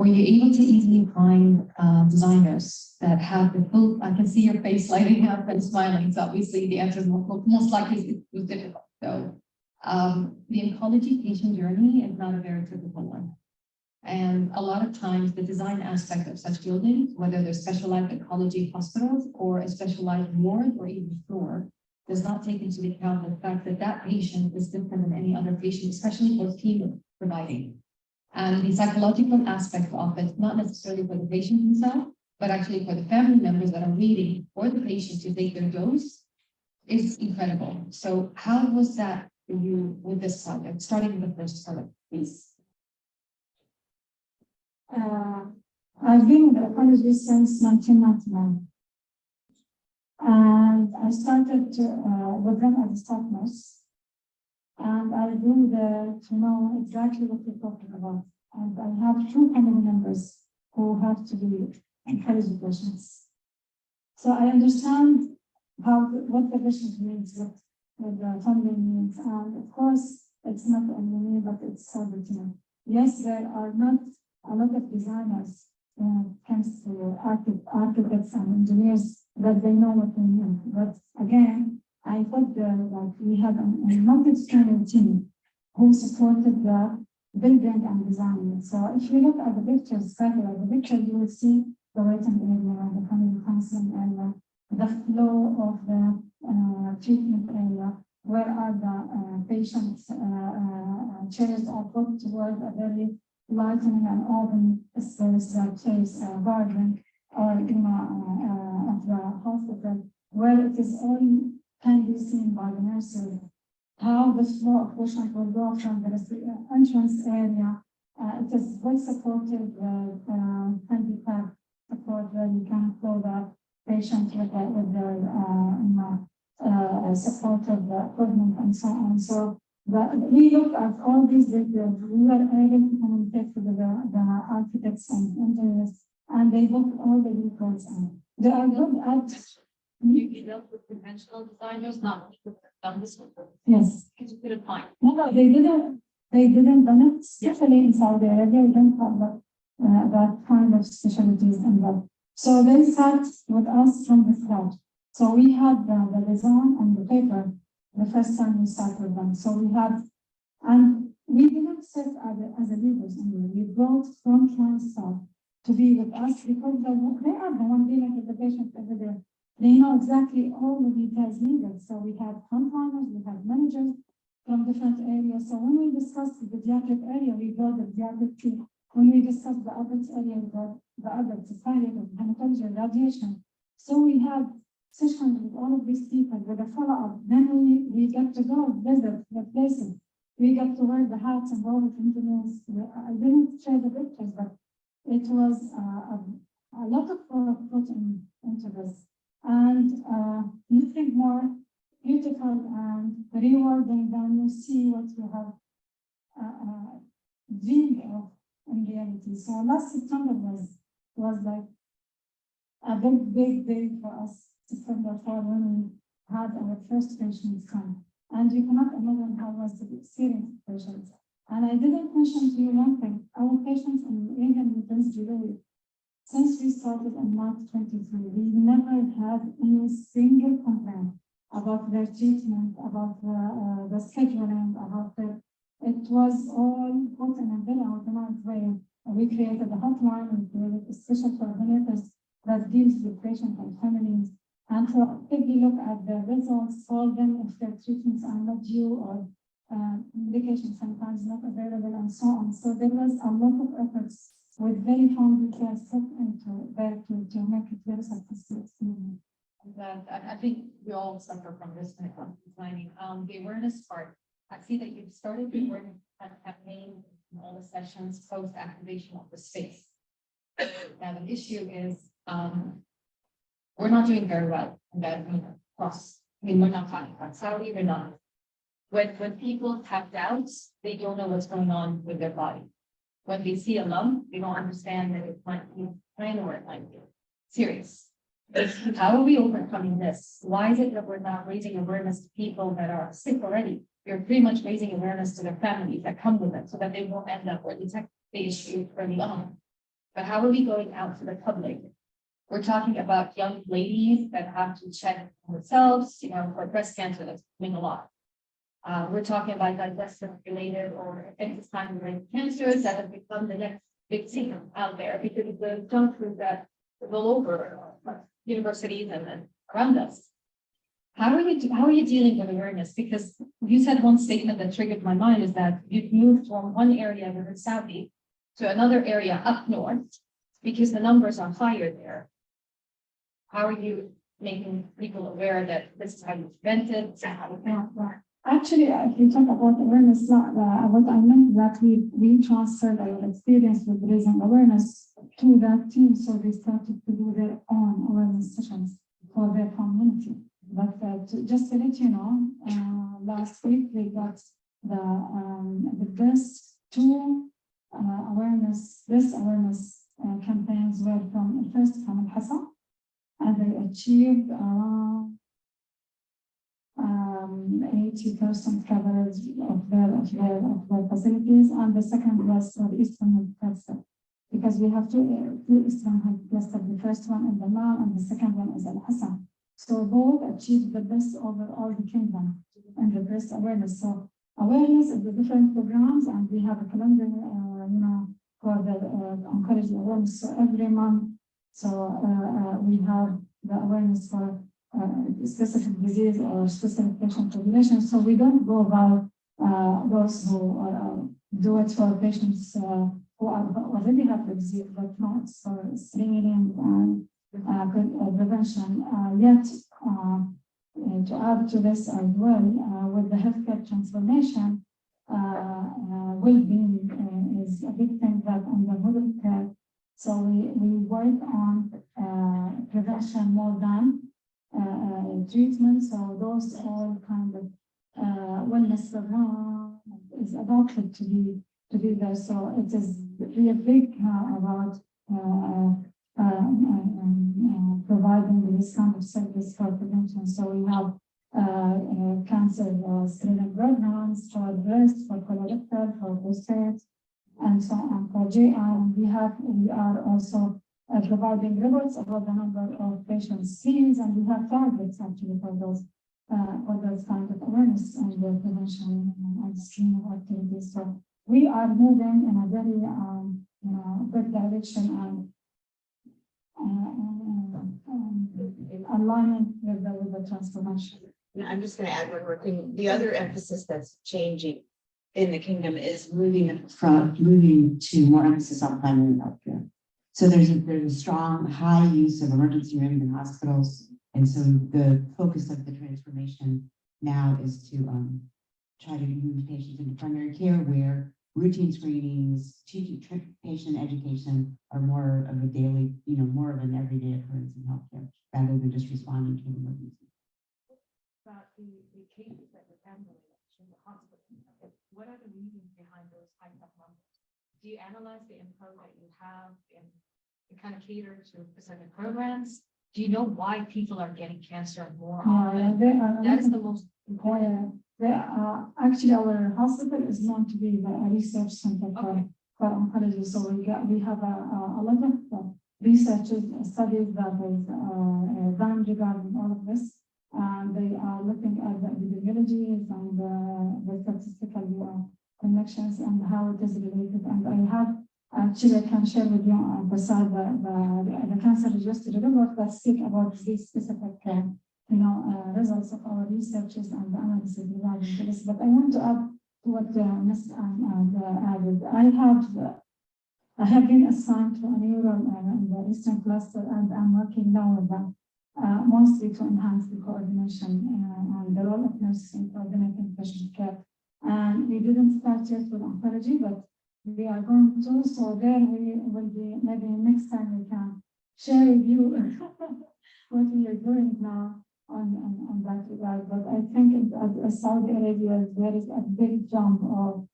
Were you able to easily find designers that have the full, I can see your face lighting up and smiling, so obviously the answer is most likely it was difficult. So the oncology patient journey is not a very typical one. And a lot of times the design aspect of such buildings, whether they're specialized oncology hospitals or a specialized ward or even floor, does not take into account the fact that that patient is different than any other patient, especially for team providing. And the psychological aspect of it, not necessarily for the patient himself, but actually for the family members that are waiting for the patient to take their dose, is incredible. So how was that for you with this project, starting with the first product, please? I've been in oncology since 1999. And I started with them as a staff nurse. And I do to know exactly what we're talking about. And I have two family members who have to be oncology patients. So I understand what the patient needs, what the family needs. And of course, it's not only me, but it's everything. Yes, there are not a lot of designers when it comes to architects and engineers that they know what they need. But again, I thought like we had a multidisciplinary team who supported the building and design. So if you look at the pictures, you will see the waiting area, the family counseling area, the flow of the treatment area, where are the patients' chairs are put toward a very lightening and open space that is a garden or of the hospital, where it is all can be seen by the nurses, how the flow of patient will go from the entrance area. It is well supported handicap support where you can flow the patient with their supportive equipment and so on. So we look at all these details. We were able to communicate with the architects and engineers, and they look all the details. They are good at. You dealt with conventional designers, not people that have done this before. Yes. Because you couldn't find. No, they didn't. They didn't done it, especially in Saudi Arabia. We don't have that kind of specialties in that. So they start with us from the scratch. So we had the design and the paper the first time we started with them. So we had, and we didn't sit as a leaders anyway. We brought frontline staff to be with us because they are the one dealing with the patient every day. They know exactly all the details needed. So we have frontliners, we have managers from different areas. So when we discussed the pediatric area, we brought the pediatric team. When we discussed the adult area, we brought the adult society, hematology, radiation. So we had sessions with all of these people with a follow-up. Then we got to go visit the places. We got to wear the hats and all the engineers. I didn't share the pictures, but it was a lot of work put into this. And nothing more beautiful and rewarding than you see what you have dreamed of in reality. So last September was like a big day for us, September 4, when we had our first patients come. And you cannot imagine how was the experience of patients. And I didn't mention to you one thing, our patients in England with this delay. Since we started in March 23, we never had any single complaint about their treatment, about the scheduling, about it was all put in a very organized way. We created a hotline, we created a special coordinators that deals with patients and families, and to actively look at the results, call them if their treatments are not due or medication sometimes not available and so on. So there was a lot of efforts with very fine details set into there to make it very successful experience. I think we all suffer from this when it comes to designing. The awareness part, I see that you've started the awareness campaign in all the sessions post-activation of the space. Now the issue is we're not doing very well in that cross. I mean, we're not talking about Saudi, we're not. When people have doubts, they don't know what's going on with their body. When they see a lump, they don't understand that it might be plain or it might be serious. How are we overcoming this? Why is it that we're not raising awareness to people that are sick already? We're pretty much raising awareness to their families that come with it so that they won't end up or detect the issue early on. But how are we going out to the public? We're talking about young ladies that have to check themselves, for breast cancer that's coming a lot. We're talking about digestive related or intestinal related cancers that have become the next big thing out there because of the junk food that is all over universities and then around us. How are you dealing with awareness? Because you said one statement that triggered my mind is that you've moved from one area in Saudi to another area up north because the numbers are higher there. How are you making people aware that this is how you prevent it? This is how you Yeah, right. Actually, if you talk about awareness, what I meant that we transferred our experience with raising awareness to that team, so they started to do their own awareness sessions for their community. But just to let you know, last week we got the best two awareness campaigns were first from Al-Hassa, and they achieved 80% coverage of their facilities, and the second was for the Eastern Health Cluster, because we have two Eastern Health Cluster, the first one in the Mal and the second one is Al-Hassa. So both achieved the best over all the kingdom and the best awareness. So awareness of the different programs, and we have a calendar, for the oncology awareness. So every month, we have the awareness for specific disease or specific patient population. So we don't go about those who do it for patients who already have the disease, but not for screening and prevention. Yet, to add to this as well, with the healthcare transformation, well-being is a big thing that under model care. So we work on prevention more than treatment. So those all kind of wellness program is adopted to be there. So it is really big about providing this kind of service for prevention. So we have cancer screening programs for breast, for colorectal, for prostate, and so on for GI. We are also providing reports about the number of patients seen, and we have targets actually for those kind of awareness and prevention and screening activities. So we are moving in a very good direction and alignment with the transformation. I'm just going to add one more thing. The other emphasis that's changing in the kingdom is moving to more emphasis on primary healthcare. So there's a strong high use of emergency rooms in hospitals, and so the focus of the transformation now is to try to move patients into primary care, where routine screenings, patient education are more of a daily, more of an everyday occurrence in healthcare rather than just responding to an emergency. About the cases that you're handling in the hospital, what are the reasons behind those types of numbers? Do you analyze the info that you have and kind of cater to specific programs? Do you know why people are getting cancer more often? That is the most important. Actually, our hospital is known to be a research center for oncology. So we have a lot of research studies that is done regarding all of this. And they are looking at the epidemiologies and the statistical connections and how it is related. And I have actually, I can share with you beside the cancer registry report that speak about these specific results of our researches and the analysis regarding this. But I want to add to what Ms. added. I have been assigned to a neural in the Eastern Cluster, and I'm working now with them. Mostly to enhance the coordination and the role of nurses in coordinating patient care. And we didn't start yet with oncology, but we are going to. So there we will be, maybe next time we can share with you what we are doing now on that regard. But I think in Saudi Arabia, there is a big jump of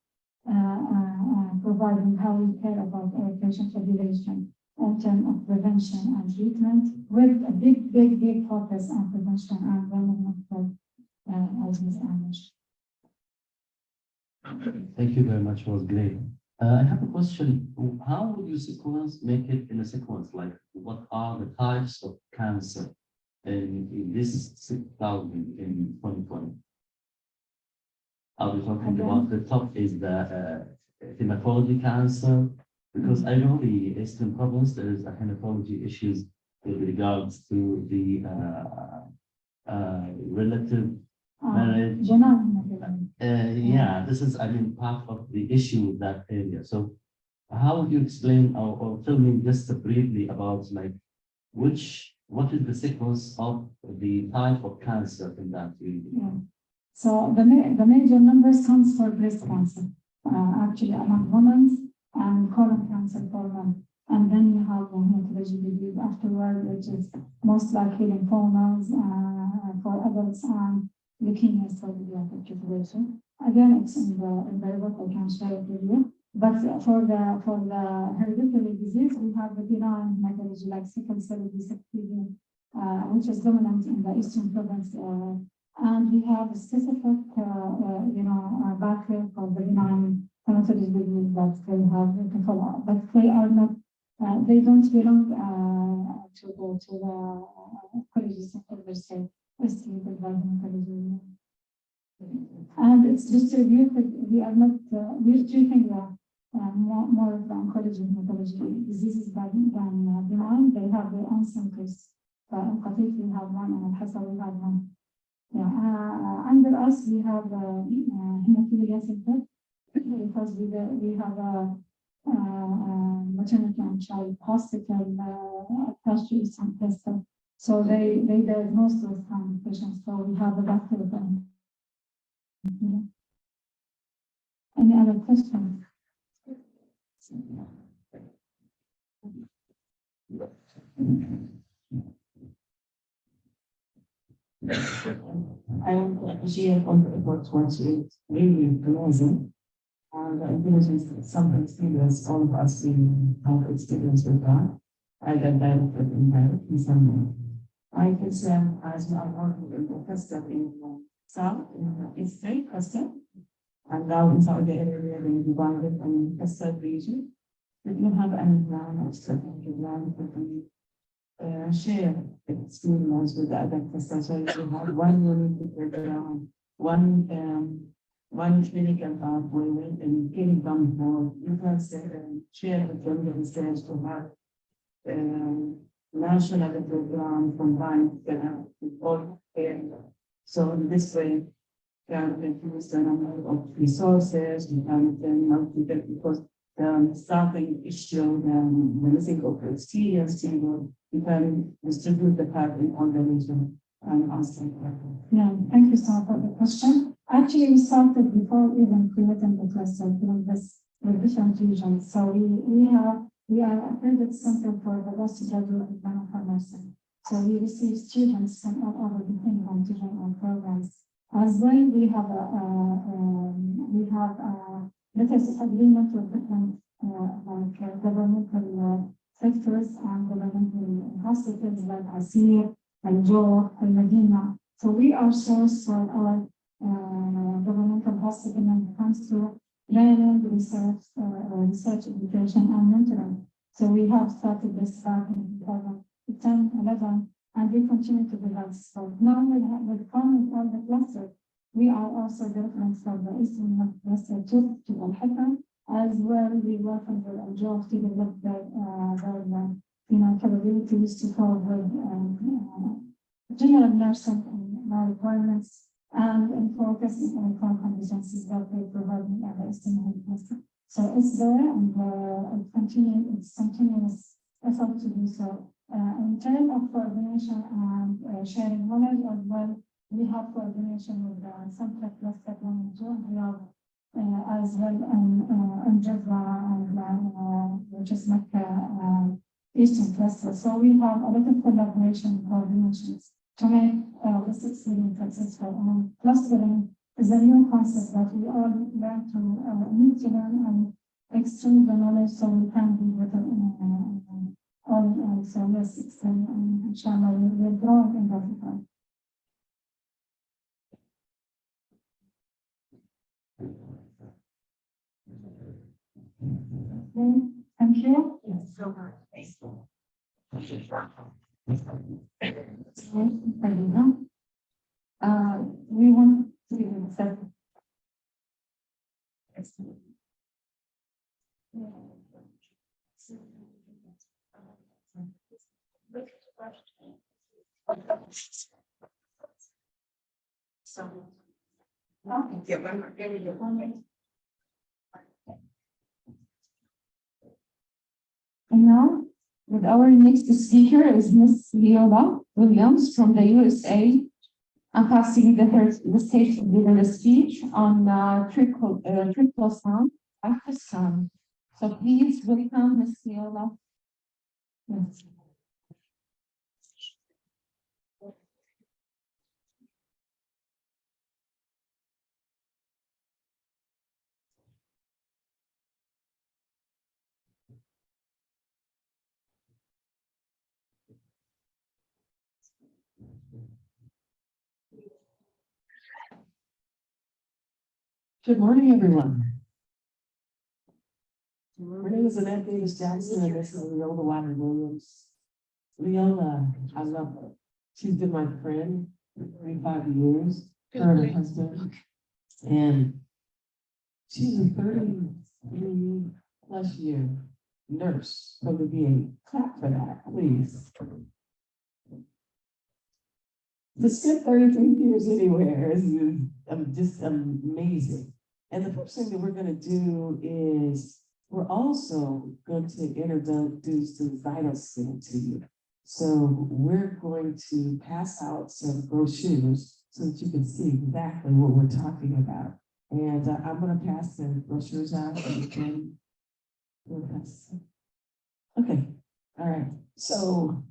providing how we care about our patient population in terms of prevention and treatment, with a big focus on prevention and women as Ms. Amish. Thank you very much. It was great. I have a question. How would you make it in a sequence? Like, what are the types of cancer in this 6,000 in 2020? Are we talking about the top is the hematology cancer? Because I know the Eastern Province, there is a hematology issues with regards to the relative marriage. Yeah, this is, I mean, part of the issue with that area. So how would you explain or tell me just briefly about like what is the sequence of the type of cancer in that region? Yeah. So the major numbers comes for breast cancer, actually among women, and colon cancer for men. And then you have hematology disease afterward, which is most likely lymphomas for adults and leukemia for pediatric population. Again, it's in the report, I can share it with you. But for the hereditary disease, we have the benign hematology like sickle cell disease, which is dominant in the Eastern Province. And we have a specific, background for the benign hematology disease that they have to follow, but they are not, they don't belong to the colleges of the state, estimated by hematology. And it's distributed, we are not, we're treating more of the oncology and hematology diseases than benign. They have their own centers. In Qatif, we have one, and Al Hassa, we have one. Yeah, under us, we have hemophilia center because we have a maternity and child hospital attached to Eastern Cluster. So they diagnose those kind of patients. So we have a doctor of them. Any other questions? I appreciate all the efforts once it's really amazing. And the intelligence is something serious, all of us in have experience with that. I got directed in that in some way. I guess as we are working in the cluster in South, in East State cluster, and now in Saudi Arabia, we divided in cluster region. If you have any plan or strategic plan, share experience with the other clusters. So if you have one unit program, one clinical pathway, and getting them for you can share with them the research to have national program combined with all areas. So in this way, can reduce the number of resources, we can multiple because the starting issue, the missing of experience, you can distribute the part in all the region and answer. Yeah, thank you so much for the question. Actually, we started before even creating the cluster from this with different regions. So we are accredited center for the postgraduate development nursing. So we receive students from all over the kingdom to join our programs. As well, we have letters of agreement with different governmental sectors and governmental hospitals like Asir, Al-Jawf, Al-Madina. So we are sourced for our governmental hospital when it comes to training, research, education, and mentoring. So we have started this back in 2010, 11, and we continue to develop. So now with all the clusters, we are also developing for the Eastern cluster to Al Hassa. As well, we work on the Al-Jawf to develop their capabilities to cope with general nursing and requirements and focus on competencies that they provide in the Eastern cluster. So it's there and it's continuous effort to do so. In terms of coordination and sharing knowledge as well, we have coordination with the Central Cluster 1 and 2, and we have as well in Java and which is Mecca Eastern Cluster. So we have a lot of collaboration and coordinations to make this experience successful. And clustering is a new concept that we all learn to need to learn and exchange the knowledge so we can be better all. So yes, it's inshallah we're growing in that regard. Okay, thank you. We want to accept. And now, with our next speaker is Miss Leola Williams from the USA. I'm passing the stage to give her a speech on triple sound, after sound. So please welcome Miss Leola. Yes. Good morning, everyone. My name is Annette Davis Jackson, and this is Leola Wilder Williams. Leola, I love her. She's been my friend for 35 years, her and her husband. And she's a 33+ year nurse from the VA. Clap for that, please. To spend 33 years anywhere is just amazing. And the first thing that we're going to do is we're also going to introduce the vital sign to you. So we're going to pass out some brochures so that you can see exactly what we're talking about. And I'm going to pass the brochures out. Okay, all right. So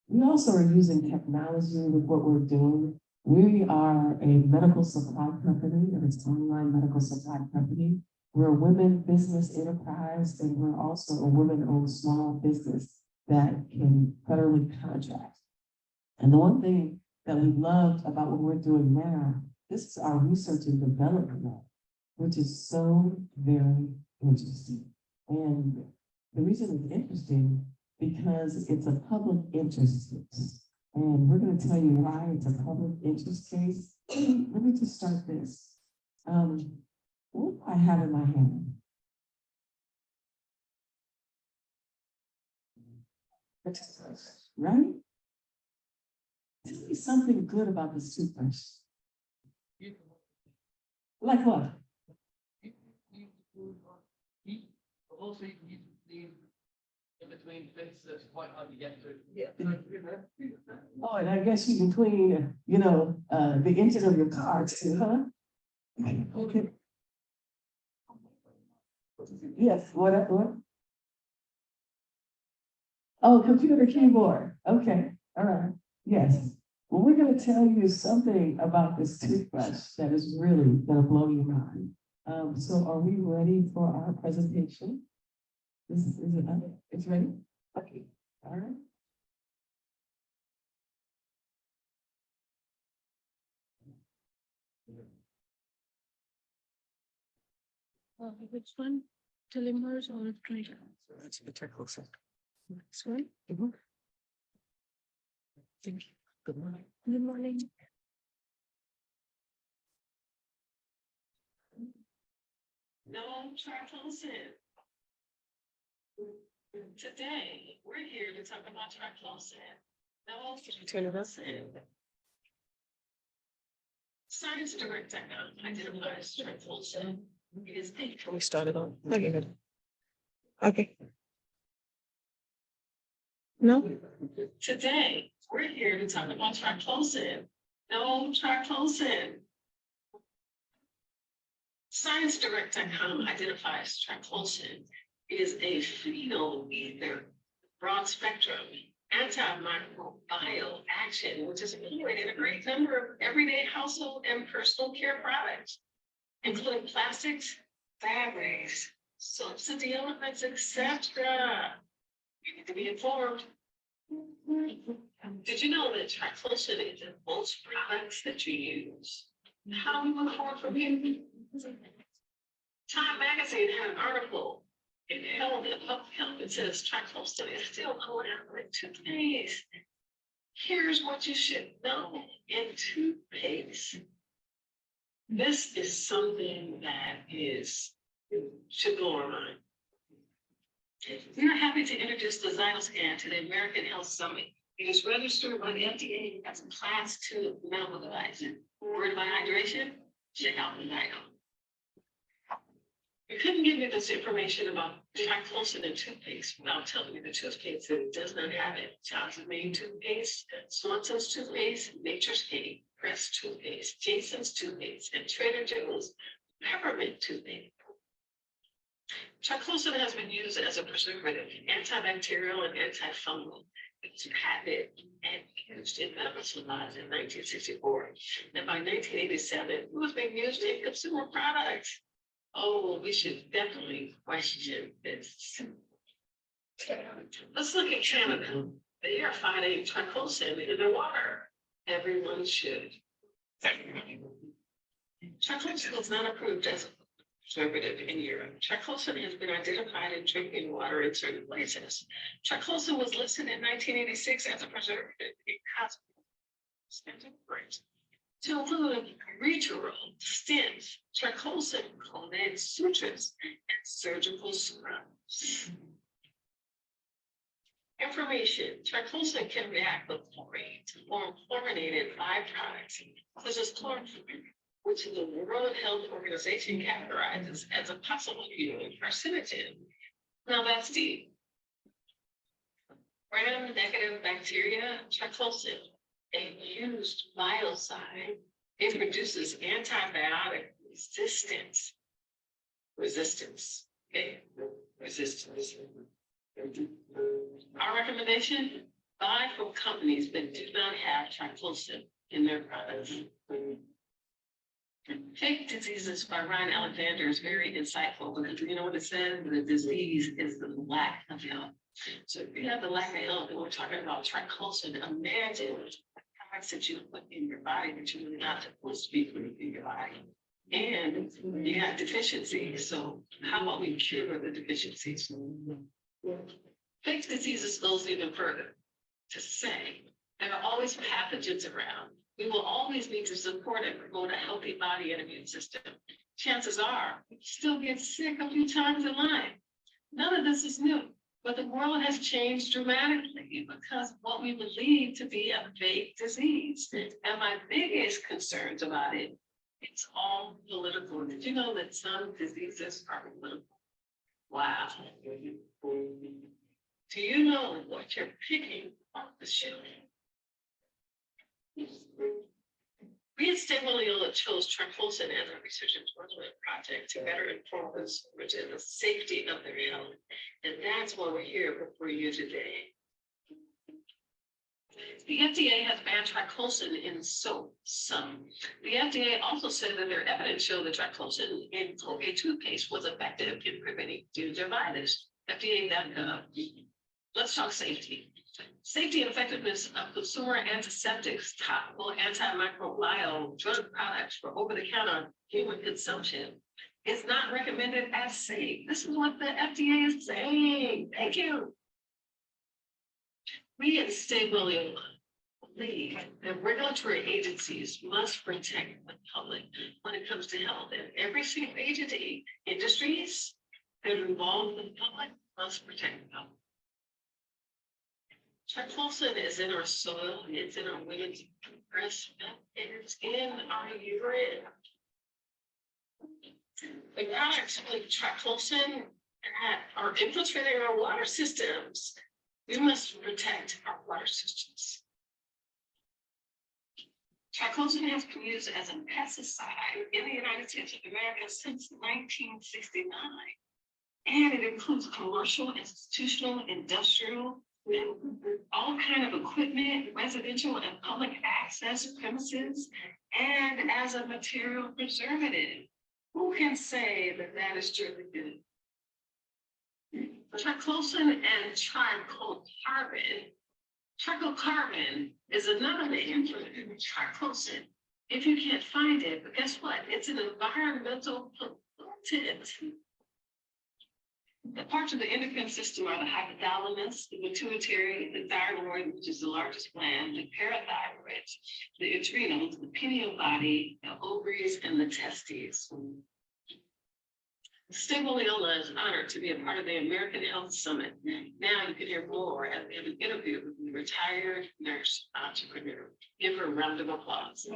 we also are using technology with what we're doing. We are a medical supply company, and it's an online medical supply company. We're a women business enterprise, and we're also a women-owned small business that can federally contract. And the one thing that we loved about what we're doing now, this is our research and development lab, which is so very interesting. And the reason it's interesting because it's a public interest case. And we're going to tell you why it's a public interest case. Let me just start this. What do I have in my hand? Right? Tell me something good about this toothbrush. Like what? Also, you need in between bits that's quite hard to get to. Yeah. Oh, and I guess you can clean, the engine of your car too, huh? Okay. Yes, what? Oh, computer keyboard. Okay, all right. Yes. Well, we're going to tell you something about this toothbrush that is really going to blow your mind. So are we ready for our presentation? Is it up? It's ready? Okay, all right. Which one? Telemers or trade? That's the technical set. This one? Thank you. Good morning. Good morning. No, try close in. Today, we're here to talk about try close in. No, Turn it up. Science Direct identifies try close in. It is a Can we start it on? Okay, good. Okay. No? Today, we're here to talk about try close in. No, try close in. ScienceDirect.com identifies triclosan. It is a phenol ether, broad spectrum, antimicrobial action, which is employed in a great number of everyday household and personal care products, including plastics, fabrics, soaps and deodorants, etc. You need to be informed. Did you know that triclosan is in most products that you use? How do we look forward from here? Time Magazine had an article in health and public health, it says triclosan is still allowed in toothpaste. Here's what you should know in toothpaste. This is something that should blow our mind. We are happy to introduce the Zytoscan to the American Health Summit. It is registered by the FDA as a class 2 medical device. Worried about hydration? Check out the Zyto. You couldn't give me this information about triclosan and toothpaste without telling me the toothpaste that it does not have it. Johnson Made toothpaste, Swanson's toothpaste, Nature's Cake, Crest toothpaste, Jason's toothpaste, and Trader Joe's peppermint toothpaste. Triclosan has been used as a preservative, antibacterial, and antifungal. It's patented and used in medical supplies in 1964. And by 1987, it was being used in consumer products. Oh, we should definitely question this. Let's look at Canada. They are finding triclosan in their water. Everyone should. Triclosan is not approved as a preservative in Europe. Triclosan has been identified in drinking water in certain places. Triclosan was listed in 1986 as a preservative in cosmetics. To include retroral, stents, triclosan, collagen sutures, and surgical scrubs. Information: triclosan can react with chlorine to form fluorinated byproducts, such as chlorine, which the World Health Organization categorizes as a possible human carcinogen. Now that's deep. Gram-negative bacteria, triclosan, a used biocide, it produces antibiotic resistance. Resistance. Our recommendation: buy from companies that do not have triclosan in their products. Fake Diseases by Ryan Alexander is very insightful because you know what it says? The disease is the lack of health. So if you have the lack of health, and we're talking about triclosan, imagine products that you put in your body that you're not supposed to be putting in your body. And you have deficiencies. So how about we cure the deficiencies? Fake Diseases goes even further to say there are always pathogens around. We will always need to support and promote a healthy body and immune system. Chances are we still get sick a few times in life. None of this is new, but the world has changed dramatically because of what we believe to be a fake disease. And my biggest concerns about it, it's all political. Did you know that some diseases are political? Wow. Do you know what you're picking off the shelf? We at Stimuliola chose triclosan as a research and development project to better inform consumers in the safety of their health. And that's why we're here for you today. The FDA has banned triclosan in soap, some. The FDA also said that their evidence showed that triclosan in Colgate toothpaste was effective in preventing gingivitis. FDA.gov. Let's talk safety. Safety and effectiveness of consumer antiseptics, topical antimicrobial drug products for over-the-counter human consumption is not recommended as safe. This is what the FDA is saying. Thank you. We at Stimuliola believe that regulatory agencies must protect the public when it comes to health, and every single agency, industries that are involved in the public must protect the public. Triclosan is in our soil, it's in our women's breast milk, and it's in our urine. The products like triclosan are infiltrating our water systems. We must protect our water systems. Triclosan has been used as a pesticide in the United States of America since 1969. And it includes commercial, institutional, industrial, all kind of equipment, residential and public access premises, and as a material preservative. Who can say that that is truly good? Triclosan and triclocarbon is another name for triclosan. If you can't find it, but guess what? It's an environmental pollutant. The parts of the endocrine system are the hypothalamus, the pituitary, the thyroid, which is the largest gland, the parathyroid, the adrenals, the pineal body, the ovaries, and the testes. Steve Leola is honored to be a part of the American Health Summit. Now you can hear more as we have an interview with the retired nurse entrepreneur. Give her a round of applause.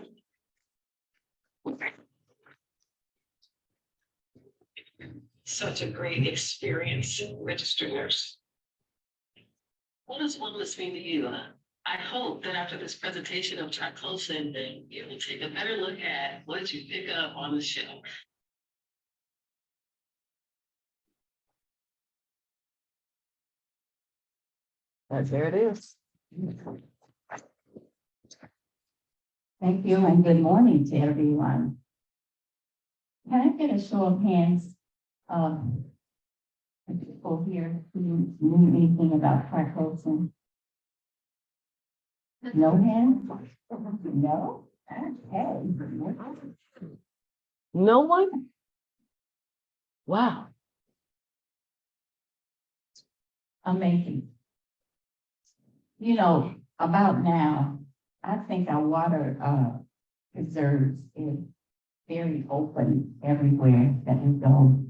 Such a great experience, registered nurse. What does wellness mean to you? I hope that after this presentation of triclosan, you will take a better look at what you pick up on the shelf. There it is. Thank you and good morning to everyone. Can I get a show of hands of the people here who knew anything about triclosan? No hands? No? Okay. No one? Wow. Amazing. You know, about now, I think our water reserves is very open everywhere that we go.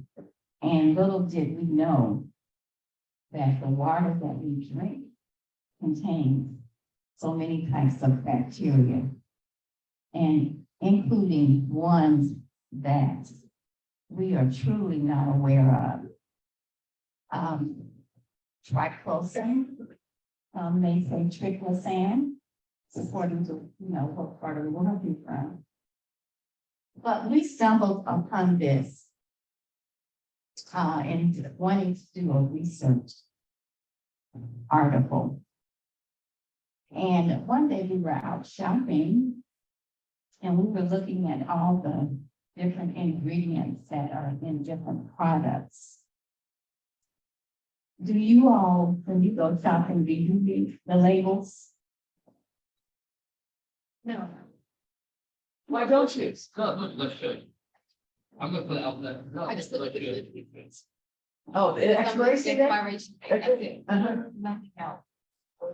And little did we know that the water that we drink contains so many types of bacteria, and including ones that we are truly not aware of. Triclosan, they say triclosan, according to, what part of the world you're from. But we stumbled upon this and wanting to do a research article. And one day we were out shopping and we were looking at all the different ingredients that are in different products. Do you all, when you go shopping, do you read the labels? No. Why don't you? No, let's show you. I'm gonna put it out there. No, I just look at let's show you. it. Oh, the expiration date? Expiration date, that's it. Uh-huh. Nothing else.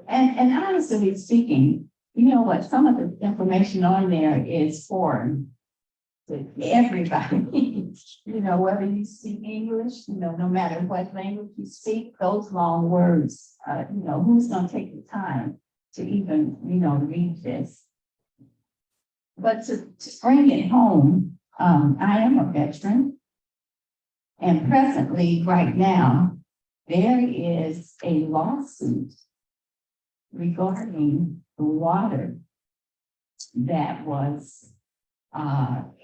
And honestly speaking, you know what, some of the information on there is foreign to everybody. Whether you speak English, no matter what language you speak, those long words, who's gonna take the time to even, read this? But to bring it home, I am a veteran. And presently, right now, there is a lawsuit regarding the water that was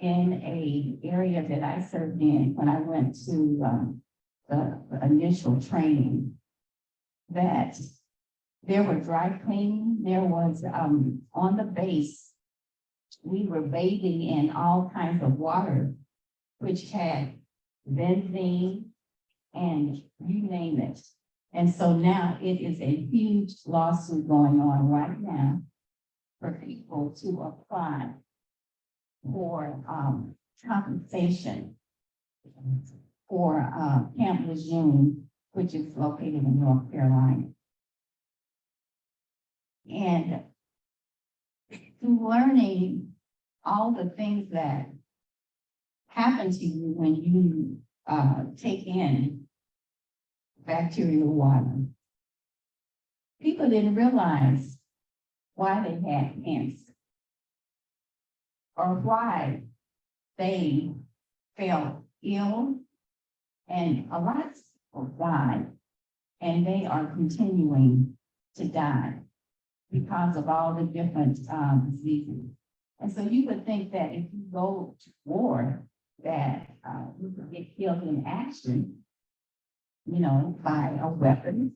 in a area that I served in when I went to the initial training, that there were dry cleaning, there was on the base, we were bathing in all kinds of water, which had benzene and you name it. And so now it is a huge lawsuit going on right now for people to apply for compensation for Camp Lejeune, which is located in North Carolina. And through learning all the things that happen to you when you take in bacterial water, people didn't realize why they had cancer or why they felt ill, and a lot of people died, and they are continuing to die because of all the different diseases. And so you would think that if you go to war, that you could get killed in action, by a weapon.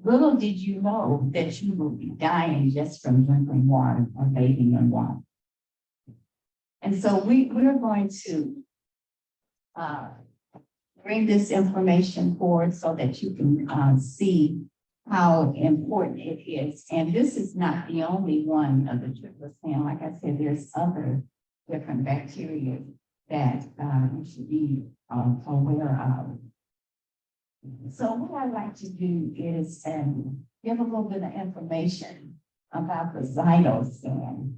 Little did you know that you will be dying just from drinking water or bathing in water. And so we're going to bring this information forward so that you can see how important it is. And this is not the only one of the triclosan. Like I said, there's other different bacteria that you should be aware of. So what I'd like to do is give a little bit of information about the Zytoscan.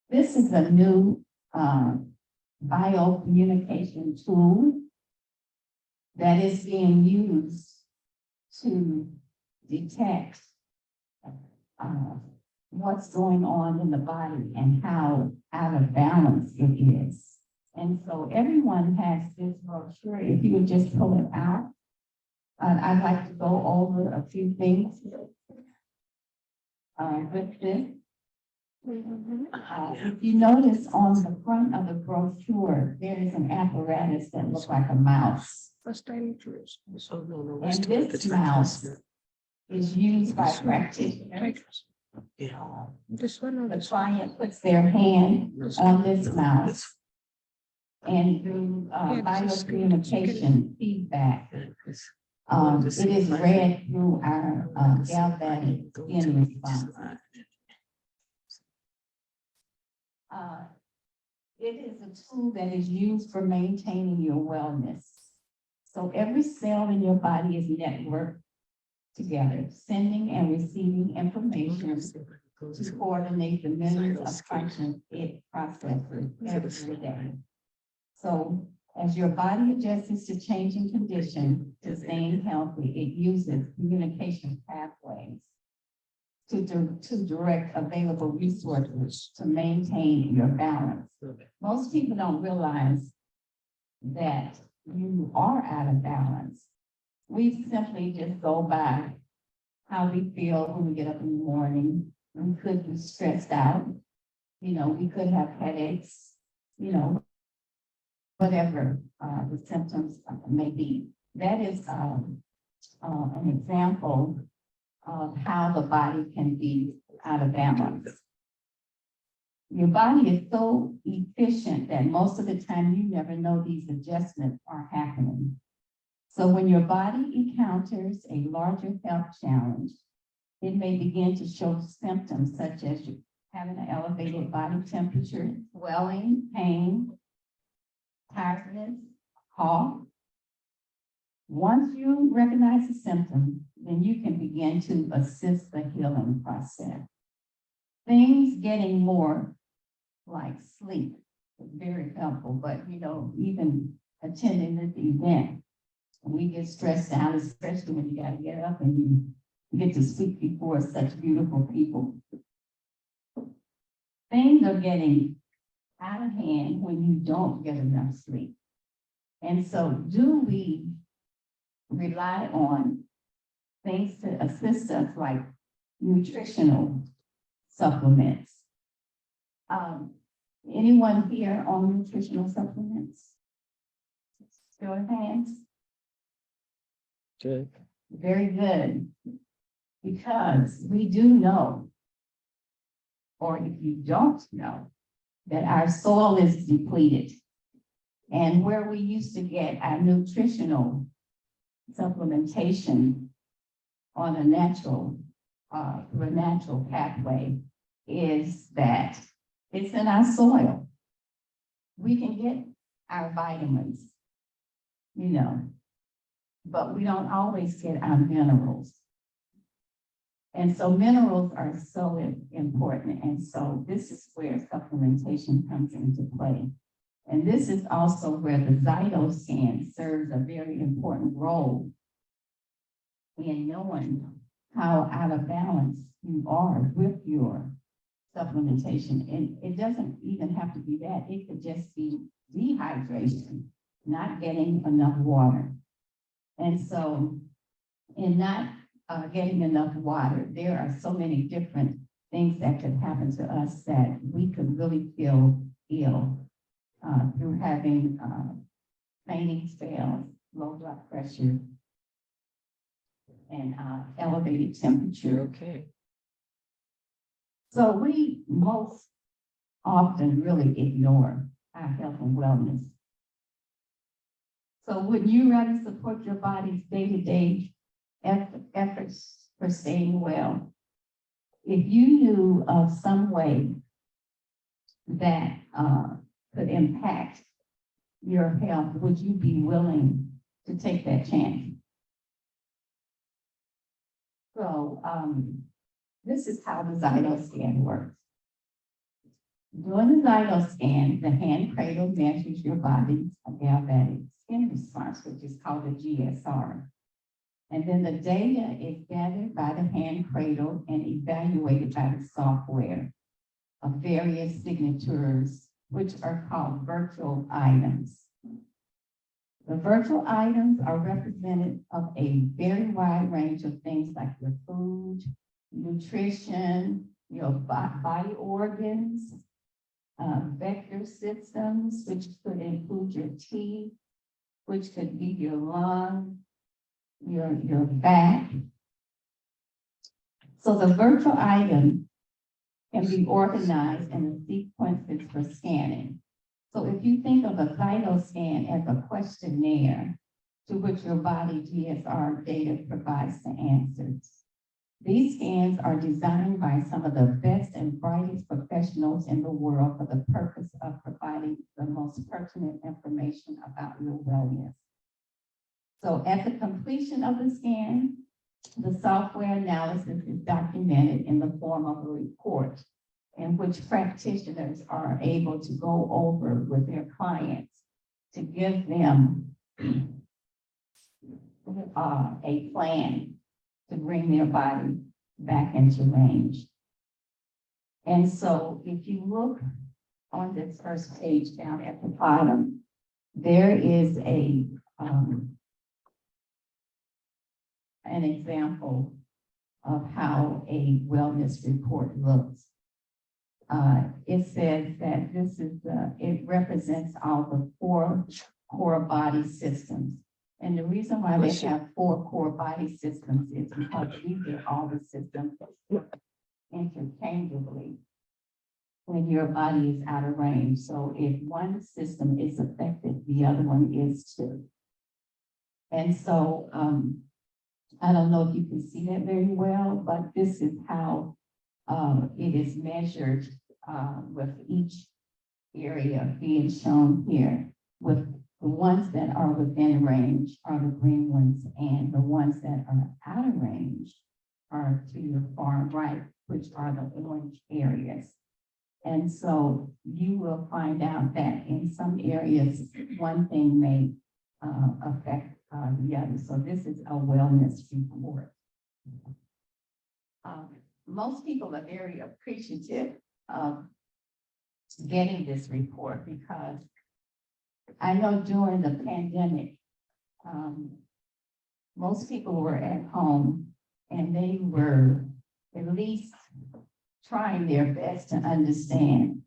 This is a new biocommunication tool that is being used to detect what's going on in the body and how out of balance it is. And so everyone has this brochure. If you would just pull it out. I'd like to go over a few things with this. If you notice on the front of the brochure, there is an apparatus that looks like a mouse. First time. Oh, no, And this mouse is used by practitioners. This one or The this one? client puts their hand on this mouse. And through biocommunication feedback, it is read through our galvanic skin response. It is a tool that is used for maintaining your wellness. So every cell in your body is networked together, sending and receiving information to coordinate the millions of functions it processes every day. So as your body adjusts to changing conditions to staying healthy, it uses communication pathways to direct available resources to maintain your balance. Most people don't realize that you are out of balance. We simply just go by how we feel when we get up in the morning. We could be stressed out. We could have headaches, whatever the symptoms may be. That is an example of how the body can be out of balance. Your body is so efficient that most of the time you never know these adjustments are happening. So when your body encounters a larger health challenge, it may begin to show symptoms such as having an elevated body temperature, swelling, pain, tiredness, cough. Once you recognize the symptom, then you can begin to assist the healing process. Things getting more like sleep is very helpful, but even attending this event, we get stressed out, especially when you got to get up and you get to speak before such beautiful people. Things are getting out of hand when you don't get enough sleep. And so do we rely on things to assist us like nutritional supplements? Anyone here on nutritional supplements? Show of hands. Good. Very good. Because we do know, or if you don't know, that our soil is depleted. And where we used to get our nutritional supplementation on a natural pathway is that it's in our soil. We can get our vitamins, but we don't always get our minerals. And so minerals are so important. And so this is where supplementation comes into play. And this is also where the Zytoscan serves a very important role in knowing how out of balance you are with your supplementation. And it doesn't even have to be that. It could just be dehydration, not getting enough water. And so in not getting enough water, there are so many different things that could happen to us that we could really feel ill through having fainting spells, low blood pressure, and elevated temperature. Okay. So we most often really ignore our health and wellness. So wouldn't you rather support your body's day-to-day efforts for staying well? If you knew of some way that could impact your health, would you be willing to take that chance? So, this is how the Zyto scan works. During the Zyto scan, the hand cradle measures your body's galvanic skin response, which is called the GSR. And then the data is gathered by the hand cradle and evaluated by the software of various signatures, which are called virtual items. The virtual items are represented of a very wide range of things like your food, nutrition, your body organs, vector systems, which could include your teeth, which could be your lung, your back. So the virtual item can be organized in the sequences for scanning. So if you think of a vital scan as a questionnaire to which your body GSR data provides the answers. These scans are designed by some of the best and brightest professionals in the world for the purpose of providing the most pertinent information about your wellness. So at the completion of the scan, the software analysis is documented in the form of a report in which practitioners are able to go over with their clients to give them a plan to bring their body back into range. And so if you look on this first page down at the bottom, there is an example of how a wellness report looks. It says that it represents all the 4 core body systems. And the reason why they have 4 core body systems is because these are all the systems interchangeably when your body is out of range. So if one system is affected, the other one is too. And so I don't know if you can see that very well, but this is how it is measured with each area being shown here, with the ones that are within range are the green ones, and the ones that are out of range are to your far right, which are the orange areas. And so you will find out that in some areas, one thing may affect the other. So this is a wellness report. Most people are very appreciative of getting this report because I know during the pandemic, most people were at home and they were at least trying their best to understand,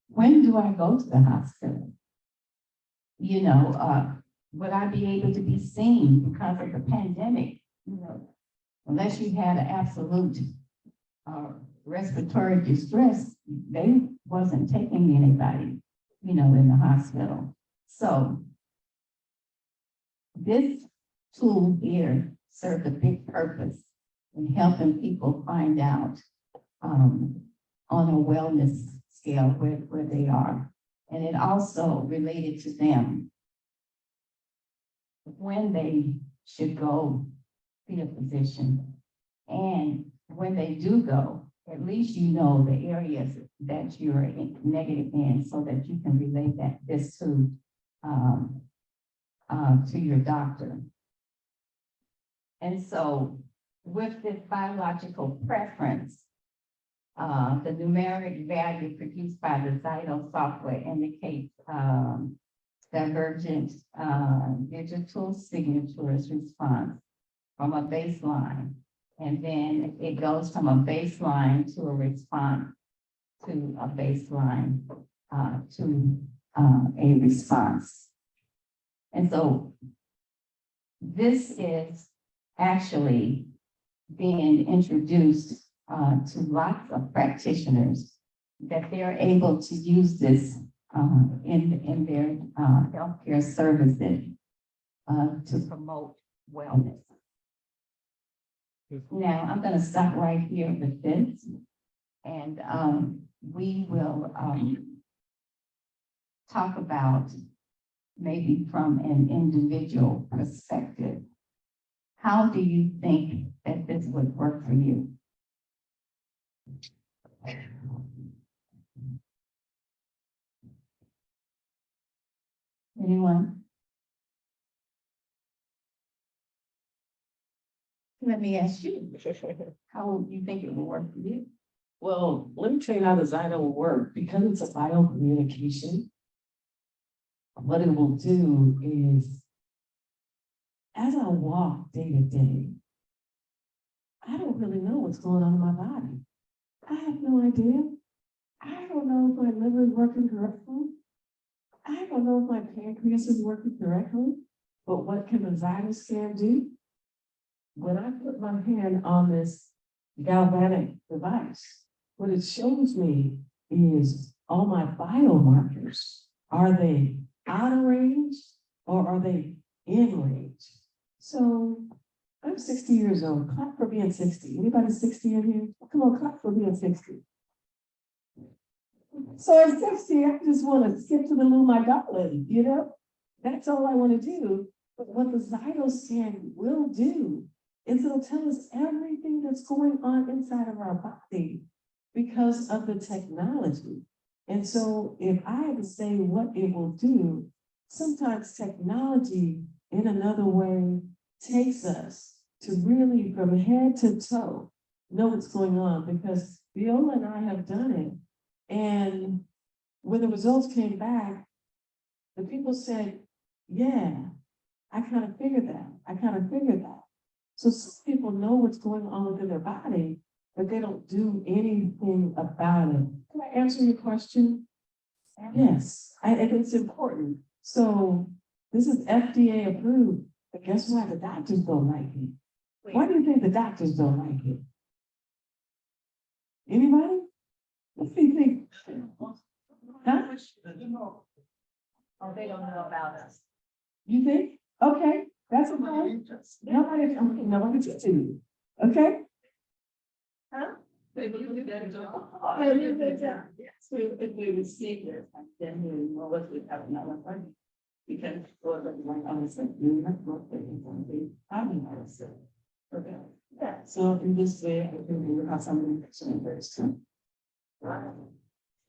when do I go to the hospital? You know, would I be able to be seen because of the pandemic? You know, unless you had an absolute respiratory distress, they wasn't taking anybody, you know, in the hospital. So this tool here served a big purpose in helping people find out on a wellness scale where they are. And it also related to them when they should go see a physician. And when they do go, at least you know the areas that you're negative in so that you can relate this to your doctor. And so with this biological preference, the numeric value produced by the Zyto software indicates divergent digital signatures response from a baseline. And then it goes from a baseline to a response to a baseline to a response. And so this is actually being introduced to lots of practitioners that they're able to use this in their healthcare services to promote wellness. Now, I'm going to stop right here with this, and we will talk about maybe from an individual perspective, How do you think that this would work for you? Anyone? Let me ask you, how you think it will work for you? Well, let me tell you how the Zyto will work. Because it's a bio communication, what it will do is, as I walk day to day, I don't really know what's going on in my body. I have no idea. I don't know if my liver is working correctly. I don't know if my pancreas is working correctly. But what can the Zyto scan do? When I put my hand on this galvanic device, what it shows me is all my biomarkers. Are they out of range or are they in range? So I'm 60 years old. Clap for being 60. Anybody 60 in here? Come on, clap for being 60. So at 60, I just want to skip to the loo, my darling, you know? That's all I want to do. But what the Zyto scan will do is it'll tell us everything that's going on inside of our body because of the technology. And so if I had to say what it will do, sometimes technology in another way takes us to really from head to toe know what's going on, because Viola and I have done it. And when the results came back, the people said, yeah, I kind of figured that. I kind of figured that. So some people know what's going on within their body, but they don't do anything about it. Can I answer your question? Yes, I think it's important. So this is FDA approved, but guess what? The doctors don't like it. Why do you think the doctors don't like it? Anybody? What do you think? Huh? Oh, they don't know about us. You think? Okay, that's okay. Nobody teaching you. Okay? Huh? They do that job. So if we receive this, then we know what we have another one. We can go to the one on the same, you have to go to the having ourselves. Okay. Yeah. So in this way, I think we will have some information very soon.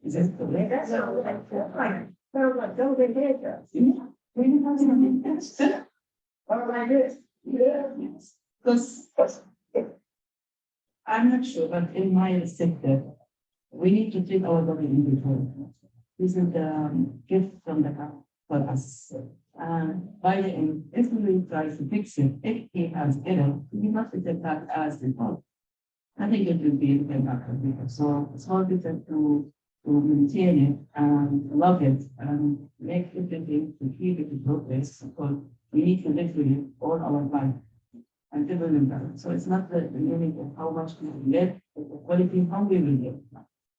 Is that the way? That's all right. So what, don't get here, yeah. We didn't have any. All right, good. Yeah. Because I'm not sure, but in my sector, we need to take our body individual. This is the gift from the God for us. By the end, if we try to fix it, if he has error, we must take that as the fault. I think it will be the back of it. So it's all different to maintain it and love it and make it to keep it in progress, because we need to live with it all our life. And live in balance. So it's not the meaning of how much we live, it's the quality of how we live.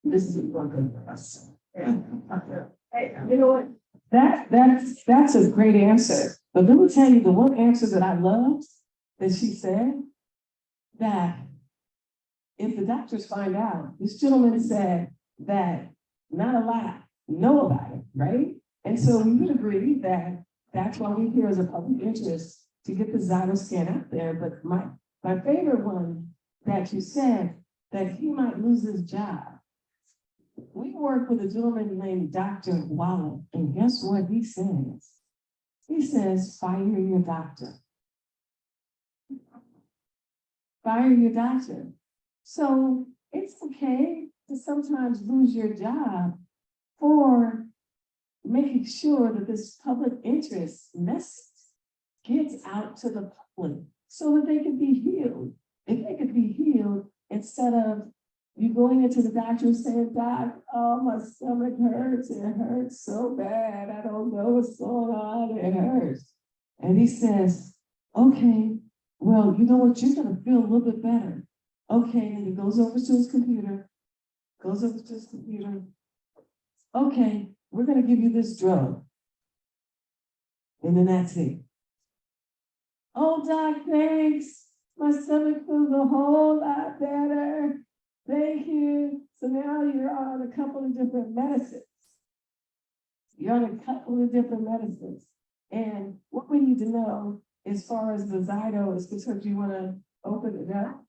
This is important for us. Yeah. Hey, you know what? That's a great answer. But let me tell you the one answer that I loved that she said, that if the doctors find out, this gentleman said that not a lot know about it, right? And so we would agree that that's why we're here as a public interest to get the Zyto scan out there. But my favorite one that you said that he might lose his job. We work with a gentleman named Dr. Wallet, and guess what he says? He says, fire your doctor. Fire your doctor. So it's okay to sometimes lose your job for making sure that this public interest message gets out to the public so that they can be healed. If they could be healed, instead of you going into the doctor and saying, Doc, oh, my stomach hurts. It hurts so bad. I don't know what's going on. It hurts. And he says, okay, well, you know what? You're going to feel a little bit better. Okay, and he goes over to his computer, Okay, we're going to give you this drug. And then that's it. Oh, Doc, thanks. My stomach feels a whole lot better. Thank you. So now you're on a couple of different medicines. You're on a couple of different medicines. And what we need to know as far as the Zyto is concerned, do you want to open it up?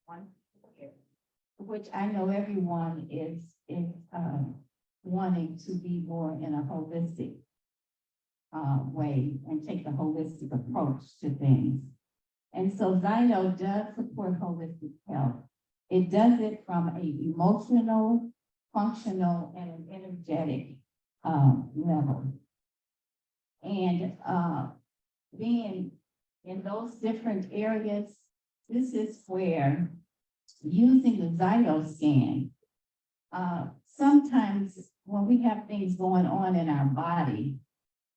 One, which I know everyone is wanting to be more in a holistic way and take a holistic approach to things. And so Zyto does support holistic health. It does it from an emotional, functional, and an energetic level. And being in those different areas, this is where using the Zyto scan, sometimes when we have things going on in our body,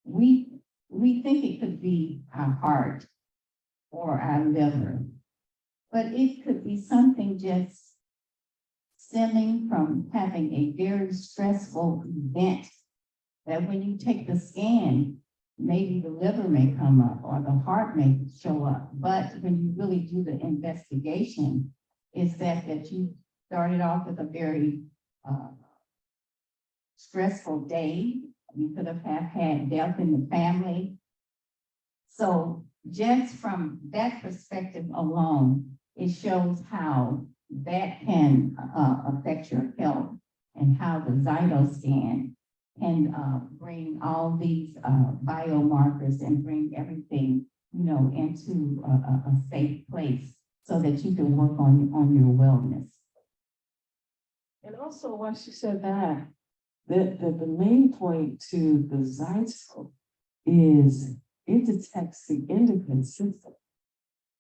we think it could be our heart or our liver, but it could be something just stemming from having a very stressful event that when you take the scan, maybe the liver may come up or the heart may show up. But when you really do the investigation, is that you started off with a very stressful day. You could have had death in the family. So just from that perspective alone, it shows how that can affect your health and how the Zyto scan can bring all these biomarkers and bring everything, into a safe place so that you can work on your wellness. And also, while she said that, the main point to the Zyto is it detects the endocrine system.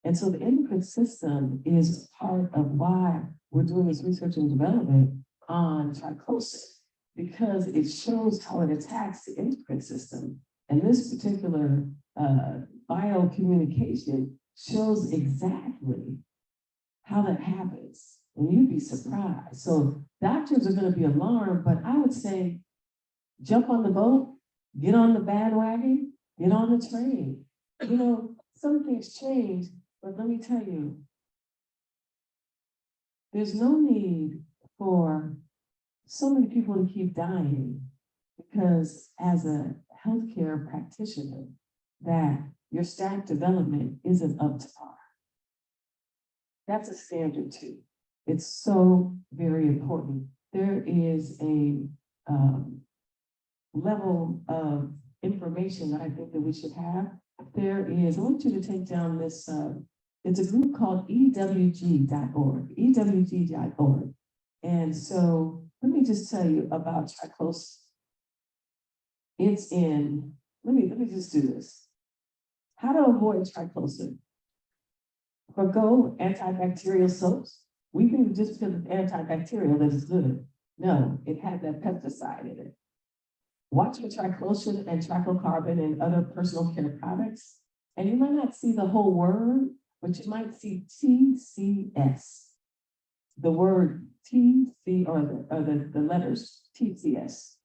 And so the endocrine system is part of why we're doing this research and development on triclosan, because it shows how it attacks the endocrine system. And this particular biocommunication shows exactly how that happens. And you'd be surprised. So doctors are going to be alarmed, but I would say jump on the boat, get on the bandwagon, get on the train. Some things change, but let me tell you, there's no need for so many people to keep dying, because as a healthcare practitioner, that your staff development isn't up to par. That's a standard too. It's so very important. There is a level of information that I think that we should have. I want you to take down this, it's a group called EWG.org, EWG.org. And so let me just tell you about triclosan. Let me just do this. How to avoid triclosan. Forgo antibacterial soaps. We think just because it's antibacterial that it's good. No, it has that pesticide in it. Watch for triclosan and triclocarbon and other personal care products. And you might not see the whole word, but you might see TCS. The word TC or the letters TCS.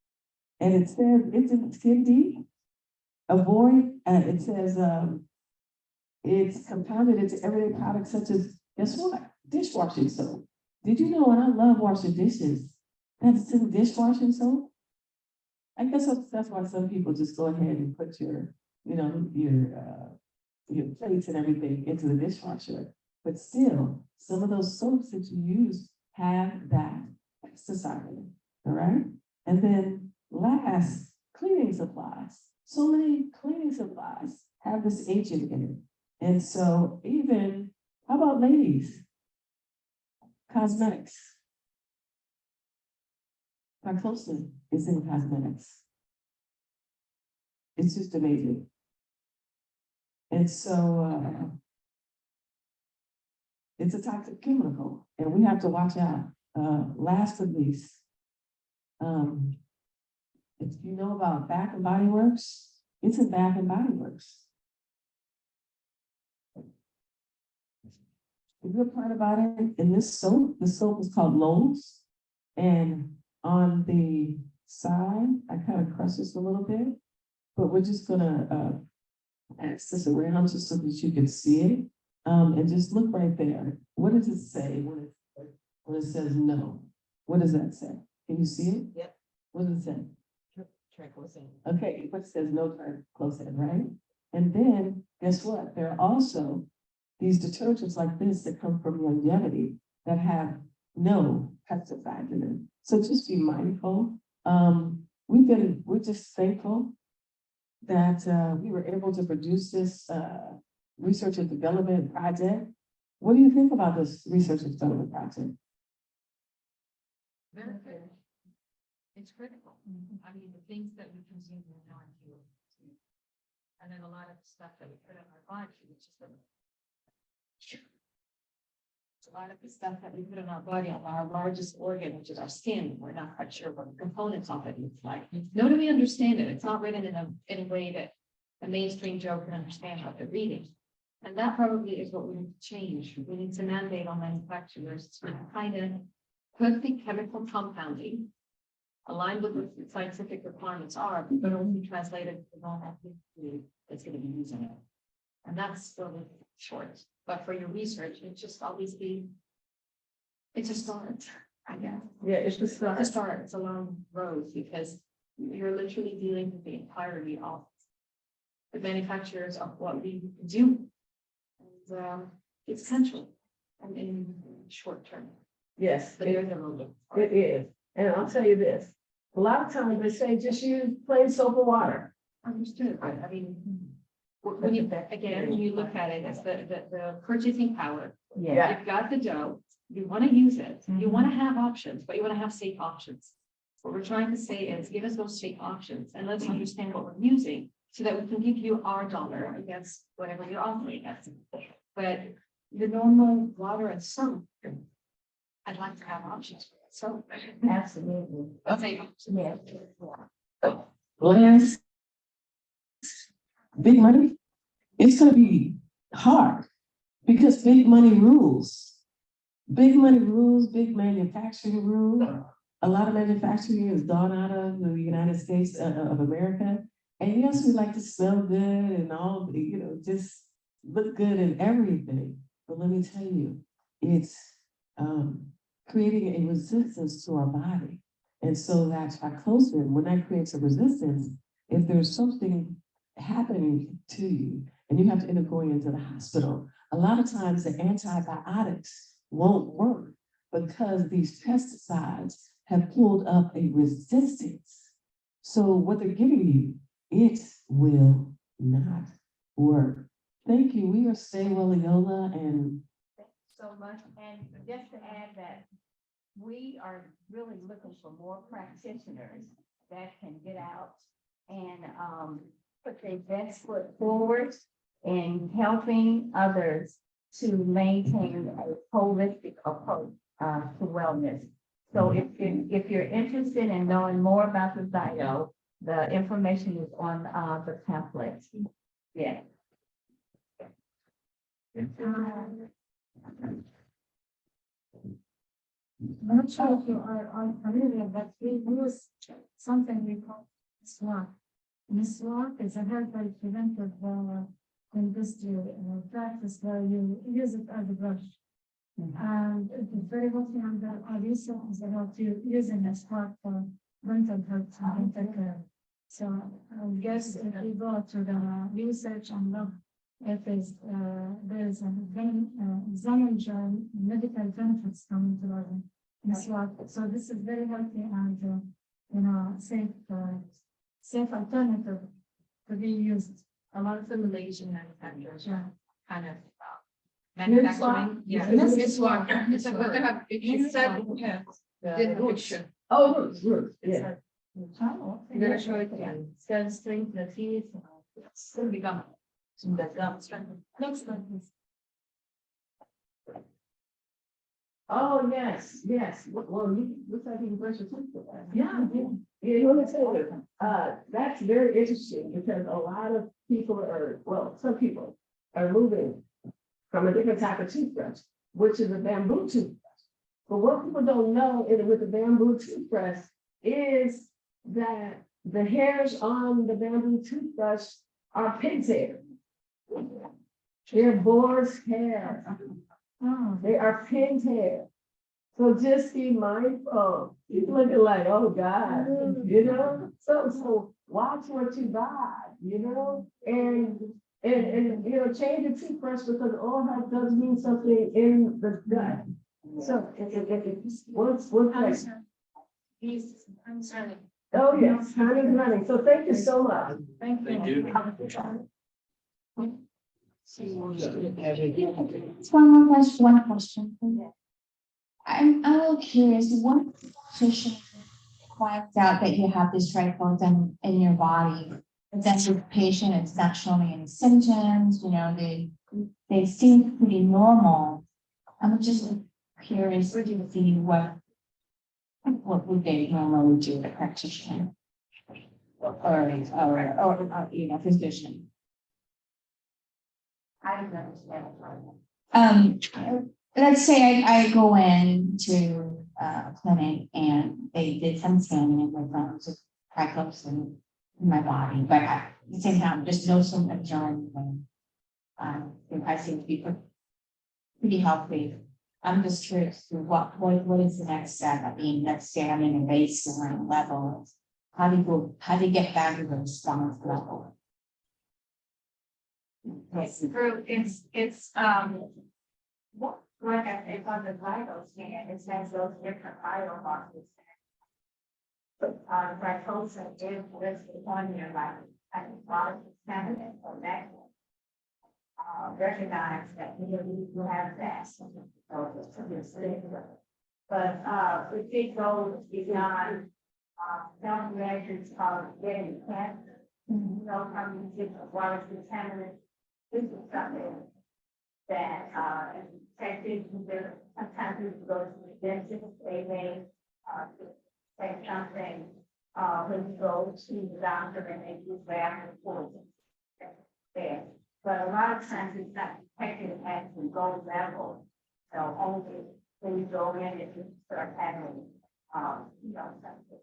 And it says it's in skin deep. Avoid, it says it's compounded into everyday products such as, guess what? Dishwashing soap. Did you know when I love washing dishes, that's in dishwashing soap? I guess that's why some people just go ahead and put your plates and everything into the dishwasher. But still, some of those soaps that you use have that pesticide in it, all right? And then last, cleaning supplies. So many cleaning supplies have this agent in it. And so even, how about ladies? Cosmetics. Triclosan is in cosmetics. It's just amazing. And so it's a toxic chemical, and we have to watch out. Last but least, if you know about Bath and Body Works, it's in Bath and Body Works. The good part about it, in this soap, the soap is called Lowe's, and on the side, I kind of crush this a little bit, but we're just gonna pass this around just so that you can see it. And just look right there. What does it say when it says no? What does that say? Can you see it? Yep. What does it say? Triclosan. Okay, but it says no triclosan, right? And then, guess what? There are also these detergents like this that come from longevity that have no pesticides in them. So just be mindful. We're just thankful that we were able to produce this research and development project. What do you think about this research and development project? Very good. It's critical. I mean, the things that we consume in our food. And then a lot of the stuff that we put in our body, which is a lot of the stuff that we put in our body on our largest organ, which is our skin. We're not quite sure what the components of it looks like. Nor do we understand it. It's not written in a way that a mainstream Joe can understand what they're reading. And that probably is what we need to change. We need to mandate on manufacturers to kind of put the chemical compounding aligned with what the scientific requirements are, but only translated to the non-active food that's going to be using it. And that's really short. But for your research, it's just obviously, it's a start, I guess. Yeah, it's just It's a start. It's a long road because you're literally dealing with the entirety of the manufacturers of what we do. And it's essential and in short term. Yes, But there's a road. it is. And I'll tell you this, a lot of times they say just use plain soap and water. Understood. I mean, when you, again, when you look at it as the purchasing power, Yeah. you've got the dough, you want to use it, you want to have options, but you want to have safe options. What we're trying to say is give us those safe options and let's understand what we're using so that we can give you our dollar against whatever you're offering us. But the normal water and soap, I'd like to have options for it. So. Absolutely. Okay. Last, big money, it's gonna be hard because big money rules. Big money rules, big manufacturing rules. A lot of manufacturing is done out of the United States of America. And yes, we like to smell good and all, just look good and everything. But let me tell you, it's creating a resistance to our body. And so that's by closing, when that creates a resistance, if there's something happening to you and you have to end up going into the hospital, a lot of times the antibiotics won't work because these pesticides have pulled up a resistance. So what they're giving you, it will not work. Thank you. We are Stay Well Leola and So much, and just to add that we are really looking for more practitioners that can get out and put their best foot forward in helping others to maintain a holistic approach to wellness. So if you're interested in knowing more about the DIO, the information is on the pamphlet. Yeah. Not sure if you are familiar, but we use something we call SWAT. SWAT is a herbal preventive industry practice where you use it as a brush. And it is very healthy, and our research is about using a SWAT for mental health and mental care. So I guess if we go to the research and look, if there is a examined medical benefits coming to the SWAT. So this is very healthy and safe alternative to be used. A lot of the Malaysian manufacturers Yeah. kind of manufacturing. Yeah, Yes, it's one. It's a, but they have, it's said, yeah, the picture. oh, roots, It's yeah. Oh, I'm gonna show it again. It's gonna strengthen the teeth. It's gonna be gum. That gum strengthen. next one, please. Oh, yes, yes. Well, looks like you can brush your teeth with that. Yeah. Yeah, let me tell you, that's very interesting because a lot of people some people are moving from a different type of toothbrush, which is a bamboo toothbrush. But what people don't know with the bamboo toothbrush is that the hairs on the bamboo toothbrush are pig's hair. They're boar's hair. Oh, They are pig's hair. So just be mindful. He's looking like, oh God, you know? So watch what you got, you know? And you know, change your toothbrush because oral health does mean something in the gut. So what's that? I'm sorry. Oh, yes, time is running. So thank you so much. Thank you. Just one question. Please. I'm a little curious, what nutrition finds out that you have this triclosan in your body? That's your patient, it's not showing any symptoms, you know, they seem pretty normal. I'm just curious to see what would they normally do, the practitioner? Or you know, physician. I don't understand. Let's say I go in to a clinic and they did some scanning and they found some triclosan in my body, but at the same time, there's no symptoms or anything. I seem to be pretty healthy. I'm just curious to what is the next step? I mean, let's say I'm in a baseline level. How do you get back to the response level? It's true, it's, what, like I said, on the vital scan, it says those different vital markers. Glycosa is listed on your body, and a lot of contaminant, so that recognize that you have that. But if it goes beyond, some measures of getting cancer, you know, how many different water contaminants, this is something that, sometimes people go to the dentist, they may, say something, when you go to the doctor and they do lab reports. There, but a lot of times it's not detected at the gold level. So only when you go in and you start having, you know, something,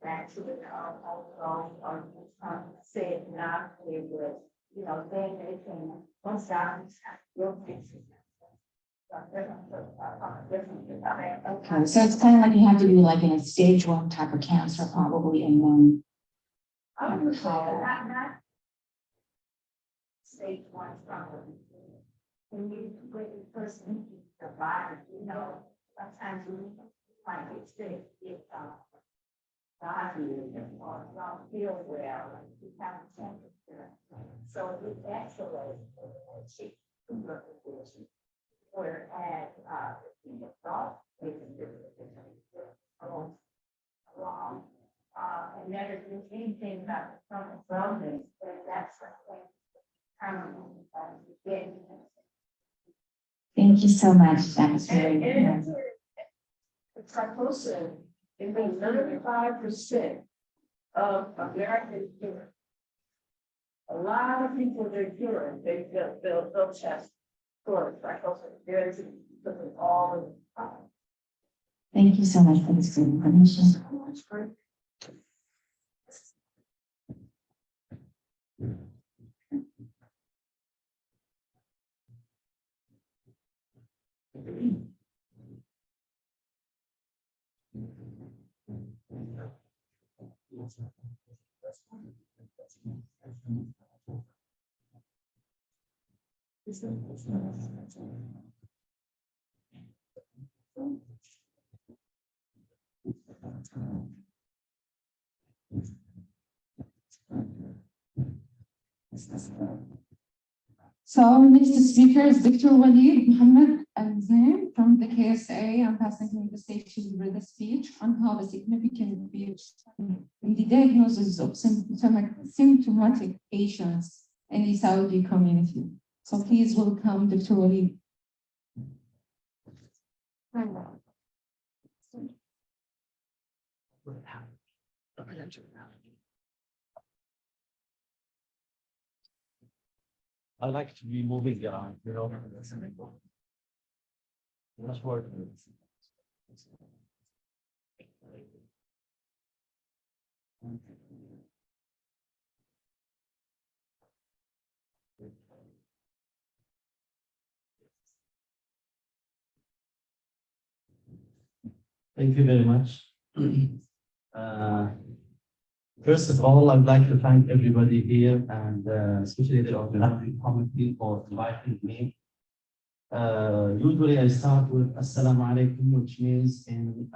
that to it, also, or say it not, it would, you know, then they can, once doctors will fix it. Okay, so it's kind of like you have to be like in a stage 1 type of cancer probably, and then. I would say not stage 1 problem. When you person survive, you know, sometimes you might get sick if body or don't feel well, like you have a temperature. So it actually whereas in the thought they can do wrong. And never do anything about the current wellness, then that's something getting. Thank you so much. That was very And good. the triclosan, it means 95% of Americans cure. A lot of people they're curing, they'll test for triclosan. There's all of the Thank you so much for this good information. That's great. So our next speaker is Dr. Walid Mohammed Al-Zain from the KSA. I'm passing him the stage to deliver the speech on how the significant breach in the diagnosis of symptomatic patients in the Saudi community. So please welcome Dr. Walid. I like to be moving around, you know. That's what. Thank you very much. Uh, First of all, I'd like to thank everybody here and especially the organizing committee for inviting me. Usually I start with Assalamu alaikum, which means in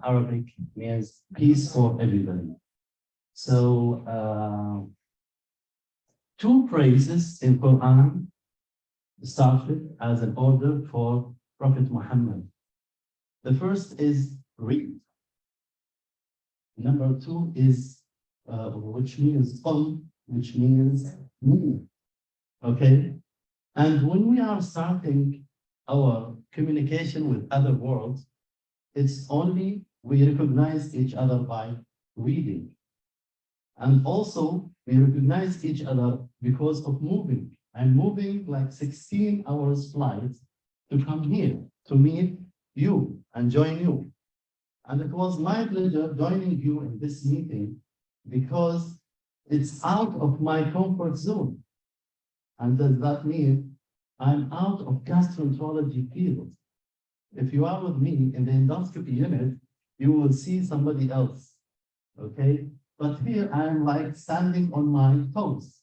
Arabic means peace for everybody. So two phrases in Quran started as an order for Prophet Muhammad. The first is read. Number two is which means which means move. Okay. And when we are starting our communication with other worlds, it's only we recognize each other by reading. And also we recognize each other because of moving. I'm moving like 16 hours flight to come here to meet you and join you. And it was my pleasure joining you in this meeting because it's out of my comfort zone. And does that mean I'm out of gastroenterology field? If you are with me in the endoscopy unit, you will see somebody else, okay? But here I'm like standing on my toes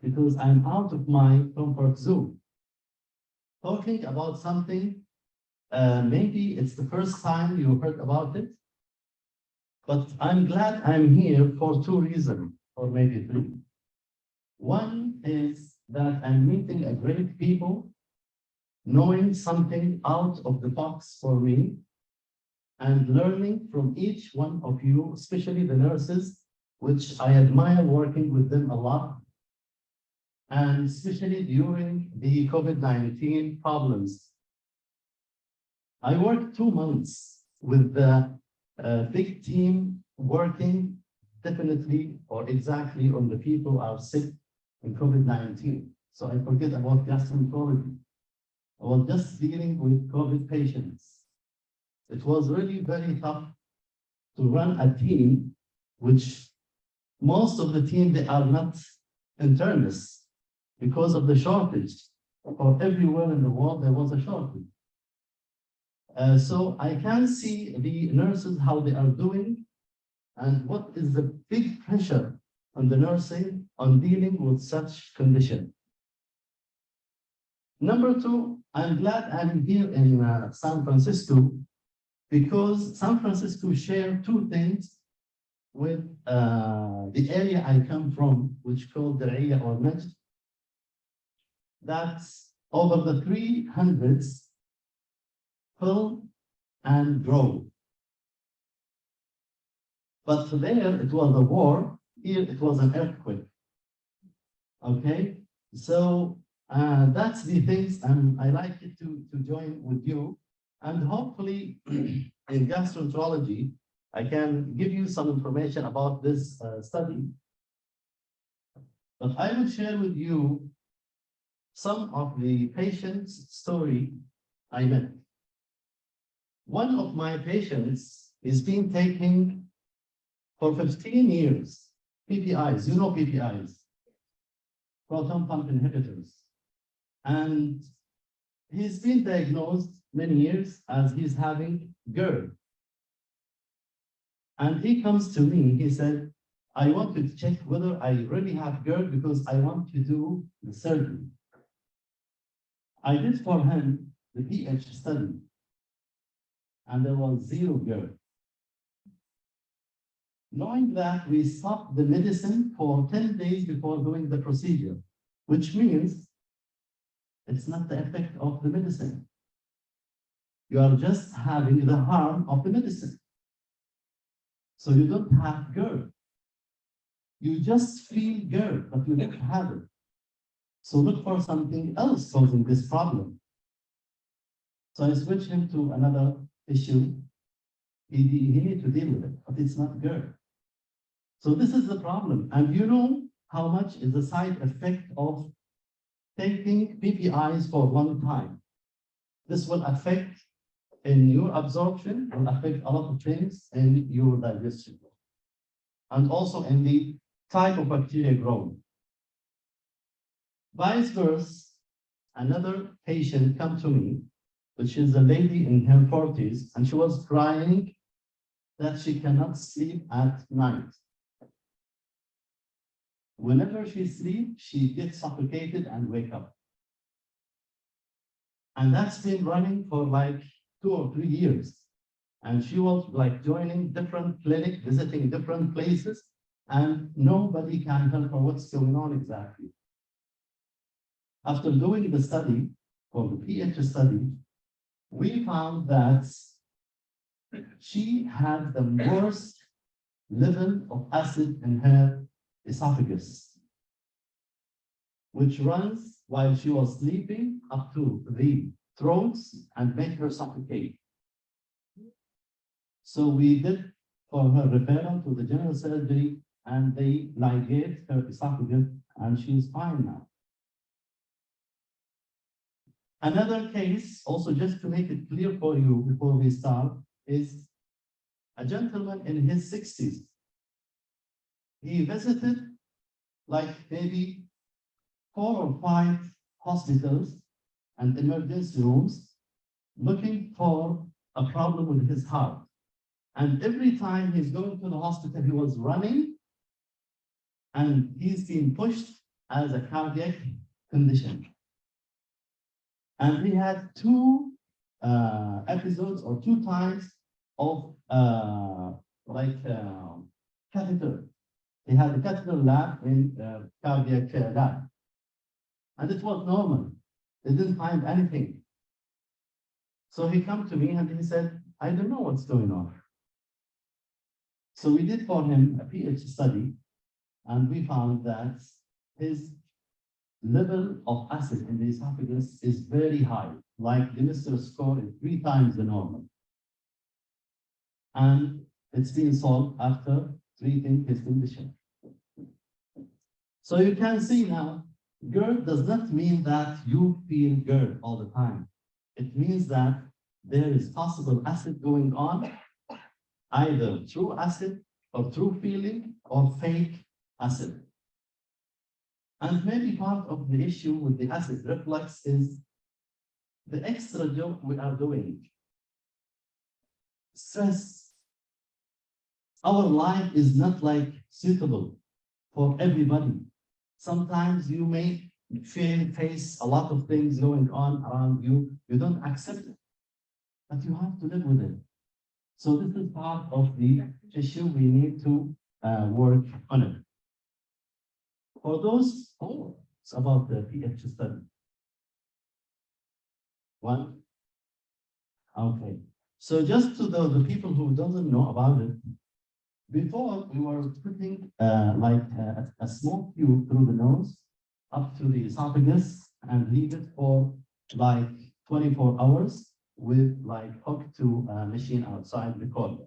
because I'm out of my comfort zone. Talking about something, maybe it's the first time you heard about it, but I'm glad I'm here for two reasons, or maybe three. One is that I'm meeting a great people, knowing something out of the box for me, and learning from each one of you, especially the nurses, which I admire working with them a lot, and especially during the COVID-19 problems. I worked 2 months with the big team working definitely or exactly on the people who are sick in COVID-19. So I forget about gastroenterology. I was just dealing with COVID patients. It was really very tough to run a team, which most of the team, they are not internists because of the shortage. For everywhere in the world, there was a shortage. So I can see the nurses, how they are doing, and what is the big pressure on the nursing on dealing with such condition. Number two, I'm glad I'm here in San Francisco because San Francisco share two things with the area I come from, which called Delegates or Najd. That's over the 300s fill and grow. But there it was a war, here it was an earthquake. Okay, so that's the things, and I like it to join with you. And hopefully in gastroenterology, I can give you some information about this study. But I will share with you some of the patients' story I met. One of my patients is been taking for 15 years PPIs, you know PPIs, proton pump inhibitors. And he's been diagnosed many years as he's having GERD. And he comes to me, he said, I want to check whether I really have GERD because I want to do the surgery. I did for him the pH study, and there was 0 GERD. Knowing that, we stopped the medicine for 10 days before doing the procedure, which means it's not the effect of the medicine. You are just having the harm of the medicine. So you don't have GERD. You just feel GERD, but you don't have it. So look for something else causing this problem. So I switched him to another issue. He needs to deal with it, but it's not GERD. So this is the problem. And you know how much is the side effect of taking PPIs for one time. This will affect in your absorption, will affect a lot of things in your digestion. And also in the type of bacteria growing. Vice versa, another patient come to me which is a lady in her 40s, and she was crying that she cannot sleep at night. Whenever she sleeps, she gets suffocated and wake up. And that's been running for like 2 or 3 years. And she was like joining different clinics, visiting different places, and nobody can tell her what's going on exactly. After doing the study, or the pH study, we found that she had the worst level of acid in her esophagus, which runs while she was sleeping up to the throats and make her suffocate. So we did for her referral to the general surgery, and they ligate her esophagus, and she's fine now. Another case, also just to make it clear for you before we start, is a gentleman in his 60s. He visited like maybe 4 or 5 hospitals and emergency rooms looking for a problem with his heart. And every time he's going to the hospital, he was running, and he's being pushed as a cardiac condition. And he had 2 episodes or 2 times of catheter. He had a catheter lab in cardiac lab. And it was normal. They didn't find anything. So he came to me and he said, I don't know what's going on. So we did for him a pH study, and we found that his level of acid in the esophagus is very high, like the Mr. score is 3 times the normal. And it's been solved after treating his condition. So you can see now, GERD does not mean that you feel GERD all the time. It means that there is possible acid going on, either through acid or through feeling or fake acid. And maybe part of the issue with the acid reflux is the extra job we are doing. Stress. Our life is not like suitable for everybody. Sometimes you may face a lot of things going on around you. You don't accept it, but you have to live with it. So this is part of the issue we need to work on it. For those, it's about the pH study. 1. Okay. So just to the people who doesn't know about it, before we were putting a small tube through the nose up to the esophagus and leave it for like 24 hours with like hooked to a machine outside the corner.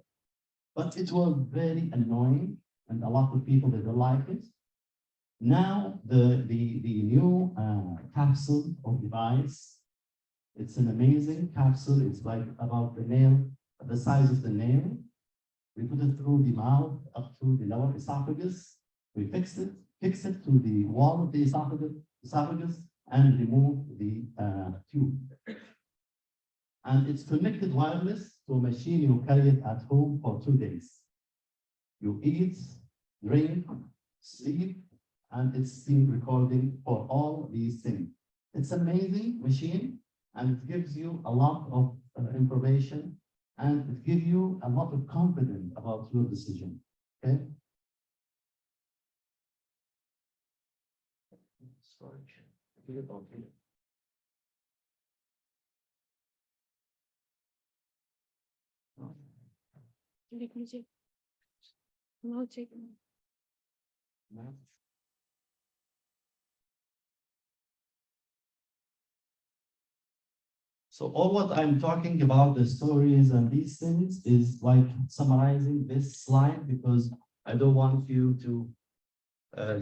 But it was very annoying, and a lot of people didn't like it. Now the new capsule or device, it's an amazing capsule. It's like about the size of the nail. We put it through the mouth up to the lower esophagus. We fix it to the wall of the esophagus, and remove the tube. And it's connected wireless to a machine. You carry it at home for 2 days. You eat, drink, sleep, and it's been recording for all these things. It's an amazing machine, and it gives you a lot of information, and it gives you a lot of confidence about your decision. Okay. So all what I'm talking about, the stories and these things, is like summarizing this slide, because I don't want you to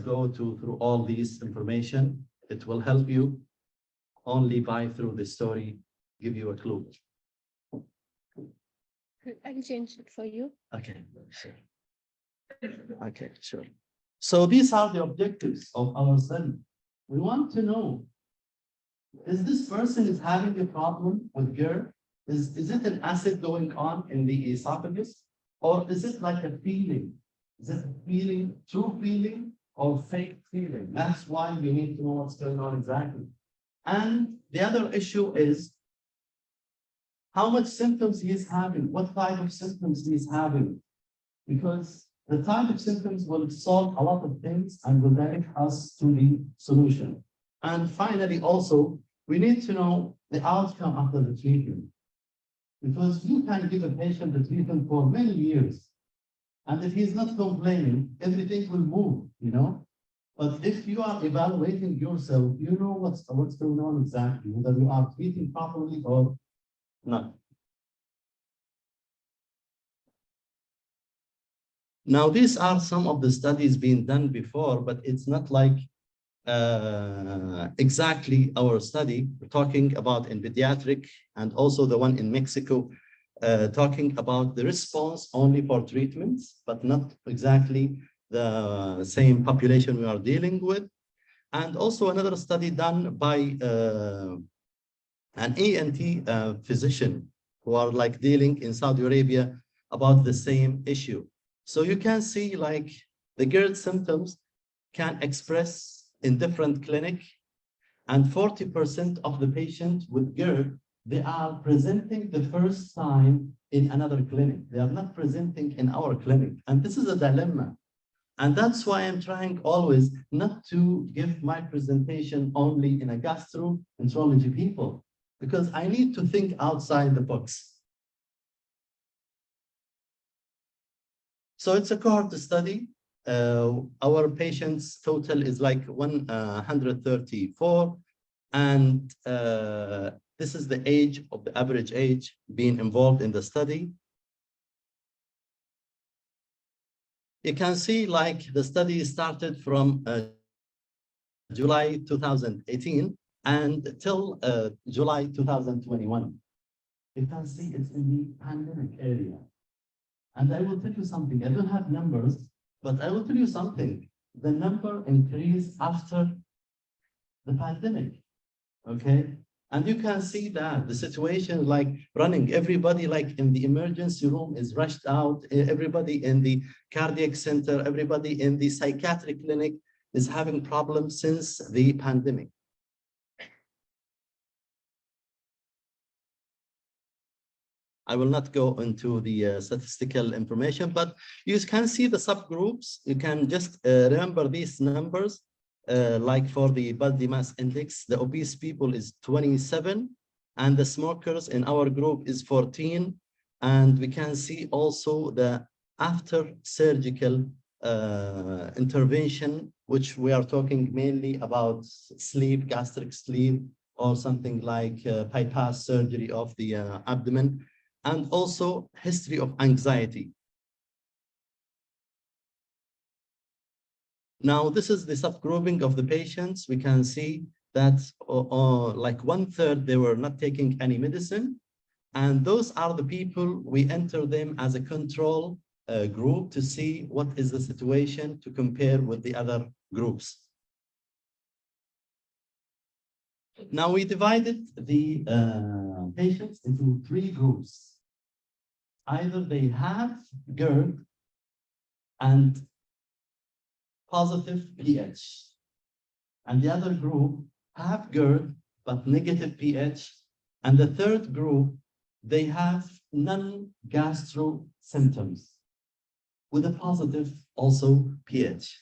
go through all these information. It will help you only by through the story, give you a clue. I'll change it for you. Okay, sure. Okay, sure. So these are the objectives of our study. We want to know is this person is having a problem with GERD? Is it an acid going on in the esophagus? Or is it like a feeling? Is it a feeling, true feeling or fake feeling? That's why we need to know what's going on exactly. And the other issue is how much symptoms he is having, what type of symptoms he is having. Because the type of symptoms will solve a lot of things and will direct us to the solution. And finally, also, we need to know the outcome after the treatment. Because you can give a patient the treatment for many years. And if he's not complaining, everything will move, you know. But if you are evaluating yourself, you know what's going on exactly, whether you are treating properly or not. Now, these are some of the studies being done before, but it's not like exactly our study. We're talking about in pediatric and also the one in Mexico, talking about the response only for treatments, but not exactly the same population we are dealing with. And also another study done by an ENT physician who are like dealing in Saudi Arabia about the same issue. So you can see like the GERD symptoms can express in different clinic, and 40% of the patients with GERD, they are presenting the first time in another clinic. They are not presenting in our clinic. And this is a dilemma. And that's why I'm trying always not to give my presentation only in a gastroenterology people, because I need to think outside the box. So it's a cohort study. Our patients total is like 134. And this is the age of the average age being involved in the study. You can see like the study started from July 2018 and till July 2021. You can see it's in the pandemic area. And I will tell you something, I don't have numbers, but I will tell you something. The number increased after the pandemic, okay? And you can see that the situation like running, everybody like in the emergency room is rushed out, everybody in the cardiac center, everybody in the psychiatric clinic is having problems since the pandemic. I will not go into the statistical information, but you can see the subgroups. You can just remember these numbers, like for the body mass index, the obese people is 27, and the smokers in our group is 14. And we can see also the after surgical intervention, which we are talking mainly about sleeve, gastric sleeve, or something like bypass surgery of the abdomen. And also history of anxiety. Now, this is the subgrouping of the patients. We can see that like 1/3, they were not taking any medicine. And those are the people, we enter them as a control group to see what is the situation to compare with the other groups. Now, we divided the patients into 3 groups. Either they have GERD and positive pH, and the other group have GERD but negative pH, and the third group, they have non-gastro symptoms with a positive also pH.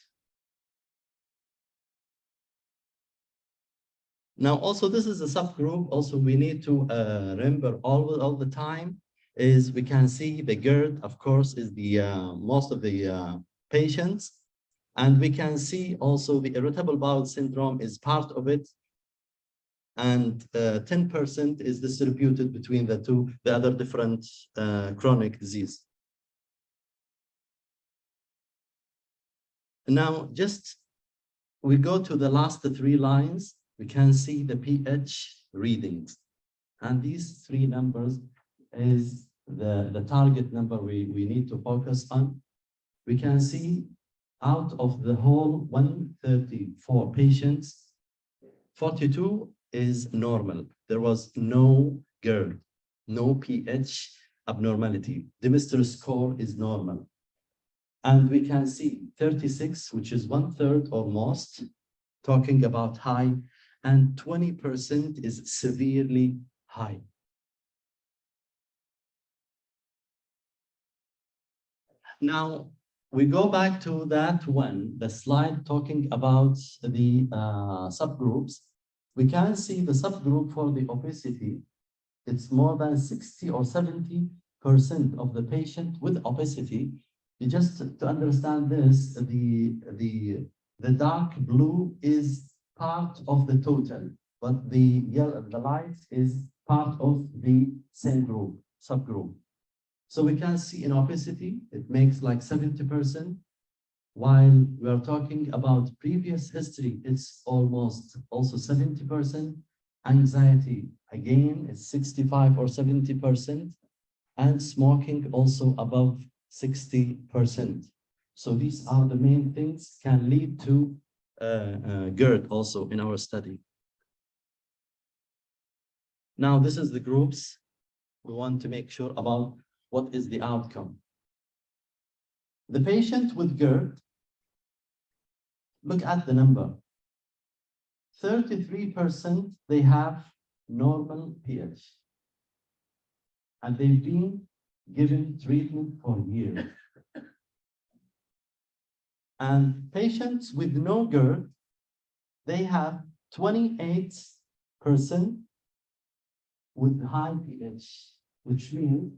Now, also, this is a subgroup. Also, we need to remember all the time is we can see the GERD, of course, is the most of the patients. And we can see also the irritable bowel syndrome is part of it. And 10% is distributed between the other different chronic disease. Now, just we go to the last 3 lines, we can see the pH readings. And these 3 numbers is the target number we need to focus on. We can see out of the whole 134 patients, 42 is normal. There was no GERD, no pH abnormality. Demister score is normal. And we can see 36, which is 1/3 or most, talking about high, and 20% is severely high. Now, we go back to that one, the slide talking about the subgroups. We can see the subgroup for the obesity. It's more than 60 or 70% of the patient with obesity. Just to understand this, the dark blue is part of the total, but the yellow, the light is part of the same group, subgroup. So we can see in obesity, it makes like 70%, while we are talking about previous history, it's almost also 70%. Anxiety, again, is 65 or 70%, and smoking also above 60%. So these are the main things can lead to GERD also in our study. Now, this is the groups. We want to make sure about what is the outcome. The patient with GERD, look at the number. 33%, they have normal pH. And they've been given treatment for years. And patients with no GERD, they have 28% with high pH, which means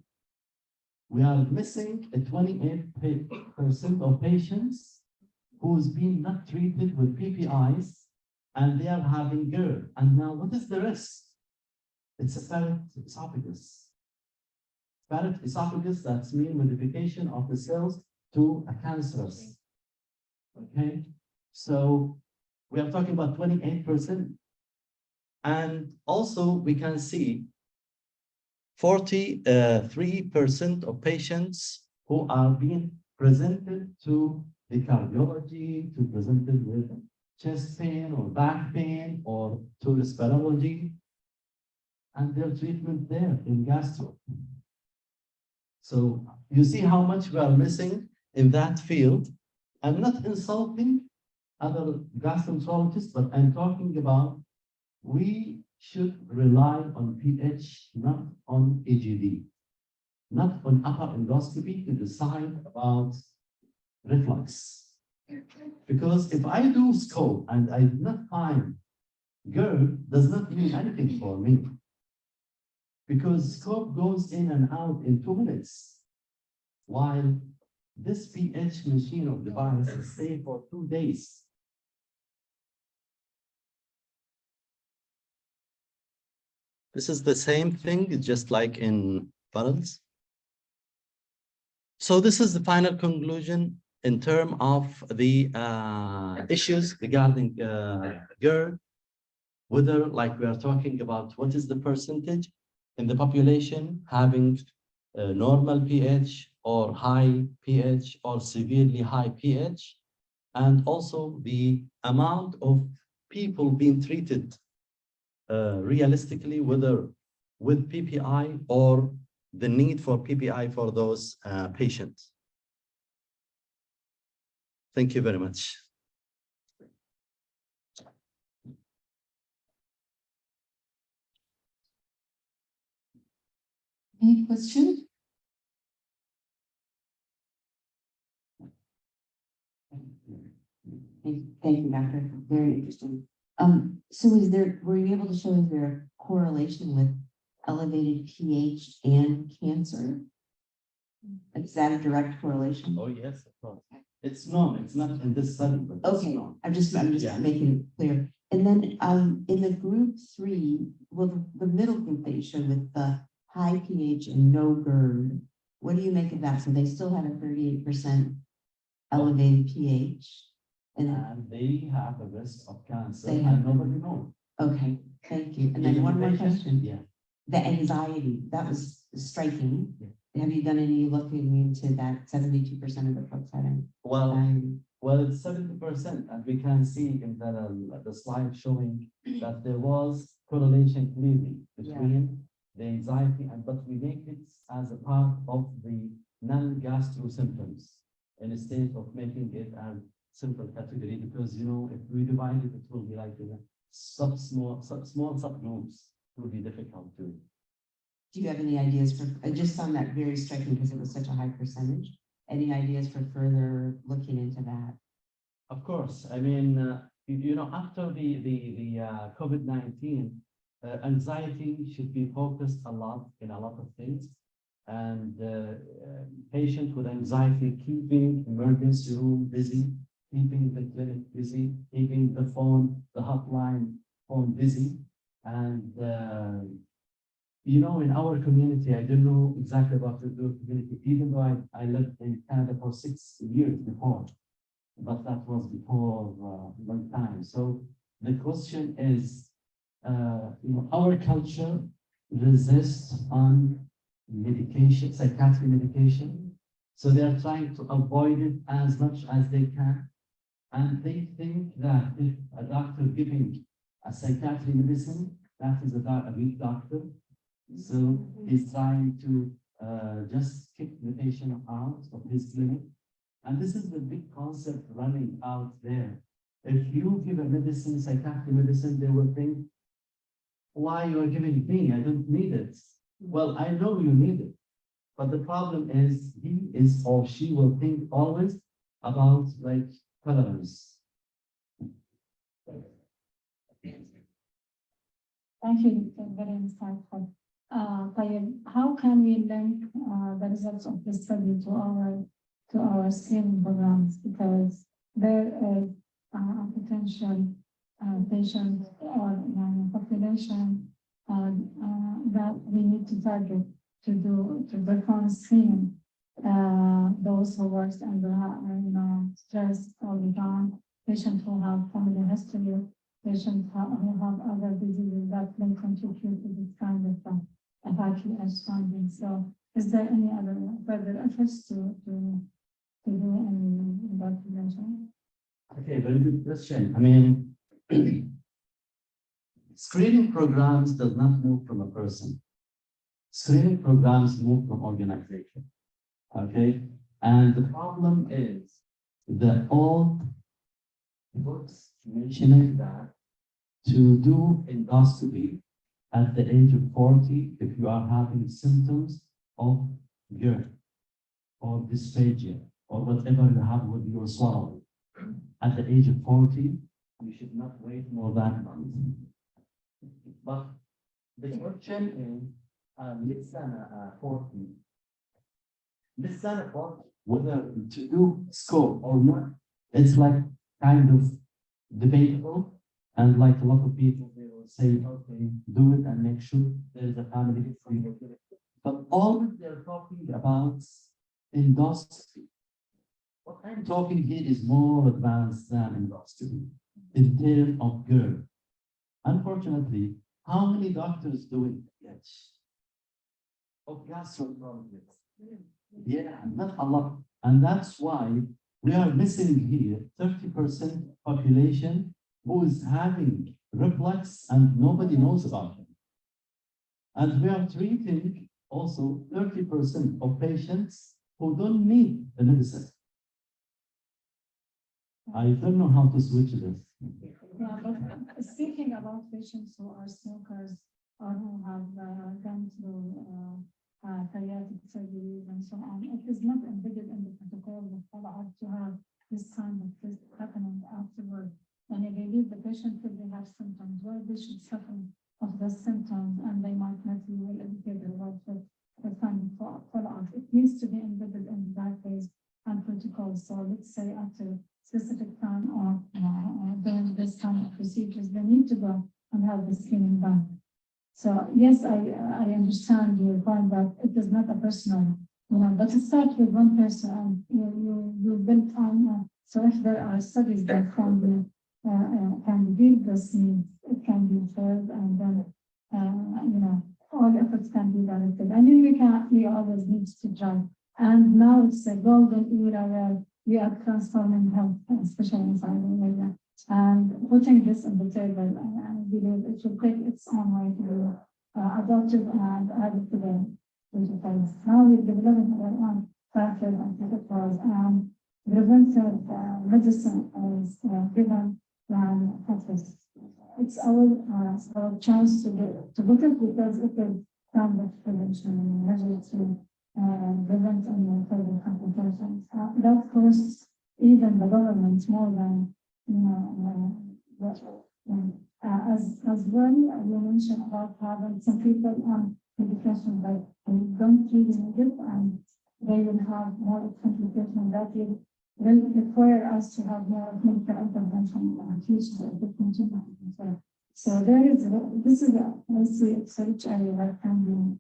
we are missing a 28% of patients who's been not treated with PPIs, and they are having GERD. And now, what is the risk? It's a parrot esophagus. Parrot esophagus, that's mean modification of the cells to a cancerous. Okay, so we are talking about 28%. And also we can see 43% of patients who are being presented to the cardiology, to presented with chest pain or back pain or to respirology, and their treatment there in gastro. So you see how much we are missing in that field. I'm not insulting other gastroenterologists, but I'm talking about we should rely on pH, not on AGD, not on upper endoscopy to decide about reflux. Because if I do scope and I do not find GERD, does not mean anything for me. Because scope goes in and out in 2 minutes, while this pH machine of device is safe for 2 days. This is the same thing, just like in funnels. So this is the final conclusion in terms of the issues regarding GERD, whether like we are talking about what is the percentage in the population having normal pH or high pH or severely high pH, and also the amount of people being treated realistically, whether with PPI or the need for PPI for those patients. Thank you very much. Any question? Thank you, Doctor. Very interesting. So were you able to show, is there a correlation with elevated pH and cancer? Is that a direct correlation? Oh, yes, of course. It's known, it's not in this study, but it's Okay, known. I'm just Yeah. making it clear. And then in the group 3, well, the middle group that you showed with the high pH and no GERD, what do you make of that? So they still had a 38% elevated pH. And they have a risk of cancer, They and have- nobody knows. Okay, thank you. And then Even one the more patient, question. Yeah. The anxiety, that was striking. Yeah. Have you done any looking into that 72% of the folks having anxiety? Well, it's 70%, and we can see in the slide showing that there was correlation clearly between the anxiety and but we make it as a part of the non-gastro symptoms instead of making it as simple category because if we divide it, it will be like small subgroups. It will be difficult to. Do you have any ideas for, I just found that very striking because it was such a high percentage. Any ideas for further looking into that? Of course, I mean, after the COVID-19, anxiety should be focused a lot in a lot of things. And patients with anxiety, keeping emergency room busy, keeping the clinic busy, keeping the hotline phone busy. And, in our community, I don't know exactly about the community, even though I lived in Canada for 6 years before, but that was before a long time. So the question is, our culture resists on medication, psychiatric medication. So they are trying to avoid it as much as they can. And they think that if a doctor giving a psychiatric medicine, that is a weak doctor. So he's trying to just kick the patient out of his clinic. And this is the big concept running out there. If you give a medicine, psychiatric medicine, they will think, why you are giving me? I don't need it. Well, I know you need it. But the problem is he is or she will think always about like tolerance. Thank you, very insightful. How can we link the results of the study to our screening programs? Because there is a potential patient or population that we need to target to perform screening. Those who work under stress all the time, patients who have family history, patients who have other diseases that may contribute to this kind of FIQS finding. So is there any other further efforts to do in that dimension? Okay, very good question. I mean, screening programs does not move from a person. Screening programs move from organization. Okay, and the problem is that all books mentioning that to do endoscopy at the age of 40, if you are having symptoms of GERD or dysphagia or whatever you have with your swallow, at the age of 40, you should not wait more than a month. But the question is, let's say 40. Let's say 40, whether to do scope or not, it's like kind of debatable. And like a lot of people, they will say, okay, do it and make sure there is a family history. But all they're talking about endoscopy. What I'm talking here is more advanced than endoscopy in terms of GERD. Unfortunately, how many doctors do it yet? Of gastroenterologists? Yeah, not a lot. And that's why we are missing here 30% population who is having reflux and nobody knows about it. And we are treating also 30% of patients who don't need the medicine. I don't know how to switch this. Yeah, but speaking about patients who are smokers or who have gone through bariatric surgeries and so on, it is not embedded in the protocol of follow-up to have this kind of test happening afterward. And if they leave the patient till they have symptoms, well, they should suffer of the symptoms and they might not be well educated about what kind of follow-up. It needs to be embedded in the database and protocol. So let's say after specific time or during this kind of procedures, they need to go and have the screening done. So yes, I understand your point that it is not a personal, but it starts with one person and you build on. So if there are studies that can reveal this needs, it can be referred and then all efforts can be directed. I mean, we always need to jump. And now it's a golden era where we are transforming health, especially in Saudi Arabia, and putting this on the table. And believe it will take its own way to be adopted and added to the digital. Now we're developing our own factors and protocols, and preventive medicine is given than practice. It's our chance to put it because it is kind of prevention measure to prevent any further complications. That costs even the government more than, as well, you mentioned about having some people on medication that they don't really need it, and they will have more complication that will require us to have more medical intervention in the future if it continues. So there is, this is I see it's a rich area that can be,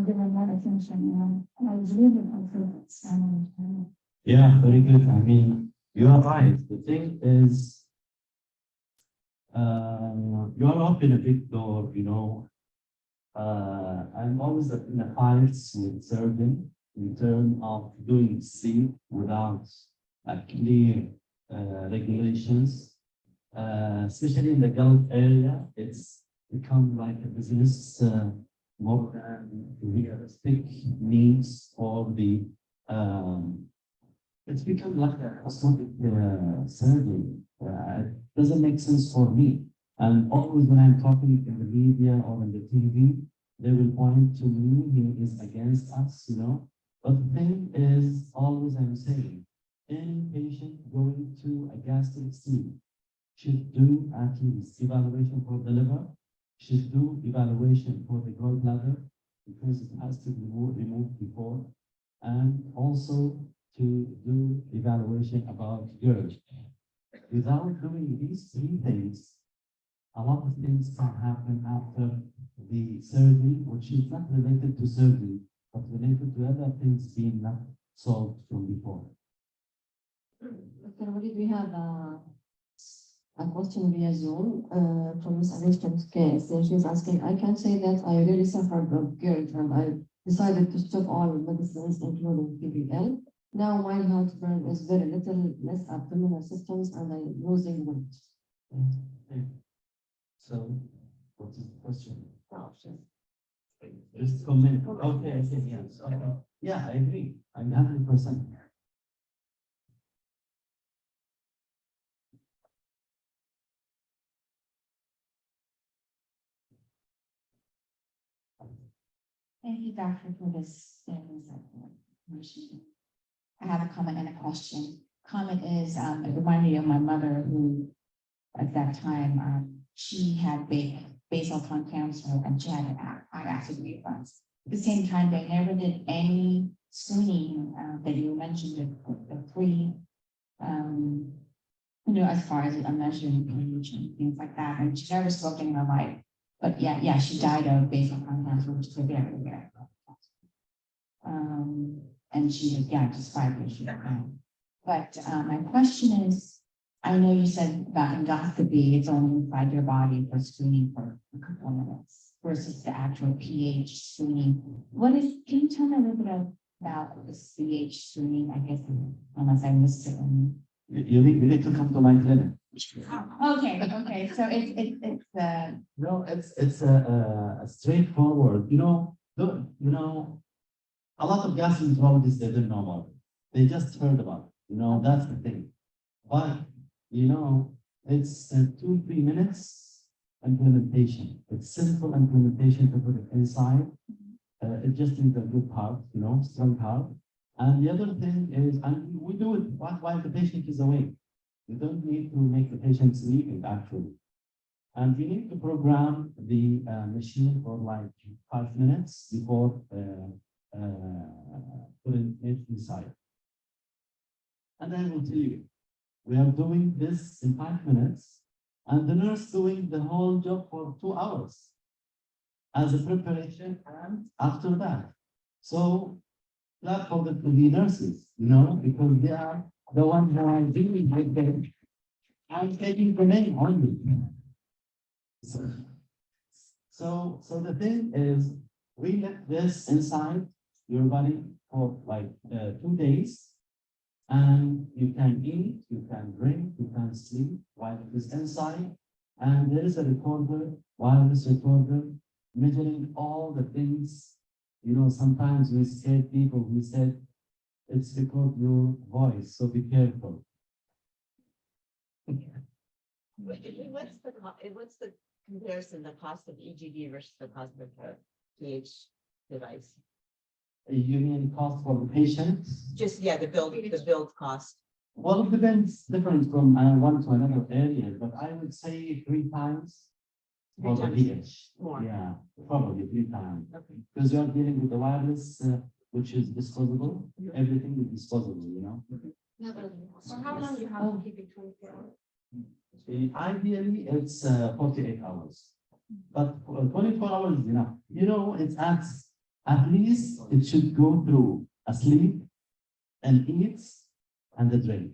given more attention, and I believe it also. Yeah, very good. I mean, you are right. The thing is, you are open a big door, I'm always in the fights with surgeon in terms of doing sleep without clear regulations, especially in the Gulf area. It's become like a business more than realistic needs for the. It's become like a cosmetic surgery. It doesn't make sense for me. And always when I'm talking in the media or in the TV, they will point to me, he is against us, But the thing is, always I'm saying, any patient going to a gastric sleeve should do at least evaluation for the liver, should do evaluation for the gallbladder, because it has to be removed before, and also to do evaluation about GERD. Without doing these three things, a lot of things can happen after the surgery, which is not related to surgery, but related to other things being not solved from before. Dr. Walid, we have a question via Zoom from Ms. Alishka. She's asking, I can say that I really suffered of GERD and I decided to stop all medicines, including PBL. Now my heartburn is very little, less abdominal symptoms, and I'm losing weight. Okay. So, what is the question? Just comment. Okay, yes. Okay. Yeah, I agree. I'm 100%. Thank you, Doctor, for this information. I have a comment and a question. Comment is, it reminded me of my mother, who at that time, she had basal tongue cancer and she had high acid reflux. At the same time, they never did any screening that you mentioned, the free, as far as a measuring pH and things like that. And she never smoked in her life. But yeah, she died of basal tongue cancer, which is very rare. And she had, just 5 years ago. But my question is, I know you said about endoscopy, it's only inside your body for screening for a couple of minutes versus the actual pH screening. Can you tell me a little bit about the pH screening? I guess, unless I missed it. You need to come to my clinic. Okay. So it's No, it's a straightforward. A lot of gastroenterologists, they don't know about it. They just heard about it. That's the thing. But it's 2-3 minutes implementation. It's simple implementation to put it inside. It just needs a good heart, strong heart. And the other thing is, and we do it while the patient is awake. You don't need to make the patient sleeping, actually. And you need to program the machine for like 5 minutes before putting it inside. And I will tell you, we are doing this in 5 minutes, and the nurse doing the whole job for 2 hours as a preparation and after that. So, not for the nurses, because they are the ones who are dealing with them. I'm taking the name only. So the thing is, we let this inside your body for like 2 days. And you can eat, you can drink, you can sleep while it is inside. And there is a recorder, wireless recorder, measuring all the things. You know, sometimes we scared people, we said, it's record your voice, so be careful. What's the comparison, the cost of EGD versus the cost of a PH device? You mean cost for the patient? Just, yeah, the build cost. Well, it depends, different from one to another area, but I would say 3 times. For the PH. More. Yeah, probably 3 times. Okay. Because you are dealing with the wireless, which is disposable, everything is disposable, you know? For how long you have to keep it 24 hours? Ideally, it's 48 hours. But 24 hours is enough. You know, it's at least it should go through a sleep and eats and a drink.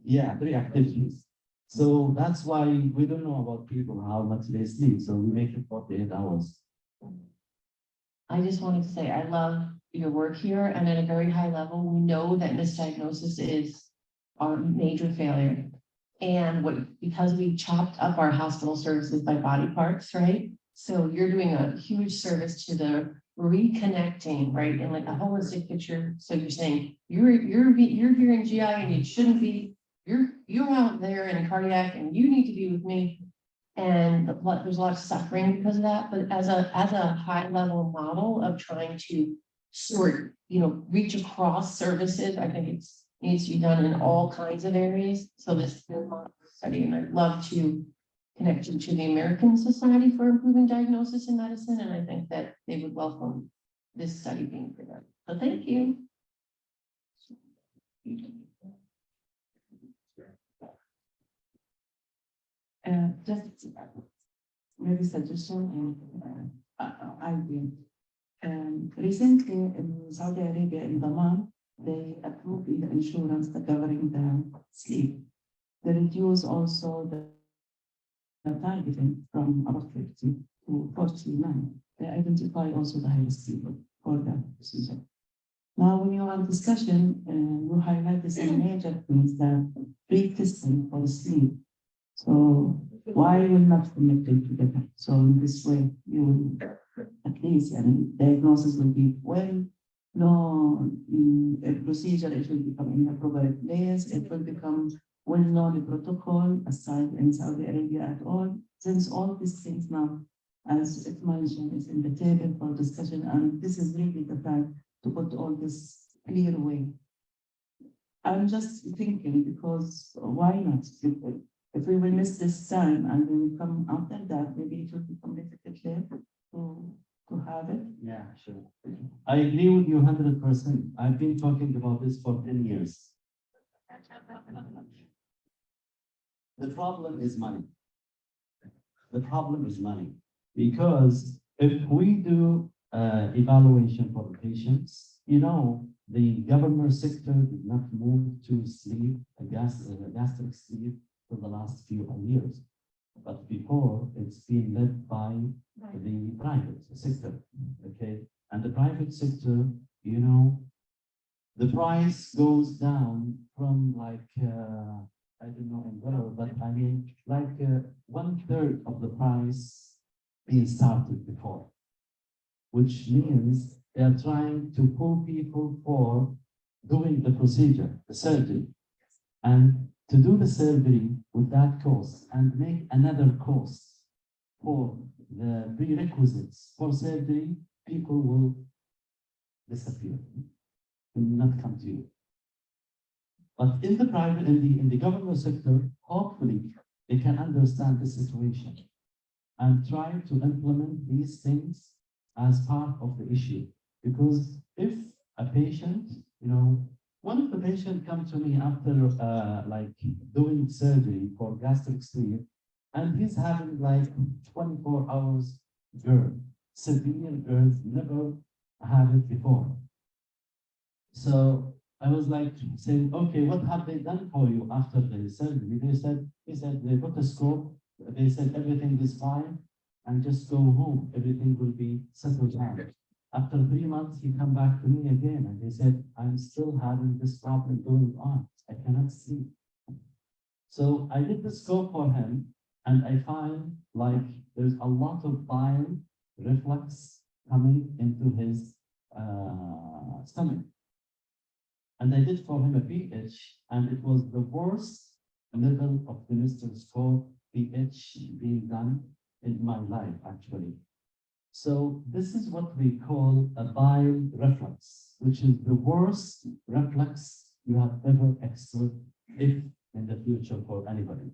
Yeah, 3 activities. So that's why we don't know about people, how much they sleep. So we make it 48 hours. I just wanted to say, I love your work here, and at a very high level, we know that misdiagnosis is our major failure. And because we chopped up our hospital services by body parts, right? So you're doing a huge service to the reconnecting, right? In like a holistic picture. So you're saying you're here in GI and you shouldn't be, you're out there in cardiac and you need to be with me. And there's a lot of suffering because of that, but as a high level model of trying to sort, reach across services, I think it needs to be done in all kinds of areas. So this is a study, and I'd love to connect you to the American Society for Improving Diagnosis in Medicine, and I think that they would welcome this study being presented. So thank you. Just maybe suggestion, and I've been recently in Saudi Arabia, in Daman, they approved the insurance covering the sleep. They reduce also the targeting from about 50 to 49. They identify also the highest people for that procedure. Now, when you are in discussion, you highlight this as major things that pre-testing for the sleep. So why will not connect them together? So in this way, you will at least, and diagnosis will be well known, a procedure, it will become in a proper place, it will become well known protocol aside in Saudi Arabia at all. Since all these things now, as it mentioned, is in the table for discussion, and this is really the time to put all this clear way. I'm just thinking, because why not? If we will miss this time and we will come after that, maybe it will become difficult there to have it. Yeah, sure. I agree with you 100%. I've been talking about this for 10 years. The problem is money. The problem is money. Because if we do evaluation for the patients, the government sector did not move to sleep, gastric sleep for the last few years. But before, it's been led by the private sector, okay? And the private sector, the price goes down from like, I don't know in dollar, but I mean, like 1/3 of the price being started before, which means they are trying to pull people for doing the procedure, the surgery, and to do the surgery with that cost and make another cost for the prerequisites for surgery, people will disappear, will not come to you. But in the private, in the government sector, hopefully they can understand the situation and try to implement these things as part of the issue. Because if a patient, one of the patients come to me after like doing surgery for gastric sleeve, and he's having like 24 hours GERD, severe GERD, never had it before. So I was like saying, okay, what have they done for you after the surgery? He said they put a scope, they said everything is fine, and just go home, everything will be settled down. After 3 months, he come back to me again, and he said, I'm still having this problem going on. I cannot sleep. So I did the scope for him, and I find like there's a lot of bile reflux coming into his stomach. And I did for him a pH, and it was the worst level of the Mr. Score pH being done in my life, actually. So this is what we call a bile reflux, which is the worst reflux you have ever experienced, if in the future for anybody.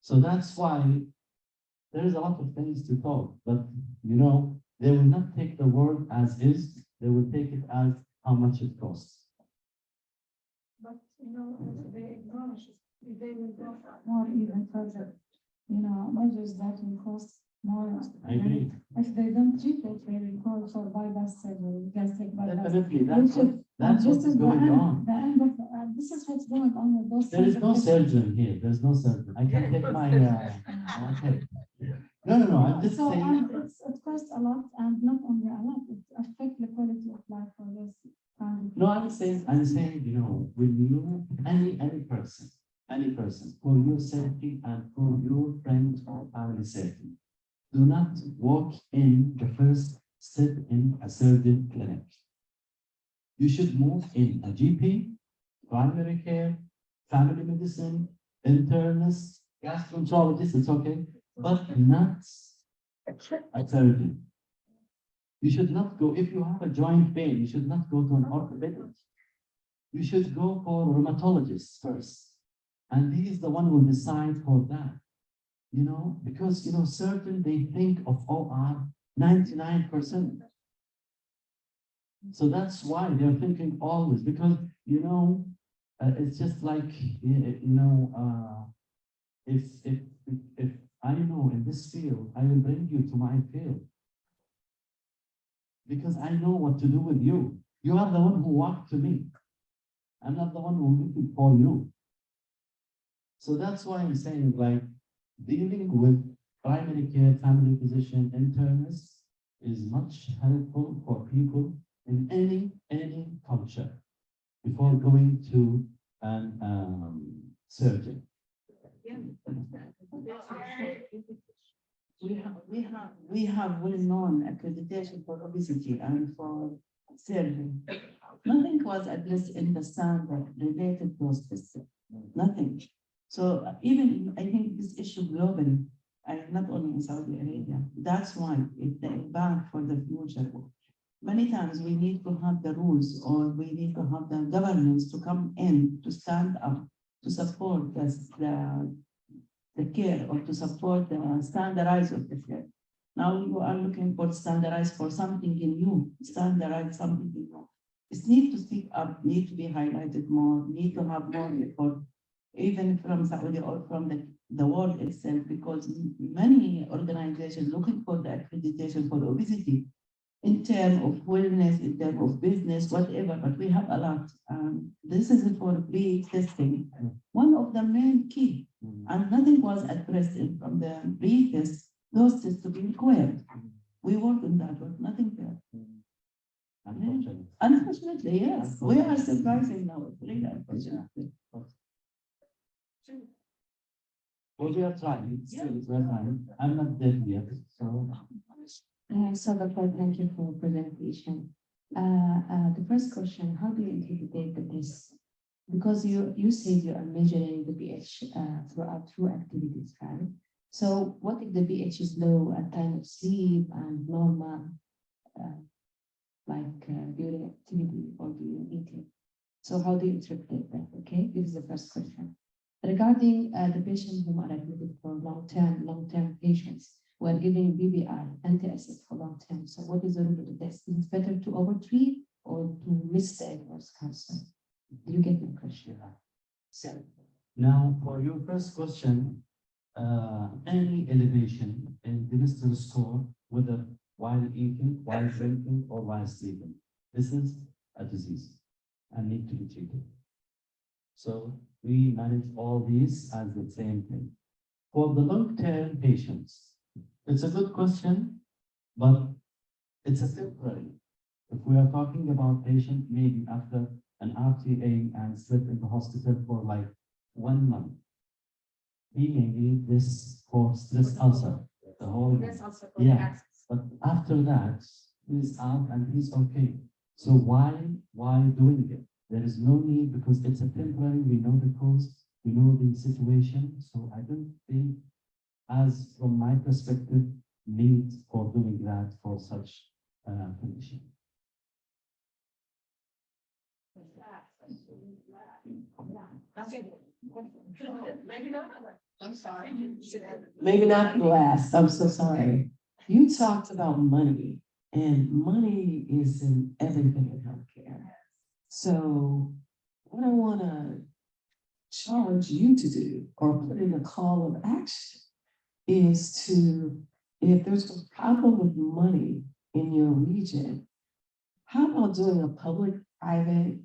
So that's why there is a lot of things to talk, but you know, they will not take the word as is, they will take it as how much it costs. But, you know, if they acknowledge it, they will go more even further, you know, measures that will cost more. I agree. If they don't treat it, they will call for bypass surgery, gastric bypass. Definitely, And that's this what's is the going end, on. the end of, this is what's going on with those. There is no kinds of patients. surgeon here, there's no surgeon. I can take my, okay. No, I'm just So, saying. it costs a lot, and not only a lot, it affects the quality of life for this family. No, I'm saying, you know, when you, any person, for your safety and for your friend or family safety, do not walk in the first step in a surgeon clinic. You should move in a GP, primary care, family medicine, internist, gastroenterologist, it's okay, but not a surgeon. You should not go, if you have a joint pain, you should not go to an orthopedic. You should go for a rheumatologist first. And he is the one who will decide for that. You know, because, you know, certain, they think of OR 99%. So that's why they're thinking always, because, you know, it's just like, you know, if I know in this field, I will bring you to my field. Because I know what to do with you. You are the one who walked to me. I'm not the one who looking for you. So that's why I'm saying, like, dealing with primary care, family physician, internist is much helpful for people in any culture before going to an surgeon. We have well-known accreditation for obesity and for surgery. Nothing was addressed in the standard related to this. Nothing. So even I think this issue globally, and not only in Saudi Arabia, that's why it's the impact for the future. Many times we need to have the rules, or we need to have the governments to come in to stand up to support the care, or to support the standardize of the care. Now you are looking for standardize for something in you, standardize something in you. It needs to speak up, need to be highlighted more, need to have more effort, even from Saudi or from the world itself, because many organizations looking for the accreditation for obesity in terms of wellness, in terms of business, whatever, but we have a lot. This is for pre-testing. One of the main key, and nothing was addressed from the pre-test, those tests to be required. We work on that, but nothing there. Unfortunately, yes, we are surprising now, really unfortunately. Well, we are trying, still, we're trying. I'm not dead yet, so. So Dr. thank you for presentation. The first question, how do you interpret this? Because you said you are measuring the pH through activities, right? So what if the pH is low at time of sleep and normal, during activity or during eating? So how do you interpret that? Okay, this is the first question. Regarding the patients who are admitted for long-term patients, we are giving BBI, anti-acid for long-term. So what is the rule of this? Is it better to overtreat or to misdiagnose cancer? Do you get my question? So now for your first question, any elevation in the Mr. score, whether while eating, while drinking, or while sleeping, this is a disease and need to be treated. So we manage all these as the same thing. For the long-term patients, it's a good question, but it's a temporary. If we are talking about patient maybe after an RTA and slept in the hospital for like 1 month, being this for stress ulcer. The whole, That's also. yeah, but after that, he's out and he's okay. So why doing it? There is no need because it's a temporary, we know the cause, we know the situation. So I don't think, as from my perspective, need for doing that for such condition. Maybe not. I'm sorry. Maybe not glass, I'm so sorry. You talked about money, and money is in everything in healthcare. So what I wanna challenge you to do, or put in a call of action, is to, if there's a problem with money in your region, how about doing a public-private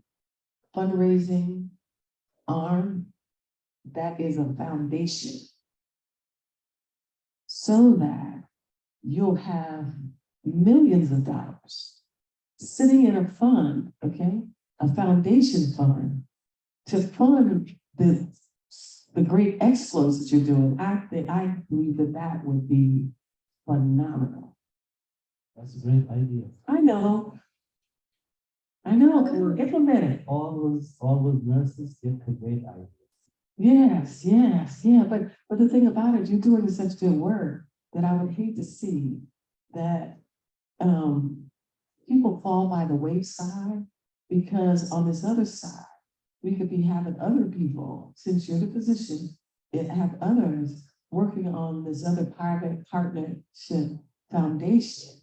fundraising arm that is a foundation, so that you'll have millions of dollars sitting in a fund, okay? A foundation fund to fund the great exploits that you're doing. I believe that would be phenomenal. That's a great idea. I know, implement it. All those nurses get a great idea. Yes, yeah, but the thing about it, you're doing such good work that I would hate to see that people fall by the wayside, because on this other side, we could be having other people, since you're the physician, and have others working on this other private partnership foundation,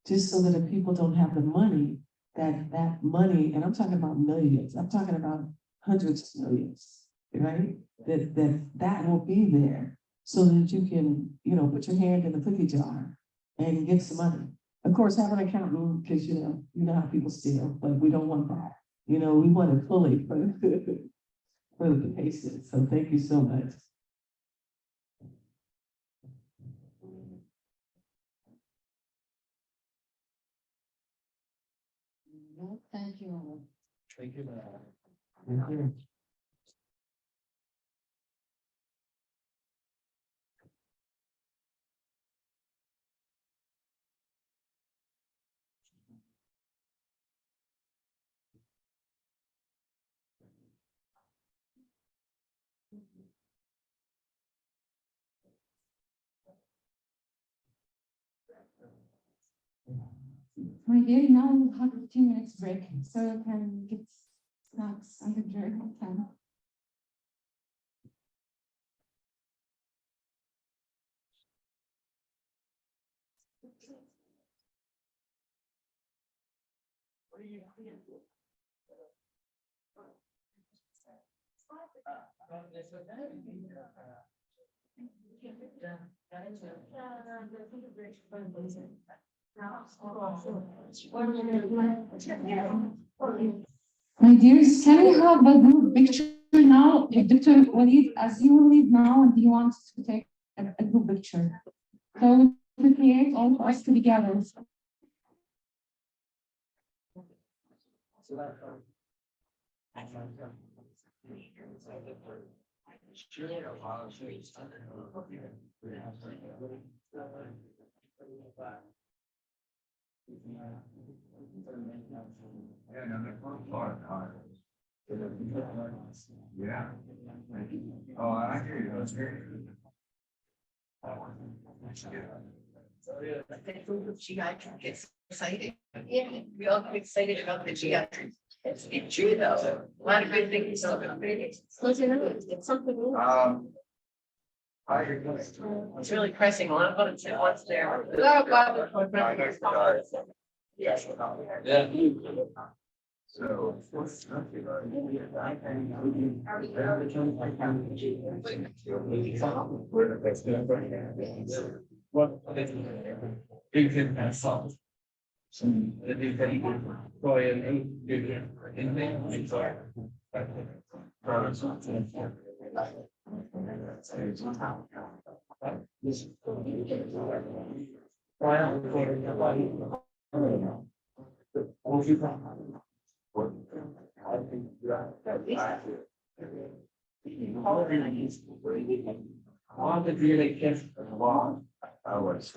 just so that if people don't have the money, that money, and I'm talking about millions, I'm talking about hundreds of millions, right? That will be there, so that you can, put your hand in the cookie jar and get some money. Of course, have an accountant, because you know how people steal, but we don't want that. We want it fully for the patient. So thank you so much. No, thank you. Thank you. My dear, now we'll have a 15 minutes break, so you can get snacks and the drink time. My dears, can we have a group picture now? Dr. Walid, as you will leave now, and you want to take a group picture. So we create all of us together. Yeah. Oh, I hear you. That's great. She got gets excited. Yeah, we all get excited about the geriatrics. It's true though. A lot of good things. It's something. It's really pressing. A lot of buttons at once there. Yes. Yeah. So. What? You can have salt. Some, you can go in and do anything. All the really kids for a while. I was.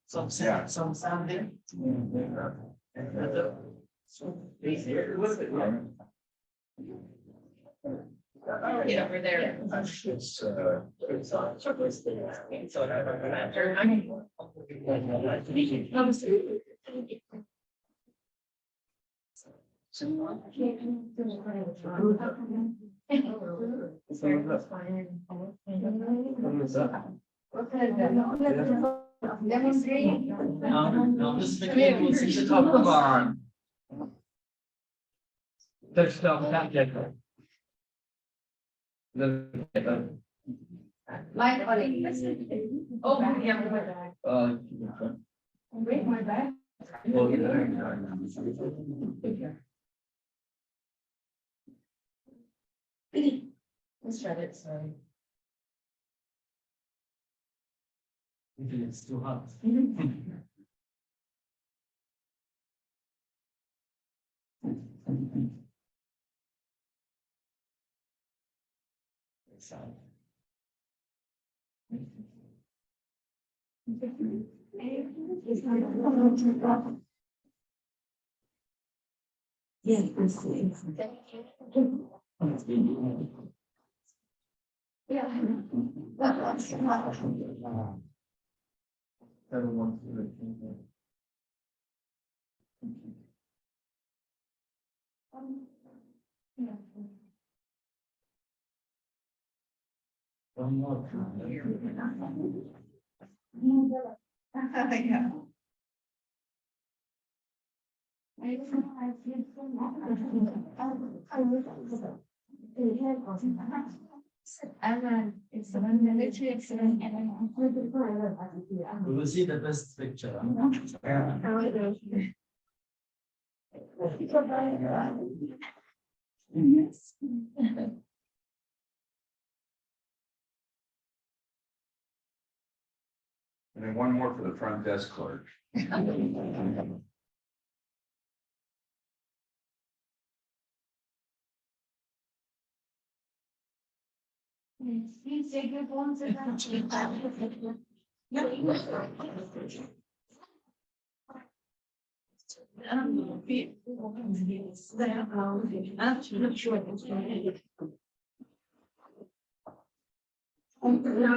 Some sounding. Yeah, over there. Now this mechanic was such a tough bar. There's no subject. My colleague. Oh, yeah. Break my back. Let's try it, sorry. It's too hot. One more time. Yeah. It's a military accident and We will see the best picture. Yes. And then one more for the front desk clerk. Please take your phones and. Now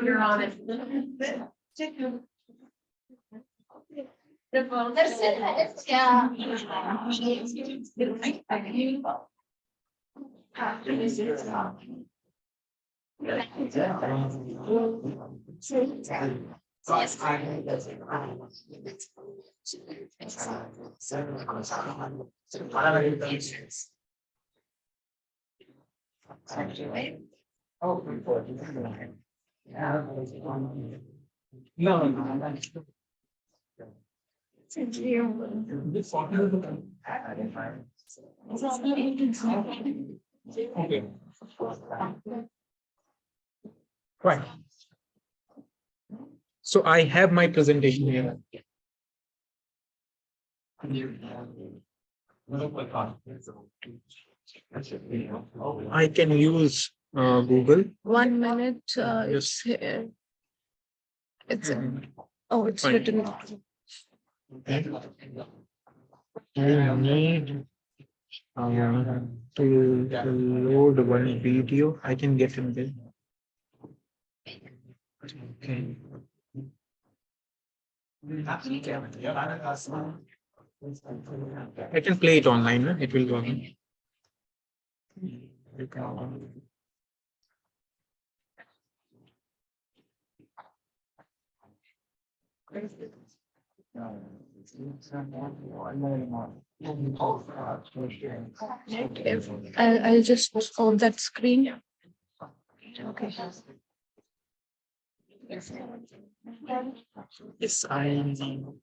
you're on it. The phone. Okay. Right. So I have my presentation here. I can use Google. 1 minute, Yes. here. It's, oh, it's Fine. written. You need to load one video. I can get in there. Okay. I can play it online. No? It will go on. I'll just on that screen. Okay. Yes, I am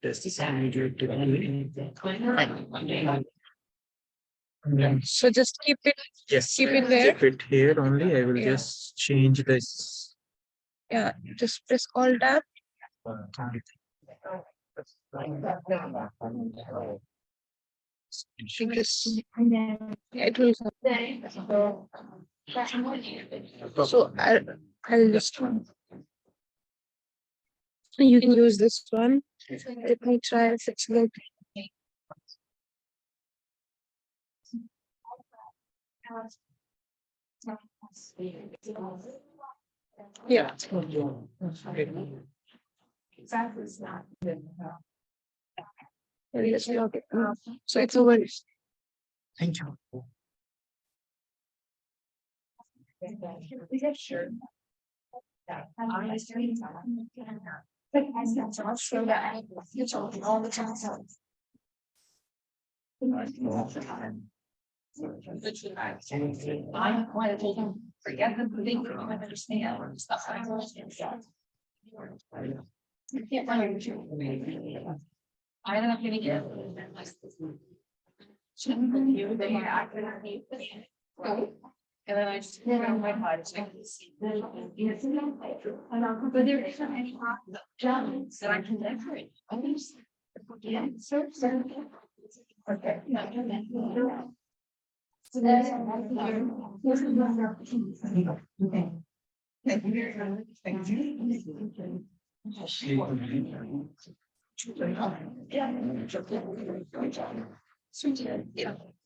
designated to only. So just keep it, Yes, keep it there. keep it here only. I will Yeah. just change this. Yeah, just press Alt tab. Because it will. So I'll just. You can use this one. Let me try if it's good. Yeah. Let's log it. So it's over. Thank you. I wanted to forget the thing that I understand or stuff. I can't find it. I ended up getting it. And then I just put it on my pod. So I can see. But there isn't any jobs that I can decorate. I just. Yeah, so. Okay. So that's. Okay. Thank you very much. Thank you.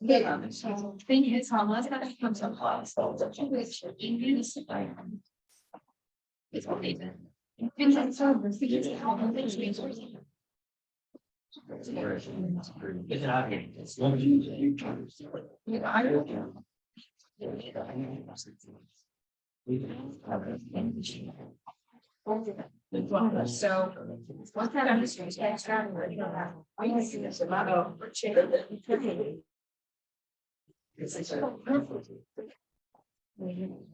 Yeah. So thing is, unless that becomes a class, it's amazing. And then so because how the things being so once that understands, I see this a lot of. Thank you.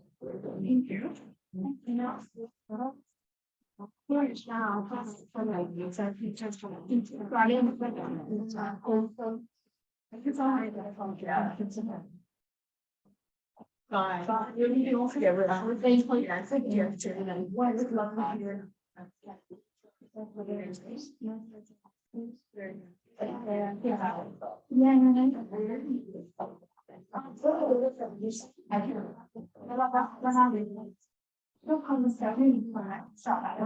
No problem, sir. Stop that.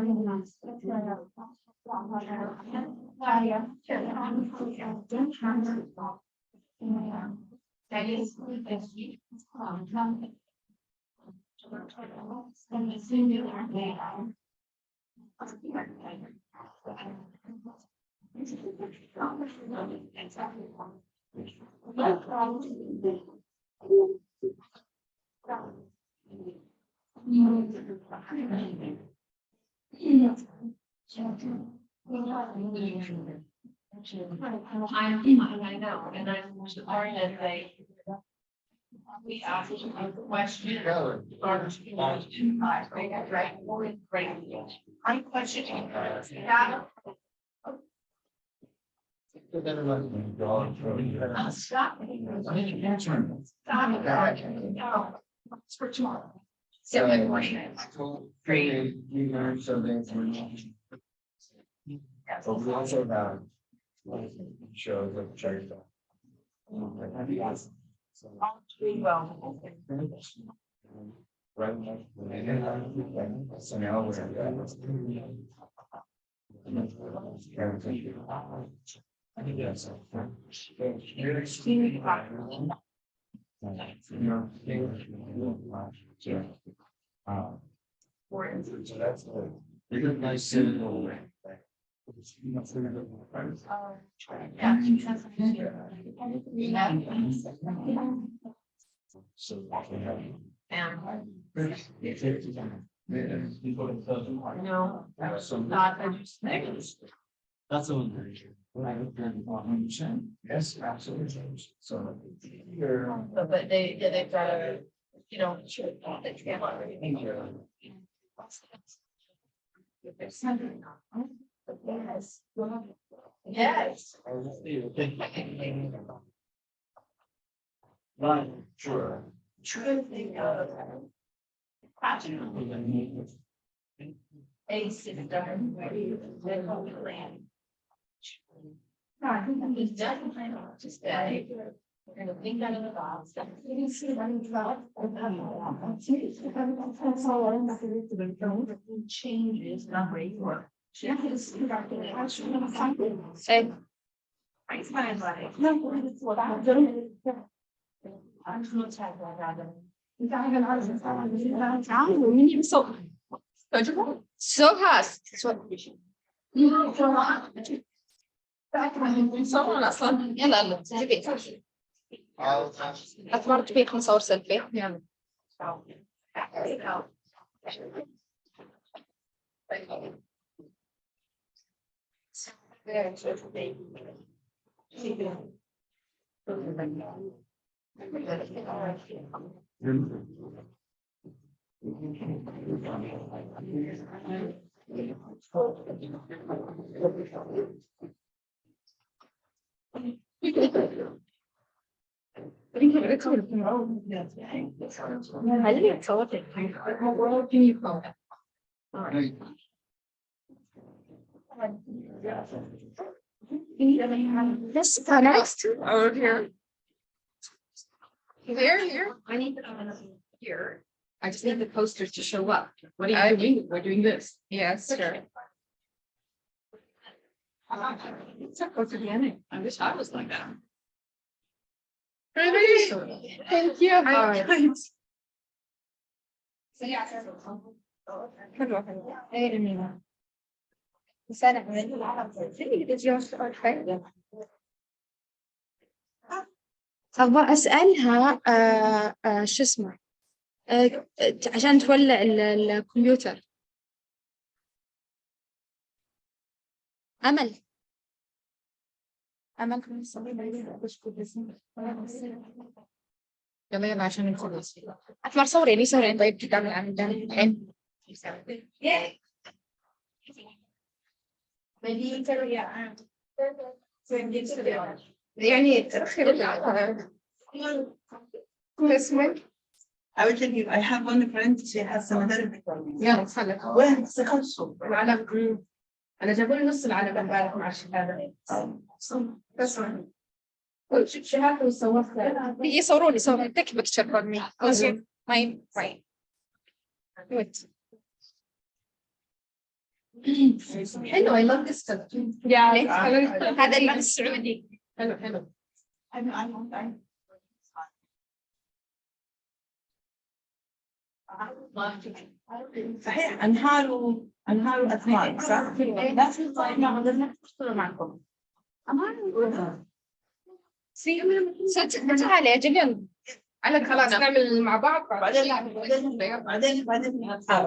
That is. I know, and I'm learning that they. We asked a question. Right question. Yeah. Stop. It's for tomorrow. So like morning. Great. But we also have. Shows of church. Well. Right. So now we're. Yes. So that's the. Nice. No, not, I just think. That's a one. Yes, absolutely. So. But they've got a, you know, sure, they can't. Yes. Right, sure. True thing of. A system where you live on the land. No, I think he's done plan on to stay. We're gonna think out of the box. You can see when you drop. Changes, not where you are. Say. I find like. No, it's what I'm doing. I'm gonna try that. So has صور اصلا يلا جيبي اثمرت بيك مصور سيلفي يلا This next over here. Here. I need here. I just need the posters to show up. What are you doing? We're doing this. Yes, sure. Go to the end. I wish I was like that. Really? Thank you. All right. ابغى اسالها شو اسمه عشان تولع الكمبيوتر. امل يلا يلا عشان نخلص. اثمر صوريني طيب قدام العمل الحين. يعني I will tell you, I have one friend, she has some other. يلا خلك وين سكتوا؟ العلم. انا جابوا لي نص العلم امبارح مع الشهاده. بس شهاده وصورتها يصوروني take a picture for me. My right. Good. حلو I love this stuff. هذا اللي السعودي. حلو. صحيح انهار اثمار صح؟ لا في طيب ما قدرنا نشتغل معكم. تعالي يا جميل. على خلاص نعمل مع بعض بعدين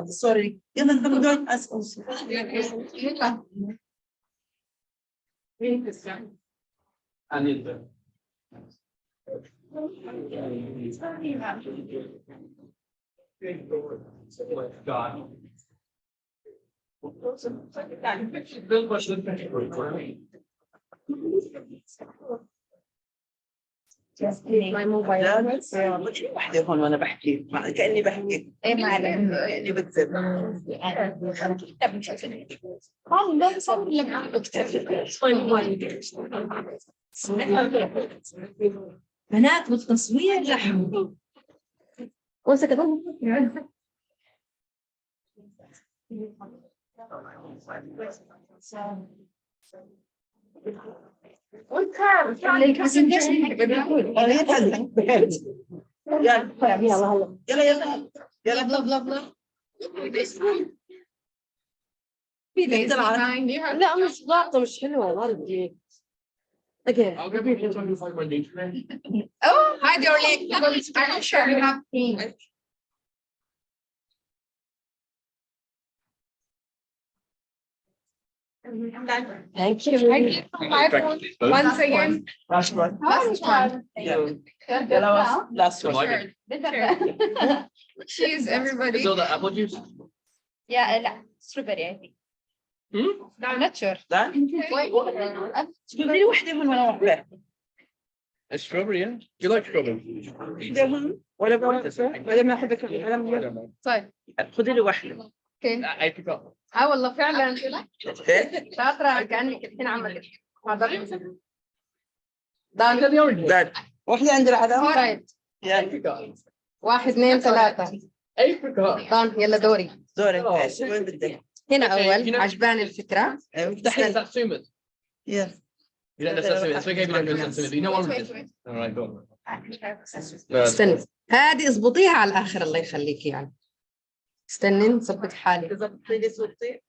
سوري يلا نقعد اسال. my mobile. واحدة هون وانا بحكي كأني بحكي. ايه ما عليك. كأني بكذب. بنات بالتصوير لحم. لا مش ضاغطة مش حلوة والله. I'll give you 25 one day. Oh, hi Dorley. I'm sure you have Thank you. Once again. Last one. Last one. Cheers, everybody. So the apple juice? Yeah, strawberry, I think. ناتشر لي واحدة من ولا واحدة. strawberry, yeah. You like strawberry? ولا ما أحبك ولا طيب خذي لي واحدة. اوكي I forgot. والله فعلا شاطرة كأنك الحين عملت That. واحدة عند العدم. طيب Yeah, I forgot. 1 2 3 Apricot. طن يلا دوري دورك ايش وين بدك؟ هنا Okay, أول you know- عجباني الفكرة مفتاحين Satsumas. Yeah. You don't know Satsuma. It's okay if you don't know Satsuma. You know one of them. All right, go on. No, استني هذه اضبطيها على الآخر الله يخليك يعني استني نظبط حالي تظبطي لي صورتي.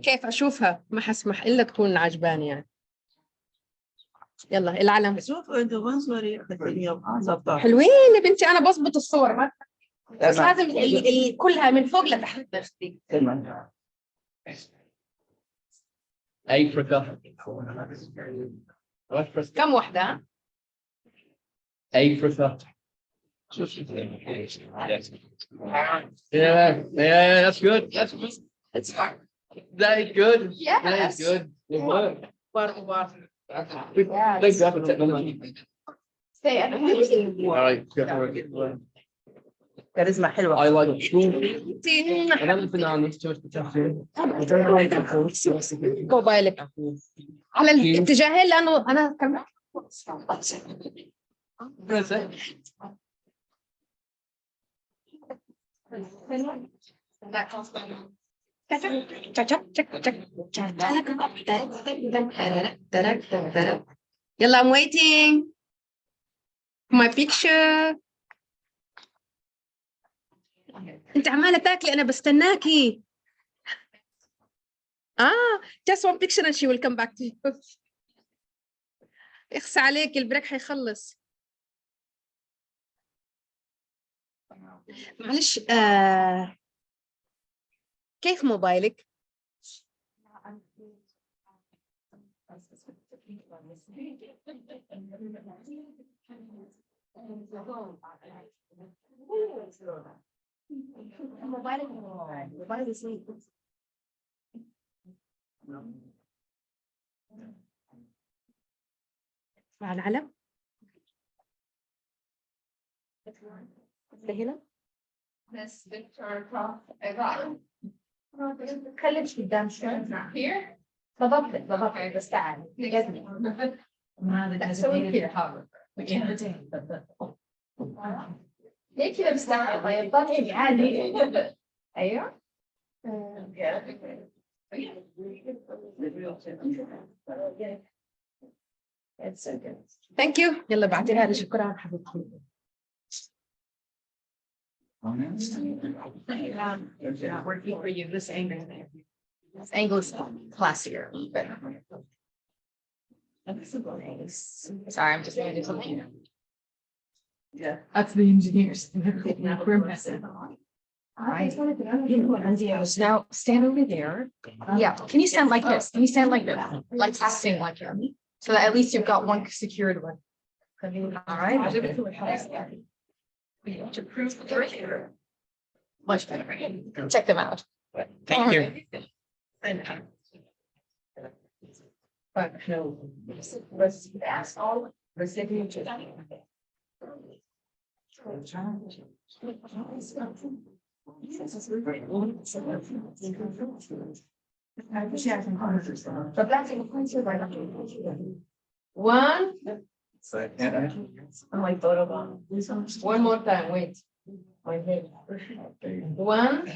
كيف أشوفها ما حسمح إلا تكون عجباني يعني يلا العلم شوف انت منظري ظبطها. حلوين يا بنتي أنا بظبط الصور ما بس لازم كلها من فوق لتحت بختي Africa. كم واحدة؟ Africa. Yeah, that's good. That's good. It's fine. That is good. Yes. That is good. It worked. Yes. Thanks for technology. Stay at All right, go for it. كاريزما حلوة. I like it. Another banana to موبايلك على الاتجاهين لأنه أنا كمان يلا I'm waiting my picture انت عمالة تاكلي انا بستناكي just one picture and she will come back to you اخس عليك البريك حيخلص معلش كيف موبايلك؟ مع العلم هنا بس خليك قدام شوي بالضبط بس تعالي سوي كذا ليه كذا مستعجل طيب طلعي عادي ايوه ثانك يو يلا بعتيها لي شكرا حبيبتي working for you this angle is classier sorry I'm just gonna do something yeah that's the engineers we're messing right now stand over there yeah can you stand like this can you stand like this like stand like here so that at least you've got one secured one all right to prove the breaker much better check them out Thank you. But no, that's all recipients. One. I'm like photo bomb. One more time, wait. My head. One.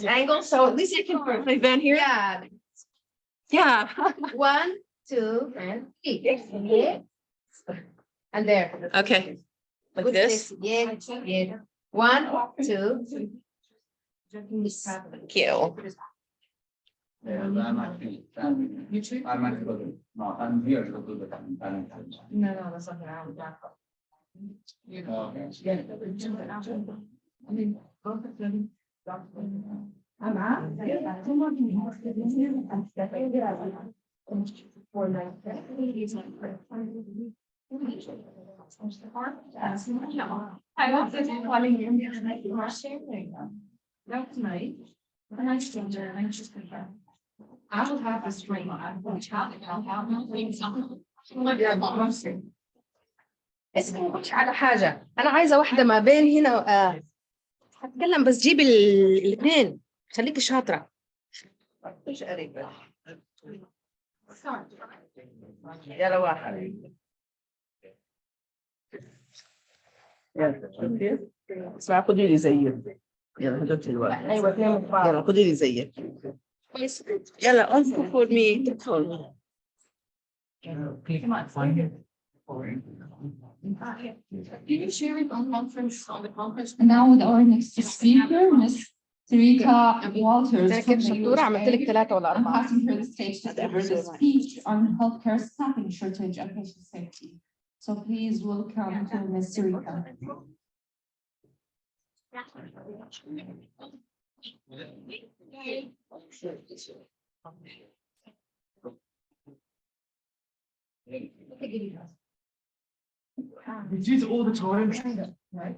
Angle, so at least you can put my van here. Yeah. Yeah. 1, 2, and 3. And there. Okay. Like this? Yeah. 1, 2. Kill. I'm here to do the No, that's not how That's nice. A nice ginger, a nice ginger. I will have this drink. I'm going to try it out. اسمه مش على حاجة أنا عايزة واحدة ما بين هنا هتكلم بس جيب الاثنين خليكي شاطرة مش قريبة يلا واحد اسمع خدي لي زيك. يلا هدوك الوقت. أيوة اثنين من بعض يلا خدي لي زيك. كويس يلا أنفق for me تدخل Can you share it on conference? And now with our next speaker, Miss Sarita Walters. أنا كيف شطورة عملت لك 3 ولا I'm 4 passing her the stage to deliver the speech on healthcare staffing shortage and patient safety. So please welcome to Miss Sarita. We do it all the time. Right.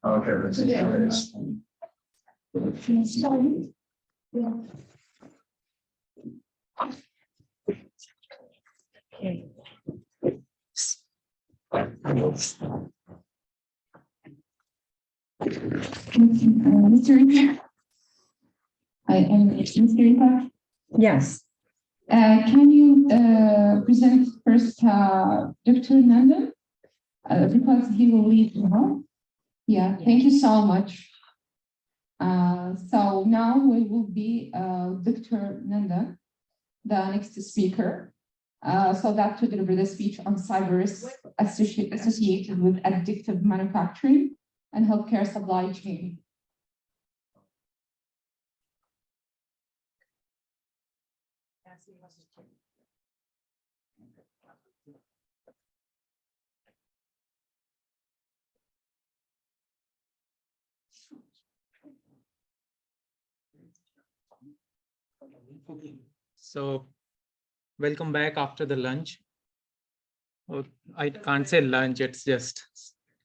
Okay, let's see how it is. Mr. Rita. I am Mr. Rita. Yes. Can you present first Dr. Nanda? Because he will leave now. Yeah, thank you so much. So now we will be Dr. Nanda, the next speaker. So that to deliver the speech on cyber risk associated with addictive manufacturing and healthcare supply chain. So, welcome back after the lunch. Or I can't say lunch, it's just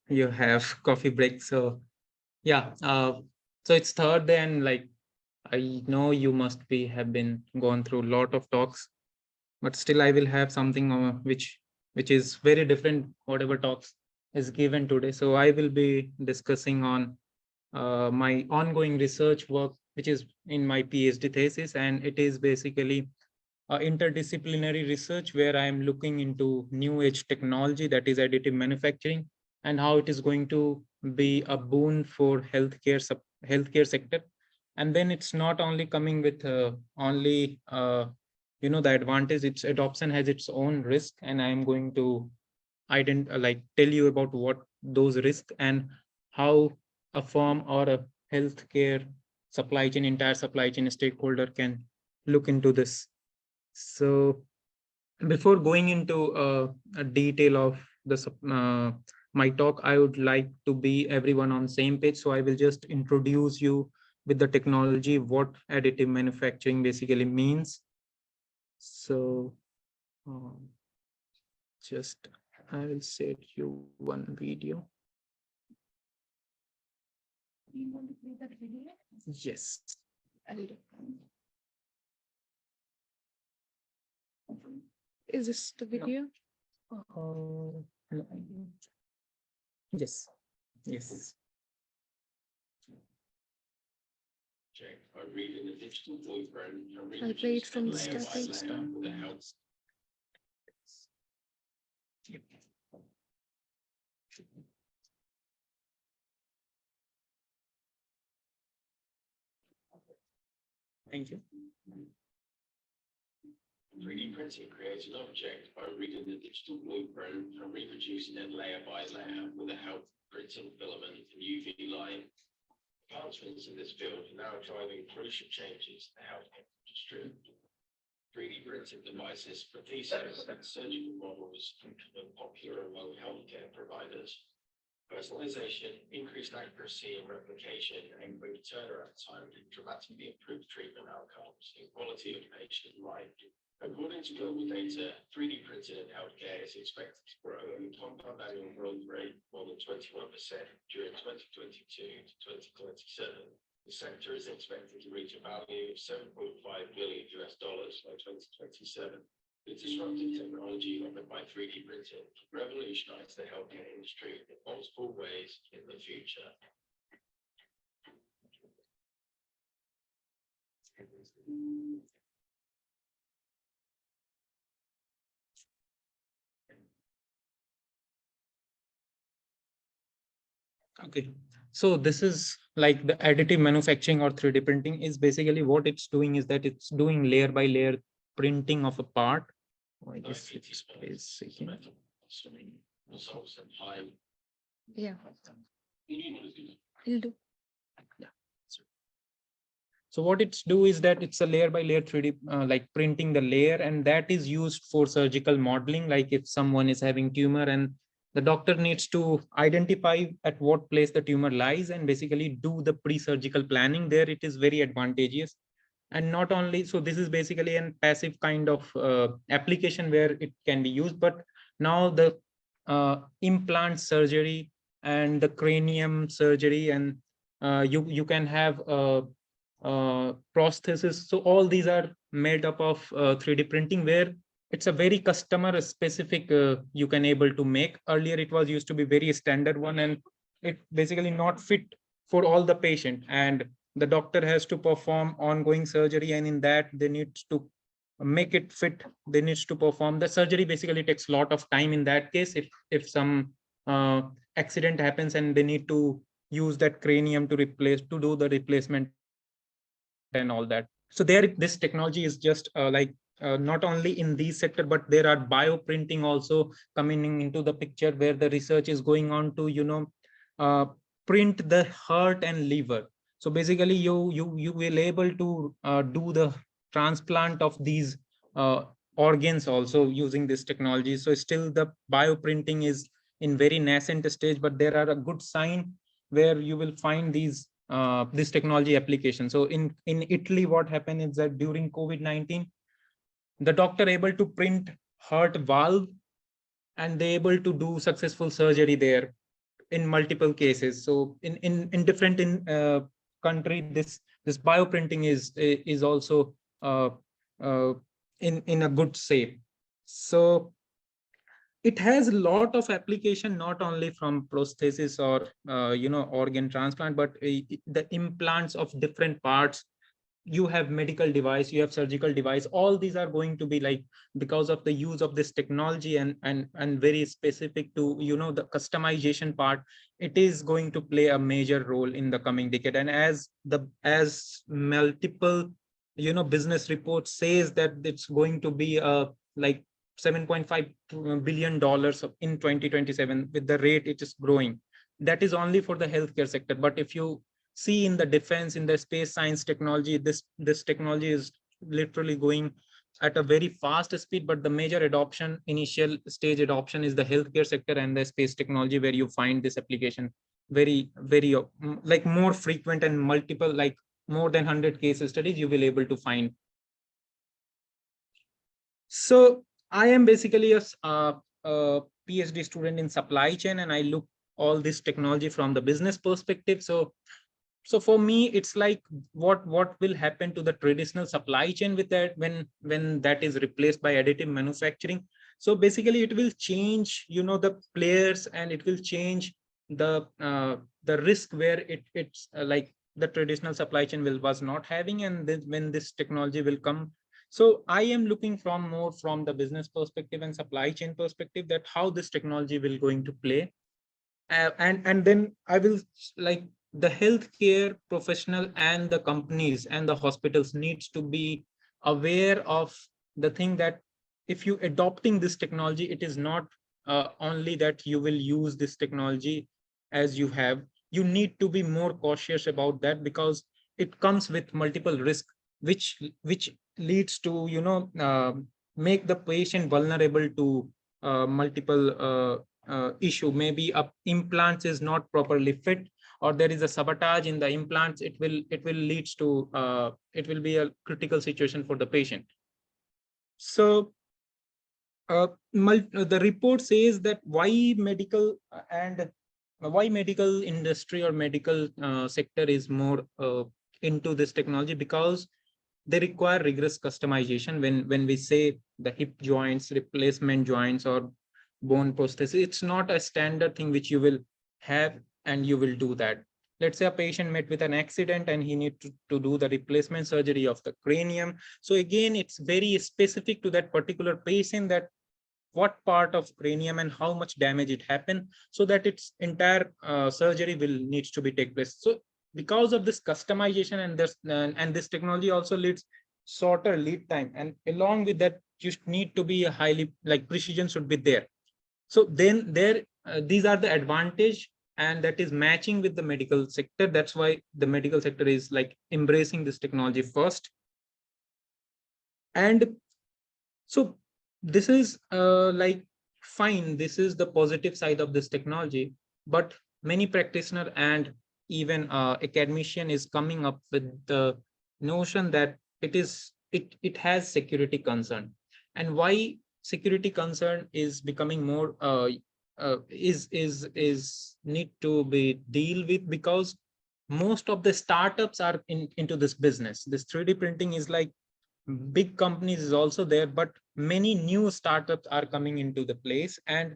you have coffee break. So, yeah, so it's third day, and like I know you must have been gone through a lot of talks, but still I will have something which is very different whatever talks is given today. So I will be discussing on my ongoing research work, which is in my PhD thesis, and it is basically interdisciplinary research where I am looking into new age technology, that is additive manufacturing, and how it is going to be a boon for healthcare sector. And then it's not only coming with only the advantage, its adoption has its own risk, and I am going to tell you about what those risks and how a firm or a healthcare entire supply chain stakeholder can look into this. So before going into a detail of my talk, I would like to be everyone on the same page. So I will just introduce you with the technology, what additive manufacturing basically means. So I will set you one video. You want to play that video? Yes. Is this the video? No. Yes. Yes. I played from the starting. Thank you. 3D printing creates an object by reading the digital blueprint and reproducing it layer by layer with the help of printing filament and UV light. Advancements in this field are now driving crucial changes in the healthcare industry. 3D printing devices, prostheses, and surgical models are popular among healthcare providers. Personalization, increased accuracy and replication, and quick turnaround time can dramatically improve treatment outcomes and quality of patient life. According to global data, 3D printing in healthcare is expected to grow at a compound annual growth rate more than 21% during 2022 to 2027. The sector is expected to reach a value of $7.5 billion by 2027. The disruptive technology offered by 3D printing will revolutionize the healthcare industry in multiple ways in the future. Okay, so this is like the additive manufacturing or 3D printing is basically what it's doing is that it's doing layer by layer printing of a part. I guess it's basically. Yeah. Will do. So what it's do is that it's a layer by layer 3D like printing the layer, and that is used for surgical modeling. Like if someone is having tumor and the doctor needs to identify at what place the tumor lies and basically do the pre-surgical planning there, it is very advantageous. And not only, so this is basically a passive kind of application where it can be used, but now the implant surgery and the cranium surgery and you can have prosthesis. So all these are made up of 3D printing where it's a very customer specific you can able to make. Earlier it was used to be very standard one and it basically not fit for all the patient, and the doctor has to perform ongoing surgery, and in that they need to make it fit. They need to perform the surgery, basically takes a lot of time in that case if some accident happens and they need to use that cranium to do the replacement and all that. So there this technology is just not only in these sector, but there are bioprinting also coming into the picture where the research is going on to print the heart and liver. So basically you will able to do the transplant of these organs also using this technology. So still the bioprinting is in very nascent stage, but there are a good sign where you will find these this technology application. So in Italy, what happened is that during COVID-19, the doctor able to print heart valve and they able to do successful surgery there in multiple cases. So in different country, this bioprinting is also in a good shape. So it has a lot of application, not only from prosthesis or organ transplant, but the implants of different parts. You have medical device, you have surgical device, all these are going to be like, because of the use of this technology and very specific to the customization part, it is going to play a major role in the coming decade. And as multiple business reports says that it's going to be like $7.5 billion in 2027 with the rate it is growing. That is only for the healthcare sector. But if you see in the defense, in the space science technology, this technology is literally going at a very fast speed. But the major adoption, initial stage adoption, is the healthcare sector and the space technology, where you find this application very like more frequent and multiple, like more than 100 case studies you will able to find. So I am basically a PhD student in supply chain, and I look all this technology from the business perspective. So for me, it's like what will happen to the traditional supply chain with that when that is replaced by additive manufacturing. So basically, it will change the players, and it will change the risk where it's like the traditional supply chain was not having, and then when this technology will come. So I am looking more from the business perspective and supply chain perspective, that how this technology will going to play. And then I will like the healthcare professional and the companies and the hospitals needs to be aware of the thing that if you adopting this technology, it is not only that you will use this technology as you have, you need to be more cautious about that, because it comes with multiple risks, which leads to, make the patient vulnerable to multiple issue. Maybe a implant is not properly fit, or there is a sabotage in the implants. It will leads to it will be a critical situation for the patient. So the report says that why medical industry or medical sector is more into this technology, because they require rigorous customization. When we say the hip joints, replacement joints, or bone prosthesis, it's not a standard thing which you will have and you will do that. Let's say a patient met with an accident and he need to do the replacement surgery of the cranium. So again, it's very specific to that particular patient, that what part of cranium and how much damage it happened, so that its entire surgery will needs to be take place. So because of this customization and this technology also leads shorter lead time, and along with that you need to be a highly, like, precision should be there. So then these are the advantage, and that is matching with the medical sector. That's why the medical sector is like embracing this technology first. And so this is like fine, this is the positive side of this technology, but many practitioner and even academician is coming up with the notion that it has security concern. And why security concern is becoming more is need to be deal with, because most of the startups are into this business. This 3D printing is like big companies is also there, but many new startups are coming into the place, and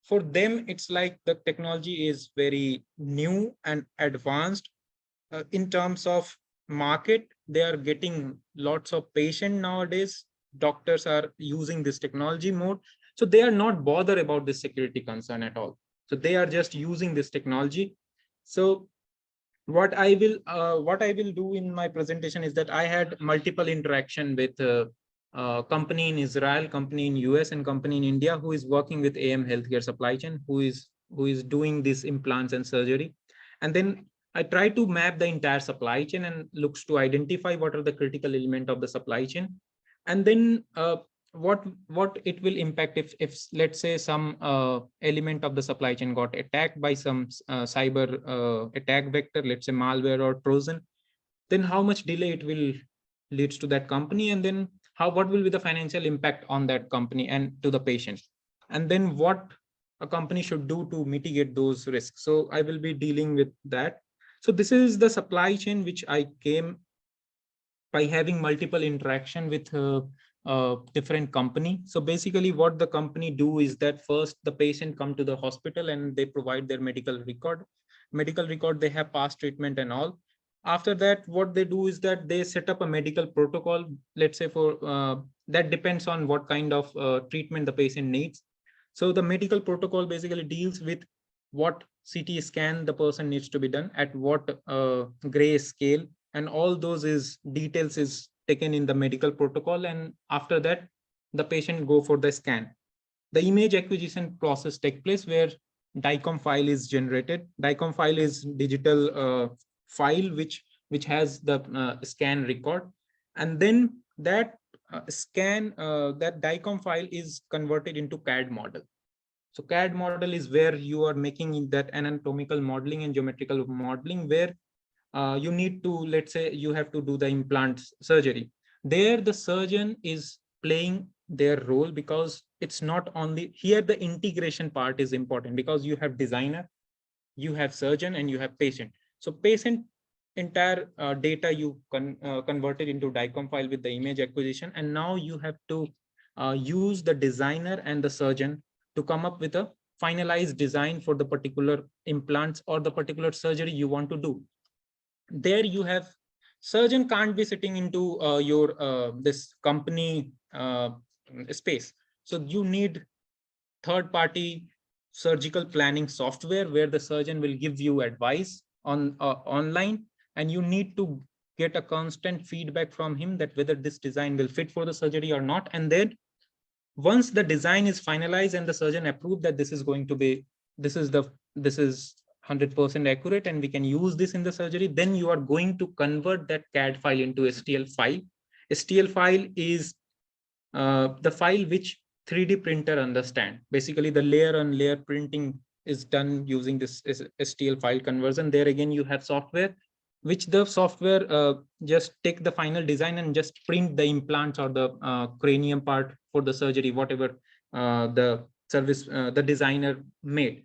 for them it's like the technology is very new and advanced. In terms of market, they are getting lots of patient nowadays. Doctors are using this technology more, so they are not bothered about this security concern at all. So they are just using this technology. So what I will do in my presentation is that I had multiple interaction with company in Israel, company in US, and company in India who is working with AM healthcare supply chain, who is doing these implants and surgery. And then I try to map the entire supply chain and looks to identify what are the critical element of the supply chain. And then what it will impact if let's say some element of the supply chain got attacked by some cyber attack vector, let's say malware or Trojan, then how much delay it will leads to that company, and then what will be the financial impact on that company and to the patient, and then what a company should do to mitigate those risks. So I will be dealing with that. So this is the supply chain which I came by having multiple interaction with different company. So basically what the company do is that first the patient come to the hospital and they provide their medical record, they have past treatment and all. After that, what they do is that they set up a medical protocol, let's say for that depends on what kind of treatment the patient needs. So the medical protocol basically deals with what CT scan the person needs to be done at what gray scale, and all those details is taken in the medical protocol. And after that, the patient go for the scan. The image acquisition process take place where DICOM file is generated. DICOM file is digital file which has the scan record, and then that that DICOM file is converted into CAD model. So CAD model is where you are making that anatomical modeling and geometrical modeling, where you need to, let's say you have to do the implant surgery. There the surgeon is playing their role, because it's not only here, the integration part is important, because you have designer, you have surgeon, and you have patient. So patient entire data you converted into DICOM file with the image acquisition, and now you have to use the designer and the surgeon to come up with a finalized design for the particular implants or the particular surgery you want to do. There you have surgeon can't be sitting into your this company space. So you need third party surgical planning software where the surgeon will give you advice on online, and you need to get a constant feedback from him that whether this design will fit for the surgery or not. And then once the design is finalized and the surgeon approved that this is going to be, this is 100% accurate and we can use this in the surgery, then you are going to convert that CAD file into STL file. STL file is the file which 3D printer understand. Basically, the layer on layer printing is done using this STL file conversion. There again, you have software, which the software just take the final design and just print the implants or the cranium part for the surgery, whatever the designer made.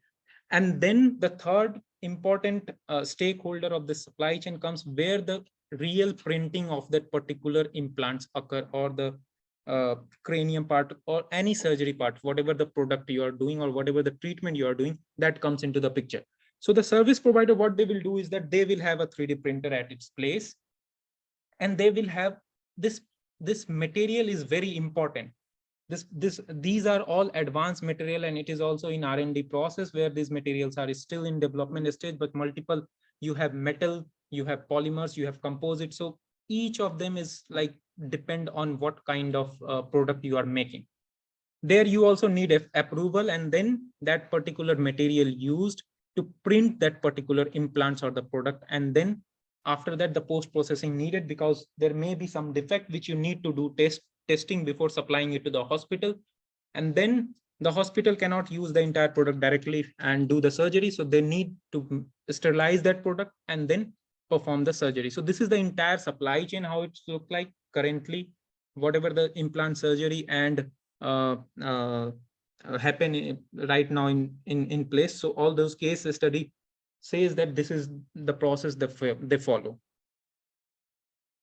And then the third important stakeholder of the supply chain comes where the real printing of that particular implants occur, or the cranium part or any surgery part, whatever the product you are doing or whatever the treatment you are doing, that comes into the picture. So the service provider, what they will do is that they will have a 3D printer at its place, and they will have this material is very important. These are all advanced material, and it is also in R&D process where these materials are still in development stage, but multiple, you have metal, you have polymers, you have composites. So each of them is like depend on what kind of product you are making. There you also need approval, and then that particular material used to print that particular implants or the product. And then after that, the post-processing needed, because there may be some defect which you need to do testing before supplying it to the hospital. And then the hospital cannot use the entire product directly and do the surgery. So they need to sterilize that product and then perform the surgery. So this is the entire supply chain, how it looks like currently, whatever the implant surgery and happen right now in place. So all those case study says that this is the process that they follow.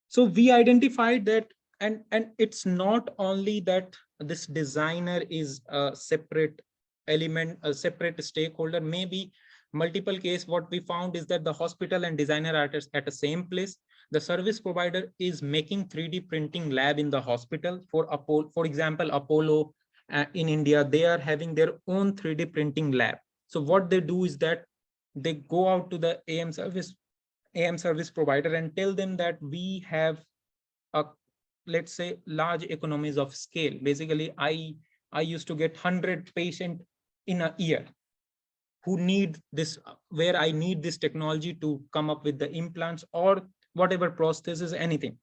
So we identified that, and it's not only that this designer is a separate element, a separate stakeholder, maybe multiple case. What we found is that the hospital and designer are at the same place. The service provider is making 3D printing lab in the hospital. For example, Apollo in India, they are having their own 3D printing lab. So what they do is that they go out to the AM service provider and tell them that we have a, let's say, large economies of scale. Basically, I used to get 100 patients in a year who need this, where I need this technology to come up with the implants or whatever prosthesis, anything.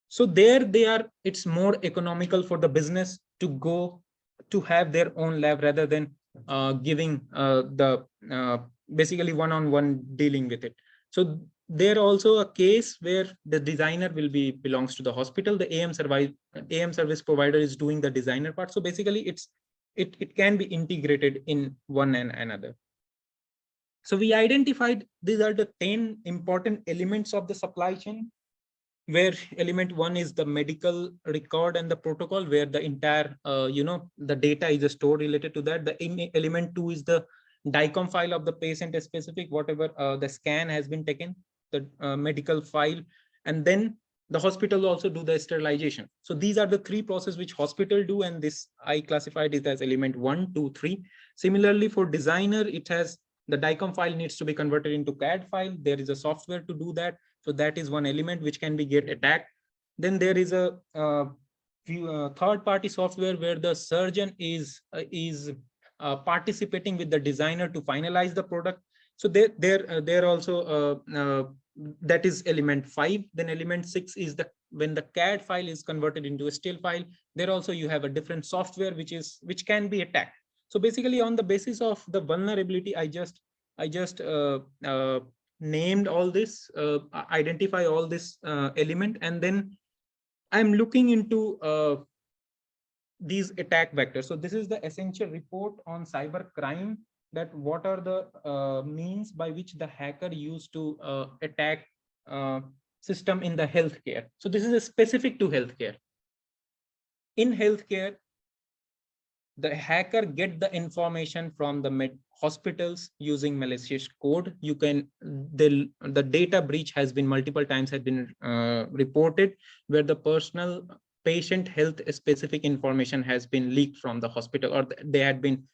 So there they are, it's more economical for the business to go to have their own lab rather than giving basically one-on-one dealing with it. So there also a case where the designer will belongs to the hospital. The AM service provider is doing the designer part. So basically it can be integrated in one and another. So we identified these are the 10 important elements of the supply chain, where element 1 is the medical record and the protocol, where the entire the data is stored related to that. The element 2 is the DICOM file of the patient specific, whatever the scan has been taken, the medical file, and then the hospital also do the sterilization. So these are the 3 processes which hospital do, and this I classified it as element 1, 2, 3. Similarly, for designer, it has the DICOM file needs to be converted into CAD file. There is a software to do that. So that is one element which can be get attacked. Then there is a third-party software where the surgeon is participating with the designer to finalize the product. So there also that is element 5. Then element 6 is when the CAD file is converted into a STL file. There also you have a different software which can be attacked. So basically, on the basis of the vulnerability, I just named all this, identify all this element, and then I'm looking into these attack vectors. So this is the essential report on cyber crime, that what are the means by which the hacker used to attack system in the healthcare. So this is specific to healthcare. In healthcare, the hacker get the information from the hospitals using malicious code. You can the data breach has been multiple times reported, where the personal patient health specific information has been leaked from the hospital, or they had been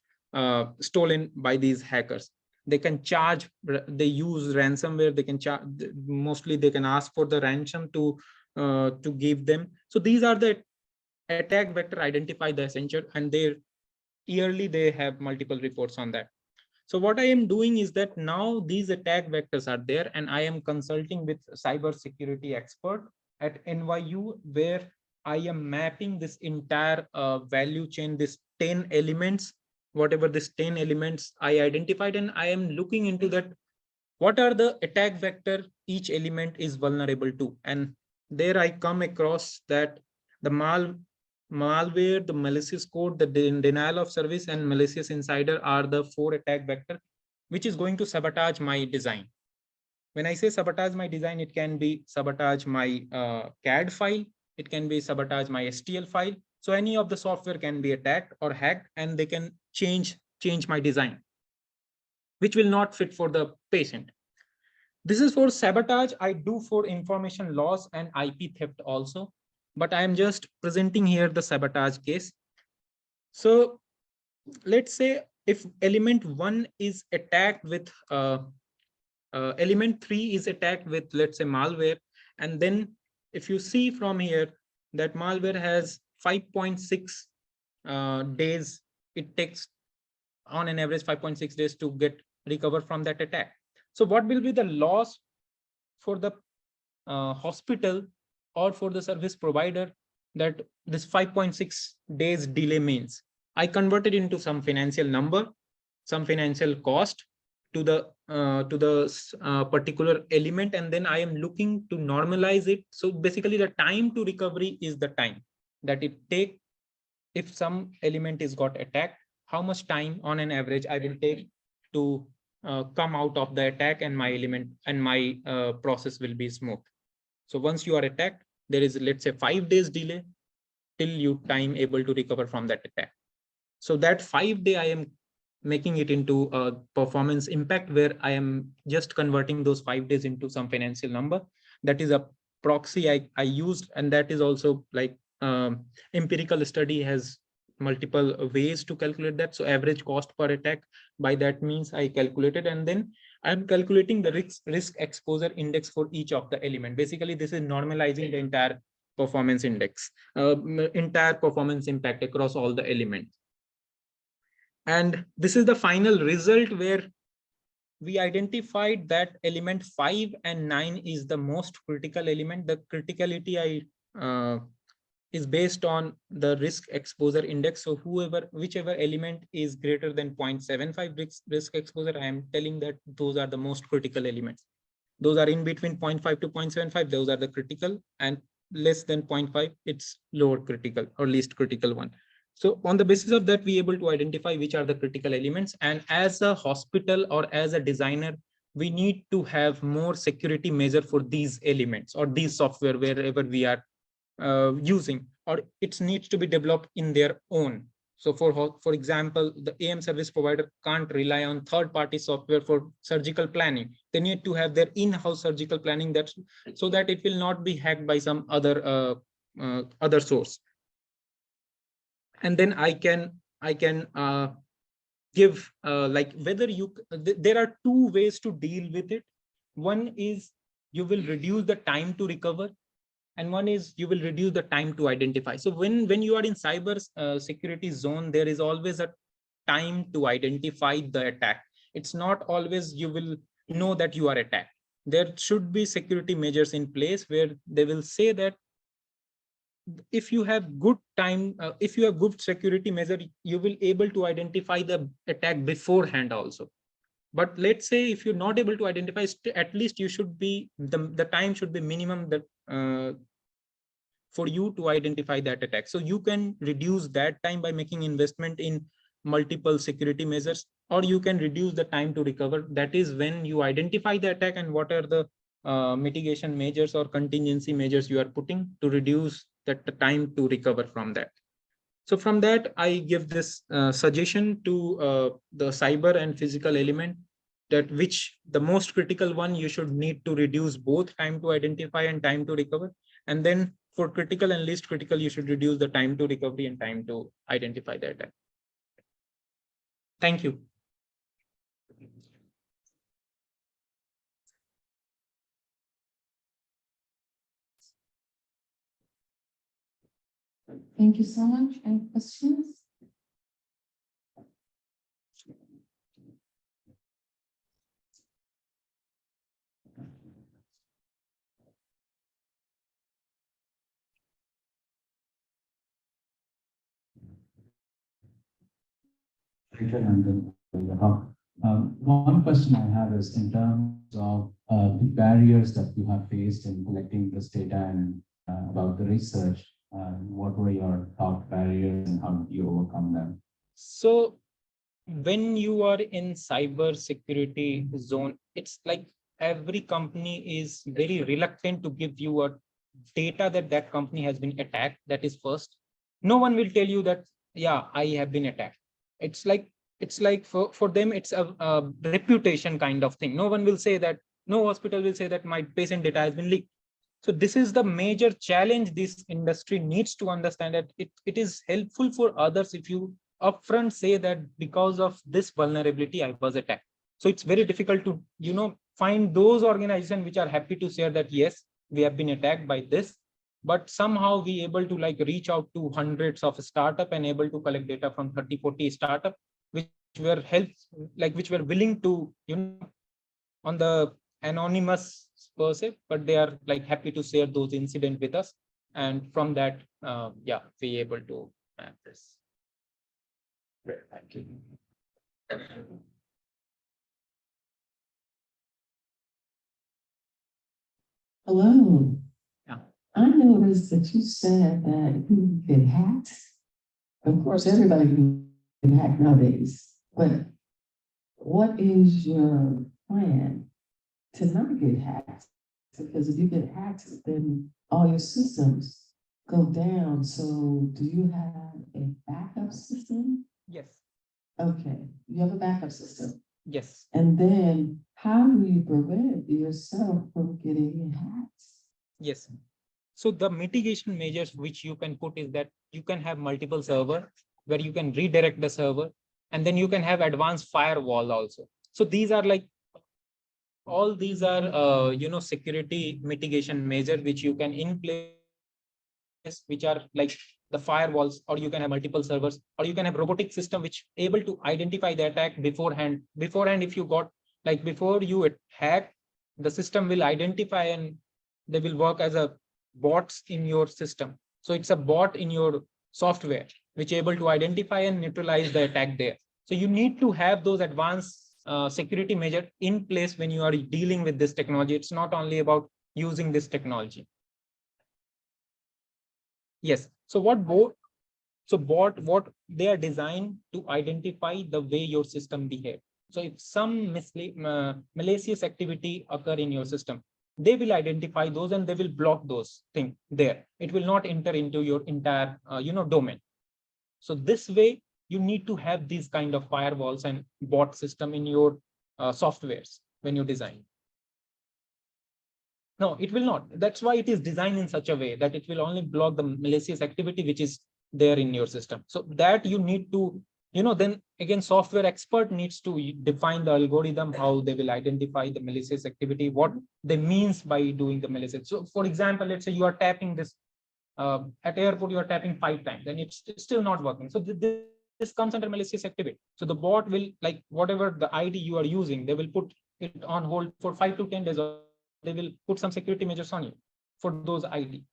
stolen by these hackers. they can charge, they use ransomware, they can charge, mostly they can ask for the ransom to give them. So these are the attack vector identify the essential, and yearly they have multiple reports on that. So what I am doing is that now these attack vectors are there, and I am consulting with cyber security expert at NYU, where I am mapping this entire value chain, this 10 elements, whatever this 10 elements I identified, and I am looking into that, what are the attack vector each element is vulnerable to. And there I come across that the malware, the malicious code, the denial of service, and malicious insider are the 4 attack vector, which is going to sabotage my design. When I say sabotage my design, it can be sabotage my CAD file, it can be sabotage my STL file. So any of the software can be attacked or hacked, and they can change my design, which will not fit for the patient. This is for sabotage. I do for information loss and IP theft also, but I am just presenting here the sabotage case. So let's say if element 1 is attacked with element 3 is attacked with, let's say, malware, and then if you see from here that malware has 5.6 days, it takes on an average 5.6 days to get recover from that attack. So what will be the loss for the hospital or for the service provider that this 5.6 days delay means? I converted into some financial number, some financial cost to the particular element, and then I am looking to normalize it. So basically the time to recovery is the time that it take. If some element is got attacked, how much time on an average I will take to come out of the attack, and my element and my process will be smooth. So once you are attacked, there is, let's say, 5 days delay till you time able to recover from that attack. So that 5 day I am making it into a performance impact, where I am just converting those 5 days into some financial number. That is a proxy I used, and that is also like empirical study has multiple ways to calculate that. So average cost per attack, by that means I calculated, and then I'm calculating the risk exposure index for each of the element. Basically, this is normalizing the entire performance index, entire performance impact across all the elements. And this is the final result, where we identified that element 5 and 9 is the most critical element. The criticality is based on the risk exposure index. So whichever element is greater than 0.75 risk exposure, I am telling that those are the most critical elements. Those are in between 0.5 to 0.75, those are the critical, and less than 0.5, it's lower critical or least critical one. So on the basis of that, we are able to identify which are the critical elements. And as a hospital or as a designer, we need to have more security measure for these elements or these software wherever we are using, or it needs to be developed in their own. So for example, the AM service provider can't rely on third-party software for surgical planning. They need to have their in-house surgical planning, so that it will not be hacked by some other source. And then I can give like whether there are 2 ways to deal with it. One is you will reduce the time to recover, and one is you will reduce the time to identify. So when you are in cyber security zone, there is always a time to identify the attack. It's not always you will know that you are attacked. There should be security measures in place where they will say that if you have good time, if you have good security measure, you will able to identify the attack beforehand also. But let's say if you're not able to identify, at least you should be, the time should be minimum that for you to identify that attack. So you can reduce that time by making investment in multiple security measures, or you can reduce the time to recover. That is when you identify the attack and what are the mitigation measures or contingency measures you are putting to reduce the time to recover from that. So from that, I give this suggestion to the cyber and physical element, that which the most critical one, you should need to reduce both time to identify and time to recover. And then for critical and least critical, you should reduce the time to recovery and time to identify the attack. Thank you. Thank you so much. Any questions? Thank you, Nandan. One question I have is in terms of the barriers that you have faced in collecting this data and about the research. What were your top barriers and how did you overcome them? So when you are in cyber security zone, it's like every company is very reluctant to give you a data that that company has been attacked. That is first. No one will tell you that, yeah, I have been attacked. It's like for them, it's a reputation kind of thing. No one will say that, no hospital will say that my patient data has been leaked. So this is the major challenge this industry needs to understand, that it is helpful for others if you upfront say that because of this vulnerability, I was attacked. So it's very difficult to, find those organizations which are happy to share that, yes, we have been attacked by this, but somehow we able to like reach out to hundreds of startup and able to collect data from 30-40 startup, which which were willing to, on the anonymous per se, but they are like happy to share those incidents with us. And from that, we able to map this. Great, thank you. Hello. Yeah. I noticed that you said that you get hacked. Of course, everybody can hack nowadays, but what is your plan to not get hacked? Because if you get hacked, then all your systems go down. So do you have a backup system? Yes. Okay, you have a backup system. Yes. And then how do you prevent yourself from getting hacked? Yes. So the mitigation measures which you can put is that you can have multiple server where you can redirect the server, and then you can have advanced firewall also. So these are like, all these are, security mitigation measure which you can in place, which are like the firewalls, or you can have multiple servers, or you can have robotic system which able to identify the attack beforehand. If you got like before you hack, the system will identify and they will work as a bots in your system. So it's a bot in your software which able to identify and neutralize the attack there. So you need to have those advanced security measure in place when you are dealing with this technology. It's not only about using this technology. Yes. So what they are designed to identify the way your system behave. So if some malicious activity occur in your system, they will identify those and they will block those things there. It will not enter into your entire domain. So this way you need to have these kind of firewalls and bot system in your softwares when you design. No, it will not. That's why it is designed in such a way that it will only block the malicious activity which is there in your system. So that you need to, then again, software expert needs to define the algorithm, how they will identify the malicious activity, what they means by doing the malicious. So for example, let's say you are tapping this at airport, you are tapping 5 times, and it's still not working. So this comes under malicious activity. So the bot will, like whatever the ID you are using, they will put it on hold for 5 to 10 days. They will put some security measures on you for those ID.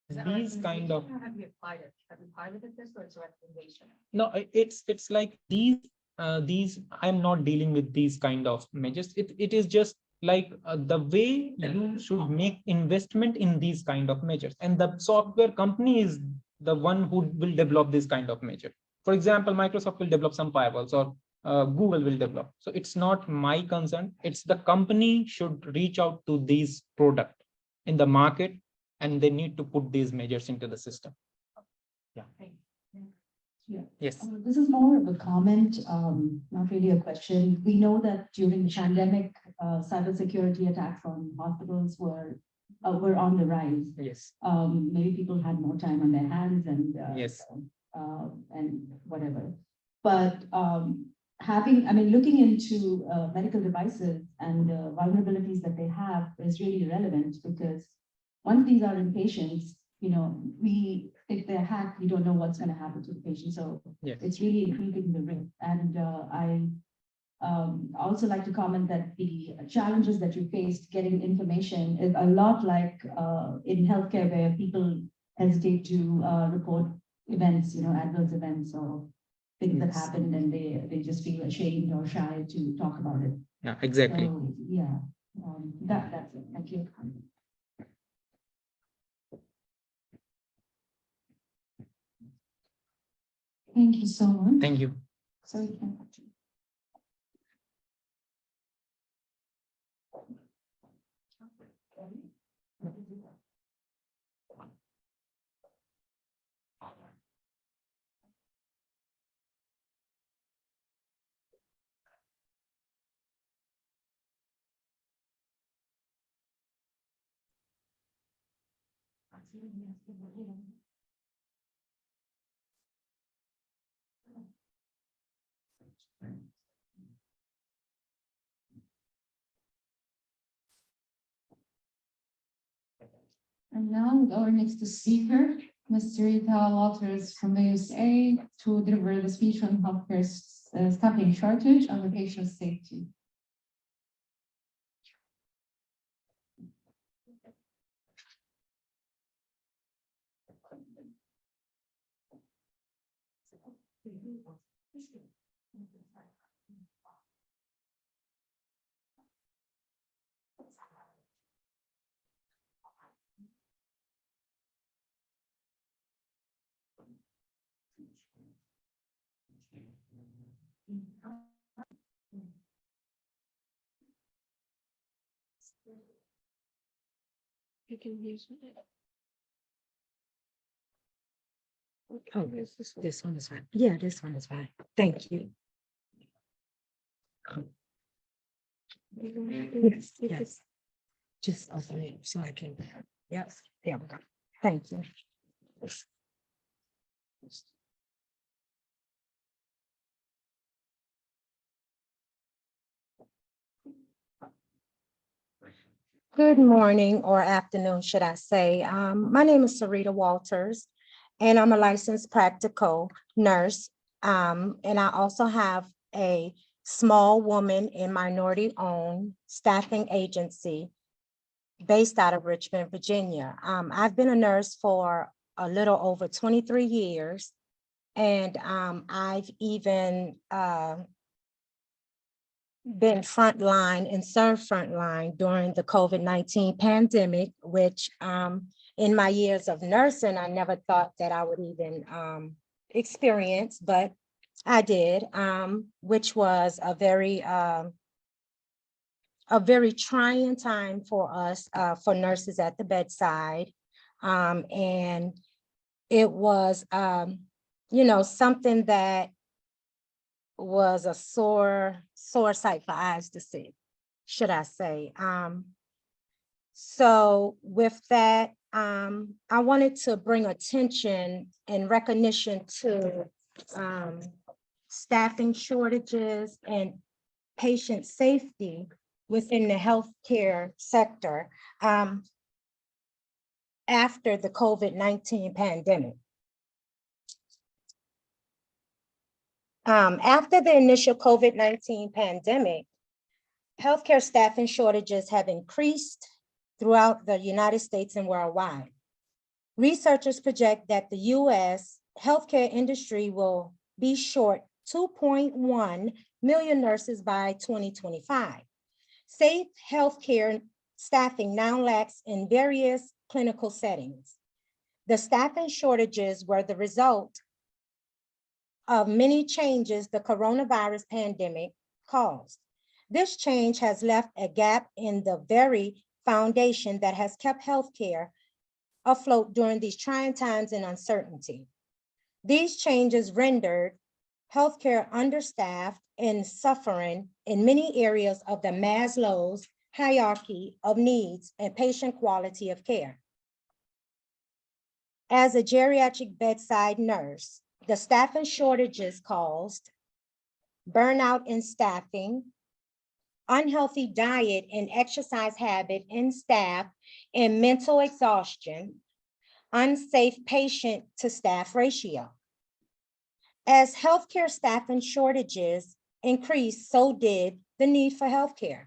These kind of. Have you piloted this, or it's a recommendation? No, it's like these I'm not dealing with these kind of measures. It is just like the way you should make investment in these kind of measures, and the software company is the one who will develop this kind of measure. For example, Microsoft will develop some firewalls, or Google will develop. So it's not my concern. It's the company should reach out to these product in the market, and they need to put these measures into the system. Yeah. Yeah. Yes. This is more of a comment, not really a question. We know that during the pandemic, cybersecurity attacks on hospitals were on the rise. Yes. Maybe people had more time on their hands and Yes. And whatever. But looking into medical devices and vulnerabilities that they have is really relevant, because once these are in patients, we if they're hacked, you don't know what's gonna happen to the patient, so Yeah. it's really increasing the risk. And I also like to comment that the challenges that you faced getting information is a lot like in healthcare where people hesitate to report events, adverse events or things that happened and they just feel ashamed or shy to talk about it. Yeah, exactly. So, yeah, that's it. Thank you. Thank you so much. Thank you. So you can. And now our next speaker, Mr. Rita Walters from the USA, to deliver the speech on healthcare staffing shortage and the patient safety. You can use it. Oh, this one is fine. Yeah, this one is fine. Thank you. Yes. Just open it so I can, yes, there we go. Thank you. Good morning or afternoon, should I say. My name is Sarita Walters, and I'm a licensed practical nurse. And I also have a small woman and minority-owned staffing agency based out of Richmond, Virginia. I've been a nurse for a little over 23 years, and I've even been frontline and served frontline during the COVID-19 pandemic, which in my years of nursing, I never thought that I would even experience, but I did, which was a very trying time for us, for nurses at the bedside. And it was, something that was a sore sight for eyes to see, should I say. So with that, I wanted to bring attention and recognition to staffing shortages and patient safety within the healthcare sector after the COVID-19 pandemic. After the initial COVID-19 pandemic, healthcare staffing shortages have increased throughout the United States and worldwide. Researchers project that the US healthcare industry will be short 2.1 million nurses by 2025. Safe healthcare staffing now lacks in various clinical settings. The staffing shortages were the result of many changes the coronavirus pandemic caused. This change has left a gap in the very foundation that has kept healthcare afloat during these trying times and uncertainty. These changes rendered healthcare understaffed and suffering in many areas of the Maslow's hierarchy of needs and patient quality of care. As a geriatric bedside nurse, the staffing shortages caused burnout in staffing, unhealthy diet and exercise habit in staff, and mental exhaustion, unsafe patient to staff ratio. As healthcare staffing shortages increased, so did the need for healthcare.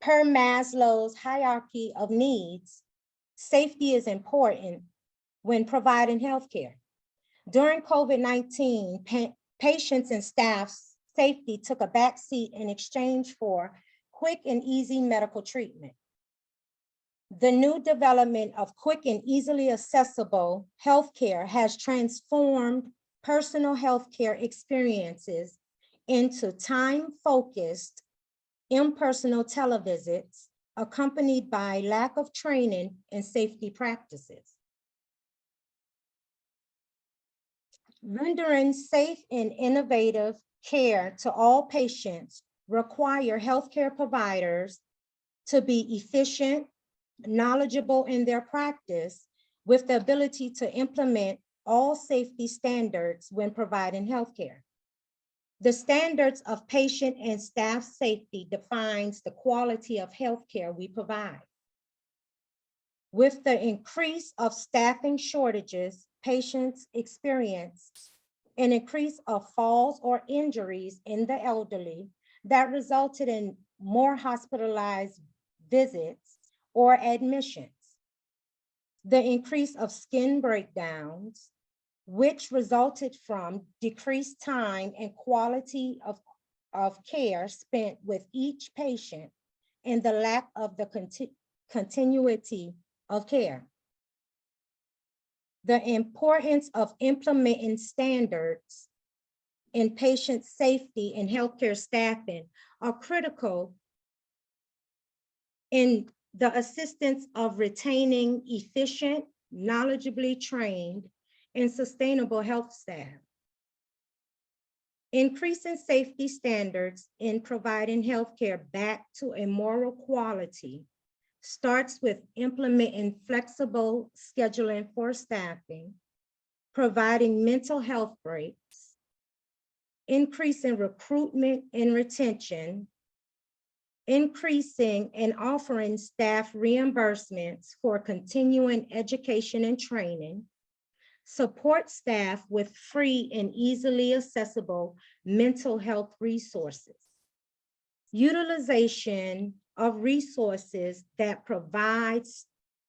Per Maslow's hierarchy of needs, safety is important when providing healthcare. During COVID-19, patients and staff's safety took a backseat in exchange for quick and easy medical treatment. The new development of quick and easily accessible healthcare has transformed personal healthcare experiences into time-focused, impersonal televisits accompanied by lack of training and safety practices. Rendering safe and innovative care to all patients require healthcare providers to be efficient, knowledgeable in their practice, with the ability to implement all safety standards when providing healthcare. The standards of patient and staff safety defines the quality of healthcare we provide. With the increase of staffing shortages, patients experience an increase of falls or injuries in the elderly that resulted in more hospitalized visits or admissions. The increase of skin breakdowns, which resulted from decreased time and quality of care spent with each patient, and the lack of the continuity of care. The importance of implementing standards in patient safety and healthcare staffing are critical in the assistance of retaining efficient, knowledgeably trained, and sustainable health staff. Increasing safety standards in providing healthcare back to a moral quality starts with implementing flexible scheduling for staffing, providing mental health breaks, increasing recruitment and retention, increasing and offering staff reimbursements for continuing education and training, support staff with free and easily accessible mental health resources. Utilization of resources that provides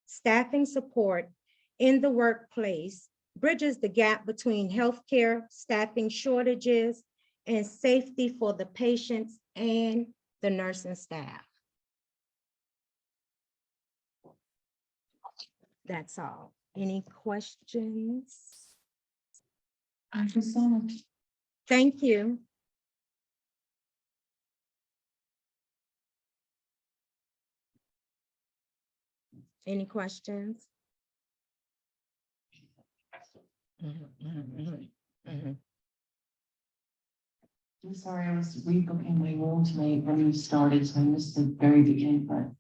staffing support in the workplace bridges the gap between healthcare staffing shortages and safety for the patients and the nursing staff. That's all. Any questions? Thank you so much. Thank you. Any questions? I'm sorry, I was rebooking my room tonight when you started, so I missed the very beginning, but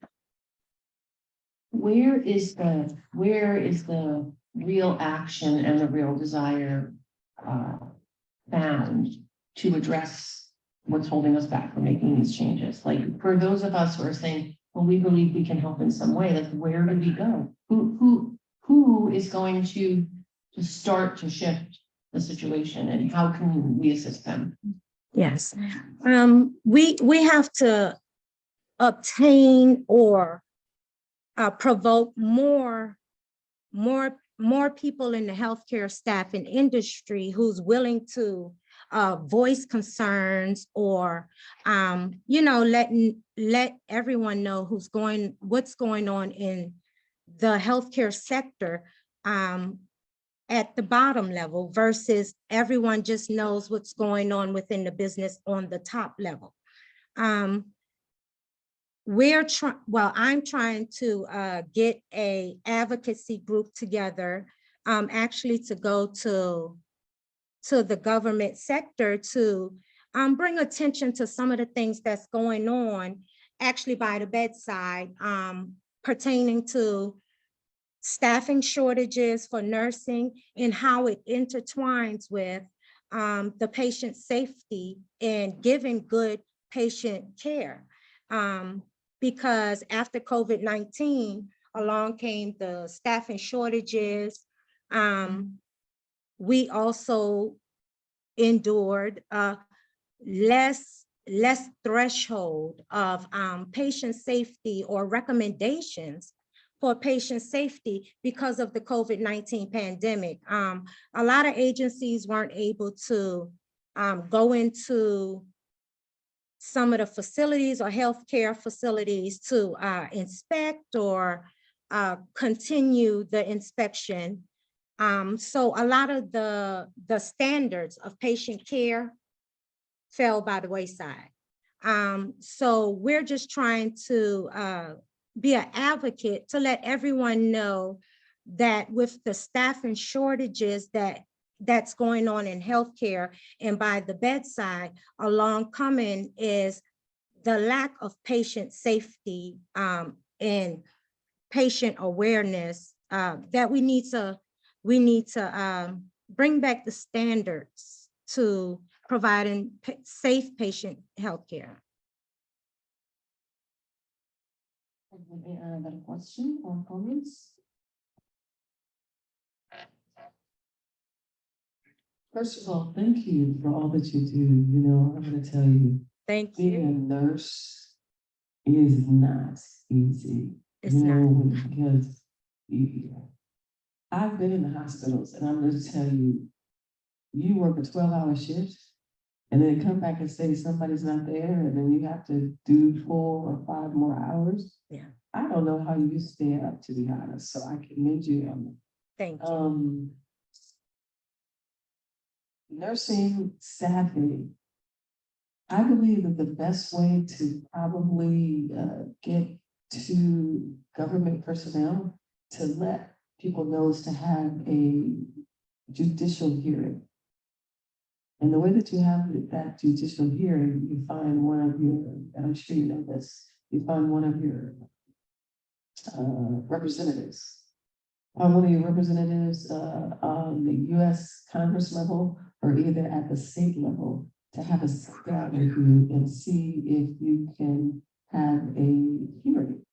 where is the real action and the real desire found to address what's holding us back from making these changes? Like, for those of us who are saying, well, we believe we can help in some way, like, where do we go? Who is going to start to shift the situation, and how can we assist them? Yes, we have to obtain or provoke more people in the healthcare staffing industry who's willing to voice concerns, or let everyone know what's going on in the healthcare sector at the bottom level, versus everyone just knows what's going on within the business on the top level. I'm trying to get a advocacy group together, actually to go to the government sector to bring attention to some of the things that's going on actually by the bedside, pertaining to staffing shortages for nursing and how it intertwines with the patient safety and giving good patient care. Because after COVID-19, along came the staffing shortages. We also endured less threshold of patient safety or recommendations for patient safety because of the COVID-19 pandemic. A lot of agencies weren't able to go into some of the facilities or healthcare facilities to inspect or continue the inspection. So a lot of the standards of patient care fell by the wayside. So we're just trying to be an advocate to let everyone know that with the staffing shortages that's going on in healthcare and by the bedside, along coming is the lack of patient safety and patient awareness that we need to bring back the standards to providing safe patient healthcare. Any other question or comments? First of all, thank you for all that you do. You know, I'm going to tell you, Thank being you. a nurse is not easy. It's not. Because I've been in the hospitals, and I'm going to tell you, you work a 12-hour shift, and then come back and say somebody's not there, and then you have to do 4 or 5 more hours. Yeah. I don't know how you stay up, to be honest, so I commend you on that. Thank you. Nursing staffing, I believe that the best way to probably get to government personnel to let people know is to have a judicial hearing. And the way that you have that judicial hearing, you find one of your, and I'm sure you know this, you find one of your representatives. One of your representatives on the US Congress level or either at the state level to have a sit down with you and see if you can have a hearing.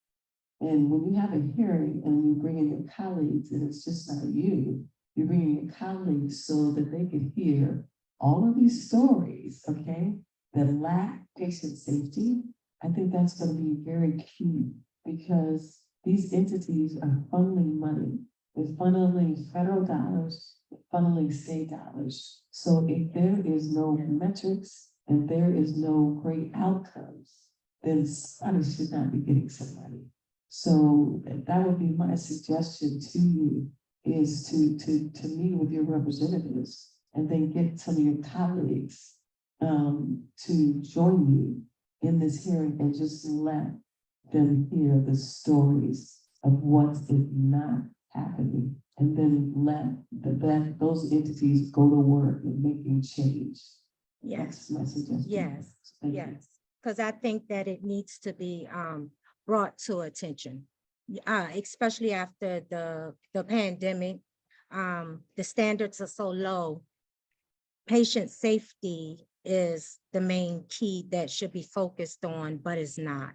And when you have a hearing and you bring in your colleagues, and it's just not you bring in your colleagues so that they can hear all of these stories, okay, that lack patient safety. I think that's going to be very key because these entities are funneling money. They're funneling federal dollars, funneling state dollars. So if there is no metrics and there is no great outcomes, then somebody should not be getting somebody. So that would be my suggestion to you is to meet with your representatives and then get some of your colleagues to join you in this hearing and just let them hear the stories of what is not happening, and then let those entities go to work in making change. Yes. That's my suggestion. Yes. Thank you. Yes. Because I think that it needs to be brought to attention, especially after the pandemic. The standards are so low. Patient safety is the main key that should be focused on, but it's not.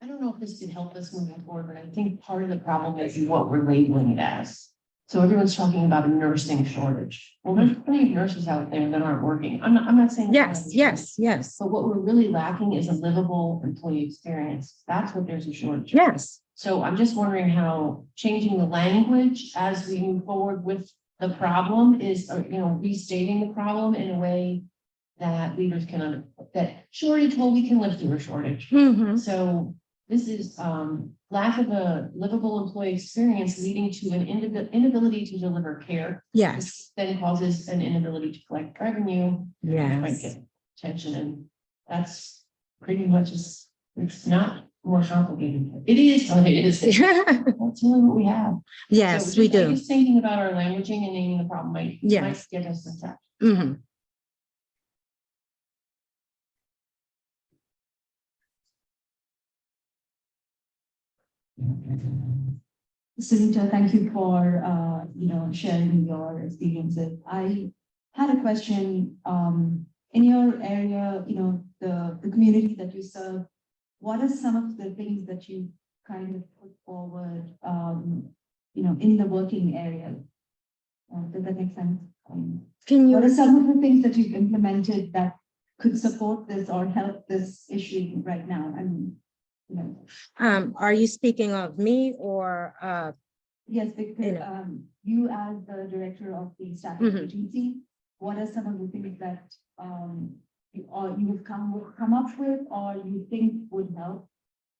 I don't know if this can help us moving forward, but I think part of the problem is what we're labeling it as. So everyone's talking about a nursing shortage. Well, there's plenty of nurses out there that aren't working. I'm not saying. Yes. But what we're really lacking is a livable employee experience. That's what there's a shortage. Yes. So I'm just wondering how changing the language as we move forward with the problem is, restating the problem in a way that leaders can, that shortage, well, we can live through a shortage. Mm-hmm. So this is lack of a livable employee experience leading to an inability to deliver care. Yes. Which then causes an inability to collect revenue. Yes. Might get attention, and that's pretty much it's not more complicated. It is what it is. That's really what we have. Yes, so we do. Just thinking about our languaging and naming the problem might get us in touch. Mm-hmm. Sunita, thank you for sharing your experiences. I had a question in your area, the community that you serve. what are some of the things that you kind of put forward, in the working area? Does that make sense? What are some of the things that you've implemented that could support this or help this issue right now? I mean, Are you speaking of me or, yes, because, you as the director of the staffing agency, what are some of the things that, you have come up with or you think would help?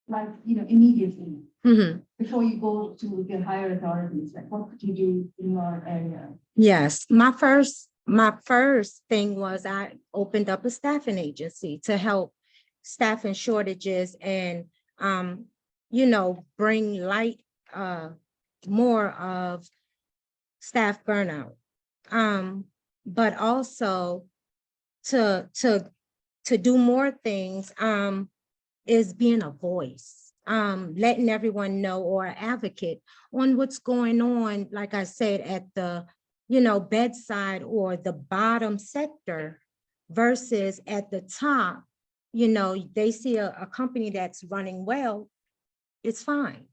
Like, immediately, before you go to the higher authorities, like what could you do in your area? Yes, my first thing was I opened up a staffing agency to help staffing shortages and, bring light, more of staff burnout. But also to do more things, is being a voice, letting everyone know or advocate on what's going on, like I said, at the, bedside or the bottom sector versus at the top. They see a company that's running well, it's fine.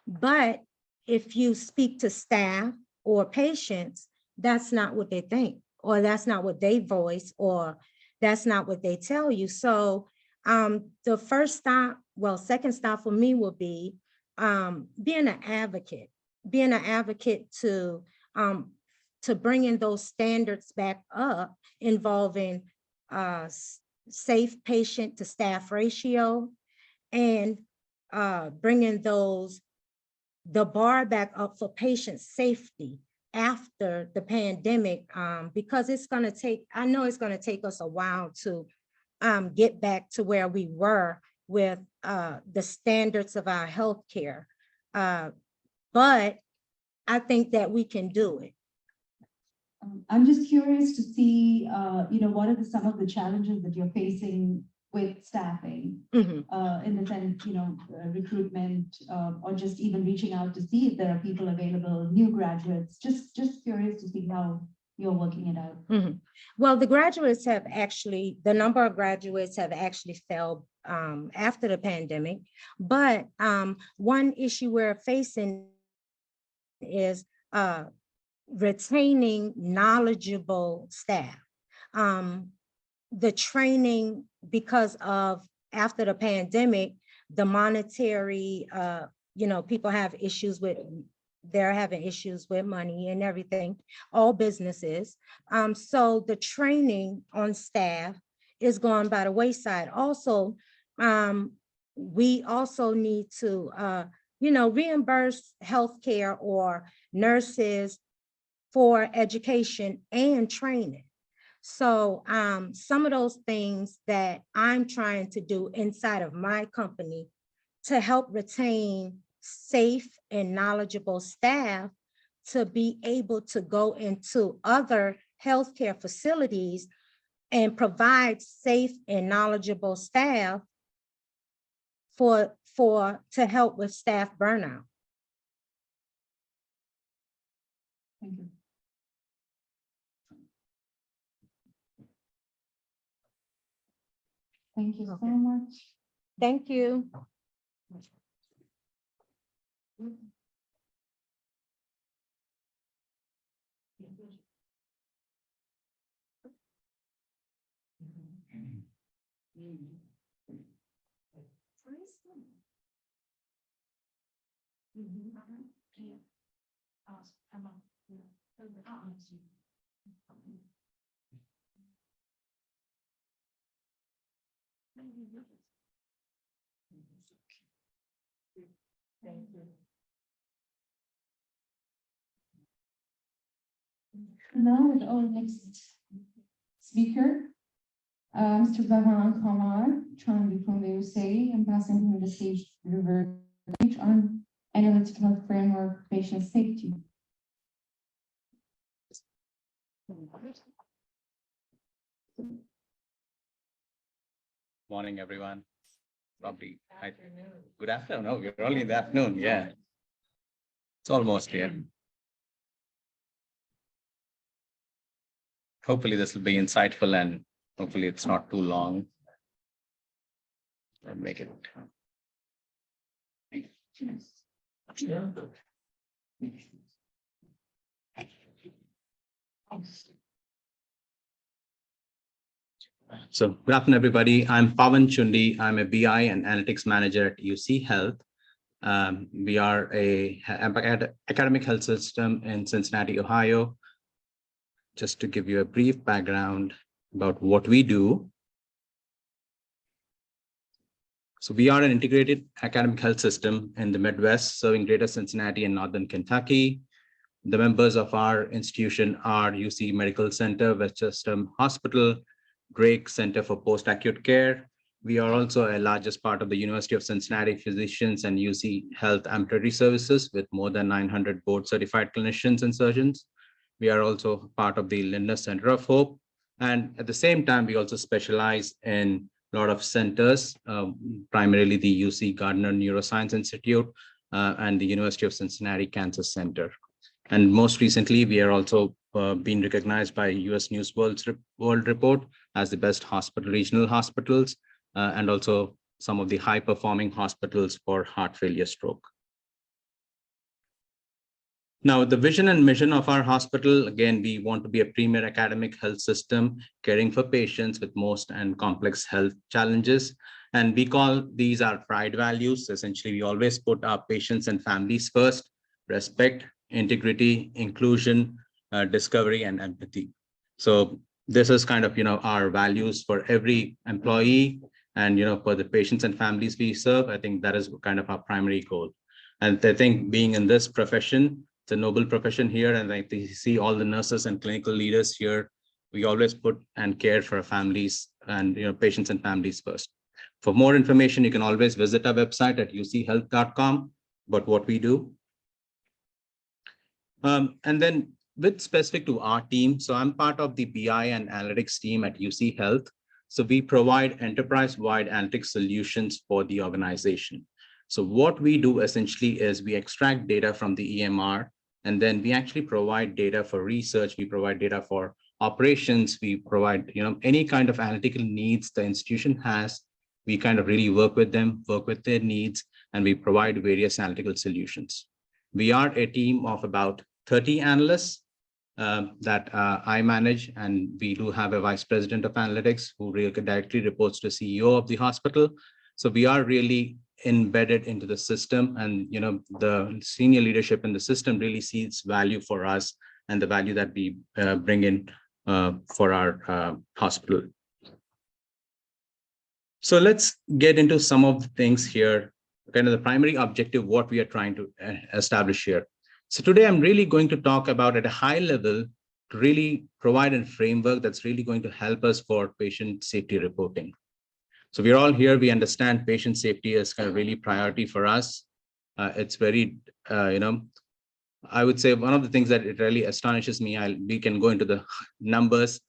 But if you speak to staff or patients, that's not what they think, or that's not what they voice, or that's not what they tell you. So the second stop for me will be being an advocate to bring in those standards back up involving safe patient to staff ratio and bringing the bar back up for patient safety after the pandemic, because I know it's going to take us a while to get back to where we were with the standards of our healthcare. But I think that we can do it. I'm just curious to see, what are some of the challenges that you're facing with staffing, in the sense, recruitment, or just even reaching out to see if there are people available, new graduates, just curious to see how you're working it out. Well, the number of graduates have actually fell after the pandemic, but one issue we're facing is retaining knowledgeable staff. The training, because of after the pandemic, the monetary, people have issues with, they're having issues with money and everything, all businesses. So the training on staff is going by the wayside. Also, we also need to, reimburse healthcare or nurses for education and training. So some of those things that I'm trying to do inside of my company to help retain safe and knowledgeable staff to be able to go into other healthcare facilities and provide safe and knowledgeable staff to help with staff burnout. Thank you. Thank you so much. Thank you. Thank you. Now with our next speaker, Mr. Vahan Kamar, joining from the USA and passing him the stage to revert on analytical framework patient safety. Morning, everyone. Probably. Good afternoon. No, we're only in the afternoon. Yeah. It's almost here. Hopefully this will be insightful and hopefully it's not too long. and make it. So good afternoon, everybody. I'm Pawan Chundi. I'm a BI and Analytics Manager at UC Health. We are a academic health system in Cincinnati, Ohio. Just to give you a brief background about what we do. So we are an integrated academic health system in the Midwest, serving greater Cincinnati and Northern Kentucky. The members of our institution are UC Medical Center, Westchester Hospital, Drake Center for Post-Acute Care. We are also a largest part of the University of Cincinnati Physicians and UC Health Ambulatory Services with more than 900 board-certified clinicians and surgeons. We are also part of the Lindner Center of Hope. And at the same time, we also specialize in a lot of centers, primarily the UC Gardner Neuroscience Institute and the University of Cincinnati Cancer Center. And most recently, we are also being recognized by US News World Report as the best regional hospitals, and also some of the high-performing hospitals for heart failure stroke. Now, the vision and mission of our hospital, again, we want to be a premier academic health system, caring for patients with most and complex health challenges. And we call these our pride values. Essentially, we always put our patients and families first: respect, integrity, inclusion, discovery, and empathy. So this is kind of, our values for every employee and, for the patients and families we serve. I think that is kind of our primary goal. And I think being in this profession, it's a noble profession here, and like you see all the nurses and clinical leaders here, we always put and care for our families and patients and families first. For more information, you can always visit our website at uchealth.com about what we do. And then with specific to our team, so I'm part of the BI and analytics team at UC Health. So we provide enterprise-wide analytics solutions for the organization. So what we do essentially is we extract data from the EMR, and then we actually provide data for research. We provide data for operations. We provide, any kind of analytical needs the institution has. We kind of really work with them, work with their needs, and we provide various analytical solutions. We are a team of about 30 analysts that I manage, and we do have a vice president of analytics who really directly reports to CEO of the hospital. So we are really embedded into the system, and the senior leadership in the system really sees value for us and the value that we bring in for our hospital. So let's get into some of the things here, kind of the primary objective, what we are trying to establish here. So today I'm really going to talk about at a high level to really provide a framework that's really going to help us for patient safety reporting. So we're all here, we understand patient safety is kind of really priority for us. It's very, I would say one of the things that it really astonishes me, we can go into the numbers.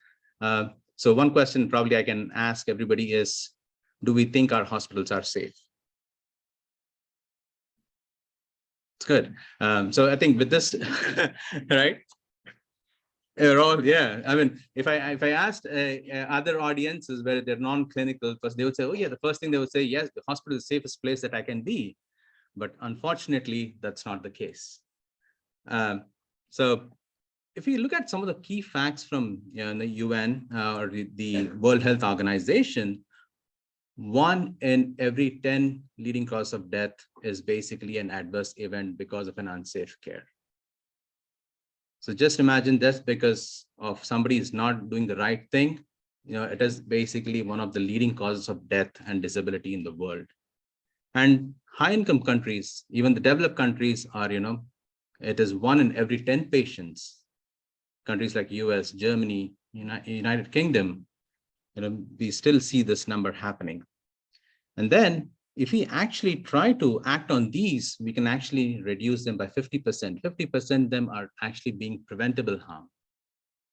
So one question probably I can ask everybody is, do we think our hospitals are safe? It's good. So I think with this, right? Yeah, I mean, if I asked other audiences where they're non-clinical, because they would say, oh yeah, the first thing they would say, yes, the hospital is the safest place that I can be. But unfortunately, that's not the case. So if you look at some of the key facts from the UN or the World Health Organization, 1 in every 10 leading cause of death is basically an adverse event because of an unsafe care. So just imagine that's because of somebody is not doing the right thing. It is basically one of the leading causes of death and disability in the world. And high-income countries, even the developed countries are, it is 1 in every 10 patients. Countries like US, Germany, United Kingdom, we still see this number happening. And then if we actually try to act on these, we can actually reduce them by 50%. 50% of them are actually being preventable harm.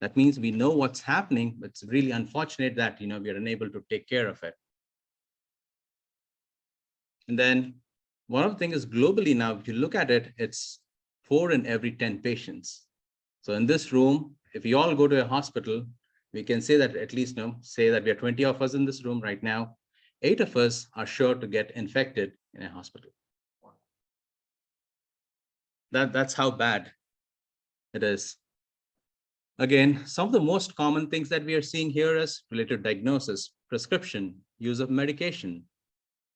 That means we know what's happening, but it's really unfortunate that we are unable to take care of it. And then one of the things is globally now, if you look at it, it's 4 in every 10 patients. So in this room, if we all go to a hospital, we can say that at least say that we are 20 of us in this room right now. 8 of us are sure to get infected in a hospital. That's how bad it is. Again, some of the most common things that we are seeing here is related to diagnosis, prescription, use of medication.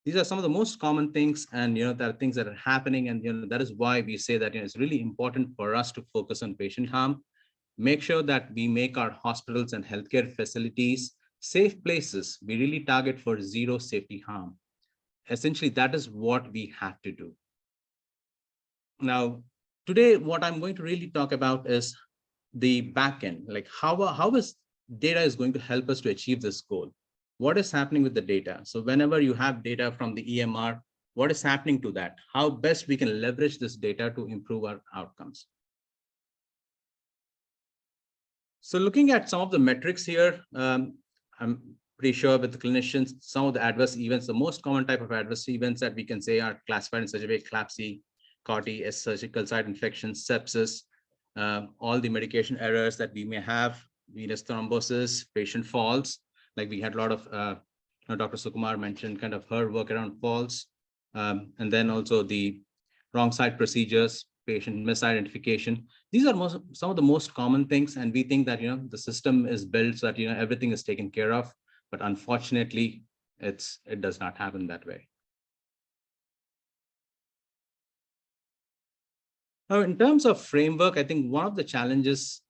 These are some of the most common things, and there are things that are happening, and that is why we say that it's really important for us to focus on patient harm. Make sure that we make our hospitals and healthcare facilities safe places. We really target for zero safety harm. Essentially, that is what we have to do. Now, today, what I'm going to really talk about is the back end, like how is data is going to help us to achieve this goal. What is happening with the data? So whenever you have data from the EMR, what is happening to that? How best we can leverage this data to improve our outcomes. So looking at some of the metrics here, I'm pretty sure with the clinicians, some of the adverse events, the most common type of adverse events that we can say are classified in such a way: CLABSI, CAR-T, surgical site infections, sepsis, all the medication errors that we may have, venous thrombosis, patient falls. Like we had a lot of, Dr. Sukumar mentioned kind of her work around falls, and then also the wrong side procedures, patient misidentification. These are some of the most common things, and we think that the system is built so that everything is taken care of, but unfortunately, it does not happen that way. Now, in terms of framework, I think one of the challenges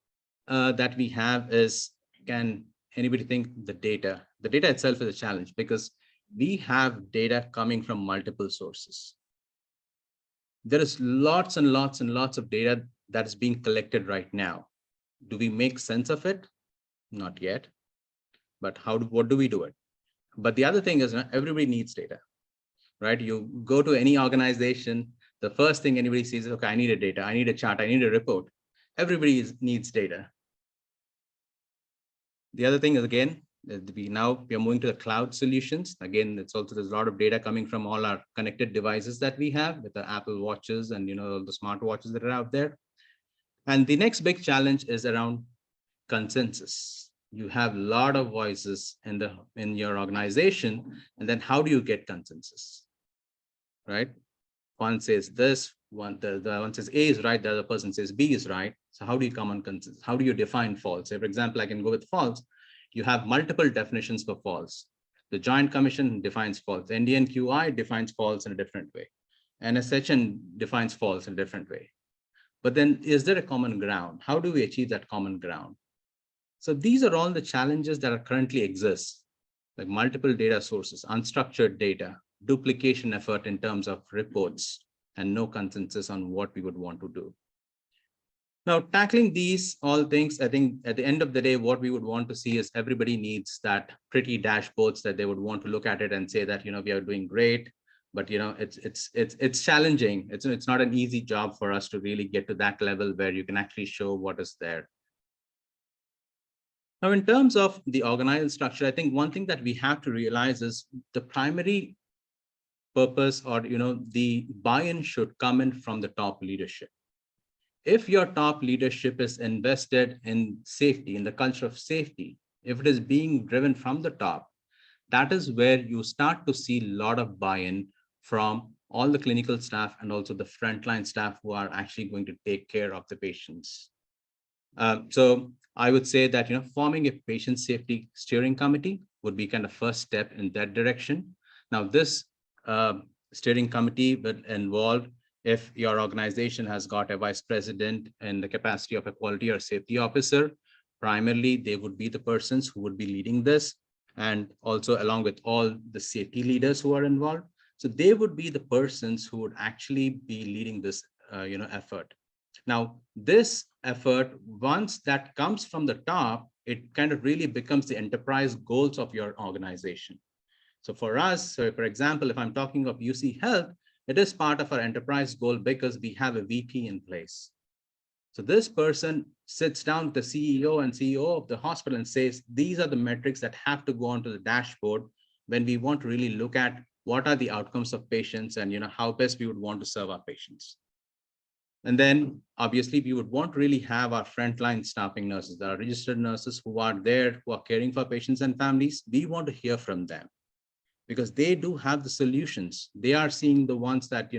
that we have is, can anybody think the data? The data itself is a challenge because we have data coming from multiple sources. There is lots and lots and lots of data that is being collected right now. Do we make sense of it? Not yet. But what do we do it? But the other thing is, everybody needs data, right? You go to any organization, the first thing anybody sees is, okay, I need a data, I need a chart, I need a report. Everybody needs data. The other thing is, again, we are moving to the cloud solutions. Again, there's a lot of data coming from all our connected devices that we have with the Apple watches and all the smart watches that are out there. And the next big challenge is around consensus. You have a lot of voices in your organization, and then how do you get consensus, right? One says this, the one says A is right, the other person says B is right. So how do you come on consensus? How do you define false? So for example, I can go with false. You have multiple definitions for false. The Joint Commission defines false. NDNQI defines false in a different way. NSHN defines false in a different way. But then is there a common ground? How do we achieve that common ground? So these are all the challenges that are currently exist, like multiple data sources, unstructured data, duplication effort in terms of reports, and no consensus on what we would want to do. Now, tackling these all things, I think at the end of the day, what we would want to see is everybody needs that pretty dashboards that they would want to look at it and say that, we are doing great, but it's challenging. It's not an easy job for us to really get to that level where you can actually show what is there. Now, in terms of the organizational structure, I think one thing that we have to realize is the primary purpose or, the buy-in should come in from the top leadership. If your top leadership is invested in safety, in the culture of safety, if it is being driven from the top, that is where you start to see a lot of buy-in from all the clinical staff and also the frontline staff who are actually going to take care of the patients. So I would say that, forming a patient safety steering committee would be kind of first step in that direction. Now, this steering committee will involve, if your organization has got a vice president in the capacity of a quality or safety officer, primarily they would be the persons who would be leading this, and also along with all the safety leaders who are involved. So they would be the persons who would actually be leading this effort. Now, this effort, once that comes from the top, it kind of really becomes the enterprise goals of your organization. So for us, so for example, if I'm talking of UC Health, it is part of our enterprise goal because we have a VP in place. So this person sits down with the CEO and CEO of the hospital and says, these are the metrics that have to go onto the dashboard when we want to really look at what are the outcomes of patients and how best we would want to serve our patients. And then obviously we would want to really have our frontline staffing nurses, our registered nurses who are there, who are caring for patients and families. We want to hear from them. because they do have the solutions. They are seeing the ones that,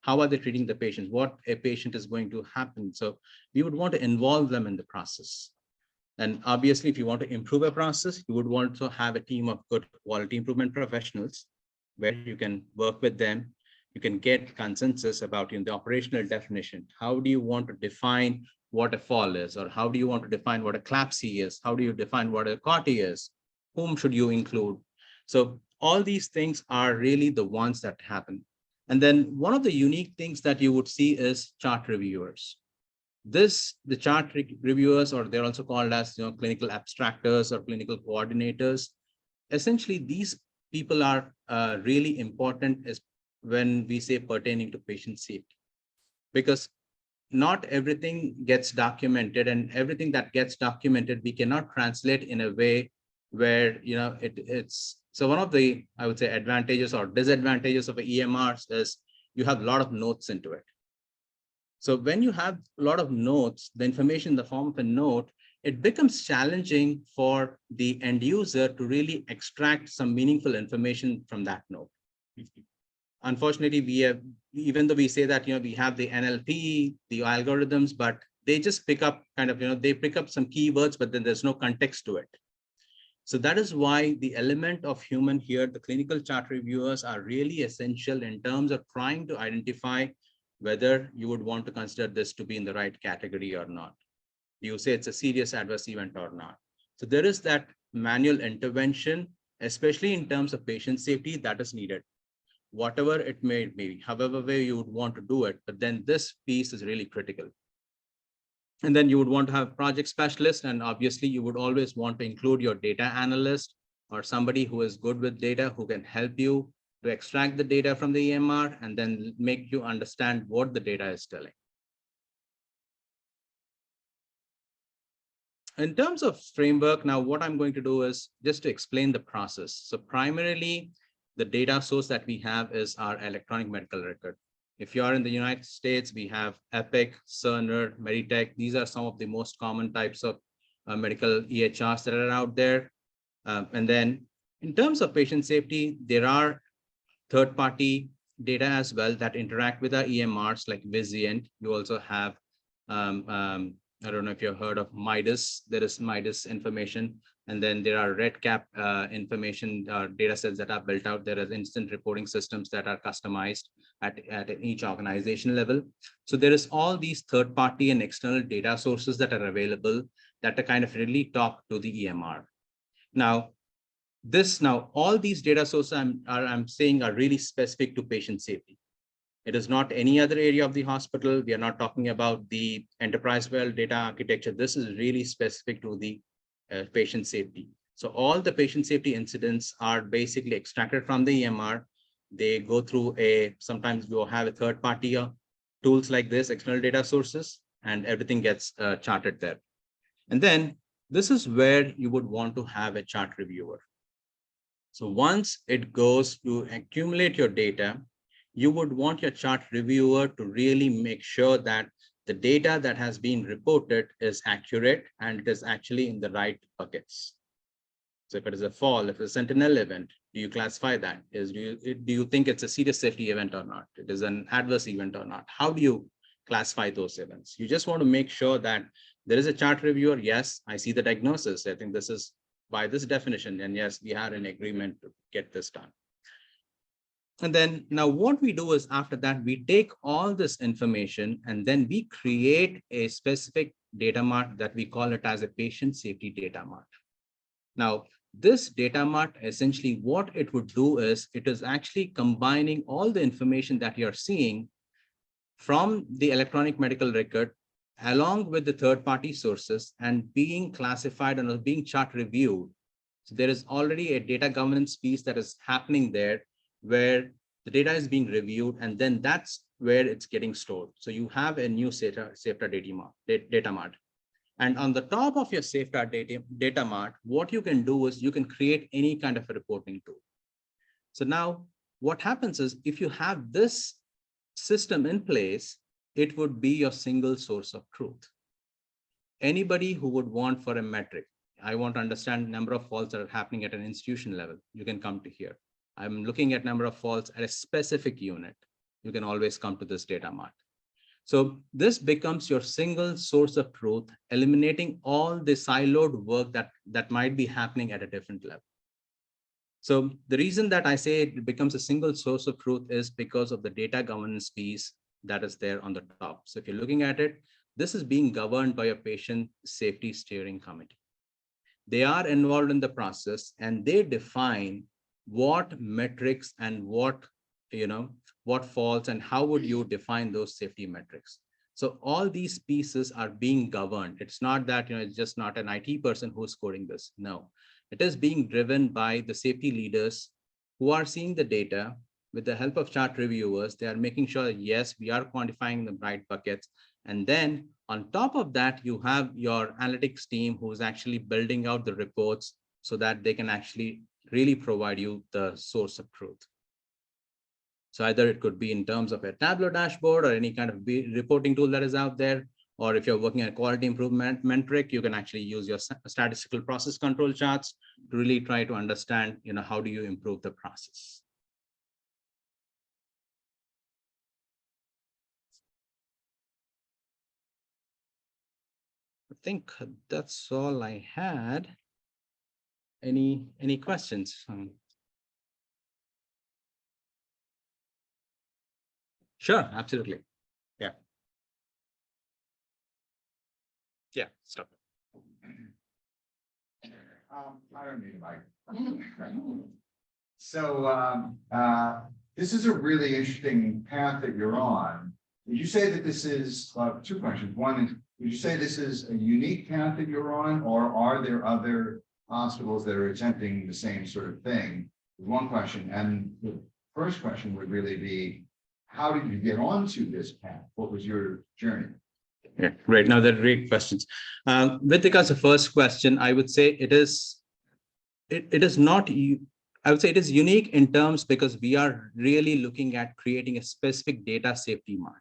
how are they treating the patients, what a patient is going to happen. So we would want to involve them in the process. And obviously, if you want to improve a process, you would want to have a team of good quality improvement professionals where you can work with them. You can get consensus about the operational definition. How do you want to define what a fall is? Or how do you want to define what a CLAPSI is? How do you define what a COTI is? Whom should you include? So all these things are really the ones that happen. And then one of the unique things that you would see is chart reviewers. The chart reviewers, or they're also called as clinical abstractors or clinical coordinators. Essentially, these people are really important as when we say pertaining to patient safety, because not everything gets documented, and everything that gets documented we cannot translate in a way where it's so one of the, I would say, advantages or disadvantages of EMRs is you have a lot of notes into it. So when you have a lot of notes, the information in the form of a note, it becomes challenging for the end user to really extract some meaningful information from that note. Unfortunately, we have, even though we say that, we have the NLP, the algorithms, but they just pick up they pick up some keywords, but then there's no context to it. So that is why the element of human here, the clinical chart reviewers, are really essential in terms of trying to identify whether you would want to consider this to be in the right category or not. You say it's a serious adverse event or not. So there is that manual intervention, especially in terms of patient safety, that is needed. Whatever it may be, however way you would want to do it, but then this piece is really critical. And then you would want to have project specialists, and obviously you would always want to include your data analyst or somebody who is good with data, who can help you to extract the data from the EMR and then make you understand what the data is telling. In terms of framework, now what I'm going to do is just to explain the process. So primarily, the data source that we have is our electronic medical record. If you are in the United States, we have Epic, Cerner, Meditech. These are some of the most common types of medical EHRs that are out there. And then in terms of patient safety, there are third-party data as well that interact with our EMRs like Vizient. You also have, I don't know if you've heard of Midas. There is Midas information. And then there are RedCap information data sets that are built out. There are instant reporting systems that are customized at each organization level. So there is all these third-party and external data sources that are available that are kind of really talk to the EMR. Now, all these data sources I'm saying are really specific to patient safety. It is not any other area of the hospital. We are not talking about the enterprise-level data architecture. This is really specific to the patient safety. So all the patient safety incidents are basically extracted from the EMR. They go through sometimes we'll have a third party tools like this, external data sources, and everything gets charted there. And then this is where you would want to have a chart reviewer. So once it goes to accumulate your data, you would want your chart reviewer to really make sure that the data that has been reported is accurate and it is actually in the right buckets. So if it is a fall, if it's a sentinel event, do you classify that? Do you think it's a serious safety event or not? It is an adverse event or not? How do you classify those events? You just want to make sure that there is a chart reviewer. Yes, I see the diagnosis. I think this is by this definition. And yes, we had an agreement to get this done. And then now what we do is after that, we take all this information and then we create a specific data mart that we call it as a patient safety data mart. Now, this data mart, essentially what it would do is it is actually combining all the information that you're seeing from the electronic medical record along with the third-party sources and being classified and being chart reviewed. So there is already a data governance piece that is happening there where the data is being reviewed, and then that's where it's getting stored. So you have a new safeguard data mart. And on the top of your safeguard data mart, what you can do is you can create any kind of a reporting tool. So now what happens is if you have this system in place, it would be your single source of truth. Anybody who would want for a metric, I want to understand the number of falls that are happening at an institution level, you can come to here. I'm looking at number of faults at a specific unit. You can always come to this data mart. So this becomes your single source of truth, eliminating all the siloed work that might be happening at a different level. So the reason that I say it becomes a single source of truth is because of the data governance piece that is there on the top. So if you're looking at it, this is being governed by a patient safety steering committee. They are involved in the process and they define what metrics and what falls and how would you define those safety metrics. So all these pieces are being governed. It's not that it's just not an IT person who's coding this. No, it is being driven by the safety leaders who are seeing the data with the help of chart reviewers. They are making sure that yes, we are quantifying the right buckets. And then on top of that, you have your analytics team who's actually building out the reports so that they can actually really provide you the source of truth. So either it could be in terms of a Tableau dashboard or any kind of reporting tool that is out there, or if you're working at quality improvement metric, you can actually use your statistical process control charts to really try to understand, how do you improve the process. I think that's all I had. Any questions? Sure, absolutely. Yeah. Yeah, stop. I don't need a mic. So this is a really interesting path that you're on. Would you say that this is two questions? One is, would you say this is a unique path that you're on, or are there other hospitals that are attempting the same sort of thing? One question. And the first question would really be, how did you get onto this path? What was your journey? Yeah, great. Now they're great questions. With regards to the first question, I would say it is not, I would say it is unique in terms because we are really looking at creating a specific data safety mark.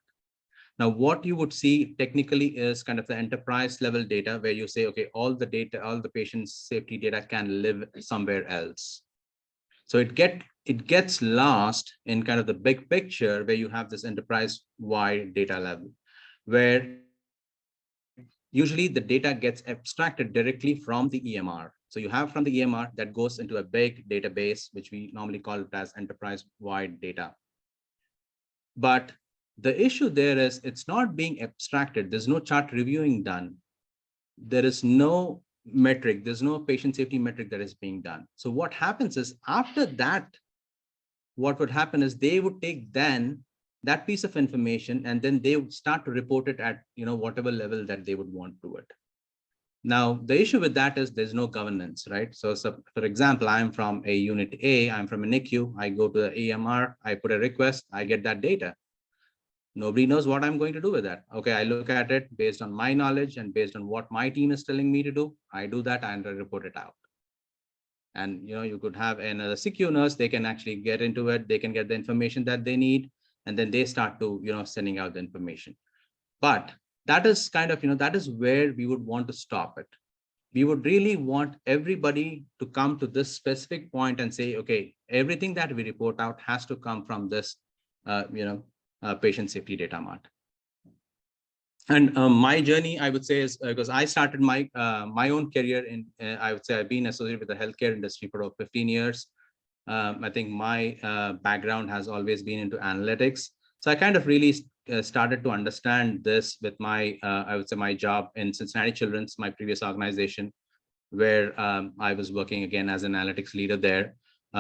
Now, what you would see technically is kind of the enterprise level data where you say, okay, all the data, all the patient's safety data can live somewhere else. So it gets lost in kind of the big picture where you have this enterprise-wide data level, where usually the data gets abstracted directly from the EMR. So you have from the EMR that goes into a big database, which we normally call it as enterprise-wide data. But the issue there is it's not being abstracted. There's no chart reviewing done. There is no metric. There's no patient safety metric that is being done. So what happens is after that, what would happen is they would take then that piece of information and then they would start to report it at whatever level that they would want to it. Now, the issue with that is there's no governance, right? So for example, I'm from a unit A, I'm from a NICU, I go to the EMR, I put a request, I get that data. Nobody knows what I'm going to do with that. Okay, I look at it based on my knowledge and based on what my team is telling me to do. I do that and I report it out. And you could have another CQ nurse, they can actually get into it, they can get the information that they need, and then they start to sending out the information. But that is kind of that is where we would want to stop it. We would really want everybody to come to this specific point and say, okay, everything that we report out has to come from this patient safety data mart. And my journey, I would say, is because I started my own career in, I would say I've been associated with the healthcare industry for over 15 years. I think my background has always been into analytics. So I kind of really started to understand this with my, I would say my job in Cincinnati Children's, my previous organization, where I was working again as an analytics leader there.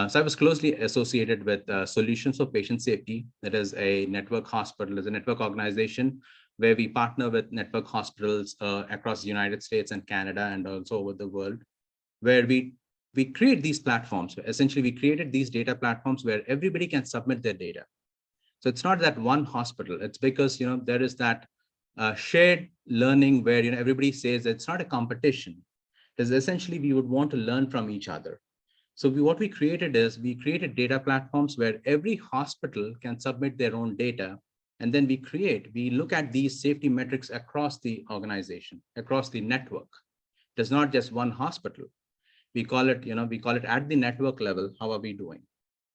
So I was closely associated with Solutions for Patient Safety. That is a network hospital, is a network organization where we partner with network hospitals across the United States and Canada and also over the world, where we create these platforms. Essentially, we created these data platforms where everybody can submit their data. So it's not that one hospital. It's because there is that shared learning where everybody says that it's not a competition. It's essentially we would want to learn from each other. So what we created is we created data platforms where every hospital can submit their own data. And then we look at these safety metrics across the organization, across the network. There's not just one hospital. We call it, at the network level, how are we doing?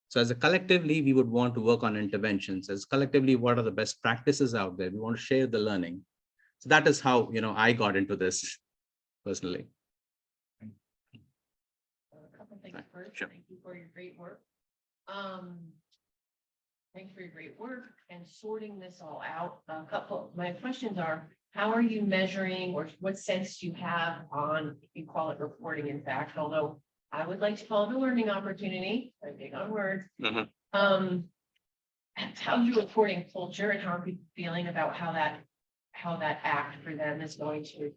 So as a collectively, we would want to work on interventions. As collectively, what are the best practices out there? We want to share the learning. So that is how, I got into this personally. A couple things first. Sure. Thank you for your great work. Thanks for your great work and sorting this all out. A couple, my questions are, how are you measuring, or what sense do you have on, if you call it reporting, in fact, although I would like to call it a learning opportunity, I'm big on words. How's your reporting culture and how are people feeling about how that act for them is going to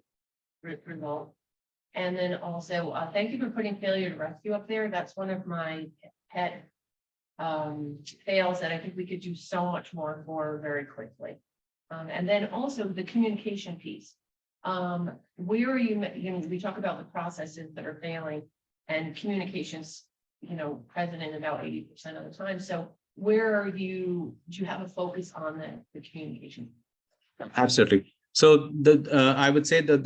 result? And then also, thank you for putting failure to rescue up there. That's one of my pet fails that I think we could do so much more for very quickly. And then also the communication piece. Where are you, we talk about the processes that are failing and communications, present in about 80% of the time. So where are you, do you have a focus on the communication? Absolutely. So I would say that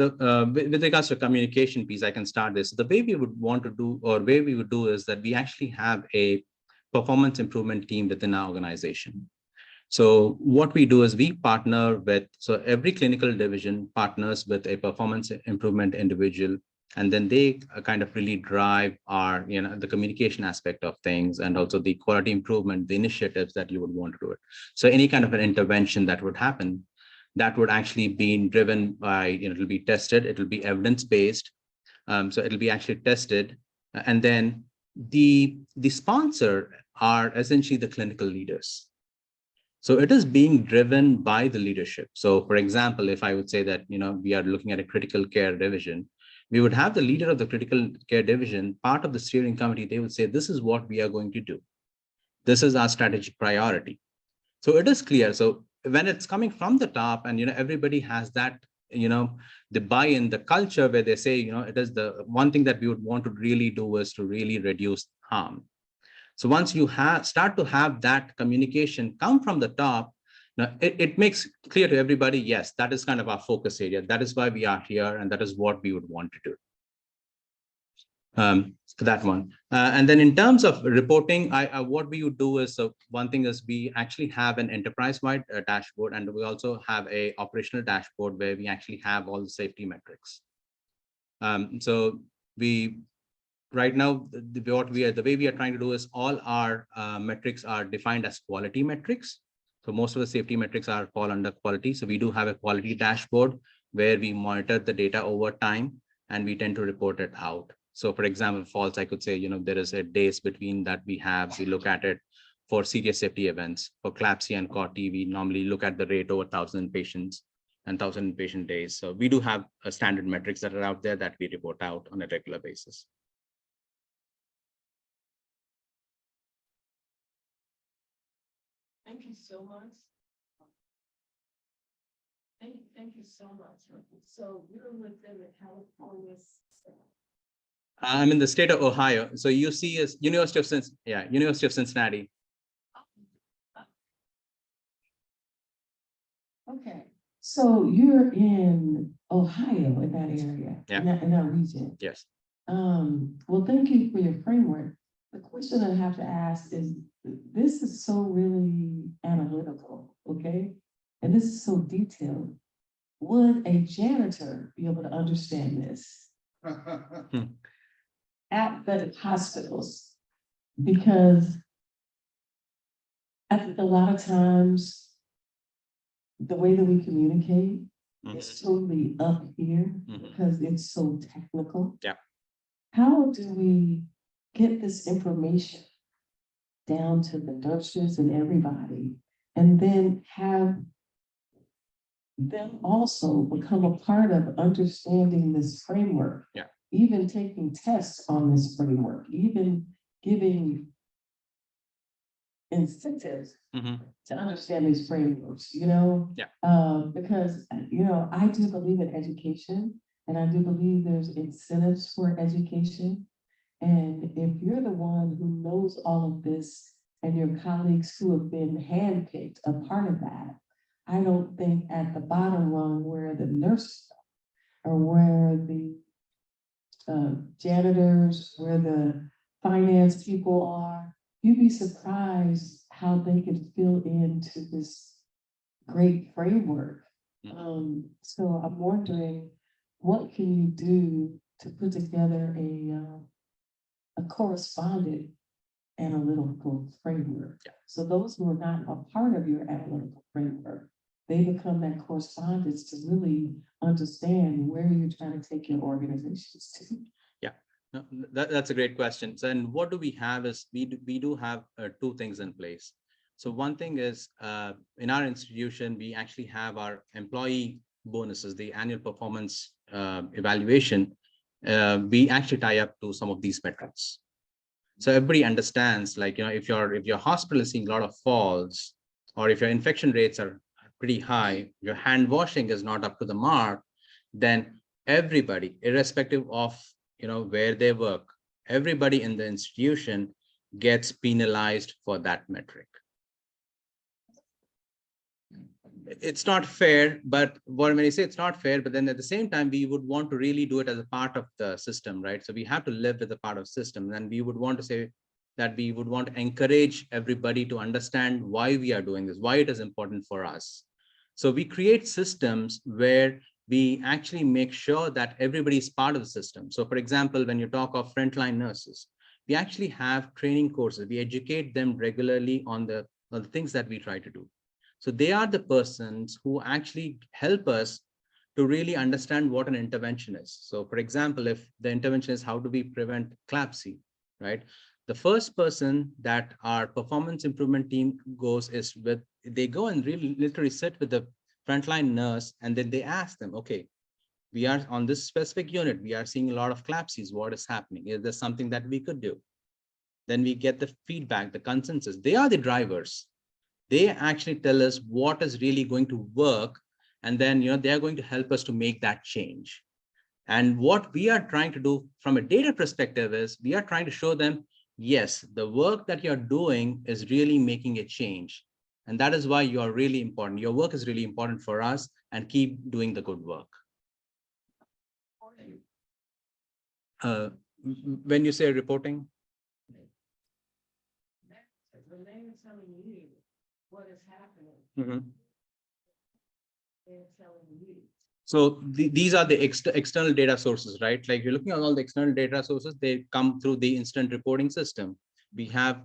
with regards to communication piece, I can start this. The way we would want to do, or way we would do, is that we actually have a performance improvement team within our organization. So what we do is we partner with, so every clinical division partners with a performance improvement individual, and then they kind of really drive our, the communication aspect of things, and also the quality improvement, the initiatives that you would want to do it. So any kind of an intervention that would happen, that would actually be driven by, it'll be tested, it'll be evidence-based. So it'll be actually tested. And then the sponsor are essentially the clinical leaders. So it is being driven by the leadership. So for example, if I would say that, we are looking at a critical care division, we would have the leader of the critical care division, part of the steering committee, they would say, this is what we are going to do. This is our strategic priority. So it is clear. So when it's coming from the top and, everybody has that, the buy-in, the culture where they say, it is the one thing that we would want to really do is to really reduce harm. So once you start to have that communication come from the top, now it makes clear to everybody, yes, that is kind of our focus area. That is why we are here, and that is what we would want to do. For that one. And then in terms of reporting, what we would do is, so one thing is we actually have an enterprise-wide dashboard, and we also have a operational dashboard where we actually have all the safety metrics. So we, right now, the way we are trying to do is all our metrics are defined as quality metrics. So most of the safety metrics fall under quality. So we do have a quality dashboard where we monitor the data over time, and we tend to report it out. So for example, false, I could say, there is a days between that we look at it for serious safety events. For CLABSI and CORT, we normally look at the rate over 1,000 patients and 1,000 patient days. So we do have standard metrics that are out there that we report out on a regular basis. Thank you so much. Thank you so much. So you're within the California. I'm in the state of Ohio. So UC is University of Cincinnati. Okay, so you're in Ohio, in that area, in that region. Yes. Well, thank you for your framework. The question I have to ask is, this is so really analytical, okay? And this is so detailed. Would a janitor be able to understand this? At the hospitals, because I think a lot of times the way that we communicate is totally up here because it's so technical. Yeah. How do we get this information down to the nurses and everybody, and then have them also become a part of understanding this framework? Yeah. Even taking tests on this framework, even giving incentives to understand these frameworks, because, I do believe in education, and I do believe there's incentives for education. And if you're the one who knows all of this and your colleagues who have been handpicked a part of that, I don't think at the bottom rung where the nurses or where the janitors, where the finance people are, you'd be surprised how they can fill into this great framework. So I'm wondering, what can you do to put together a correspondent analytical framework? So those who are not a part of your analytical framework, they become that correspondence to really understand where you're trying to take your organizations to. Yeah, no, that's a great question. So, and what do we have is we do have two things in place. So one thing is in our institution, we actually have our employee bonuses, the annual performance evaluation. We actually tie up to some of these metrics. So everybody understands, like, if your hospital is seeing a lot of falls, or if your infection rates are pretty high, your hand washing is not up to the mark, then everybody, irrespective of where they work, everybody in the institution gets penalized for that metric. It's not fair, but when you say it's not fair, but then at the same time, we would want to really do it as a part of the system, right? So we have to live with a part of system, and we would want to say that we would want to encourage everybody to understand why we are doing this, why it is important for us. So we create systems where we actually make sure that everybody is part of the system. So for example, when you talk of frontline nurses, we actually have training courses. We educate them regularly on the things that we try to do. So they are the persons who actually help us to really understand what an intervention is. So for example, if the intervention is how do we prevent CLABSI, right? The first person that our performance improvement team goes is with, they go and really literally sit with the frontline nurse, and then they ask them, okay, we are on this specific unit, we are seeing a lot of CLABSIs, what is happening? Is there something that we could do? Then we get the feedback, the consensus. They are the drivers. They actually tell us what is really going to work, and then they are going to help us to make that change. And what we are trying to do from a data perspective is we are trying to show them, yes, the work that you're doing is really making a change, and that is why you are really important. Your work is really important for us, and keep doing the good work. When you say reporting, what is happening. So these are the external data sources, right? Like you're looking at all the external data sources, they come through the instant reporting system. We have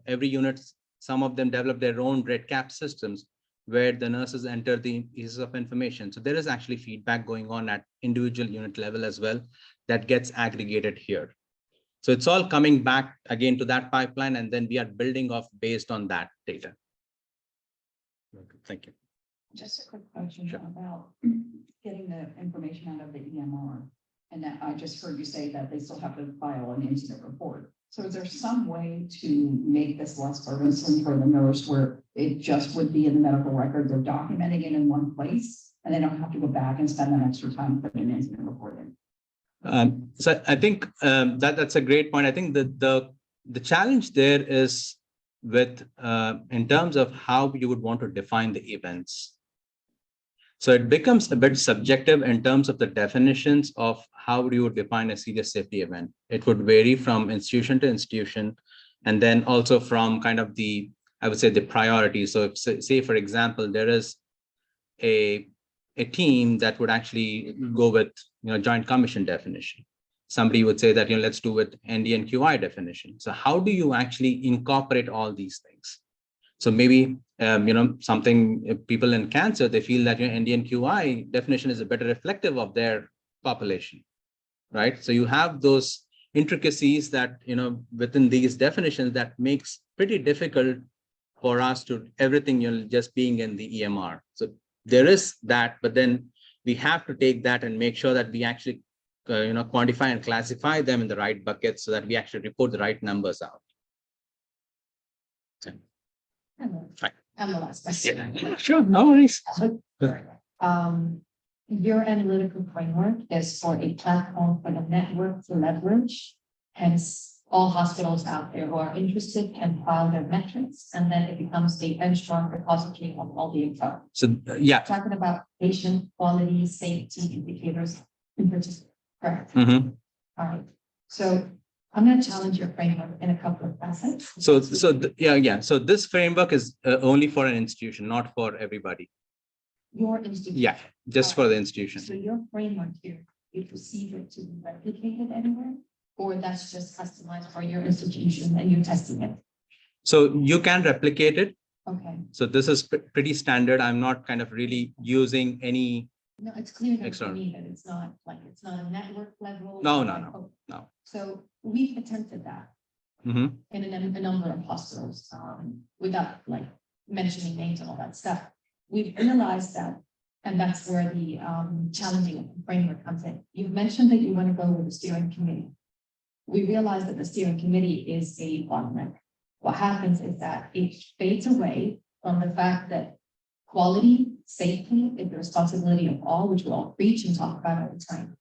every unit, some of them develop their own red cap systems where the nurses enter the pieces of information. So there is actually feedback going on at individual unit level as well that gets aggregated here. So it's all coming back again to that pipeline, and then we are building off based on that data. Thank you. Just a quick question about getting the information out of the EMR. And that I just heard you say that they still have to file an incident report. So is there some way to make this less burdensome for the nurse where it just would be in the medical record, they're documenting it in one place, and they don't have to go back and spend that extra time putting an incident report in? So I think that's a great point. I think that the challenge there is with in terms of how you would want to define the events. So it becomes a bit subjective in terms of the definitions of how you would define a serious safety event. It would vary from institution to institution, and then also from kind of the, I would say, the priority. So if, say for example, there is a team that would actually go with joint commission definition. Somebody would say that let's do with ND and QI definition. So how do you actually incorporate all these things? So maybe something, people in cancer, they feel that ND and QI definition is a better reflective of their population, right? So you have those intricacies that within these definitions that makes pretty difficult for us to everything just being in the EMR. So there is that, but then we have to take that and make sure that we actually quantify and classify them in the right buckets so that we actually report the right numbers out. Okay. Right. And the last question. Yeah, sure, no worries. Your analytical framework is for a platform for the network to leverage, hence all hospitals out there who are interested can file their metrics, and then it becomes the benchmark repository of all the info. So yeah, talking about patient quality, safety indicators in particular, correct? Mm-hmm. All right. So I'm going to challenge your framework in a couple of facets. Yeah. So this framework is only for an institution, not for everybody. Your institution. Yeah, just for the institution. So your framework here, you perceive it to be replicated anywhere, or that's just customized for your institution and you're testing it? So you can replicate it. Okay. So this is pretty standard. I'm not kind of really using any. No, it's clear to External. me that it's not a network level. No. So we've attempted that Mhm. in a number of hospitals, without like mentioning names and all that stuff. We've realized that, and that's where the challenging of the framework comes in. You've mentioned that you want to go with the steering committee. We realize that the steering committee is a bottleneck. What happens is that it fades away from the fact that quality, safety is the responsibility of all, which we all preach and talk about all the time.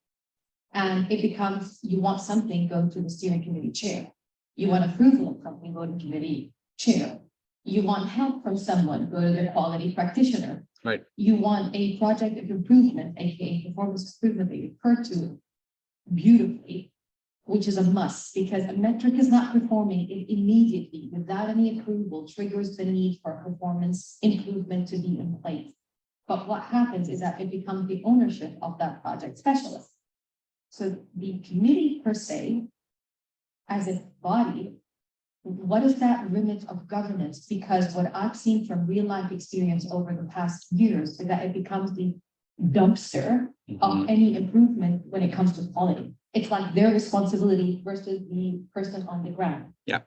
And it becomes, you want something, go to the steering committee chair. You want approval of something, go to committee chair. You want help from someone, go to the quality practitioner. Right. You want a project of improvement, aka performance improvement that you refer to beautifully, which is a must, because a metric is not performing it immediately without any approval, triggers the need for performance improvement to be in place. But what happens is that it becomes the ownership of that project specialist. So the committee per se, as a body, what is that remit of governance? Because what I've seen from real life experience over the past years is that it becomes the dumpster of any improvement when it comes to quality. It's like their responsibility versus the person on the ground. Yeah.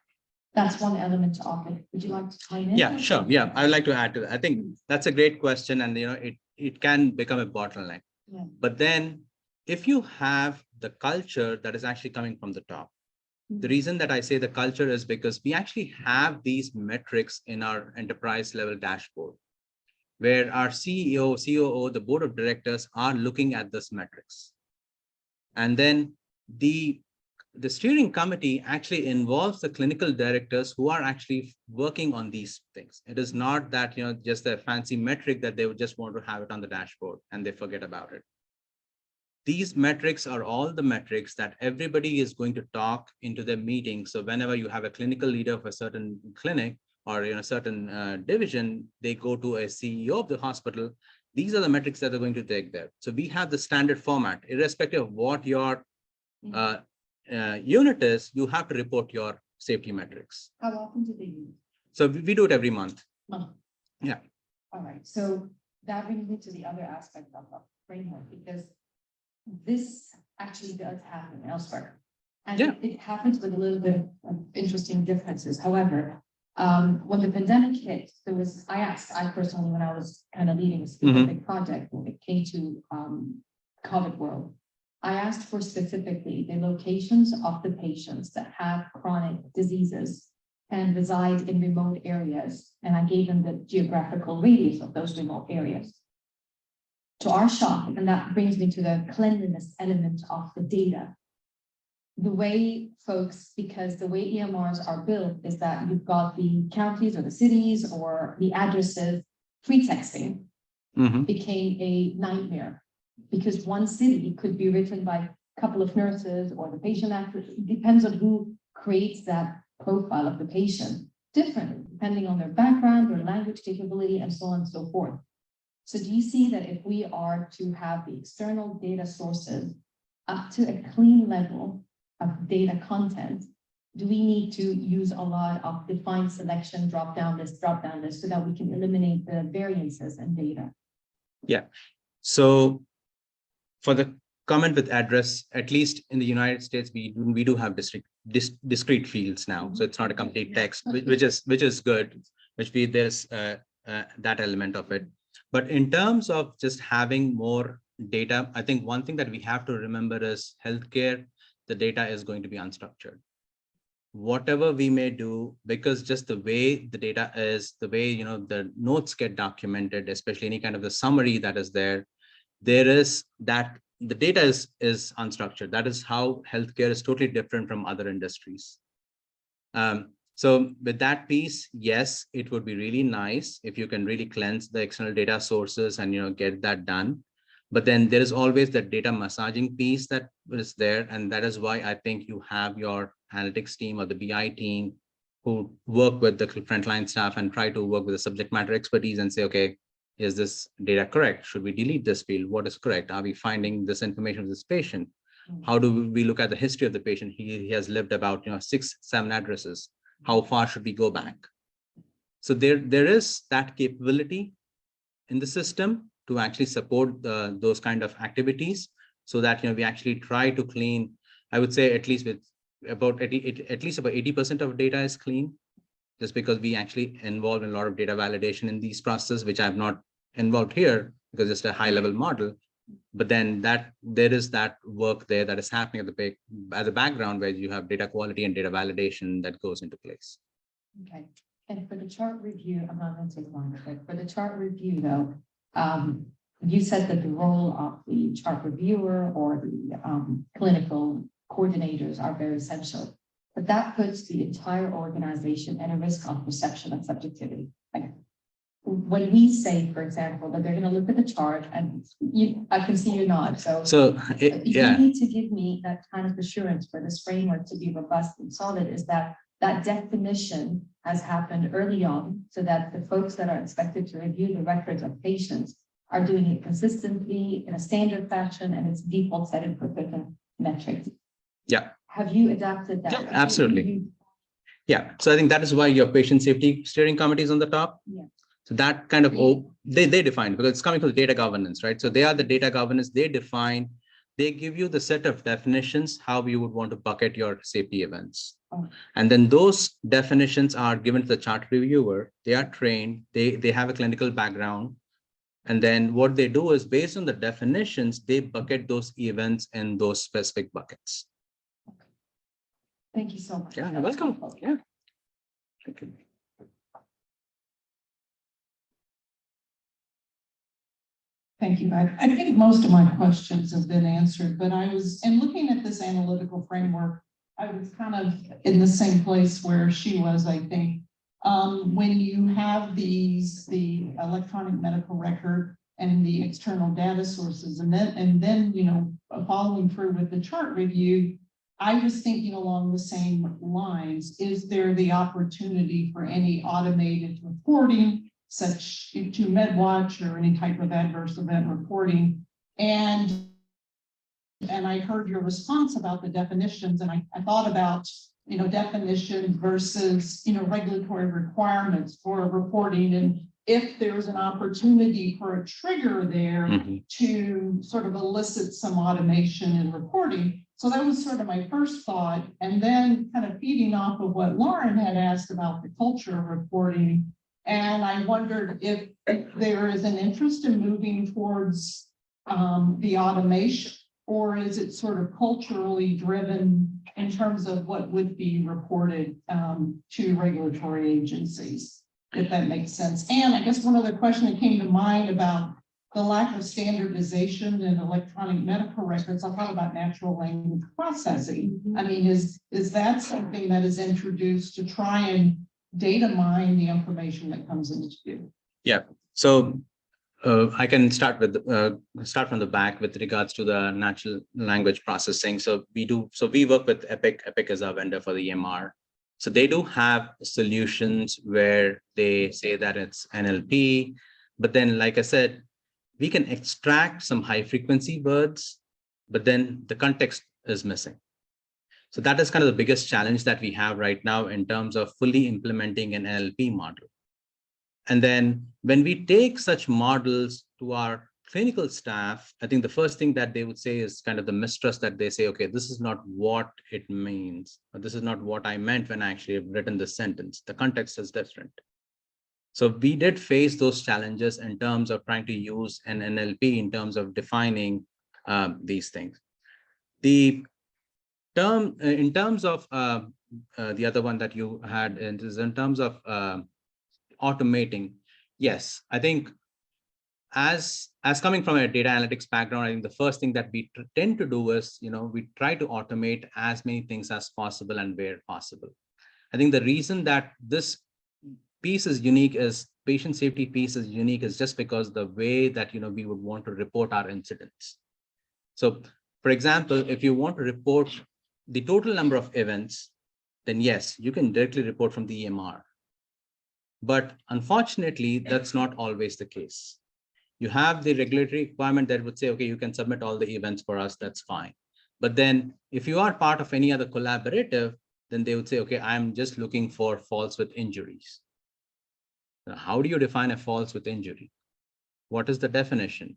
That's one element of it. Would you like to chime in? Yeah, sure. Yeah, I'd like to add to that. I think that's a great question, and it can become a bottleneck. Yeah. But then if you have the culture that is actually coming from the top, the reason that I say the culture is because we actually have these metrics in our enterprise level dashboard, where our CEO, COO, the board of directors are looking at this metrics. And then the steering committee actually involves the clinical directors who are actually working on these things. It is not that, just a fancy metric that they would just want to have it on the dashboard and they forget about it. These metrics are all the metrics that everybody is going to talk into their meeting. So whenever you have a clinical leader of a certain clinic or a certain division, they go to a CEO of the hospital. These are the metrics that they're going to take there. So we have the standard format, irrespective of what your unit is, you have to report your safety metrics. How often do they use? So we do it every month. Yeah. All right. So that brings me to the other aspect of the framework, because this actually does happen elsewhere. And it happens with a little bit of interesting differences. However, when the pandemic hit, I personally, when I was kind of leading a specific project, when it came to COVID world, I asked for specifically the locations of the patients that have chronic diseases and reside in remote areas. And I gave them the geographical radius of those remote areas. To our shock, and that brings me to the cleanliness element of the data. The way folks, because the way EMRs are built is that you've got the counties or the cities or the addresses, pretexting became a nightmare, because one city could be written by a couple of nurses or the patient access. It depends on who creates that profile of the patient differently, depending on their background, their language capability, and so on and so forth. So do you see that if we are to have the external data sources up to a clean level of data content, do we need to use a lot of defined selection, drop-down list, so that we can eliminate the variances in data? Yeah. So for the comment with address, at least in the United States, we do have discrete fields now. So it's not a complete text, which is good, there's that element of it. But in terms of just having more data, I think one thing that we have to remember is healthcare, the data is going to be unstructured. Whatever we may do, because just the way the data is, the way, the notes get documented, especially any kind of the summary that is there is that the data is unstructured. That is how healthcare is totally different from other industries. So with that piece, yes, it would be really nice if you can really cleanse the external data sources and get that done. But then there is always that data massaging piece that is there, and that is why I think you have your analytics team or the BI team who work with the frontline staff and try to work with the subject matter expertise and say, okay, is this data correct? Should we delete this field? What is correct? Are we finding this information of this patient? How do we look at the history of the patient? He has lived about 6, 7 addresses. How far should we go back? So there is that capability in the system to actually support those kind of activities, so that we actually try to clean. I would say at least with about at least about 80% of data is clean, just because we actually involve in a lot of data validation in these processes, which I'm not involved here because it's a high level model. But then there is that work there that is happening at the background, where you have data quality and data validation that goes into place. Okay, and for the chart review, I'm not going to take longer, but for the chart review though, you said that the role of the chart reviewer or the clinical coordinators are very essential, but that puts the entire organization at a risk of perception and subjectivity. Like, when we say, for example, that they're going to look at the chart, and I can see you nod. So you need to give me that kind of assurance for this framework to be robust and solid, is that definition has happened early on, so that the folks that are expected to review the records of patients are doing it consistently in a standard fashion, and it's default set in for certain metrics. Yeah. Have you adapted that? Yeah, absolutely. Yeah. So I think that is why your patient safety steering committee is on the top. Yeah. So that kind of, they define, because it's coming from the data governance, right? So they are the data governance, they define, they give you the set of definitions, how you would want to bucket your safety events. Oh. And then those definitions are given to the chart reviewer. They are trained, they have a clinical background. And then what they do is, based on the definitions, they bucket those events in those specific buckets. Thank you so much. Yeah, you're welcome. Yeah. Thank you. Thank you. I think most of my questions have been answered, but in looking at this analytical framework, I was kind of in the same place where she was, I think. When you have the electronic medical record and the external data sources, and then following through with the chart review, I was thinking along the same lines. Is there the opportunity for any automated reporting, such to MedWatch or any type of adverse event reporting? And I heard your response about the definitions, and I thought about definition versus regulatory requirements for reporting, and if there's an opportunity for a trigger there to sort of elicit some automation in reporting. So that was sort of my first thought, and then kind of feeding off of what Lauren had asked about the culture of reporting. And I wondered if there is an interest in moving towards the automation, or is it sort of culturally driven in terms of what would be reported to regulatory agencies, if that makes sense. And I guess one other question that came to mind about the lack of standardization in electronic medical records, I thought about natural language processing. I mean, is that something that is introduced to try and data mine the information that comes into you? Yeah. So I can start from the back with regards to the natural language processing. So we work with Epic. Epic is our vendor for the EMR. So they do have solutions where they say that it's NLP, but then, like I said, we can extract some high frequency words, but then the context is missing. So that is kind of the biggest challenge that we have right now in terms of fully implementing an NLP model. And then when we take such models to our clinical staff, I think the first thing that they would say is kind of the mistrust, that they say, okay, this is not what it means, or this is not what I meant when I actually have written this sentence. The context is different. So we did face those challenges in terms of trying to use an NLP in terms of defining these things. The term, in terms of the other one that you had, is in terms of automating. Yes, I think as coming from a data analytics background, I think the first thing that we tend to do is, we try to automate as many things as possible and where possible. I think the reason that this piece is unique, is patient safety piece is unique, is just because the way that, we would want to report our incidents. So for example, if you want to report the total number of events, then yes, you can directly report from the EMR. But unfortunately, that's not always the case. You have the regulatory requirement that would say, okay, you can submit all the events for us, that's fine. But then if you are part of any other collaborative, then they would say, okay, I'm just looking for falls with injuries. Now, how do you define a falls with injury? What is the definition?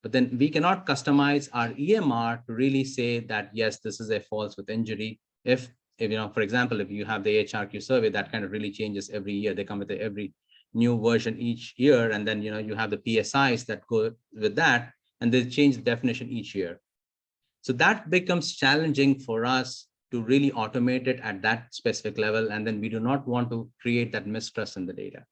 But then we cannot customize our EMR to really say that, yes, this is a falls with injury. If you know, for example, if you have the HRQ survey, that kind of really changes every year. They come with every new version each year. And then, you know, you have the PSIs that go with that, and they change the definition each year. So that becomes challenging for us to really automate it at that specific level. And then we do not want to create that mistrust in the data.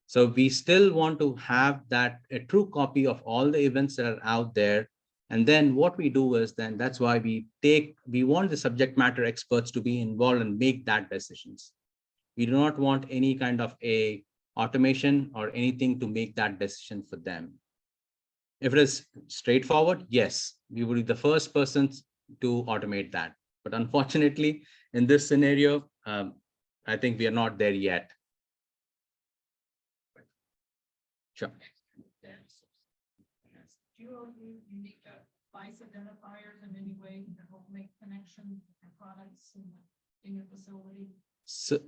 So we still want to have that a true copy of all the events that are out there. And then what we do is then that's why we want the subject matter experts to be involved and make that decisions. We do not want any kind of a automation or anything to make that decision for them. If it is straightforward, yes, we will be the first persons to automate that. But unfortunately, in this scenario, I think we are not there yet. Sure. Do you use unique device identifiers in any way to help make connections and products in your facility? So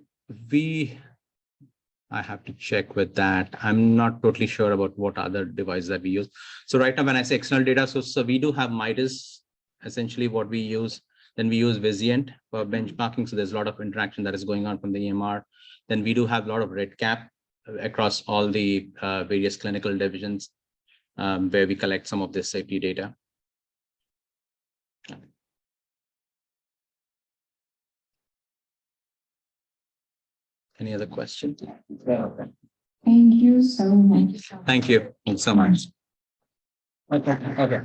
I have to check with that. I'm not totally sure about what other devices that we use. So right now, when I say external data source, so we do have Midas, essentially what we use. Then we use Vizient for benchmarking. So there's a lot of interaction that is going on from the EMR. Then we do have a lot of RedCap across all the various clinical divisions where we collect some of this safety data. Any other questions? Thank you so much. Thank you. Thanks so much. Okay.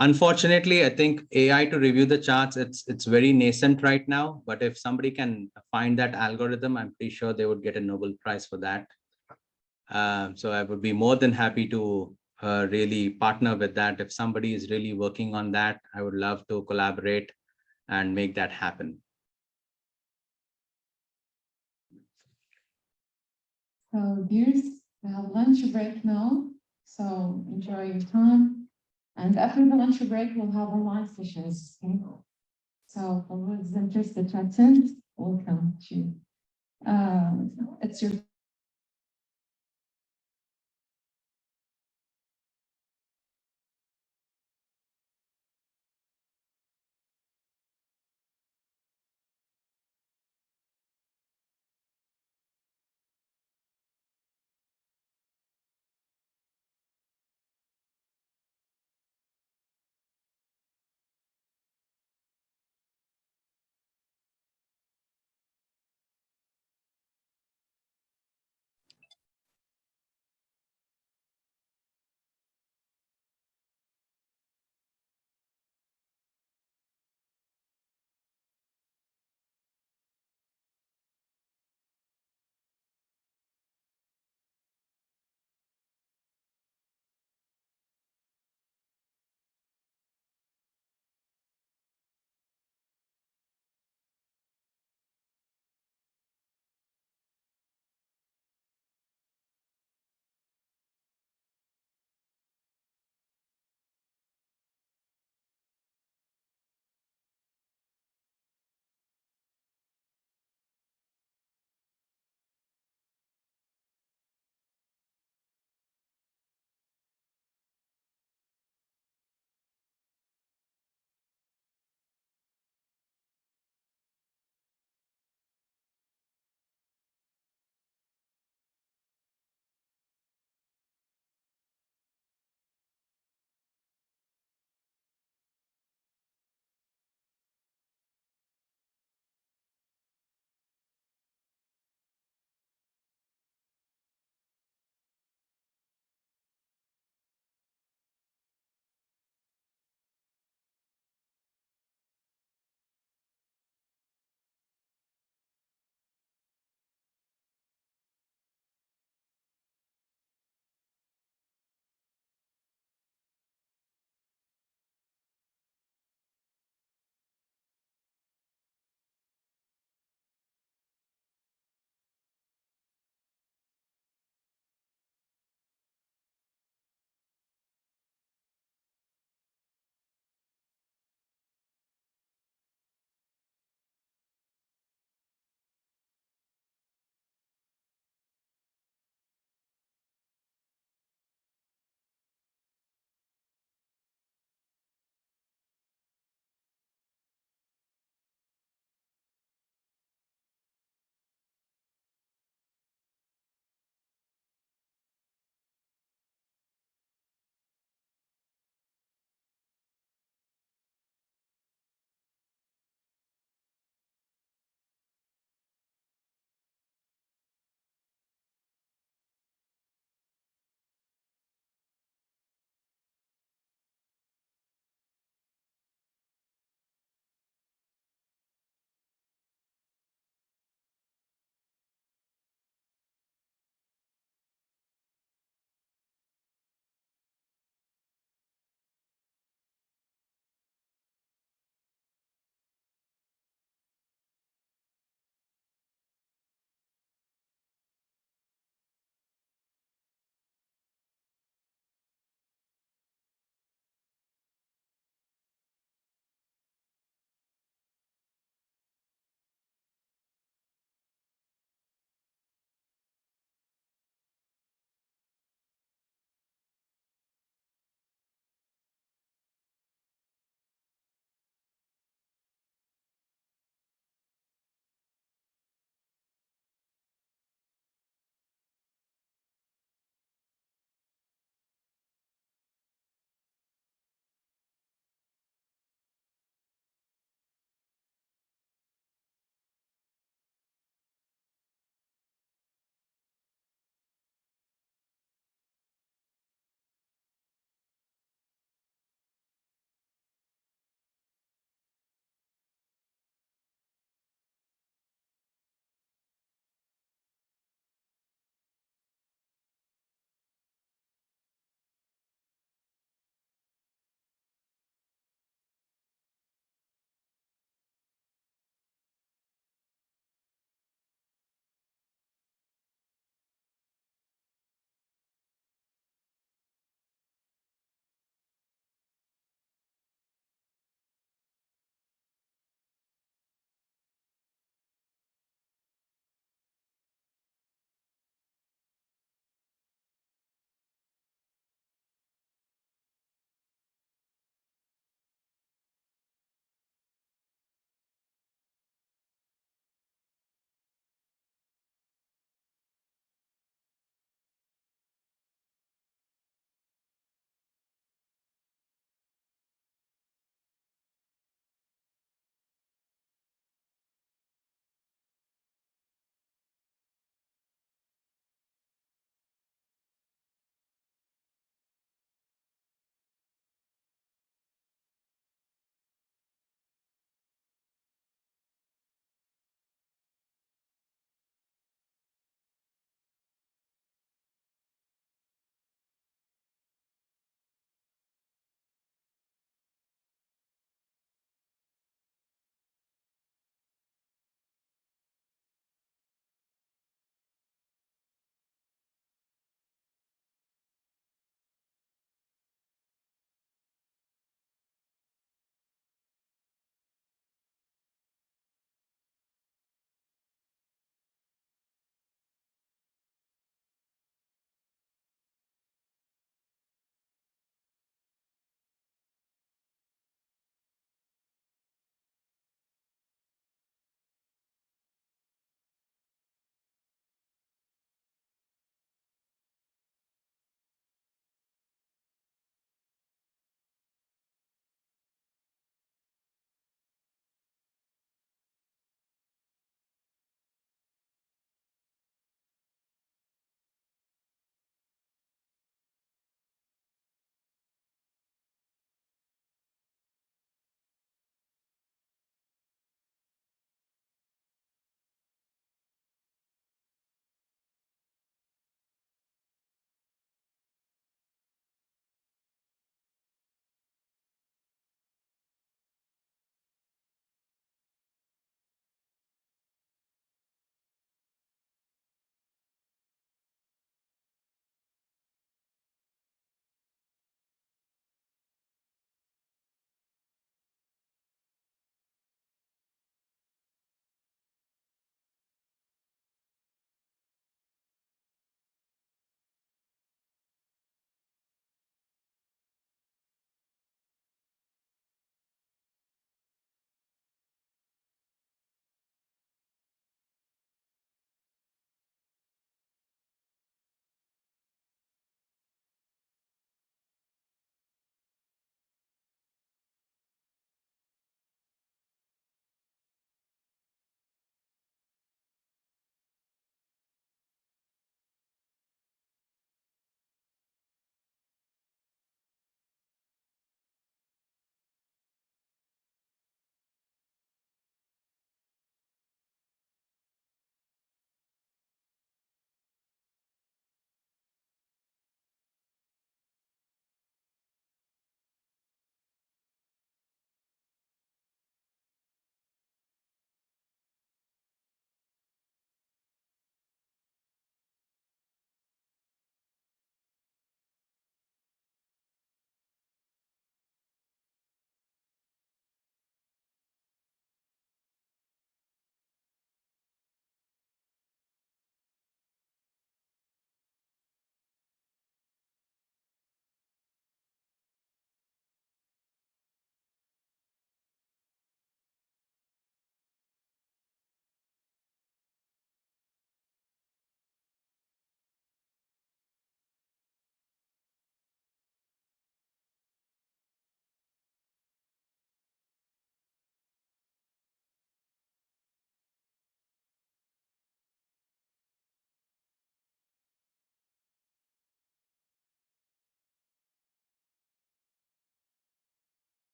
Unfortunately, I think AI to review the charts, it's very nascent right now. But if somebody can find that algorithm, I'm pretty sure they would get a Nobel Prize for that. So I would be more than happy to really partner with that. If somebody is really working on that, I would love to collaborate and make that happen. So dears, we have lunch break now. So enjoy your time. And after the lunch break, we'll have online sessions. Okay? So for those interested to attend, welcome to. It's your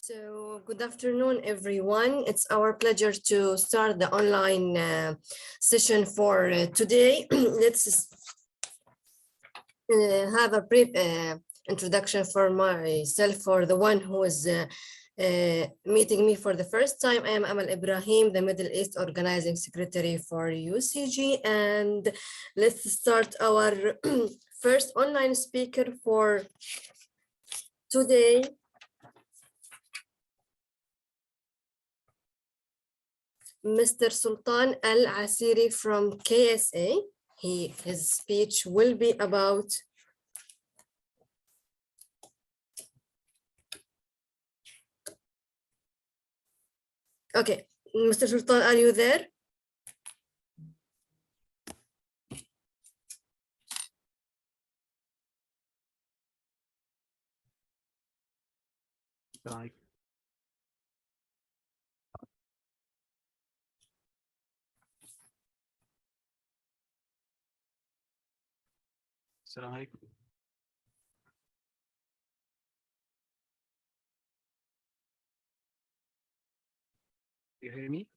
So, good afternoon, everyone. It's our pleasure to start the online session for today. Let's have a brief introduction for myself, for the one who is meeting me for the first time. I am Amal Ibrahim, the Middle East Organizing Secretary for UCG, and let's start our first online speaker for today. Mr. Sultan Al Asiri from KSA. His speech will be about okay, Mr. Sultan, are you there? Right. Assalamu alaikum. You hear me?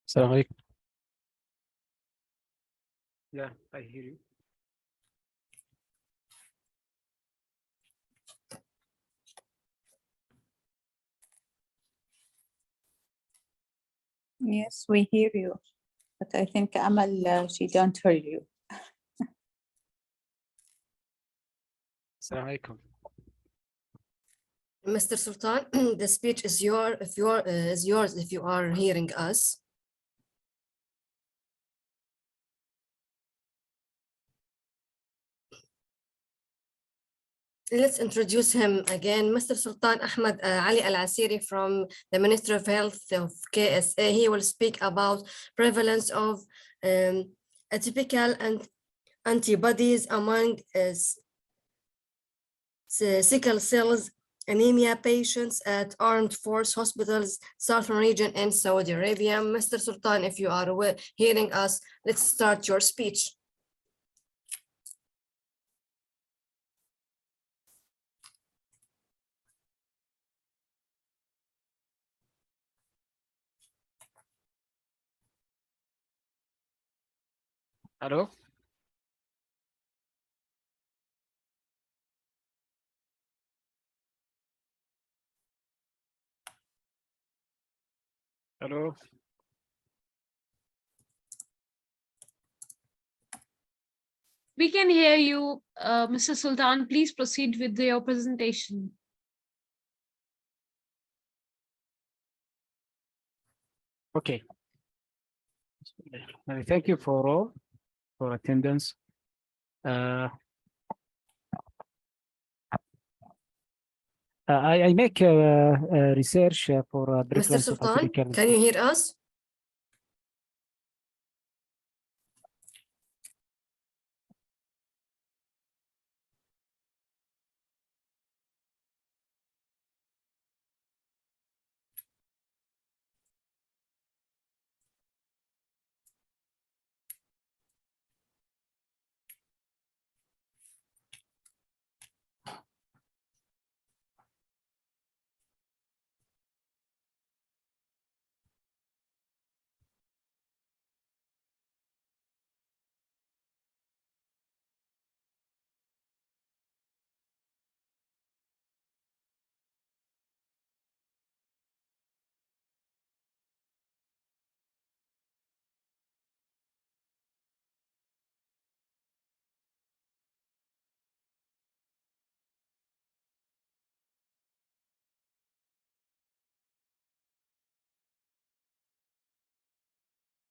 Assalamu alaikum. Yeah, I hear you. Yes, we hear you, but I think Amal, she don't hear you. Assalamu alaikum. Mr. Sultan, the speech is yours if you are hearing us. Let's introduce him again. Mr. Sultan Ahmed Ali Al Asiri from the Ministry of Health of KSA. He will speak about prevalence of atypical and antibodies among sickle cells anemia patients at Armed Force Hospitals, Southern Region in Saudi Arabia. Mr. Sultan, if you are hearing us, let's start your speech. Hello? Hello? We can hear you, Mr. Sultan. Please proceed with your presentation. Okay. Thank you for all for attendance. I make research for Mr. prevalence of Sultan, atypical. can you hear us?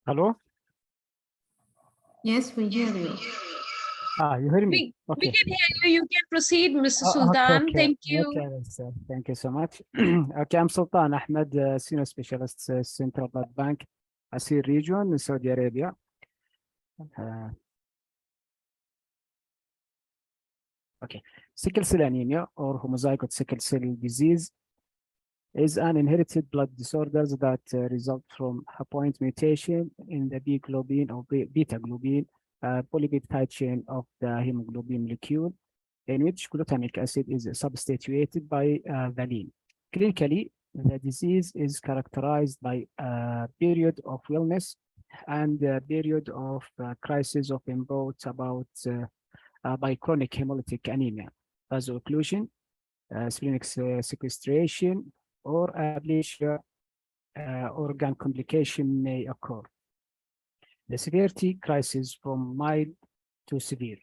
Hello? Yes, we hear you. You hear me? We can hear you. You can proceed, Mr. Okay, Sultan. okay. Thank you. Okay, thank you so much. Okay, I'm Sultan Ahmed, Senior Specialist, Central Blood Bank, Asir Region in Saudi Arabia. Okay, sickle cell anemia or homozygote sickle cell disease is an inherited blood disorder that result from a point mutation in the B globin or beta globin polypeptide chain of the hemoglobin molecule, in which glutamic acid is substituted by valine. Clinically, the disease is characterized by a period of wellness and a period of crisis of brought about by chronic hemolytic anemia, vaso-occlusion, splenic sequestration, or aplasia organ complication may occur. The severity crisis from mild to severe.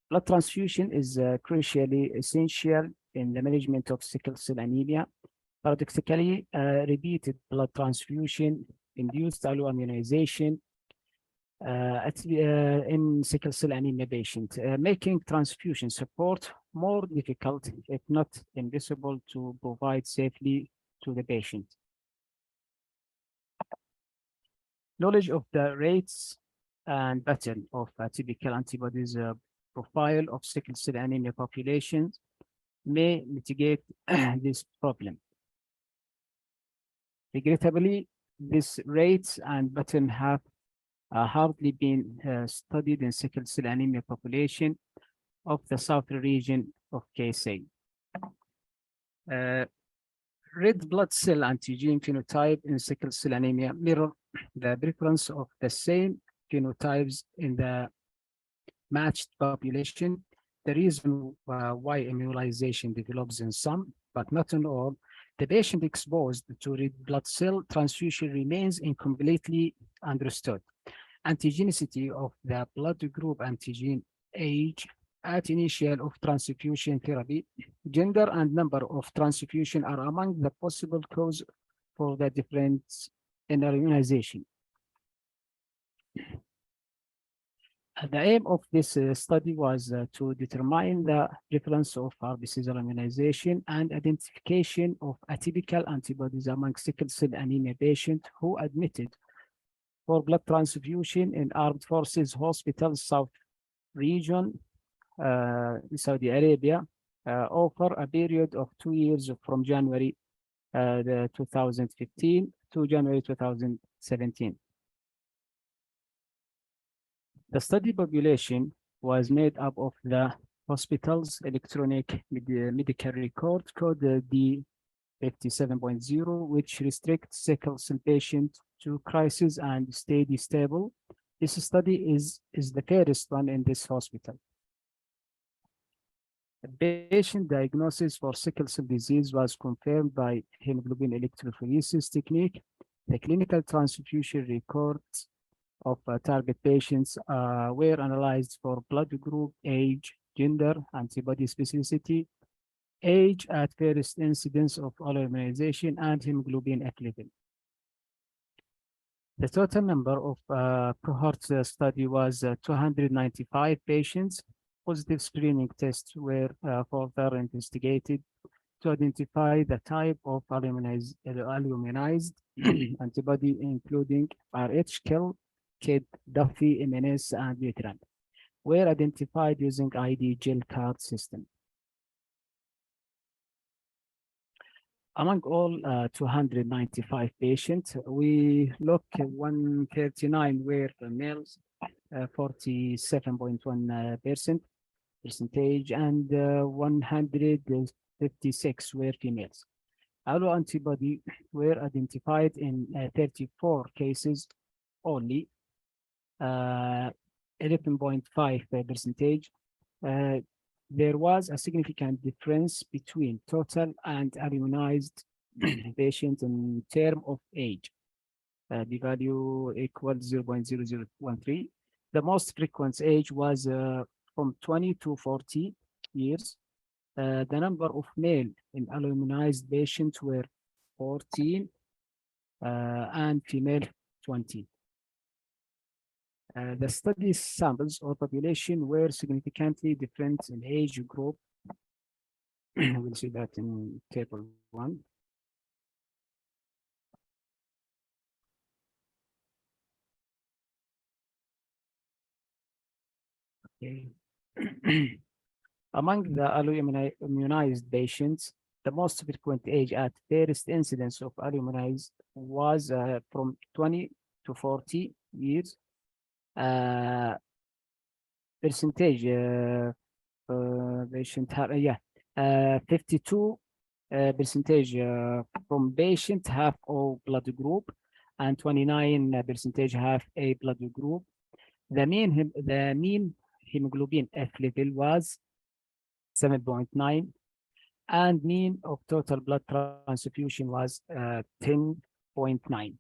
Blood transfusion is crucially essential in the management of sickle cell anemia. Paradoxically, repeated blood transfusion induced alloimmunization in sickle cell anemia patient, making transfusion support more difficult, if not impossible, to provide safely to the patient. Knowledge of the rates and pattern of typical antibodies profile of sickle cell anemia populations may mitigate this problem. Regrettably, these rates and pattern have hardly been studied in sickle cell anemia population of the southern region of KSA. Red blood cell antigen phenotype in sickle cell anemia mirror the preference of the same phenotypes in the matched population. The reason why immunization develops in some, but not in all, the patient exposed to red blood cell transfusion remains incompletely understood. Antigenicity of the blood group antigen, age at initial of transfusion therapy, gender and number of transfusion are among the possible cause for the difference in immunization. The aim of this study was to determine the difference of RBCs immunization and identification of atypical antibodies among sickle cell anemia patients who admitted for blood transfusion in Armed Forces Hospital South Region, Saudi Arabia, over a period of 2 years from January 2015 to January 2017. The study population was made up of the hospital's electronic medical record code D57.0, which restricts sickle cell patients to crisis and steady stable. This study is the first one in this hospital. The patient diagnosis for sickle cell disease was confirmed by hemoglobin electrophoresis technique. The clinical transfusion records of target patients were analyzed for blood group, age, gender, antibody specificity, age at first incidence of alloimmunization, and hemoglobin F level. The total number of cohort study was 295 patients. Positive screening tests were further investigated to identify the type of alloimmunized antibody, including RH, KIL, KID, Duffy, MNS, and Veteran, were identified using ID gel card system. Among all 295 patients, we look at 139 were males, 47.1% percentage, and 156 were females. Allo antibody were identified in 34 cases only, 11.5 percentage. There was a significant difference between total and immunized patients in terms of age. The value equals 0.0013. The most frequent age was from 20 to 40 years. The number of male in immunized patients were 14 and female 20. The study samples or population were significantly different in age group. We'll see that in table 1. Okay. Among the immunized patients, the most frequent age at first incidence of immunized was from 20 to 40 years. Percentage patient have, 52 percentage from patient have O blood group and 29 percentage have A blood group. The mean hemoglobin F level was 7.9 and mean of total blood transfusion was 10.9.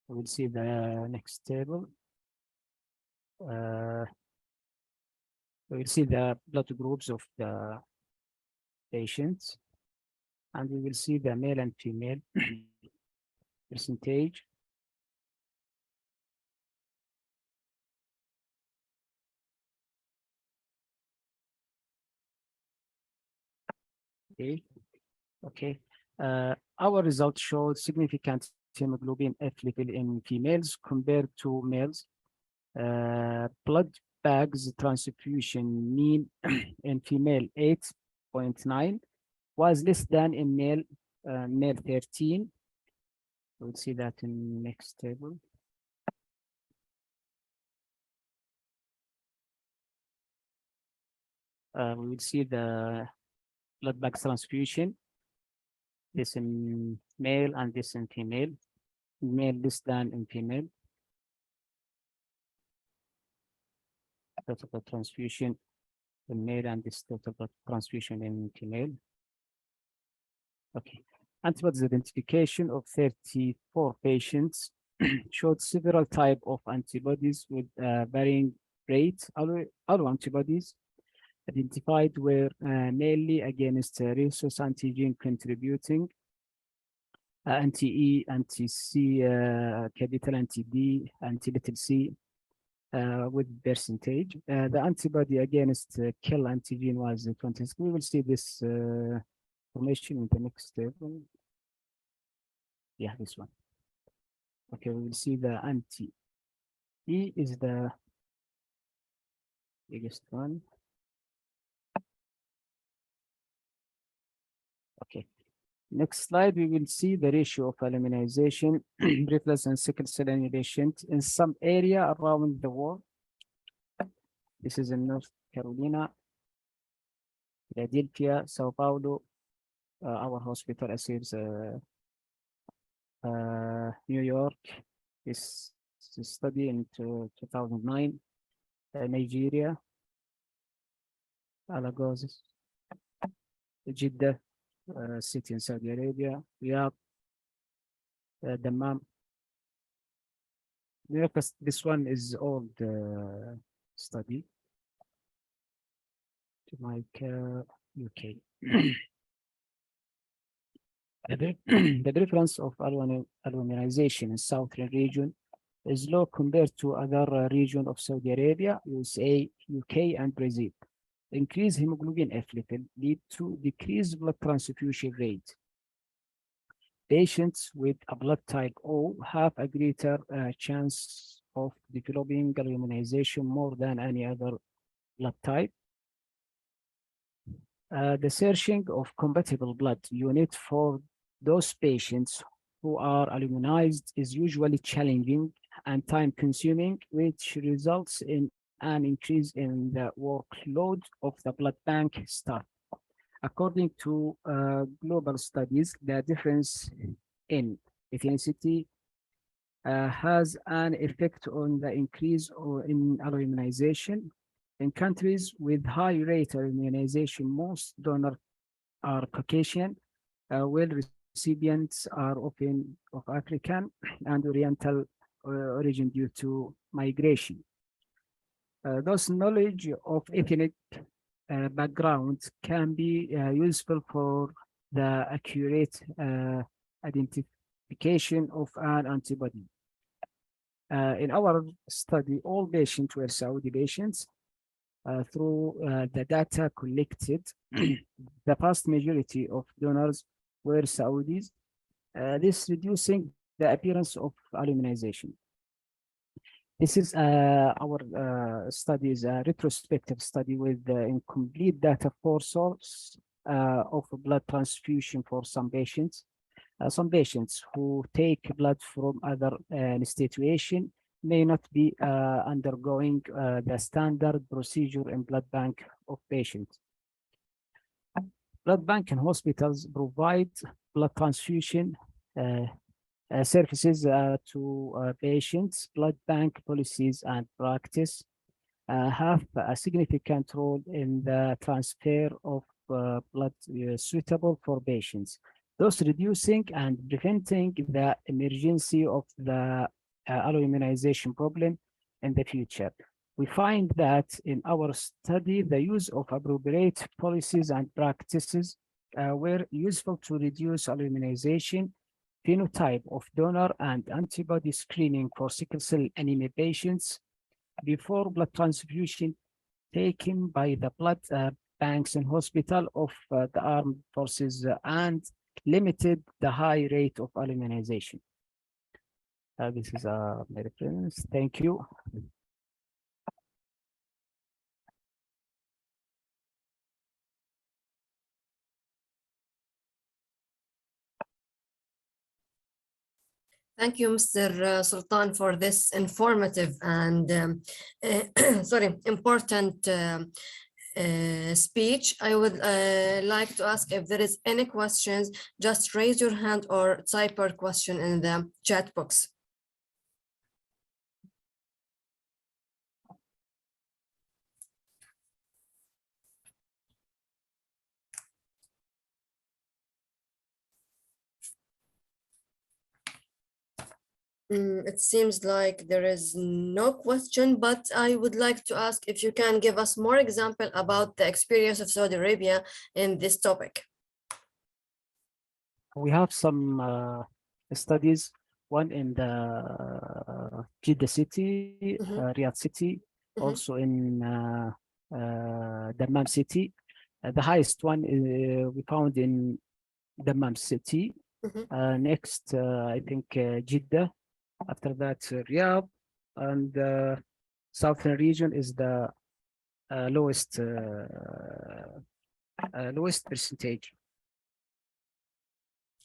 We'll see the next table. We'll see the blood groups of the patients, and we will see the male and female percentage. Okay. Our results showed significant hemoglobin F level in females compared to males. Blood bags transfusion mean in female 8.9 was less than in male 13. We'll see that in next table. We will see the blood bags transfusion. This in male and this in female. Male less than in female. Total blood transfusion in male and this total blood transfusion in female. Okay. Antibodies identification of 34 patients showed several types of antibodies with varying rates. All antibodies identified were mainly against rhesus antigen contributing anti-E, anti-C, capital anti-D, anti-little c with percentage. The antibody against kill antigen was 20. We will see this information in the next table. Yeah, this one. Okay, we will see the anti-E is the biggest one. Okay. Next slide, we will see the ratio of immunization, breathless and sickle cell anemia patient in some area around the world. This is in North Carolina, Philadelphia, Sao Paulo. Our hospital serves New York. This study in 2009, Nigeria, Alagoas, Jeddah, city in Saudi Arabia, Riyadh, Dammam. This one is old study. Jamaica, UK. The preference of aluminization in southern region is low compared to other regions of Saudi Arabia, USA, UK, and Brazil. Increased hemoglobin F level lead to decreased blood transfusion rate. Patients with a blood type O have a greater chance of developing aluminization more than any other blood type. The searching of compatible blood unit for those patients who are aluminized is usually challenging and time-consuming, which results in an increase in the workload of the blood bank staff. According to global studies, the difference in ethnicity has an effect on the increase in immunization. In countries with high rate of immunization, most donors are Caucasian, while recipients are often of African and Oriental origin due to migration. Those knowledge of ethnic background can be useful for the accurate identification of an antibody. In our study, all patients were Saudi patients. Through the data collected, the vast majority of donors were Saudis, this reducing the appearance of aluminization. This is our study is a retrospective study with incomplete data for source of blood transfusion for some patients. Some patients who take blood from other institution may not be undergoing the standard procedure in blood bank of patients. Blood bank and hospitals provide blood transfusion services to patients. Blood bank policies and practice have a significant role in the transfer of blood suitable for patients, thus reducing and preventing the emergency of the alloimmunization problem in the future. We find that in our study, the use of appropriate policies and practices were useful to reduce alloimmunization, phenotype of donor and antibody screening for sickle cell anemia patients before blood transfusion taken by the blood banks and hospital of the armed forces and limited the high rate of alloimmunization. This is my reference. Thank you. Thank you, Mr. Sultan, for this informative and important speech. I would like to ask if there is any questions, just raise your hand or type your question in the chat box. It seems like there is no question, but I would like to ask if you can give us more example about the experience of Saudi Arabia in this topic. We have some studies, one in the Jeddah city, Riyadh city, also in Dammam city. The highest one we found in Dammam city. Next, I think Jeddah. After that, Riyadh, and southern region is the lowest percentage.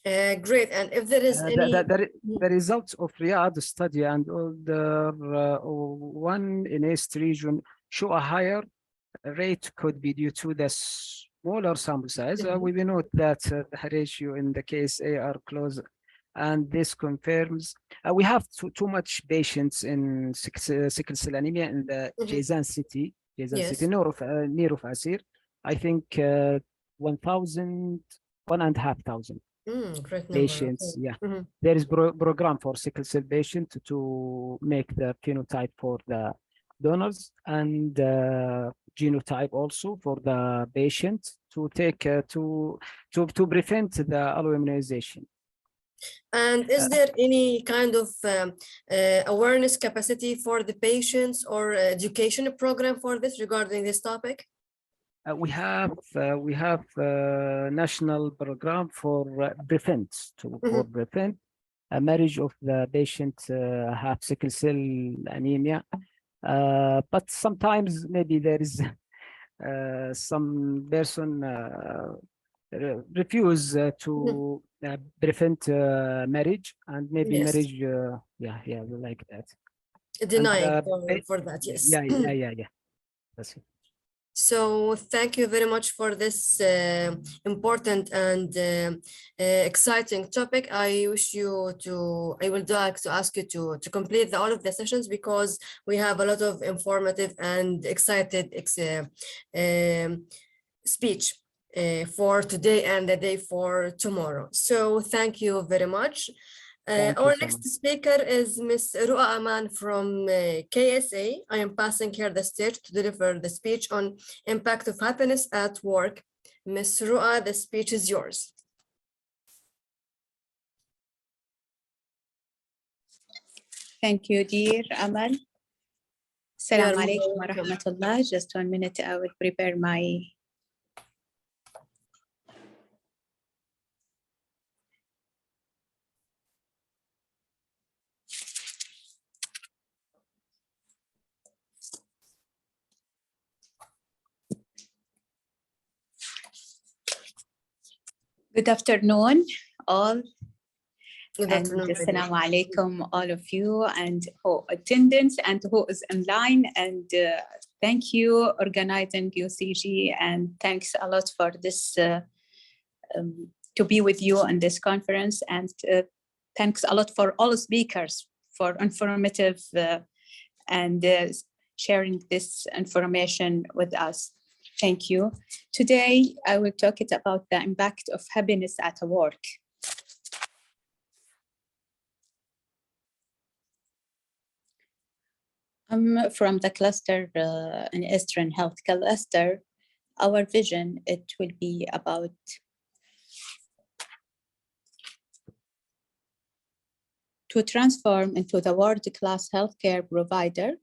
Great. And if there is any the results of Riyadh study and all the one in East region show a higher rate could be due to the smaller sample size. We note that the ratio in the case A are close, and this confirms we have too much patients in sickle cell anemia in the Jazan city, city near of Asir. I think 1,500 patients. Yeah, there is program for sickle cell patient to make the phenotype for the donors and genotype also for the patient to take to prevent the alloimmunization. And is there any kind of awareness capacity for the patients or education program for this regarding this topic? We have national program for prevent a marriage of the patient have sickle cell anemia, but sometimes maybe there is some person refuse to prevent marriage, and maybe marriage like that, denying for that. Yes. Yeah, that's it. So thank you very much for this important and exciting topic. I would like to ask you to complete all of the sessions, because we have a lot of informative and excited speech for today and the day for tomorrow. So thank you very much. Our next speaker is Ms. Ru'a Aman from KSA. I am passing her the stage to deliver the speech on impact of happiness at work. Ms. Ru'a, the speech is yours. Thank you, dear Amal. Assalamu alaikum wa rahmatullah. Just 1 minute, I will prepare my Good afternoon, all. Good And afternoon. assalamu alaikum, all of you, and who attendance and who is online. And thank you, organizing UCG, and thanks a lot for this to be with you on this conference. And thanks a lot for all speakers for informative and sharing this information with us. Thank you. Today, I will talk about the impact of happiness at work. I'm from the cluster, an Eastern Health Cluster. Our vision, it will be about to transform into the world-class healthcare provider.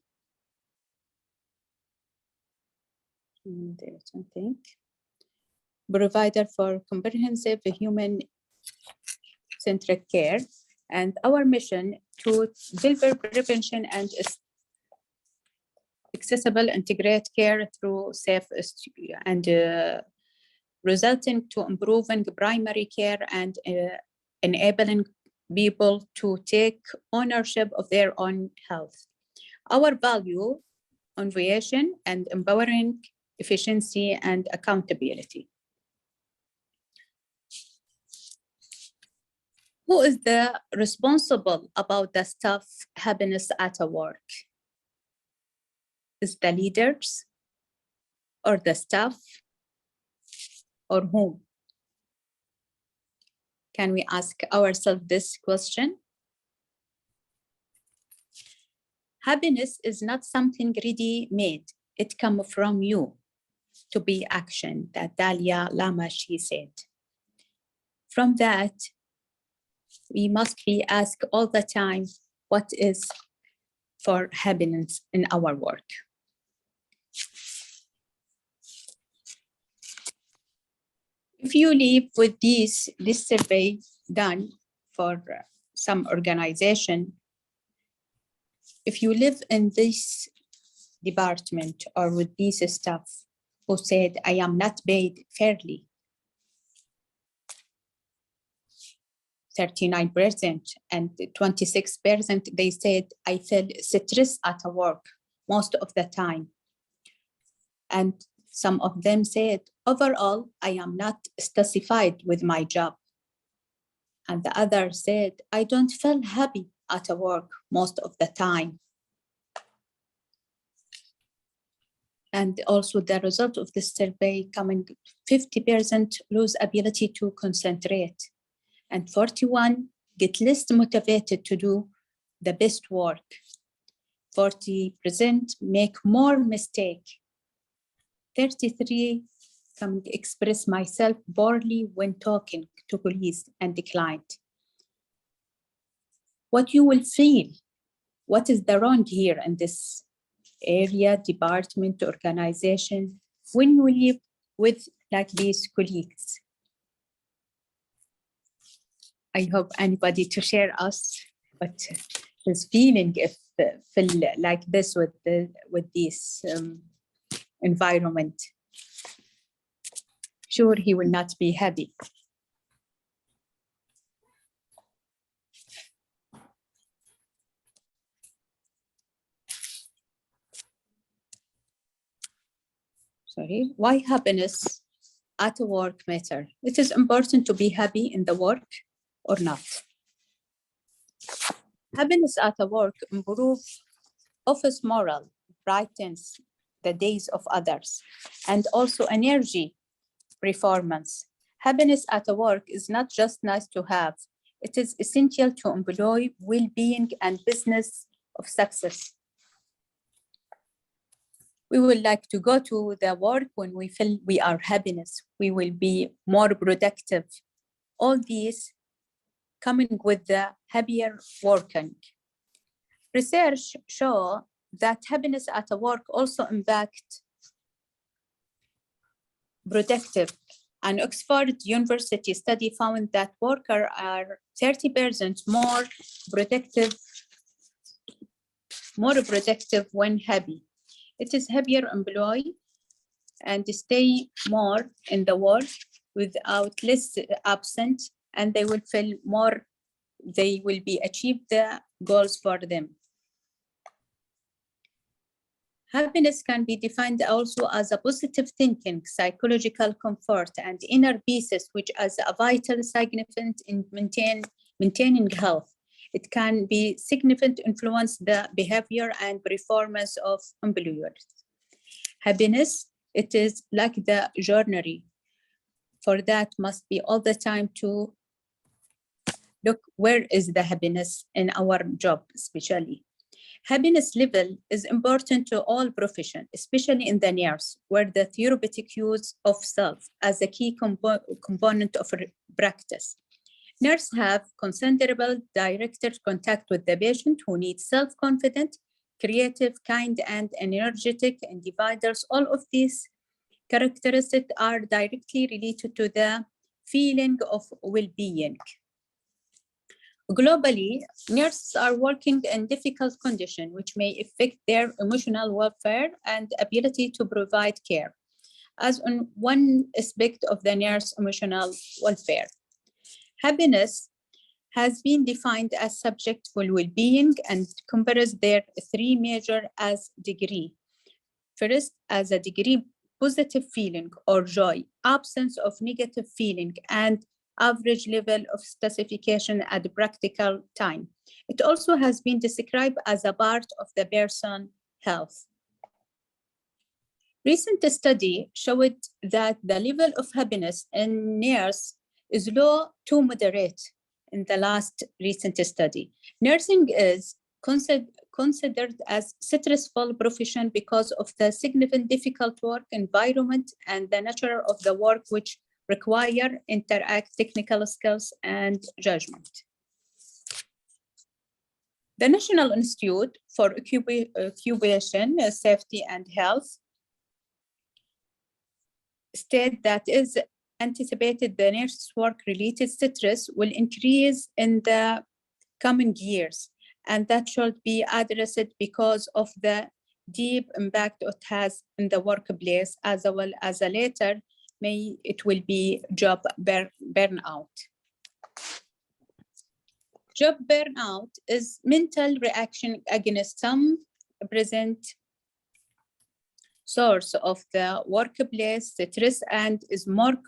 There's something. Provider for comprehensive human-centric care. And our mission to deliver prevention and accessible integrated care through safe and resulting to improving primary care and enabling people to take ownership of their own health. Our value, innovation, and empowering efficiency and accountability. Who is the responsible about the staff happiness at work? Is the leaders or the staff or whom? Can we ask ourselves this question? Happiness is not something ready-made. It comes from you to be action, that Dalai Lama, she said. From that, we must be asked all the time, what is for happiness in our work? If you leave with this survey done for some organization, if you live in this department or with this staff who said, I am not paid fairly, 39%, and 26%, they said, I feel stress at work most of the time. And some of them said, overall, I am not satisfied with my job. And the other said, I don't feel happy at work most of the time. And also the result of this survey coming, 50% lose ability to concentrate, and 41 get less motivated to do the best work. 40% make more mistake. 33 come express myself poorly when talking to police and the client. What you will feel, what is the wrong here in this area, department, organization, when you live with like these colleagues? I hope anybody to share us what his feeling if feel like this with this environment. Sure, he will not be happy. Sorry, why happiness at work matter? It is important to be happy in the work or not. Happiness at work improves office morale, brightens the days of others, and also energy performance. Happiness at work is not just nice to have, it is essential to employee well-being and business of success. We would like to go to the work when we feel we are happiness. We will be more productive. All these coming with the happier working. Research show that happiness at work also impact productive. An Oxford University study found that workers are 30% more productive when happy. It is happier employee and stay more in the work without less absent, and they will feel more, they will be achieve the goals for them. Happiness can be defined also as a positive thinking, psychological comfort, and inner peace, which is a vital significant in maintaining health. It can be significant influence the behavior and performance of employers. Happiness, it is like the journey. For that must be all the time to look where is the happiness in our job, especially. Happiness level is important to all professions, especially in the nurse, where the therapeutic use of self as a key component of practice. Nurses have considerable direct contact with the patient who needs self-confident, creative, kind, and energetic individuals. All of these characteristics are directly related to the feeling of well-being. Globally, nurses are working in difficult conditions, which may affect their emotional welfare and ability to provide care, as on one aspect of the nurse emotional welfare. Happiness has been defined as subjective well-being and compares their three measures as degree. First, as a degree, positive feeling or joy, absence of negative feeling, and average level of specification at the practical time. It also has been described as a part of the person's health. Recent study showed that the level of happiness in nurses is low to moderate in the last recent study. Nursing is considered as stressful profession because of the significant difficult work environment and the nature of the work, which require interact technical skills and judgment. The National Institute for Occupation Safety and Health state that is anticipated the nurses' work-related stress will increase in the coming years, and that should be addressed because of the deep impact it has in the workplace, as well as a later it will be job burnout. Job burnout is mental reaction against some present source of the workplace stress and is more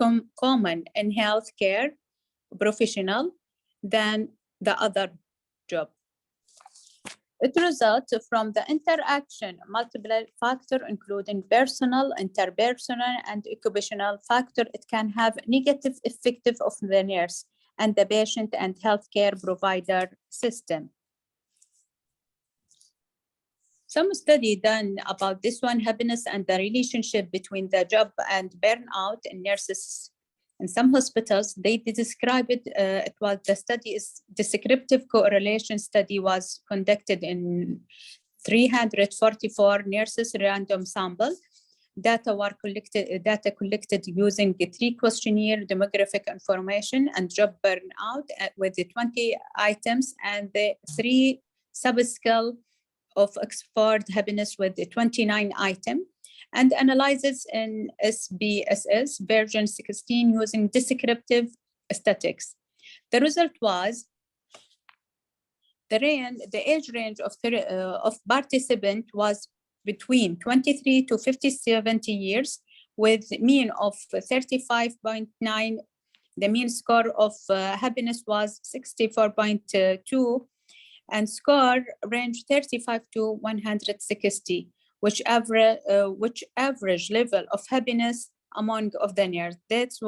common in healthcare professional than the other job. It results from the interaction multiple factors, including personal, interpersonal, and occupational factor. It can have negative effect of the nurse and the patient and healthcare provider system. Some study done about this one, happiness and the relationship between the job and burnout in nurses. In some hospitals, they describe it, it was the study is descriptive correlation study was conducted in 344 nurses random sample. Data collected using the 3 questionnaire demographic information and job burnout with the 20 items and the 3 sub-skill of Oxford happiness with the 29 item, and analyzes in SPSS version 16 using descriptive statistics. The result was the age range of participant was between 23 to 57 years with mean of 35.9. The mean score of happiness was 64.2 and score range 35 to 160. Which average level of happiness among of the nurses.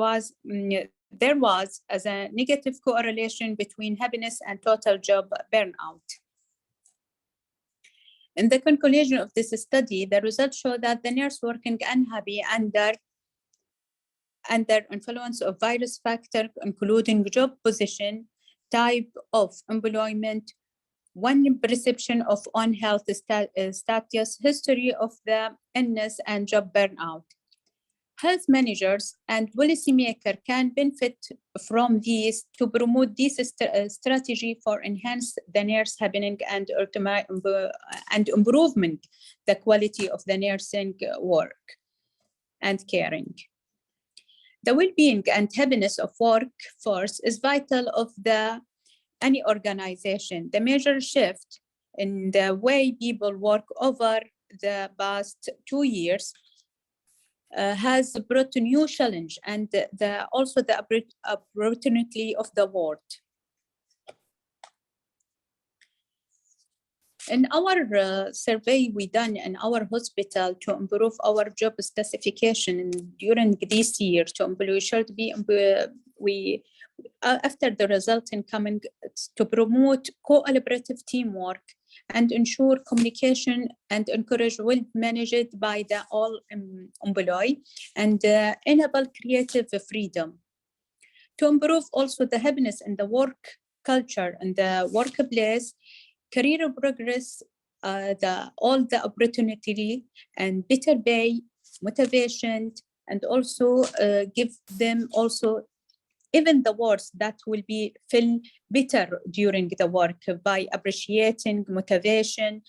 There was as a negative correlation between happiness and total job burnout. In the conclusion of this study, the results show that the nurse working unhappy under influence of various factors, including job position, type of employment, one perception of unhealth status, history of the illness, and job burnout. Health managers and policymakers can benefit from these to promote this strategy for enhance the nurse happiness and improvement the quality of the nursing work and caring. The well-being and happiness of workforce is vital of any organization. The major shift in the way people work over the past 2 years has brought a new challenge and also the opportunity of the world. In our survey we done in our hospital to improve our job specification during this year, to employee should be after the result in coming to promote collaborative teamwork and ensure communication and encourage well managed by the all employee and enable creative freedom. To improve also the happiness in the work culture and the workplace, career progress, all the opportunity and better pay, motivation, and also give them also even the words that will be feel better during the work by appreciating motivation,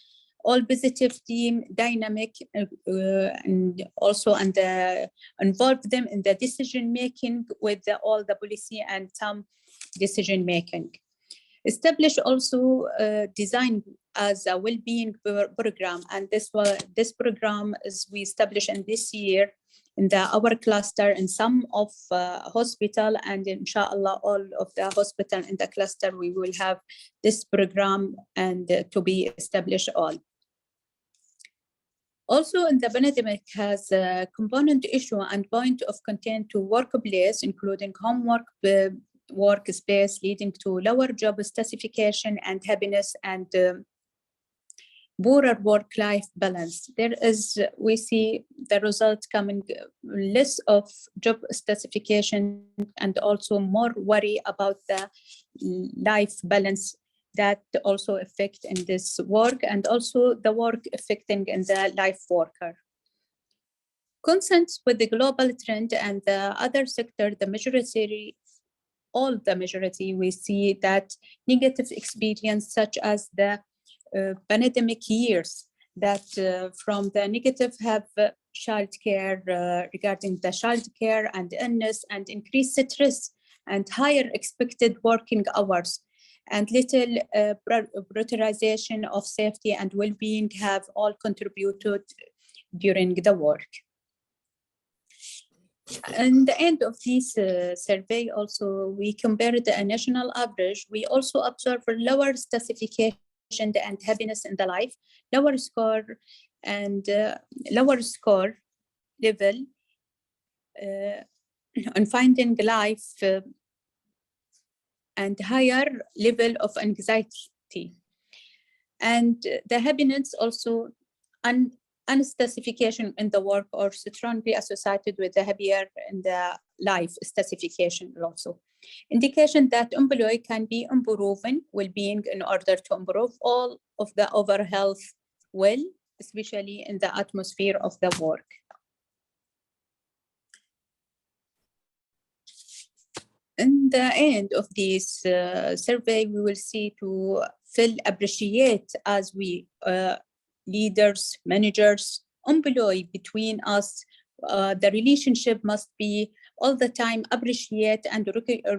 all positive team dynamic, and also involve them in the decision making with all the policy and some decision making. Establish also design as a well-being program, and this program is we established in this year in our cluster in some of hospital, and inshallah all of the hospital in the cluster we will have this program and to be established all. Also, the pandemic has a component issue and point of content to workplace, including homework, workspace, leading to lower job specification and happiness and poorer work-life balance. We see the results coming less of job specification and also more worry about the life balance that also affect in this work and also the work affecting in the life worker. Consent with the global trend and the other sector, all the majority, we see that negative experience such as the pandemic years that from the negative have childcare regarding the childcare and illness and increased stress and higher expected working hours and little prioritization of safety and well-being have all contributed during the work. In the end of this survey, also we compared the national average. We also observed lower specification and happiness in the life, lower score and lower score level on finding life and higher level of anxiety. And the happiness also unspecification in the work or strongly associated with the happier in the life specification also. Indication that employee can be improving well-being in order to improve all of the overall health well, especially in the atmosphere of the work. In the end of this survey, we will see to feel appreciate as we leaders, managers, employee between us. The relationship must be all the time appreciate and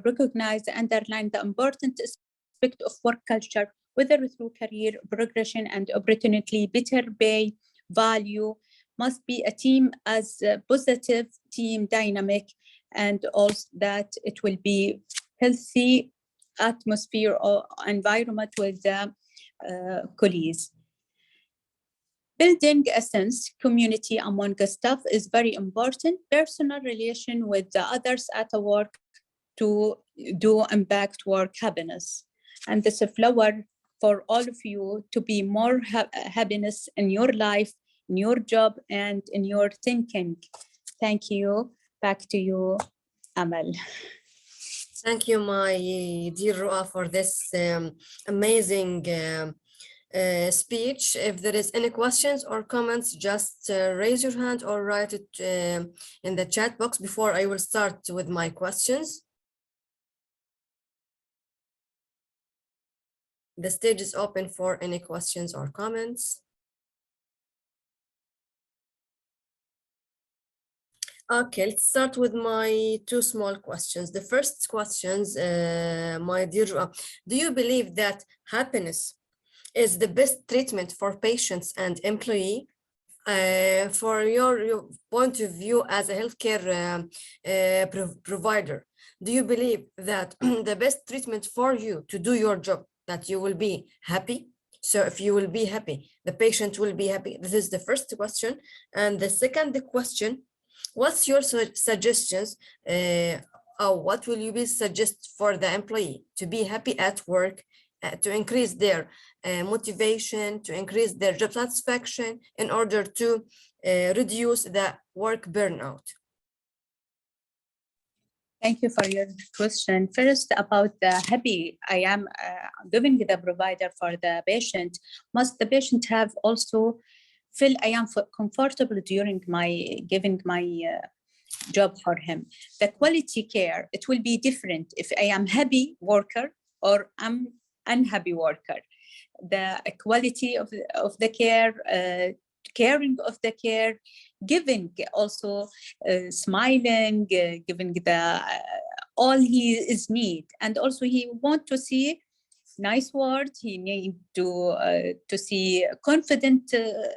recognize and underline the important aspect of work culture, whether through career progression and opportunity, better pay, value, must be a team as a positive team dynamic, and also that it will be healthy atmosphere or environment with the colleagues. Building a sense community among the staff is very important. Personal relation with the others at work to do impact work happiness. And this is a flower for all of you to be more happiness in your life, in your job, and in your thinking. Thank you. Back to you, Amal. Thank you, my dear Ru'a, for this amazing speech. If there is any questions or comments, just raise your hand or write it in the chat box before I will start with my questions. The stage is open for any questions or comments. Okay, let's start with my two small questions. The first questions, my dear, do you believe that happiness is the best treatment for patients and employee? For your point of view as a healthcare provider, do you believe that the best treatment for you to do your job, that you will be happy? So if you will be happy, the patient will be happy. This is the first question. And the second question, what's your suggestions, or what will you be suggest for the employee to be happy at work, to increase their motivation, to increase their job satisfaction in order to reduce the work burnout? Thank you for your question. First, about the happy I am giving the provider for the patient, must the patient have also feel I am comfortable during my giving my job for him. The quality care, it will be different if I am happy worker or I'm unhappy worker. The quality of the care, caring of the care, giving also smiling, giving the all he is need, and also he want to see nice words. He need to see confident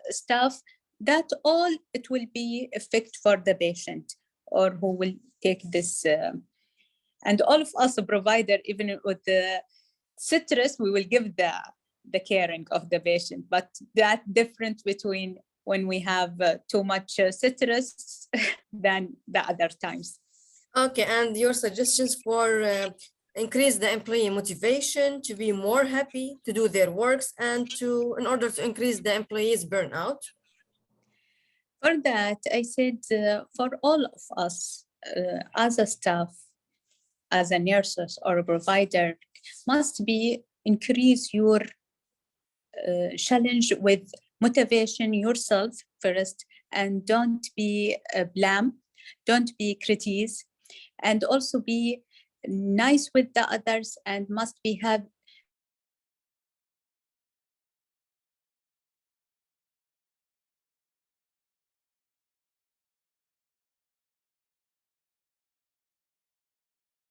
stuff. That all it will be effect for the patient or who will take this. And all of us a provider, even with the citrus, we will give the caring of the patient, but that different between when we have too much citrus than the other times. Okay, and your suggestions for increase the employee motivation to be more happy to do their works and in order to increase the employees' burnout? For that, I said for all of us as a staff, as a nurses or a provider, must be increase your challenge with motivation yourself first, and don't be blame, don't be criticize, and also be nice with the others, and must be have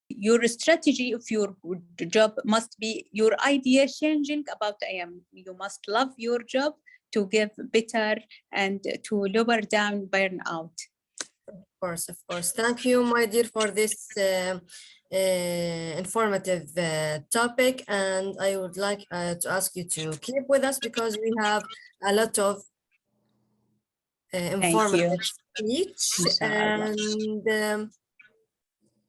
your strategy of your job must be your idea changing about you must love your job to give better and to lower down burnout. Of course. Thank you, my dear, for this informative topic. And I would like to ask you to keep with us because we have a lot of informative speech. And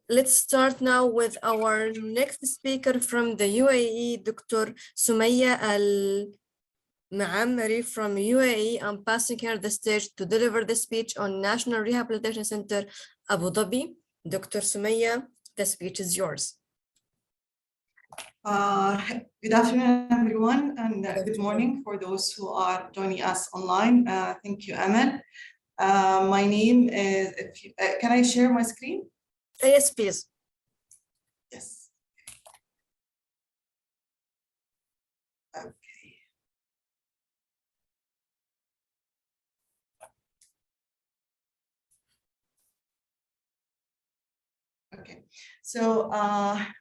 let's start now with our next speaker from the UAE, Dr. Sumaya Al-Ma'amari from UAE. I'm passing her the stage to deliver the speech on National Rehabilitation Center, Abu Dhabi. Dr. Sumaya, the speech is yours. Good afternoon, everyone, and good morning for those who are joining us online. Thank you, Amal. My name is, can I share my screen? Yes, please. Yes. Okay. Okay. So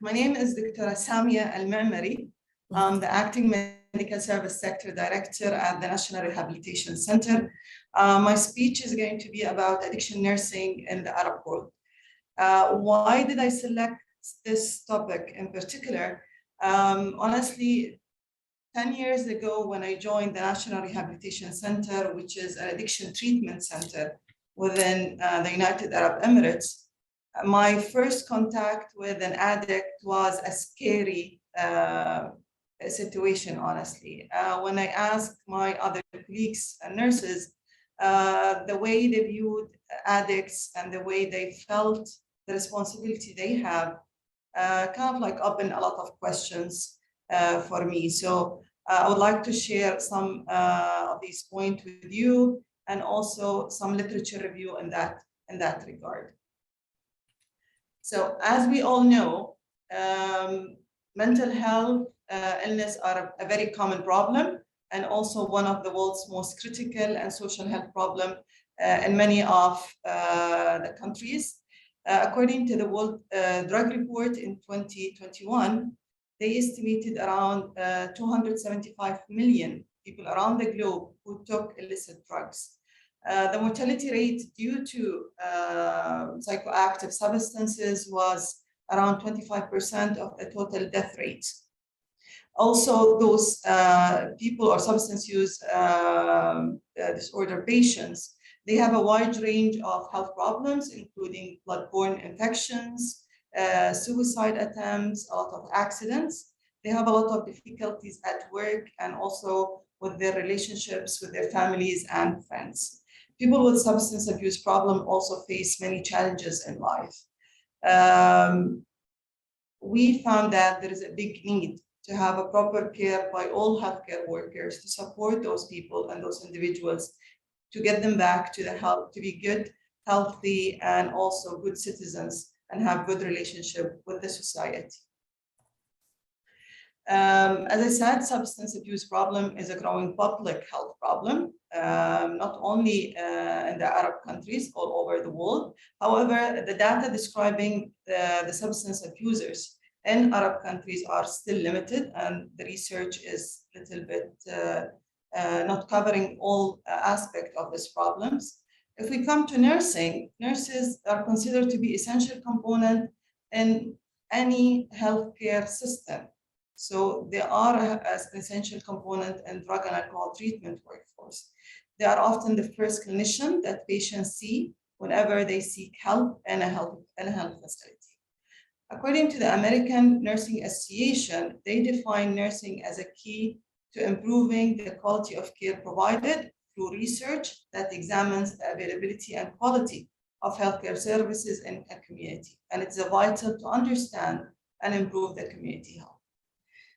my name is Dr. Samia Al-Ma'mari. I'm the Acting Medical Service Sector Director at the National Rehabilitation Center. My speech is going to be about addiction nursing in the Arab world. Why did I select this topic in particular? Honestly, 10 years ago, when I joined the National Rehabilitation Center, which is an addiction treatment center within the United Arab Emirates, my first contact with an addict was a scary situation, honestly. When I asked my other colleagues and nurses, the way they viewed addicts and the way they felt the responsibility they have kind of like opened a lot of questions for me. So I would like to share some of these points with you and also some literature review in that regard. So as we all know, mental health illness are a very common problem and also one of the world's most critical and social health problem in many of the countries. According to the World Drug Report in 2021, they estimated around 275 million people around the globe who took illicit drugs. The mortality rate due to psychoactive substances was around 25% of the total death rate. Also, those people or substance use disorder patients, they have a wide range of health problems, including bloodborne infections, suicide attempts, a lot of accidents. They have a lot of difficulties at work and also with their relationships with their families and friends. People with substance abuse problem also face many challenges in life. We found that there is a big need to have a proper care by all healthcare workers to support those people and those individuals to get them back to the health, to be good, healthy, and also good citizens and have good relationship with the society. As I said, substance abuse problem is a growing public health problem, not only in the Arab countries, all over the world. However, the data describing the substance abusers in Arab countries are still limited, and the research is a little bit not covering all aspects of these problems. If we come to nursing, nurses are considered to be essential component in any healthcare system. So they are an essential component in drug and alcohol treatment workforce. They are often the first clinician that patients see whenever they seek help in a health facility. According to the American Nursing Association, they define nursing as a key to improving the quality of care provided through research that examines the availability and quality of healthcare services in a community. And it's vital to understand and improve the community health.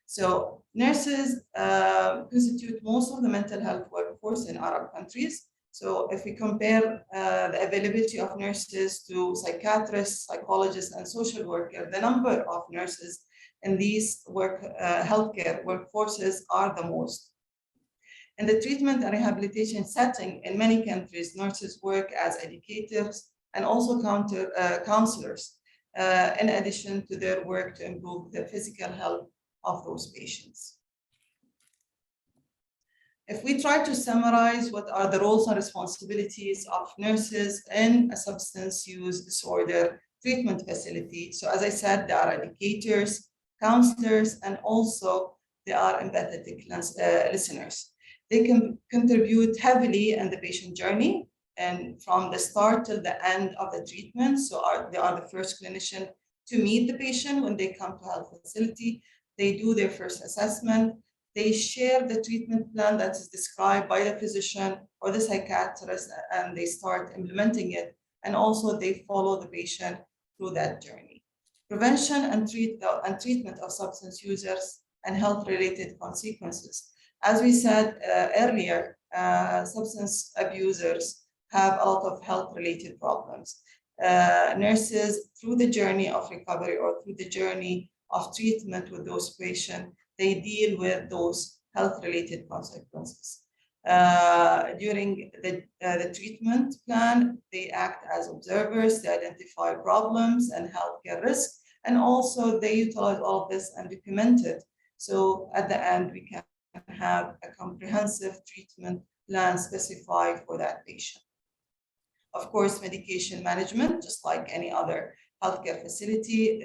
So nurses constitute most of the mental health workforce in Arab countries. So if we compare the availability of nurses to psychiatrists, psychologists, and social workers, the number of nurses in these healthcare workforces are the most. In the treatment and rehabilitation setting, in many countries, nurses work as educators and also counselors, in addition to their work to improve the physical health of those patients. If we try to summarize what are the roles and responsibilities of nurses in a substance use disorder treatment facility. So as I said, they are educators, counselors, and also they are empathetic listeners. They can contribute heavily in the patient journey and from the start till the end of the treatment. So they are the first clinician to meet the patient when they come to health facility. They do their first assessment. They share the treatment plan that is described by the physician or the psychiatrist, and they start implementing it. And also they follow the patient through that journey. Prevention and treatment of substance users and health-related consequences. As we said earlier, substance abusers have a lot of health-related problems. Nurses, through the journey of recovery or through the journey of treatment with those patients, they deal with those health-related consequences. During the treatment plan, they act as observers, they identify problems and healthcare risks, and also they utilize all of this and document it. So at the end, we can have a comprehensive treatment plan specified for that patient. Of course, medication management, just like any other healthcare facility,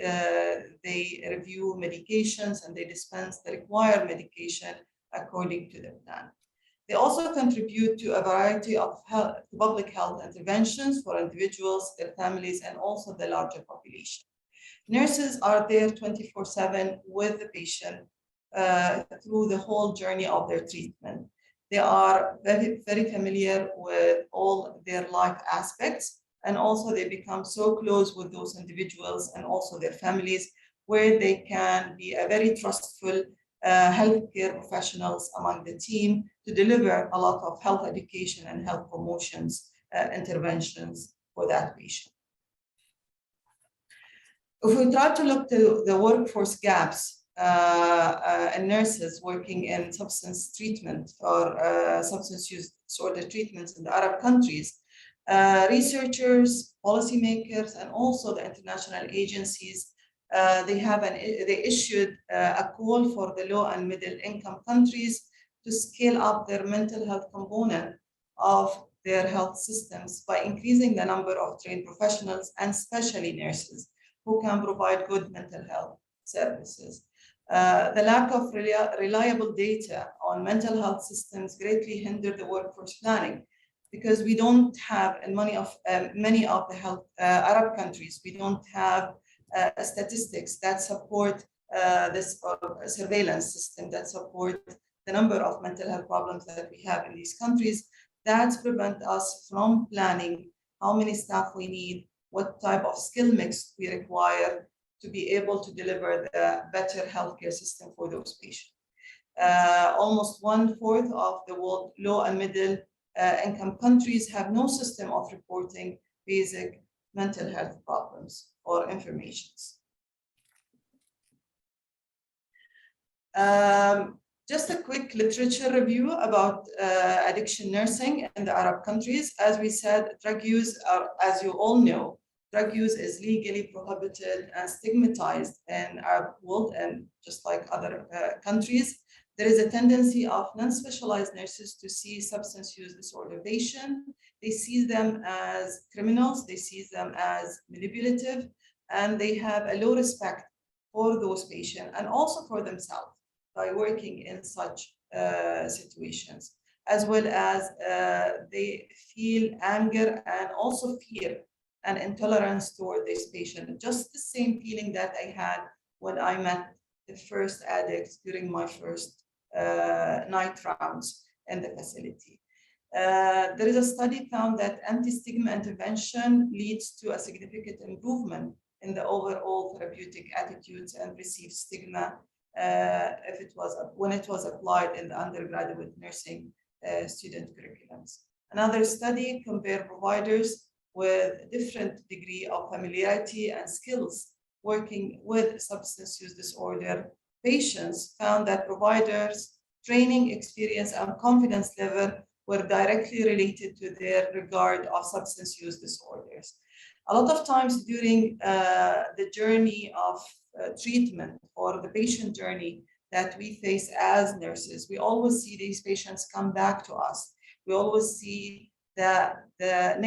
they review medications and they dispense the required medication according to the plan. They also contribute to a variety of public health interventions for individuals, their families, and also the larger population. Nurses are there 24/7 with the patient through the whole journey of their treatment. They are very, very familiar with all their life aspects, and also they become so close with those individuals and also their families, where they can be a very trustful healthcare professionals among the team to deliver a lot of health education and health promotions interventions for that patient. If we try to look to the workforce gaps and nurses working in substance treatment or substance use disorder treatments in the Arab countries, Researchers, policymakers, and also the international agencies, they issued a call for the low and middle income countries to scale up their mental health component of their health systems by increasing the number of trained professionals and especially nurses who can provide good mental health services. The lack of reliable data on mental health systems greatly hinder the workforce planning, because we don't have, in many of the Arab countries, we don't have statistics that support this surveillance system that support the number of mental health problems that we have in these countries. That prevent us from planning how many staff we need, what type of skill mix we require to be able to deliver the better healthcare system for those patients. Almost 1/4 of the world low and middle income countries have no system of reporting basic mental health problems or informations. Just a quick literature review about addiction nursing in the Arab countries. As we said, drug use, as you all know, drug use is legally prohibited and stigmatized in Arab world, and just like other countries. There is a tendency of non-specialized nurses to see substance use disorder patients. They see them as criminals, they see them as manipulative, and they have a low respect for those patients and also for themselves by working in such situations, as well as they feel anger and also fear and intolerance toward this patient. Just the same feeling that I had when I met the first addicts during my first night rounds in the facility. There is a study found that anti-stigma intervention leads to a significant improvement in the overall therapeutic attitudes and perceived stigma when it was applied in the undergraduate nursing student curriculums. Another study compared providers with different degree of familiarity and skills working with substance use disorder patients found that providers' training, experience, and confidence level were directly related to their regard of substance use disorders. A lot of times during the journey of treatment or the patient journey that we face as nurses, we always see these patients come back to us. We always see the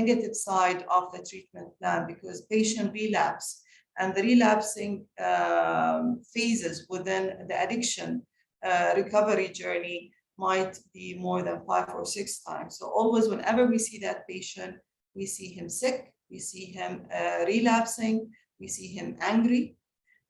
negative side of the treatment plan, because patient relapse and the relapsing phases within the addiction recovery journey might be more than 5 or 6 times. So always whenever we see that patient, we see him sick, we see him relapsing, we see him angry.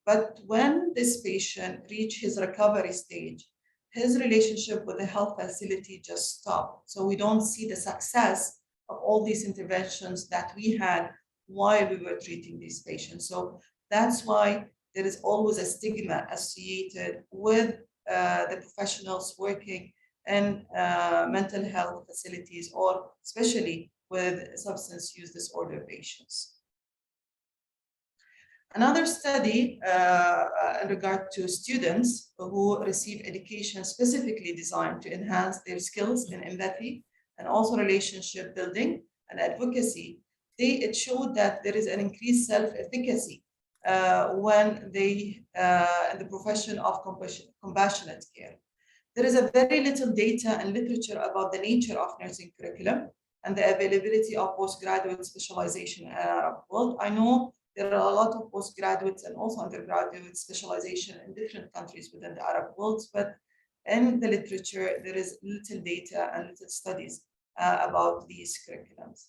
But when this patient reach his recovery stage, his relationship with the health facility just stopped. So we don't see the success of all these interventions that we had while we were treating these patients. So that's why there is always a stigma associated with the professionals working in mental health facilities, or especially with substance use disorder patients. Another study in regard to students who receive education specifically designed to enhance their skills in empathy and also relationship building and advocacy, it showed that there is an increased self-efficacy when they in the profession of compassionate care. There is a very little data and literature about the nature of nursing curriculum and the availability of postgraduate specialization in Arab world. I know there are a lot of postgraduates and also undergraduate specialization in different countries within the Arab world, but in the literature, there is little data and little studies about these curriculums.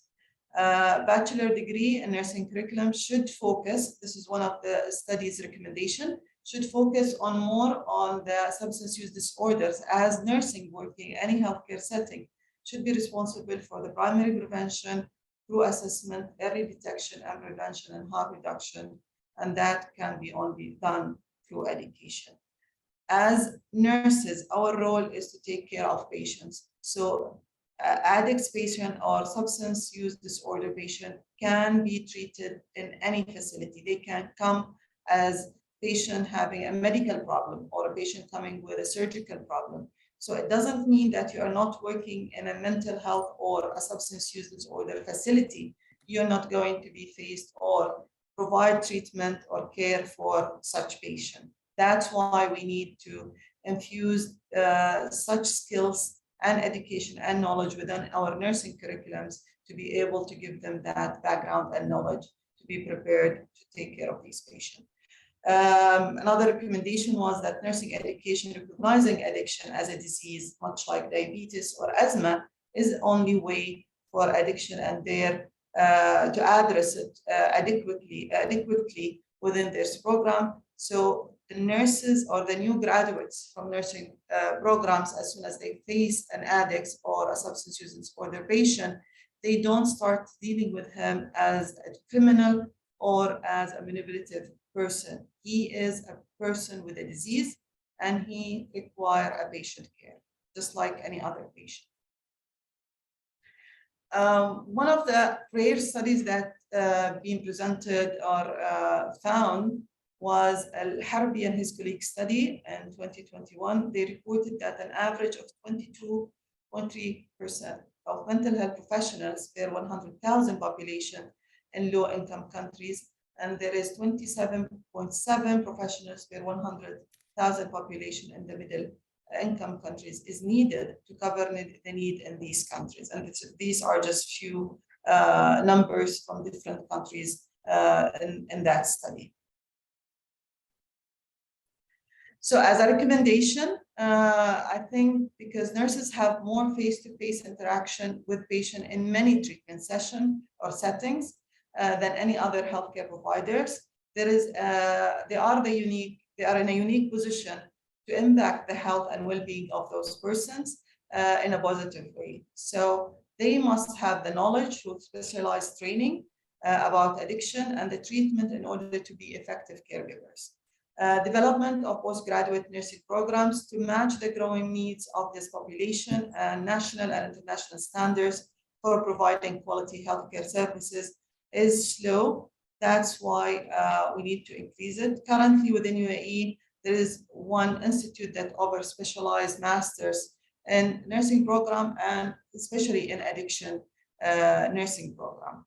Bachelor degree in nursing curriculum should focus, this is one of the studies recommendation, should focus on more on the substance use disorders, as nursing working in any healthcare setting should be responsible for the primary prevention through assessment, early detection and prevention, and harm reduction, and that can be only done through education. As nurses, our role is to take care of patients. So addicts patient or substance use disorder patient can be treated in any facility. They can come as patient having a medical problem or a patient coming with a surgical problem. So it doesn't mean that you are not working in a mental health or a substance use disorder facility. You're not going to be faced or provide treatment or care for such patient. That's why we need to infuse such skills and education and knowledge within our nursing curriculums to be able to give them that background and knowledge to be prepared to take care of these patients. Another recommendation was that nursing education recognizing addiction as a disease, much like diabetes or asthma, is the only way for addiction and there to address it adequately within this program. So the nurses or the new graduates from nursing programs, as soon as they face an addict or a substance use disorder patient, they don't start dealing with him as a criminal or as a manipulative person. He is a person with a disease and he requires a patient care, just like any other patient. One of the rare studies that been presented or found was Al-Harbi and his colleagues study in 2021. They reported that an average of 22.3% of mental health professionals per 100,000 population in low-income countries, and there is 27.7 professionals per 100,000 population in the middle income countries is needed to cover the need in these countries. And these are just few numbers from different countries in that study. So as a recommendation, I think because nurses have more face-to-face interaction with patient in many treatment sessions or settings than any other healthcare providers, they are in a unique position to impact the health and well-being of those persons in a positive way. So they must have the knowledge with specialized training about addiction and the treatment in order to be effective caregivers. Development of postgraduate nursing programs to match the growing needs of this population and national and international standards for providing quality healthcare services is slow. That's why we need to increase it. Currently within UAE, there is one institute that offers specialized masters in nursing program and especially in addiction nursing program.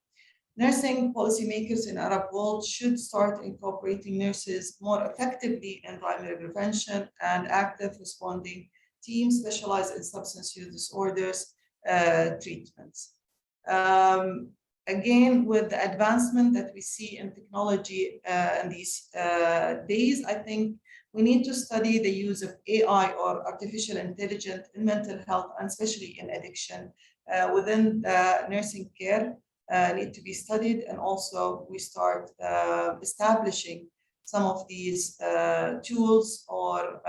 Nursing policymakers in Arab world should start incorporating nurses more effectively in primary prevention and active responding teams specialized in substance use disorders treatments. Again, with the advancement that we see in technology in these days, I think we need to study the use of AI or artificial intelligence in mental health and especially in addiction within nursing care. Need to be studied, and also we start establishing some of these tools or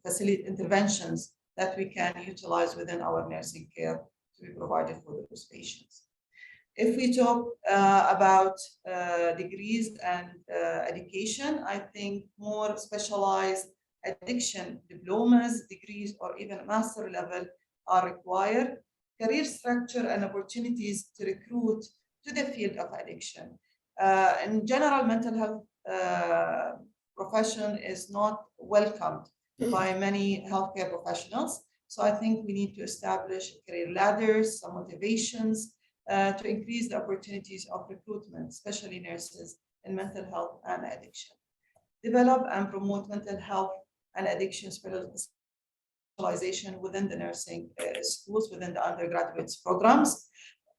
facility interventions that we can utilize within our nursing care to be provided for those patients. If we talk about degrees and education, I think more specialized addiction diplomas, degrees, or even master level are required. Career structure and opportunities to recruit to the field of addiction. In general, mental health profession is not welcomed by many healthcare professionals. So I think we need to establish career ladders, some motivations to increase the opportunities of recruitment, especially nurses in mental health and addiction. Develop and promote mental health and addiction specialization within the nursing schools, within the undergraduate programs,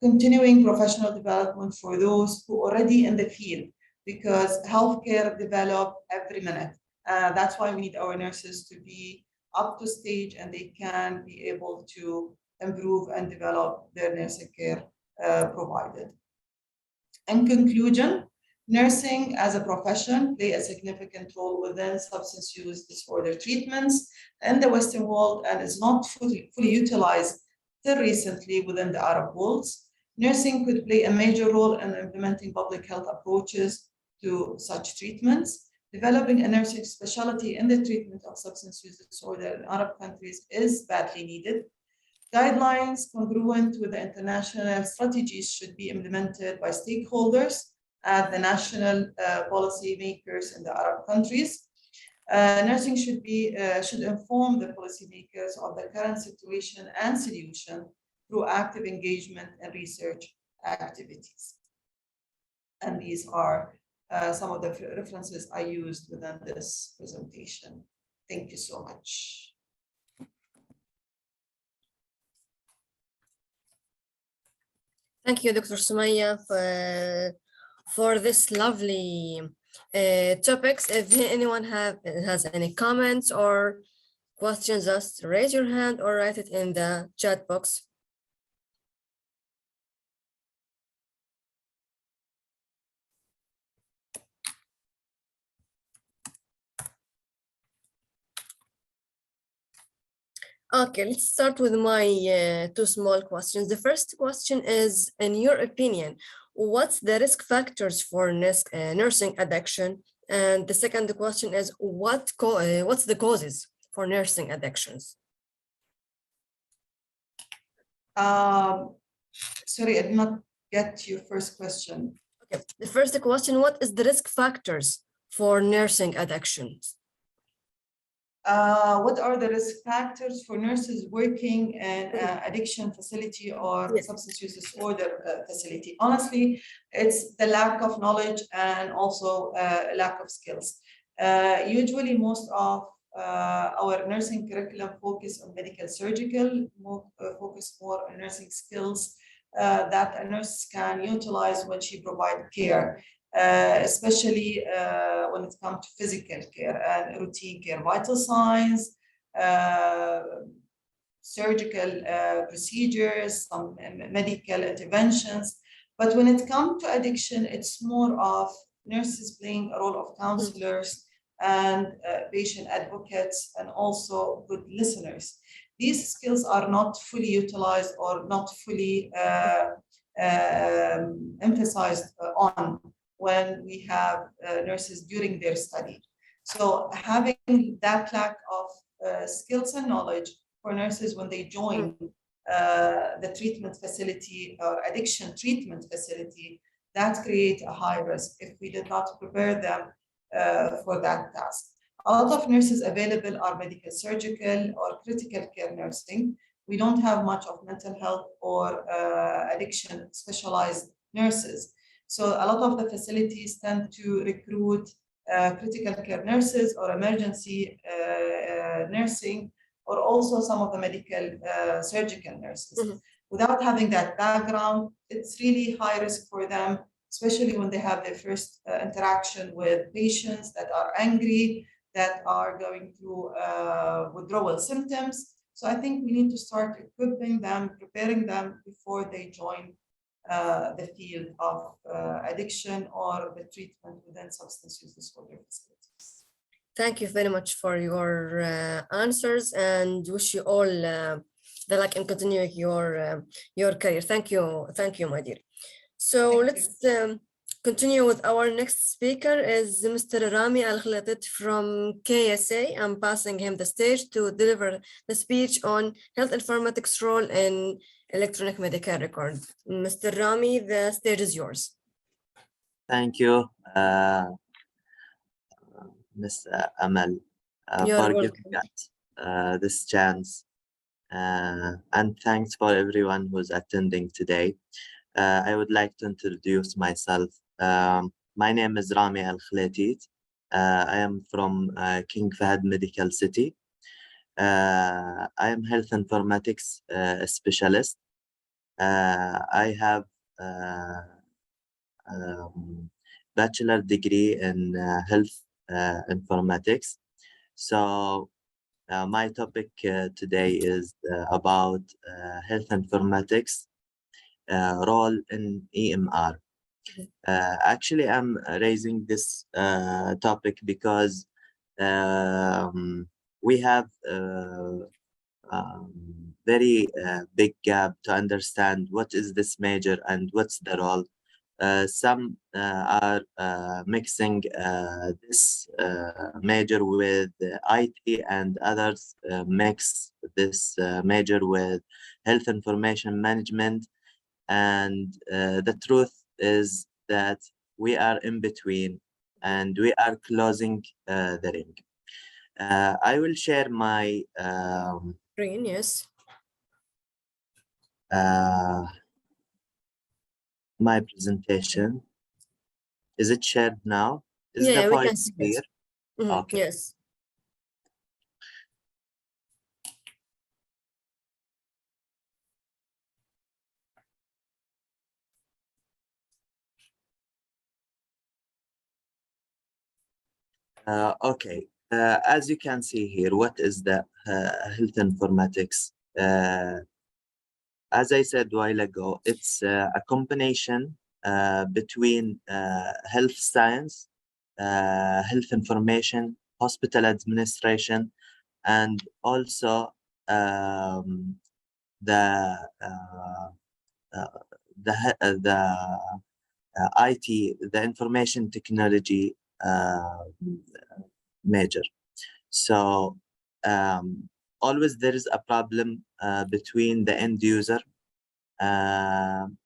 continuing professional development for those who are already in the field, because healthcare develop every minute. That's why we need our nurses to be up to stage and they can be able to improve and develop their nursing care provided. In conclusion, nursing as a profession play a significant role within substance use disorder treatments in the Western world and is not fully utilized till recently within the Arab world. Nursing could play a major role in implementing public health approaches to such treatments. Developing a nursing specialty in the treatment of substance use disorder in Arab countries is badly needed. Guidelines congruent with the international strategies should be implemented by stakeholders and the national policy makers in the Arab countries. Nursing should inform the policymakers of the current situation and solution through active engagement and research activities. And these are some of the references I used within this presentation. Thank you so much. Thank you, Dr. Sumaya, for this lovely topics. If anyone has any comments or questions, just raise your hand or write it in the chat box. Okay, let's start with my two small questions. The first question is, in your opinion, what's the risk factors for nursing addiction? And the second question is, what's the causes for nursing addictions? Sorry, I did not get your first question. Okay, the first question, what is the risk factors for nursing addictions? What are the risk factors for nurses working in addiction facility or substance use disorder facility? Honestly, it's the lack of knowledge and also lack of skills. Usually, most of our nursing curriculum focus on medical surgical, focus more on nursing skills that a nurse can utilize when she provides care. Especially when it comes to physical care and routine care, vital signs, surgical procedures, some medical interventions. But when it comes to addiction, it's more of nurses playing a role of counselors and patient advocates and also good listeners. These skills are not fully utilized or not fully emphasized on when we have nurses during their study. So having that lack of skills and knowledge for nurses when they join the treatment facility or addiction treatment facility, that creates a high risk if we did not prepare them for that task. A lot of nurses available are medical surgical or critical care nursing. We don't have much of mental health or addiction specialized nurses. So a lot of the facilities tend to recruit critical care nurses or emergency nursing, or also some of the medical surgical nurses. Without having that background, it's really high risk for them, especially when they have their first interaction with patients that are angry, that are going through withdrawal symptoms. So I think we need to start equipping them, preparing them before they join the field of addiction or the treatment within substance use disorder facilities. Thank you very much for your answers, and wish you all the luck in continuing your career. Thank you, my dear. So let's continue with our next speaker is Mr. Rami Al-Khlatit from KSA. I'm passing him the stage to deliver the speech on health informatics role in electronic medical record. Mr. Rami, the stage is yours. Thank you, Ms. Amal, for giving us this chance. And thanks for everyone who's attending today. I would like to introduce myself. My name is Rami Al-Khlatit. I am from King Fahd Medical City. I am health informatics specialist. I have bachelor degree in health informatics. So my topic today is about health informatics role in EMR. Actually, I'm raising this topic because we have very big gap to understand what is this major and what's the role. Some are mixing this major with IT, and others mix this major with health information management. And the truth is that we are in between and we are closing the ring. I will share my Green, yes. My presentation. Is it shared now? Is Yeah, the we point can see clear? it. Mhm, Okay. yes. Okay. As you can see here, what is the health informatics? As I said a while ago, it's a combination between health science, health information, hospital administration, and also the IT, the information technology major. So always there is a problem between the end user and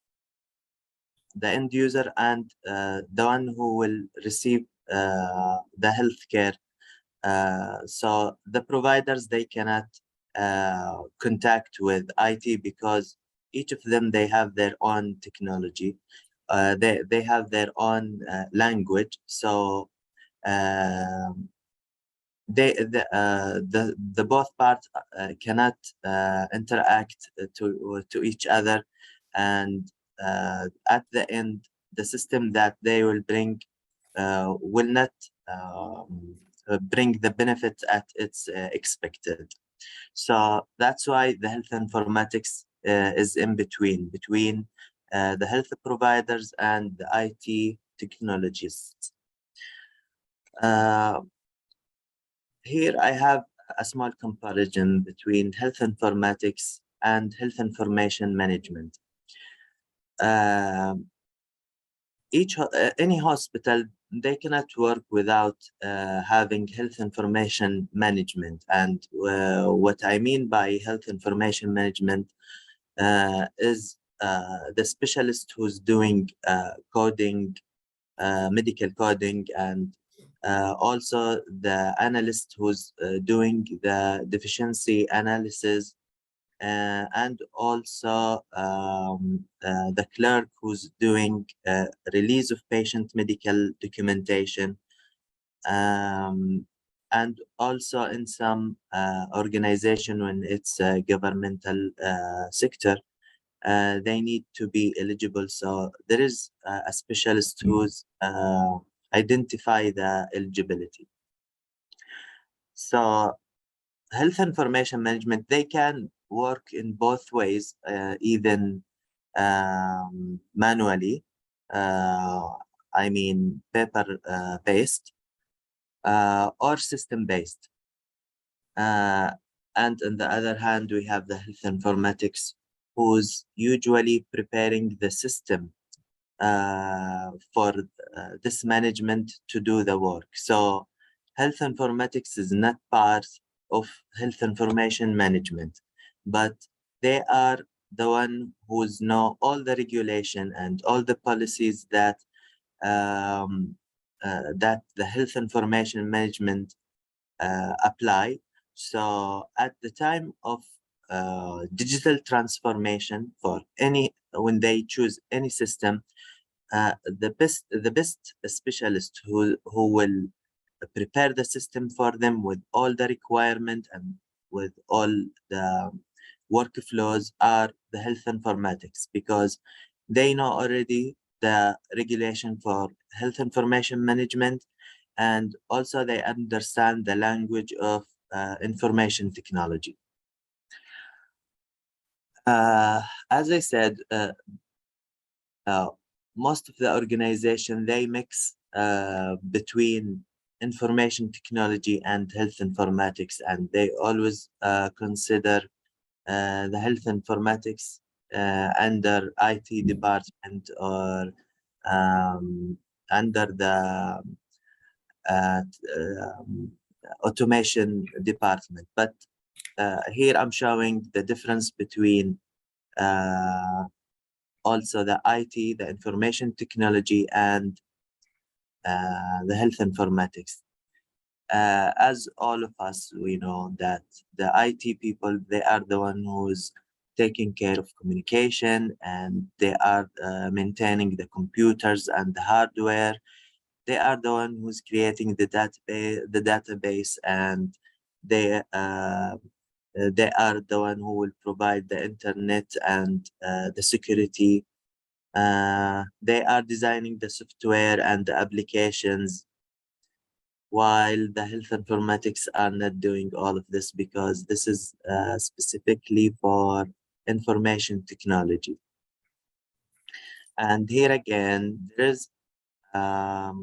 the one who will receive the healthcare. So the providers, they cannot contact with IT because each of them, they have their own technology. They have their own language. So the both parts cannot interact to each other, and at the end, the system that they will bring will not bring the benefits at its expected. So that's why the health informatics is in between the health providers and the IT technologists. Here I have a small comparison between health informatics and health information management. Any hospital, they cannot work without having health information management. And what I mean by health information management is the specialist who's doing coding, medical coding, and also the analyst who's doing the deficiency analysis, and also the clerk who's doing release of patient medical documentation, and also in some organization, when it's a governmental sector, they need to be eligible. So there is a specialist who's identify the eligibility. So health information management, they can work in both ways, even manually, I mean paper based, or system based. And on the other hand, we have the health informatics, who's usually preparing the system for this management to do the work. So health informatics is not part of health information management, but they are the one who's know all the regulation and all the policies that that the health information management apply. So at the time of digital transformation, for when they choose any system, the best specialist who will prepare the system for them with all the requirement and with all the workflows are the health informatics, because they know already the regulation for health information management, and also they understand the language of information technology. As I said, most of the organization, they mix between information technology and health informatics, and they always consider the health informatics under IT department, or under the automation department. But here I'm showing the difference between also the IT, the information technology, and the health informatics. as all of us, we know that the IT people, they are the one who's taking care of communication, and they are maintaining the computers and the hardware. They are the one who's creating the database, and they are the one who will provide the internet and the security. They are designing the software and the applications, while the health informatics are not doing all of this, because this is specifically for information technology. And here again, there is a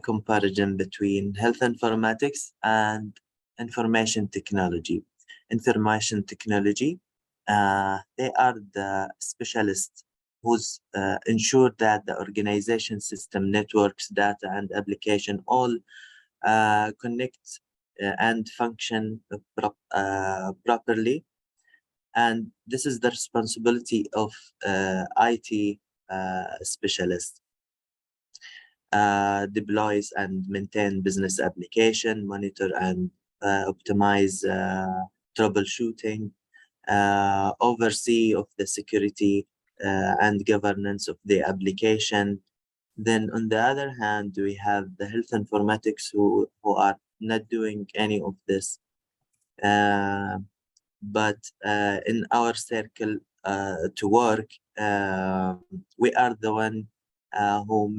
comparison between health informatics and information technology. Information technology, they are the specialists who's ensure that the organization system, networks, data, and application all connect and function properly. And this is the responsibility of IT specialists. Deploys and maintain business application, monitor and optimize troubleshooting, oversee of the security and governance of the application. Then on the other hand, we have the health informatics who are not doing any of this. But in our circle to work, we are the one who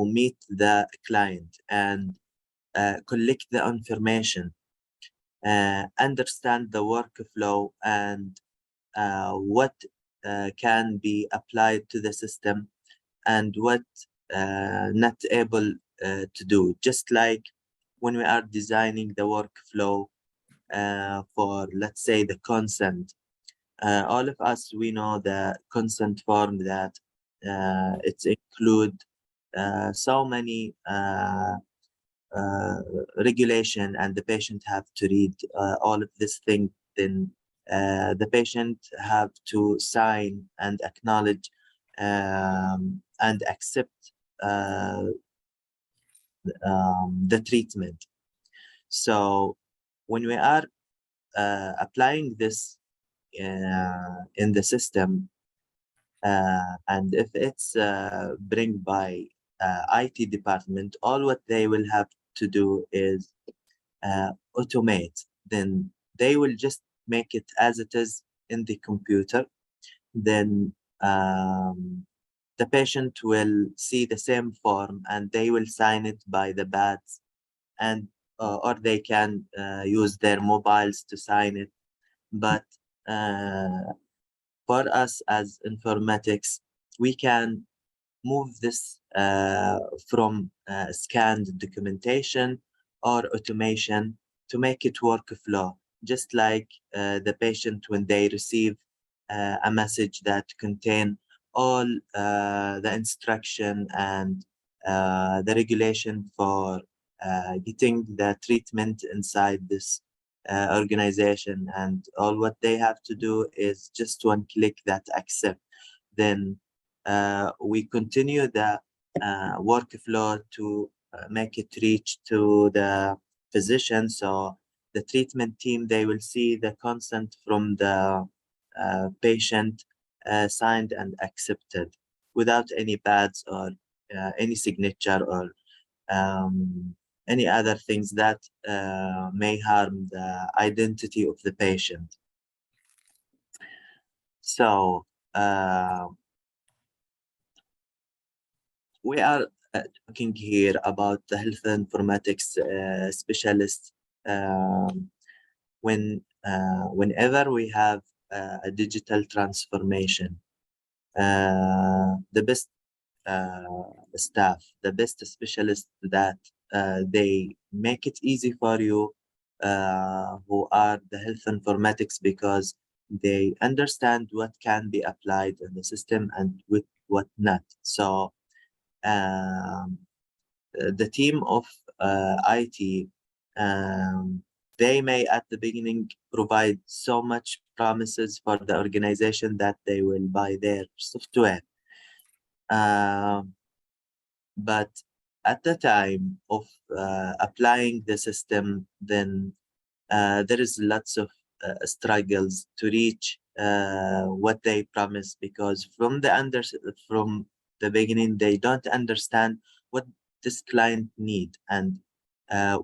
meet the client and collect the information, understand the workflow, and what can be applied to the system and what not able to do. Just like when we are designing the workflow for, let's say, the consent. All of us, we know the consent form that it's include so many regulation, and the patient have to read all of this thing. Then the patient have to sign and acknowledge and accept the treatment. So when we are applying this in the system, and if it's bring by IT department, all what they will have to do is automate. Then they will just make it as it is in the computer. Then the patient will see the same form and they will sign it by the pads, and or they can use their mobiles to sign it. But for us as informatics, we can move this from scanned documentation or automation to make it workflow, just like the patient when they receive a message that contain all the instruction and the regulation for getting the treatment inside this organization, and all what they have to do is just one click that accept. Then we continue the workflow to make it reach to the physician. So the treatment team, they will see the consent from the patient signed and accepted without any pads or any signature or any other things that may harm the identity of the patient. So we are talking here about the health informatics specialist. Whenever we have a digital transformation, the best staff, the best specialists that they make it easy for you, who are the health informatics, because they understand what can be applied in the system and with what not. So the team of IT, they may at the beginning provide so much promises for the organization that they will buy their software. But at the time of applying the system, then there is lots of struggles to reach what they promise, because from the beginning they don't understand what this client need and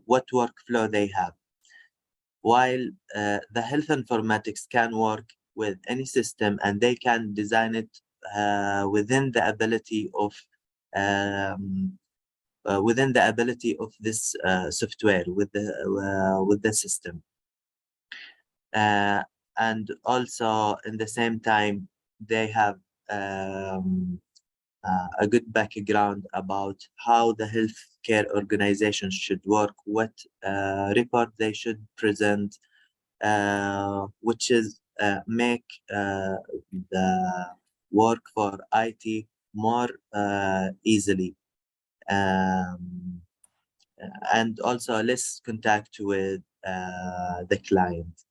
what workflow they have. While the health informatics can work with any system and they can design it within the ability of this software with the system. And also in the same time, they have a good background about how the healthcare organizations should work, what report they should present, which is make the work for IT more easily, and also less contact with the client.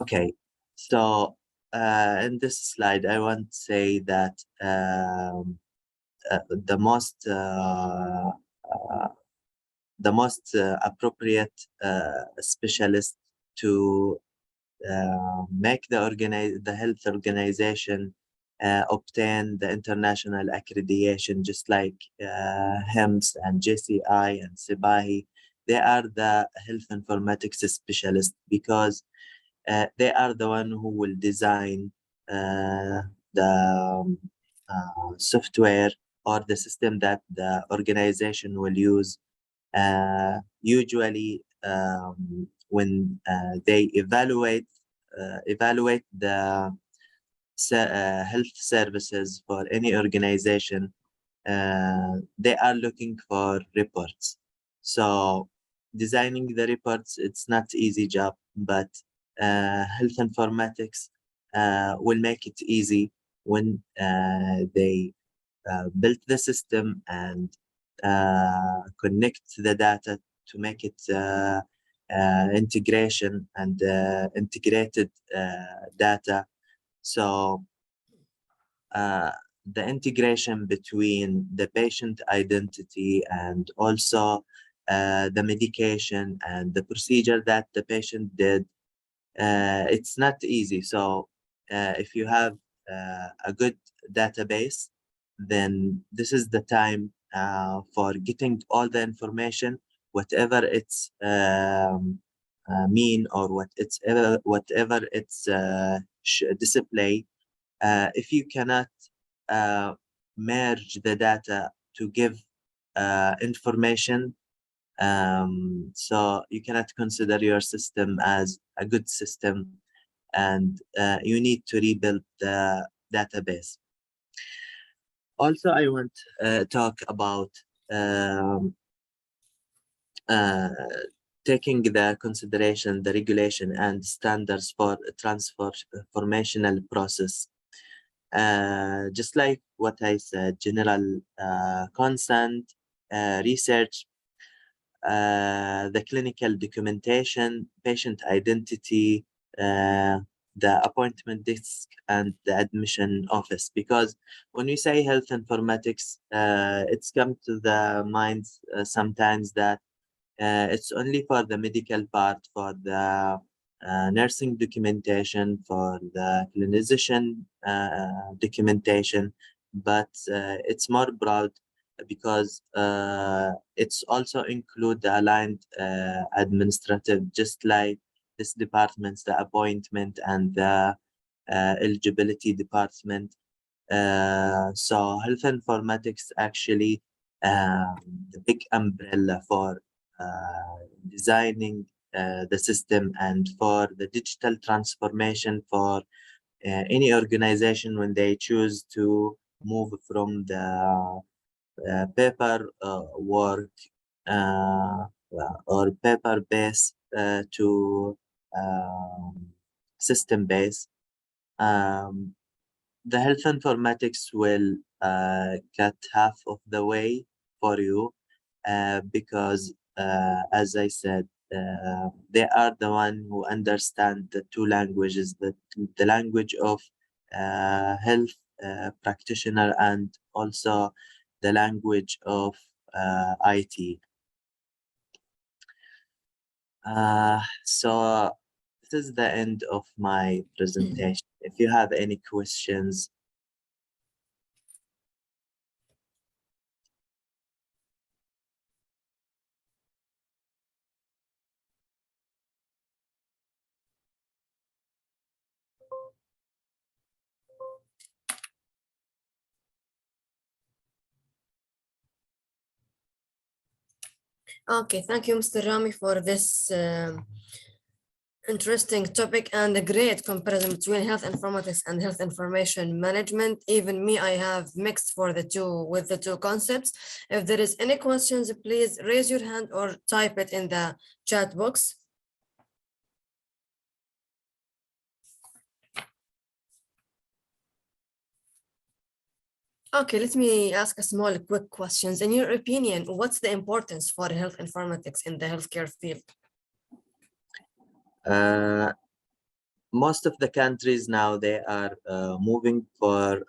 Okay, so in this slide, I want to say that the most appropriate specialist to make the health organization obtain the international accreditation, just like HIMSS and JCI and SIBAHI. They are the health informatics specialists, because they are the one who will design the software or the system that the organization will use. Usually, when they evaluate the health services for any organization, they are looking for reports. So designing the reports, it's not easy job, but health informatics will make it easy when they build the system and connect the data to make it integration and integrated data. So the integration between the patient identity and also the medication and the procedure that the patient did, it's not easy. So if you have a good database, then this is the time for getting all the information, whatever it's mean or whatever it's display. If you cannot merge the data to give information, so you cannot consider your system as a good system, and you need to rebuild the database. Also, I want to talk about taking the consideration, the regulation and standards for transformational process. Just like what I said, general consent, research, the clinical documentation, patient identity, the appointment desk, and the admission office. Because when we say health informatics, it's come to the mind sometimes that it's only for the medical part, for the nursing documentation, for the clinician documentation, but it's more broad, because it's also include the aligned administrative, just like this departments, the appointment and the eligibility department. So health informatics actually the big umbrella for designing the system and for the digital transformation for any organization when they choose to move from the paper work or paper base to system base. The health informatics will cut half of the way for you, because as I said, they are the one who understand the two languages, the language of health practitioner and also the language of IT. So this is the end of my presentation. If you have any questions. Okay, thank you, Mr. Rami, for this interesting topic and a great comparison between health informatics and health information management. Even me, I have mixed for the two with the two concepts. If there is any questions, please raise your hand or type it in the chat box. Okay, let me ask a small quick questions. In your opinion, what's the importance for health informatics in the healthcare field? Most of the countries now, they are moving for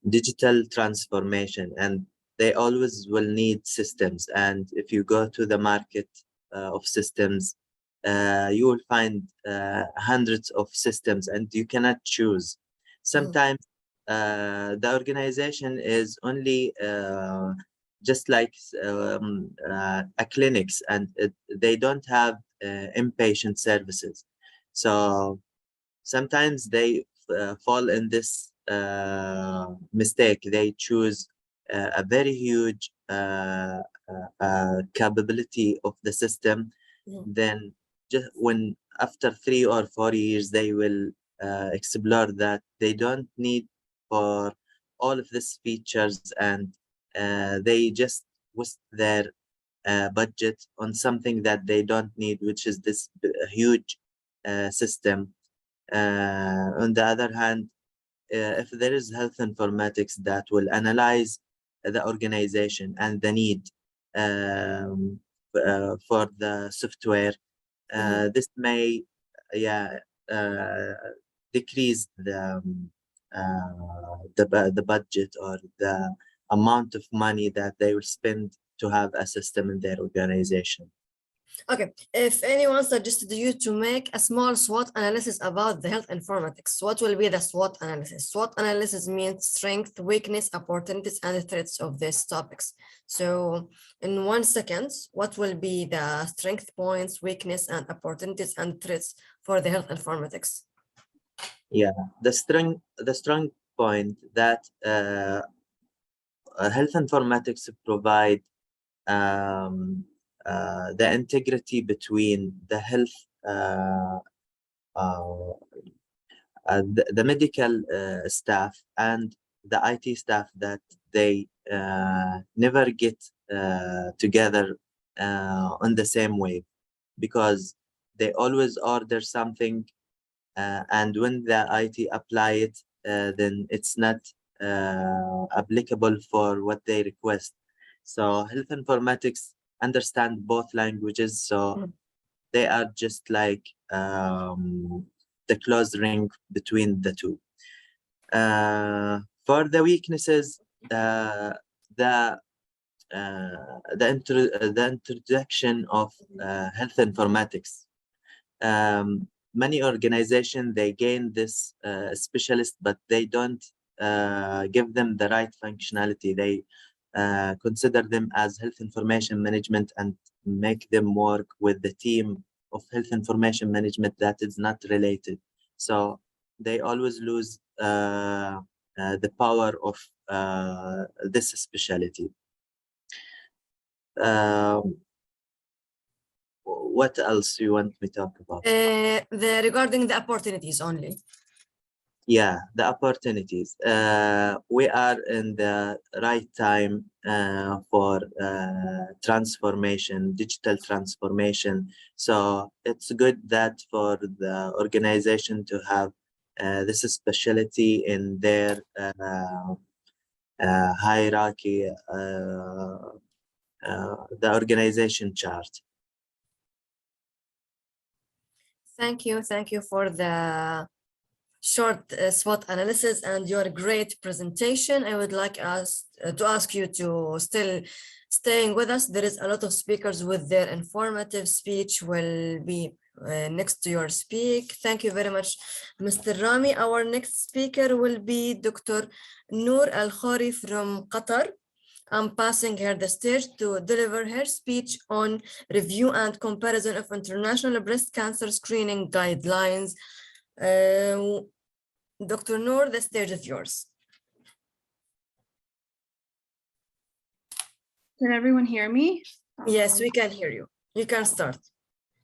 digital transformation, and they always will need systems. And if you go to the market of systems, you will find hundreds of systems and you cannot choose. Sometimes the organization is only just like a clinics, and they don't have inpatient services. So sometimes they fall in this mistake. They choose a very huge capability of the system. Then just when after 3 or 4 years, they will explore that they don't need for all of these features, and they just waste their budget on something that they don't need, which is this huge system. On the other hand, if there is health informatics that will analyze the organization and the need for the software, this may decrease the budget or the amount of money that they will spend to have a system in their organization. Okay, if anyone suggested you to make a small SWOT analysis about the health informatics, what will be the SWOT analysis? SWOT analysis means strength, weakness, opportunities, and threats of these topics. So in 1 second, what will be the strength points, weakness, and opportunities and threats for the health informatics? Yeah, the strong point that health informatics provide the integrity between the health, the medical staff and the IT staff, that they never get together on the same way, because they always order something, and when the IT apply it, then it's not applicable for what they request. So health informatics understand both languages, so they are just like the close ring between the two. For the weaknesses, the introduction of health informatics. Many organizations, they gain this specialist, but they don't give them the right functionality. They consider them as health information management and make them work with the team of health information management that is not related. So they always lose the power of this specialty. What else you want me to talk about? Regarding the opportunities only. Yeah, the opportunities. We are in the right time for transformation, digital transformation. So it's good that for the organization to have this specialty in their hierarchy, the organization chart. Thank you for the short SWOT analysis and your great presentation. I would like us to ask you to still staying with us. There is a lot of speakers with their informative speech will be next to your speak. Thank you very much, Mr. Rami. Our next speaker will be Dr. Noor Al-Khori from Qatar. I'm passing her the stage to deliver her speech on review and comparison of international breast cancer screening guidelines. Dr. Noor, the stage is yours. Can everyone hear me? Yes, we can hear you. You can start.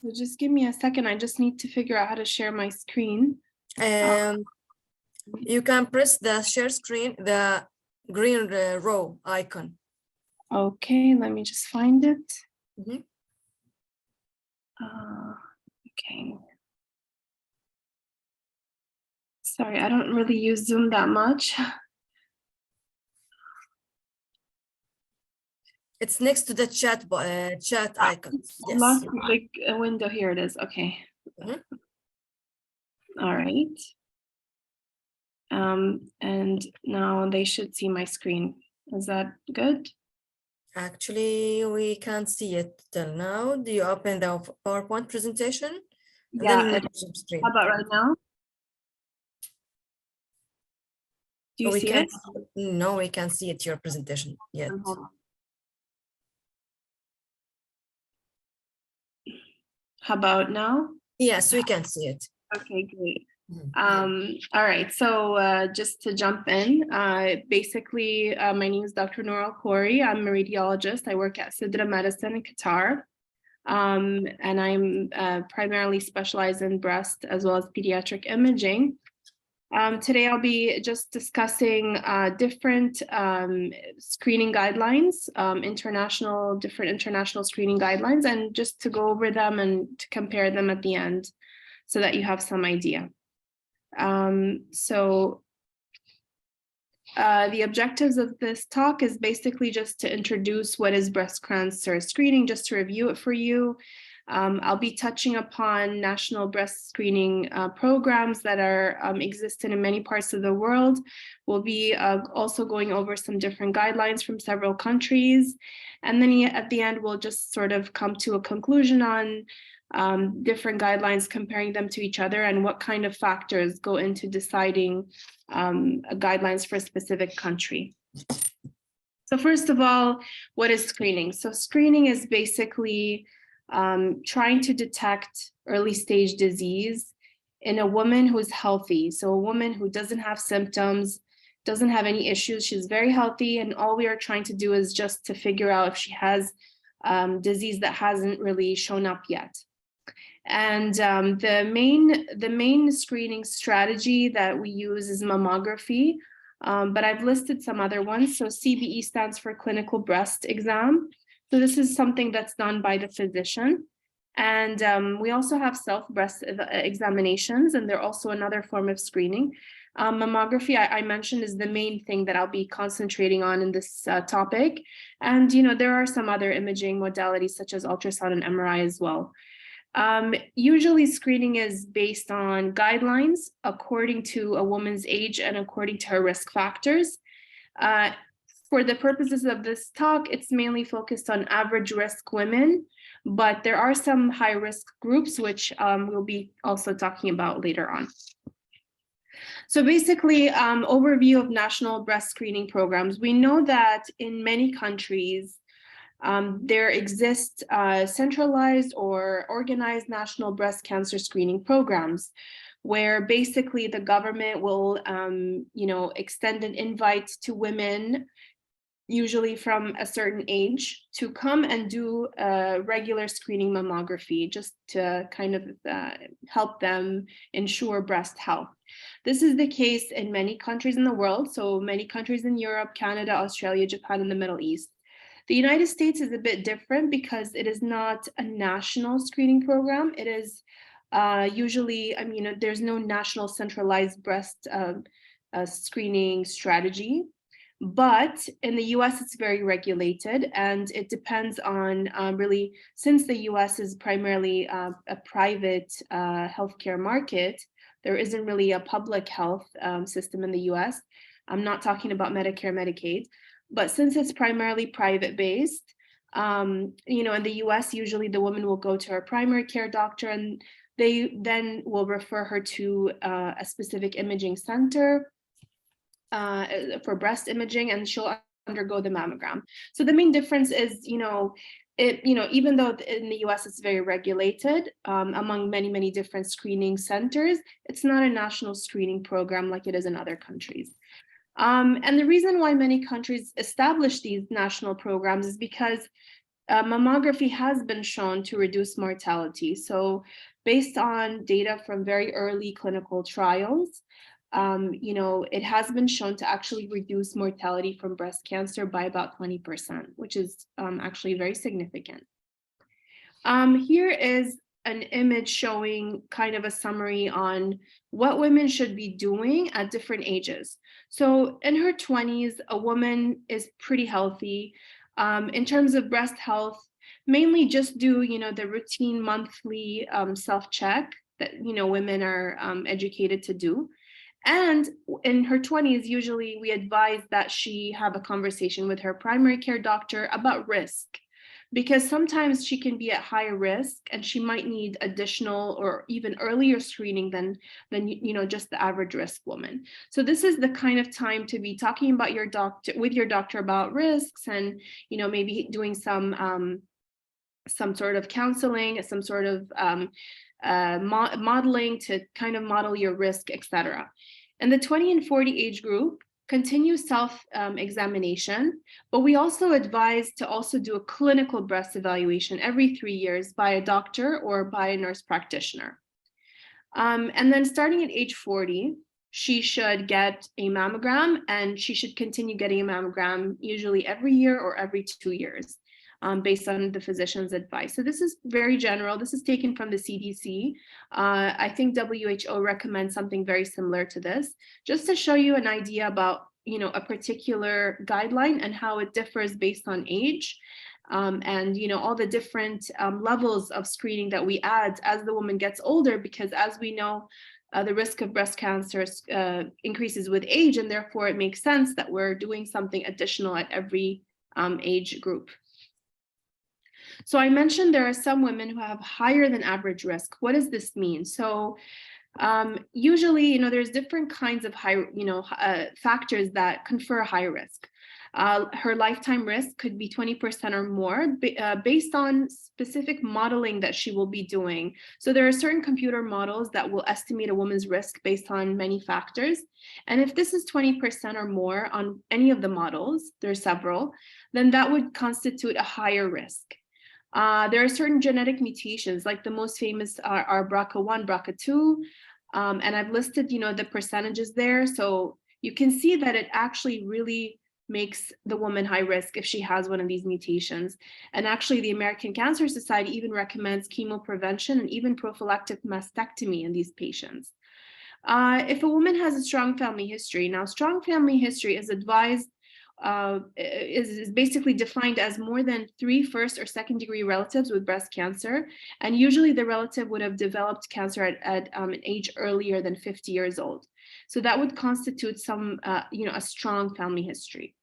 So just give me a second. I just need to figure out how to share my screen. You can press the share screen, the green row icon. Okay, let me just find it. Mm-hmm. Okay. Sorry, I don't really use Zoom that much. It's next to the chat icon. Yes. Last big window, here it is. Okay. Mm-hmm. All right. And now they should see my screen. Is that good? Actually, we can't see it till now. Do you open the PowerPoint presentation? Yeah. How about right now? Do you see it? No, we can't see it, your presentation yet. How about now? Yes, we can see it. Okay, great. All right, so just to jump in, basically, my name is Dr. Noor Al-Khori. I'm a radiologist. I work at Sidra Medicine in Qatar. And I'm primarily specialized in breast as well as pediatric imaging. Today, I'll be just discussing different screening guidelines, different international screening guidelines, and just to go over them and to compare them at the end so that you have some idea. The objectives of this talk is basically just to introduce what is breast cancer screening, just to review it for you. I'll be touching upon national breast screening programs that are existent in many parts of the world. We'll be also going over some different guidelines from several countries. And then at the end, we'll just sort of come to a conclusion on different guidelines, comparing them to each other and what kind of factors go into deciding guidelines for a specific country. So first of all, what is screening? So screening is basically trying to detect early stage disease in a woman who's healthy. So a woman who doesn't have symptoms, doesn't have any issues, she's very healthy, and all we are trying to do is just to figure out if she has disease that hasn't really shown up yet. And the main screening strategy that we use is mammography, but I've listed some other ones. So CBE stands for clinical breast exam. So this is something that's done by the physician. And we also have self-breast examinations, and they're also another form of screening. Mammography, I mentioned, is the main thing that I'll be concentrating on in this topic. And there are some other imaging modalities such as ultrasound and MRI as well. Usually screening is based on guidelines according to a woman's age and according to her risk factors. For the purposes of this talk, it's mainly focused on average risk women, but there are some high risk groups, which we'll be also talking about later on. So basically, overview of national breast screening programs. We know that in many countries, there exist centralized or organized national breast cancer screening programs, where basically the government will, extend an invite to women, usually from a certain age, to come and do regular screening mammography, just to kind of help them ensure breast health. This is the case in many countries in the world, so many countries in Europe, Canada, Australia, Japan, and the Middle East. The United States is a bit different because it is not a national screening program. It is usually, there's no national centralized breast screening strategy. But in the US, it's very regulated, and it depends on really, since the US is primarily a private healthcare market, There isn't really a public health system in the US. I'm not talking about Medicare, Medicaid, but since it's primarily private based, you know, in the US, usually the woman will go to her primary care doctor and they then will refer her to a specific imaging center for breast imaging, and she'll undergo the mammogram. So the main difference is, you know, even though in the US it's very regulated among many different screening centers, it's not a national screening program like it is in other countries. And the reason why many countries establish these national programs is because mammography has been shown to reduce mortality. So based on data from very early clinical trials, you know, it has been shown to actually reduce mortality from breast cancer by about 20%, which is actually very significant. Here is an image showing kind of a summary on what women should be doing at different ages. So in her 20s, a woman is pretty healthy. In terms of breast health, mainly just do, you know, the routine monthly self-check that, you know, women are educated to do. And in her 20s, usually we advise that she have a conversation with her primary care doctor about risk, because sometimes she can be at higher risk and she might need additional or even earlier screening than you know, just the average risk woman. So this is the kind of time to be talking about your doctor with your doctor about risks, and, you know, maybe doing some sort of counseling, some sort of modeling to kind of model your risk, etc. In the 20 and 40 age group, continue self-examination, but we also advise to also do a clinical breast evaluation every 3 years by a doctor or by a nurse practitioner. And then starting at age 40, she should get a mammogram, and she should continue getting a mammogram usually every year or every 2 years. Based on the physician's advice. So this is very general. This is taken from the CDC. I think WHO recommends something very similar to this, just to show you an idea about, you know, a particular guideline and how it differs based on age. And, you know, all the different levels of screening that we add as the woman gets older, because as we know, the risk of breast cancer increases with age, and therefore it makes sense that we're doing something additional at every age group. So I mentioned there are some women who have higher than average risk. What does this mean? So usually, you know, there's different kinds of factors that confer high risk. Her lifetime risk could be 20% or more based on specific modeling that she will be doing. So there are certain computer models that will estimate a woman's risk based on many factors. And if this is 20% or more on any of the models, there are several, then that would constitute a higher risk. There are certain genetic mutations, like the most famous are BRCA1, BRCA2, and I've listed, you know, the percentages there. So you can see that it actually really makes the woman high risk if she has one of these mutations. And actually, the American Cancer Society even recommends chemo prevention and even prophylactic mastectomy in these patients. If a woman has a strong family history, now strong family history is advised is basically defined as more than 3 first or second degree relatives with breast cancer, and usually the relative would have developed cancer at an age earlier than 50 years old. So that would constitute some, you know, a strong family history.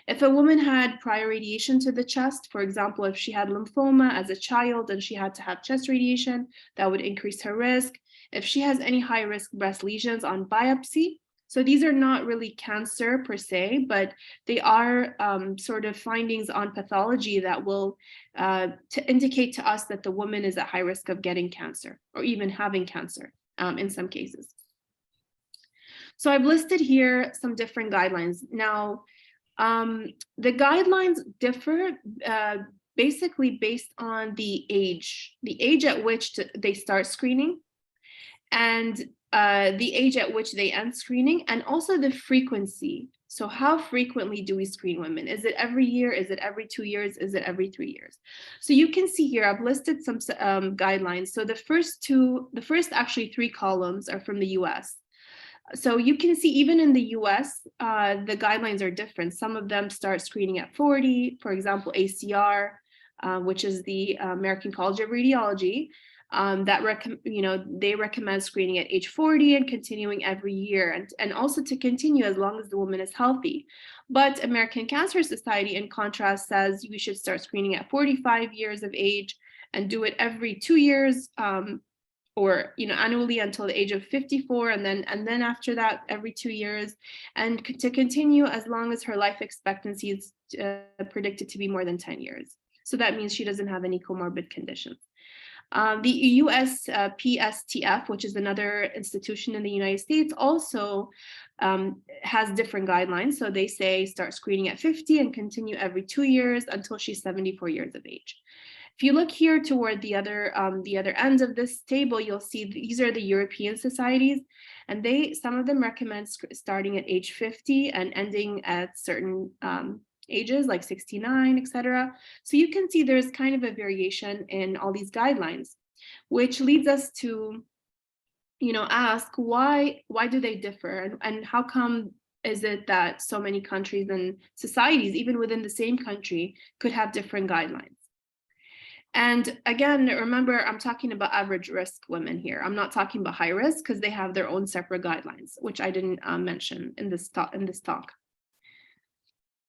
If a woman had prior radiation to the chest, for example, if she had lymphoma as a child and she had to have chest radiation, that would increase her risk. If she has any high risk breast lesions on biopsy, so these are not really cancer per se, but they are sort of findings on pathology that will to indicate to us that the woman is at high risk of getting cancer or even having cancer in some cases. So I've listed here some different guidelines. Now, the guidelines differ basically based on the age at which they start screening, and the age at which they end screening, and also the frequency. So how frequently do we screen women? Is it every year? Is it every 2 years? Is it every 3 years? So you can see here, I've listed some guidelines. So the first actually 3 columns are from the US. So you can see even in the US, the guidelines are different. Some of them start screening at 40, for example, ACR, which is the American College of Radiology. they recommend screening at age 40 and continuing every year, and also to continue as long as the woman is healthy. But American Cancer Society, in contrast, says we should start screening at 45 years of age and do it every 2 years, or annually until the age of 54, and then after that every 2 years, and to continue as long as her life expectancy is predicted to be more than 10 years. So that means she doesn't have any comorbid conditions. The US PSTF, which is another institution in the United States, also has different guidelines. So they say start screening at 50 and continue every 2 years until she's 74 years of age. If you look here toward the other end of this table, you'll see these are the European societies, and some of them recommend starting at age 50 and ending at certain ages like 69, etc. So you can see there's kind of a variation in all these guidelines, which leads us to, ask why do they differ, and how come is it that so many countries and societies, even within the same country, could have different guidelines? And again, remember, I'm talking about average risk women here. I'm not talking about high risk because they have their own separate guidelines, which I didn't mention in this talk.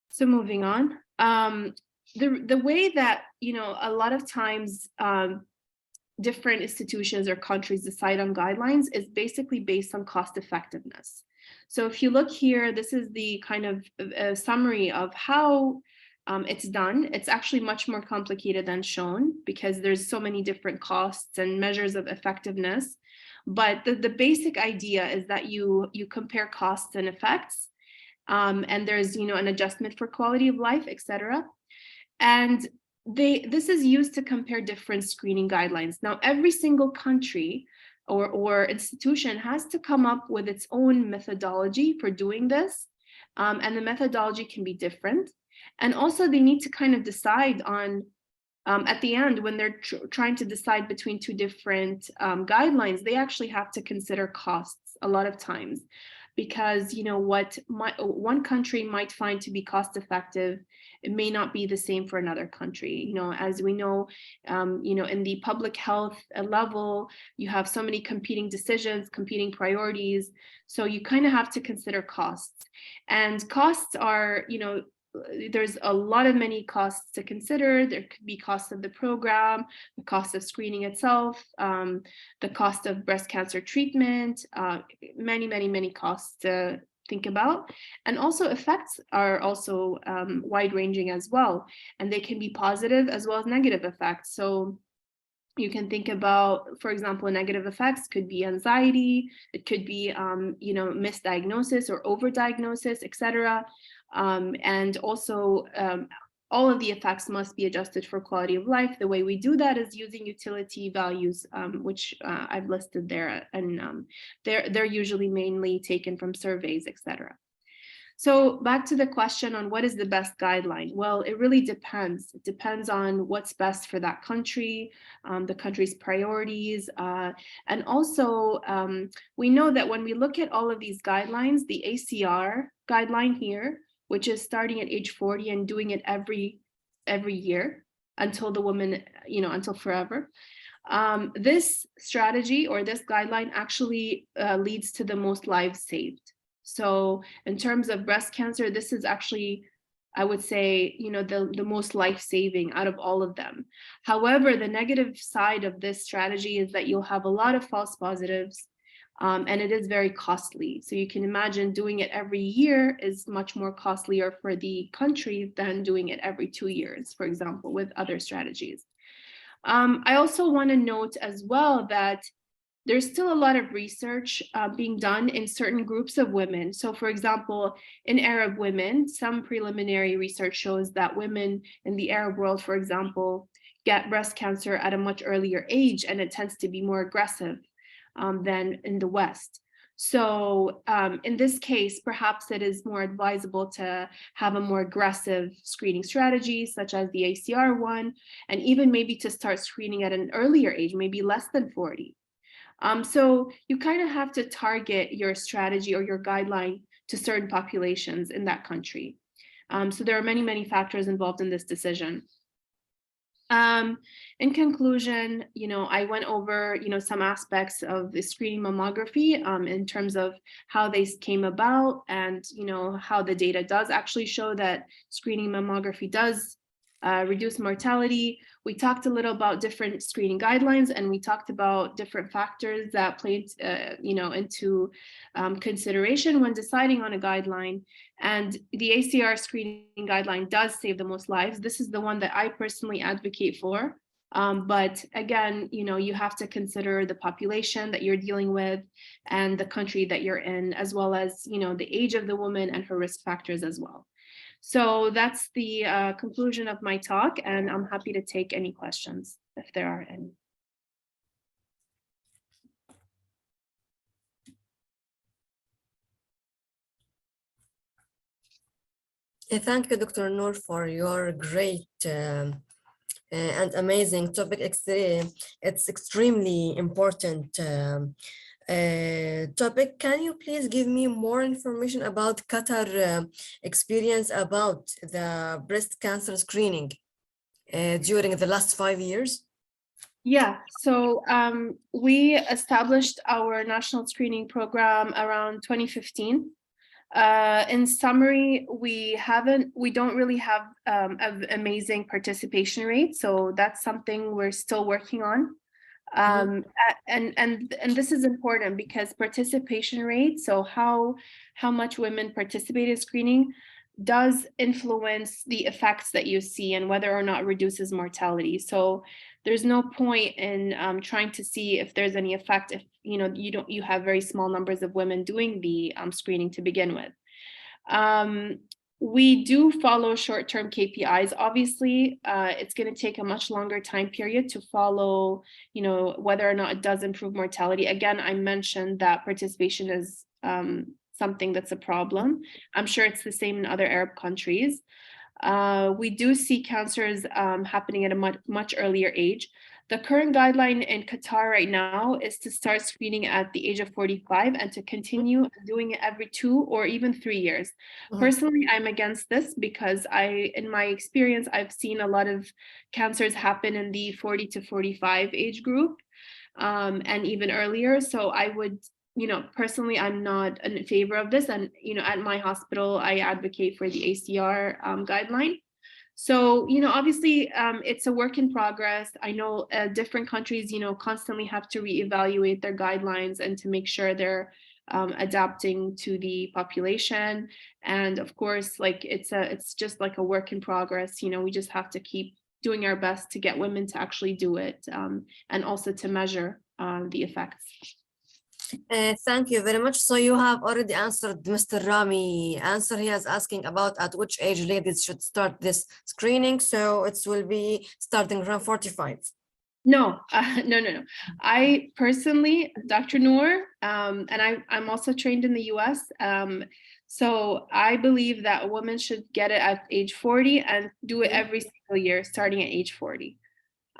So moving on, the way that, a lot of times different institutions or countries decide on guidelines is basically based on cost effectiveness. So if you look here, this is the kind of summary of how it's done. It's actually much more complicated than shown because there's so many different costs and measures of effectiveness. But the basic idea is that you compare costs and effects, and there's an adjustment for quality of life, etc. And this is used to compare different screening guidelines. Now, every single country or institution has to come up with its own methodology for doing this, and the methodology can be different. And also they need to kind of decide on, at the end, when they're trying to decide between two different guidelines, they actually have to consider costs a lot of times, because what one country might find to be cost effective, it may not be the same for another country. As we know, in the public health level, you have so many competing decisions, competing priorities. So you kind of have to consider costs, and costs are, there's a lot of many costs to consider. There could be costs of the program, the cost of screening itself, the cost of breast cancer treatment, many costs to think about. And also effects are also wide-ranging as well, and they can be positive as well as negative effects. So you can think about, for example, negative effects could be anxiety, it could be misdiagnosis or overdiagnosis, etc. And also all of the effects must be adjusted for quality of life. The way we do that is using utility values, which I've listed there, and they're usually mainly taken from surveys, etc. So back to the question on what is the best guideline? Well, it really depends. It depends on what's best for that country, the country's priorities. And also, we know that when we look at all of these guidelines, the ACR guideline here, which is starting at age 40 and doing it every year until the woman, until forever. This strategy or this guideline actually leads to the most lives saved. So in terms of breast cancer, this is actually, I would say, the most life-saving out of all of them. However, the negative side of this strategy is that you'll have a lot of false positives, and it is very costly. So you can imagine doing it every year is much more costlier for the country than doing it every 2 years, for example, with other strategies. I also want to note as well that there's still a lot of research being done in certain groups of women. So for example, in Arab women, some preliminary research shows that women in the Arab world, for example, get breast cancer at a much earlier age, and it tends to be more aggressive than in the West. So in this case, perhaps it is more advisable to have a more aggressive screening strategy, such as the ACR one, and even maybe to start screening at an earlier age, maybe less than 40. So you kind of have to target your strategy or your guideline to certain populations in that country. So there are many factors involved in this decision. In conclusion, I went over, some aspects of the screening mammography in terms of how they came about and, how the data does actually show that screening mammography does reduce mortality. We talked a little about different screening guidelines, and we talked about different factors that played, into consideration when deciding on a guideline. And the ACR screening guideline does save the most lives. This is the one that I personally advocate for. But again, you have to consider the population that you're dealing with and the country that you're in, as well as, the age of the woman and her risk factors as well. So that's the conclusion of my talk, and I'm happy to take any questions if there are any. Thank you, Dr. Noor, for your great and amazing topic. It's extremely important topic. Can you please give me more information about Qatar experience about the breast cancer screening during the last 5 years? Yeah, so we established our national screening program around 2015. In summary, we don't really have an amazing participation rate, so that's something we're still working on. And this is important because participation rate, so how much women participate in screening, does influence the effects that you see and whether or not it reduces mortality. So there's no point in trying to see if there's any effect if you have very small numbers of women doing the screening to begin with. We do follow short-term KPIs. Obviously, it's going to take a much longer time period to follow, whether or not it does improve mortality. Again, I mentioned that participation is something that's a problem. I'm sure it's the same in other Arab countries. We do see cancers happening at a much earlier age. The current guideline in Qatar right now is to start screening at the age of 45 and to continue doing it every 2 or even 3 years. Personally, I'm against this because in my experience, I've seen a lot of cancers happen in the 40 to 45 age group and even earlier. So I would, personally, I'm not in favor of this. And, at my hospital, I advocate for the ACR guideline. So, obviously, it's a work in progress. I know different countries, constantly have to reevaluate their guidelines and to make sure they're adapting to the population. And of course, it's just like a work in progress. We just have to keep doing our best to get women to actually do it and also to measure the effects. Thank you very much. So you have already answered Mr. Rami answer. He is asking about at which age ladies should start this screening. So it will be starting around 45. No. I personally, Dr. Noor, and I'm also trained in the US. So I believe that a woman should get it at age 40 and do it every single year, starting at age 40.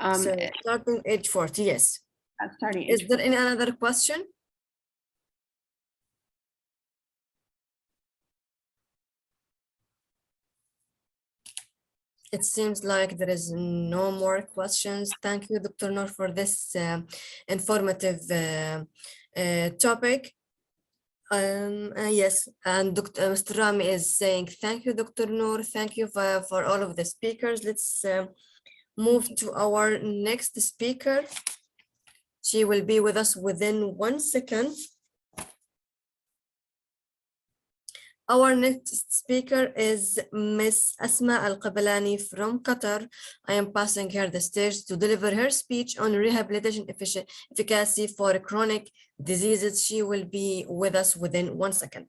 So starting age 40, yes. Starting age Is there 40. any another question? It seems like there is no more questions. Thank you, Dr. Noor, for this informative topic. Yes, and Mr. Rami is saying, thank you, Dr. Noor. Thank you for all of the speakers. Let's move to our next speaker. She will be with us within 1 second. Our next speaker is Miss Asma Al-Qabalani from Qatar. I am passing her the stage to deliver her speech on rehabilitation efficacy for chronic diseases. She will be with us within 1 second.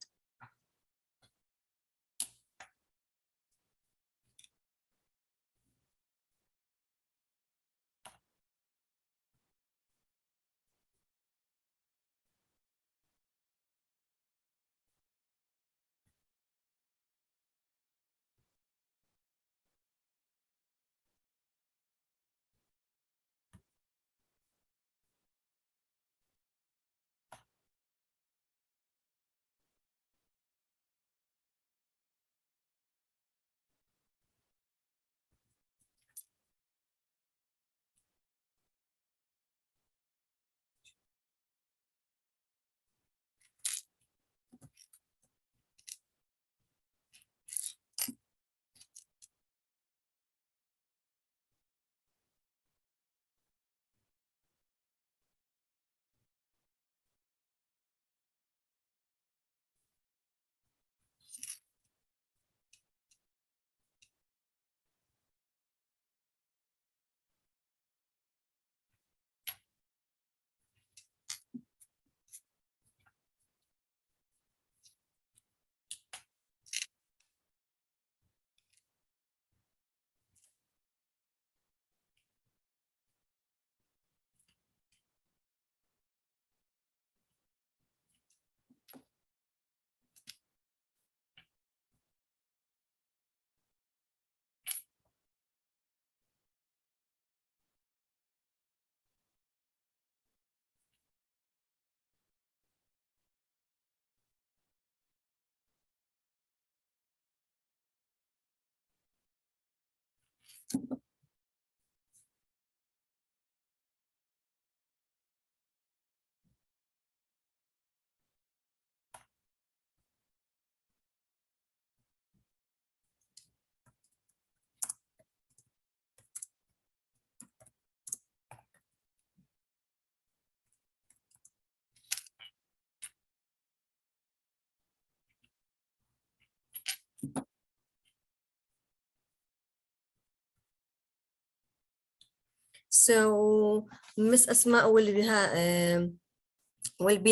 So Miss Asma will be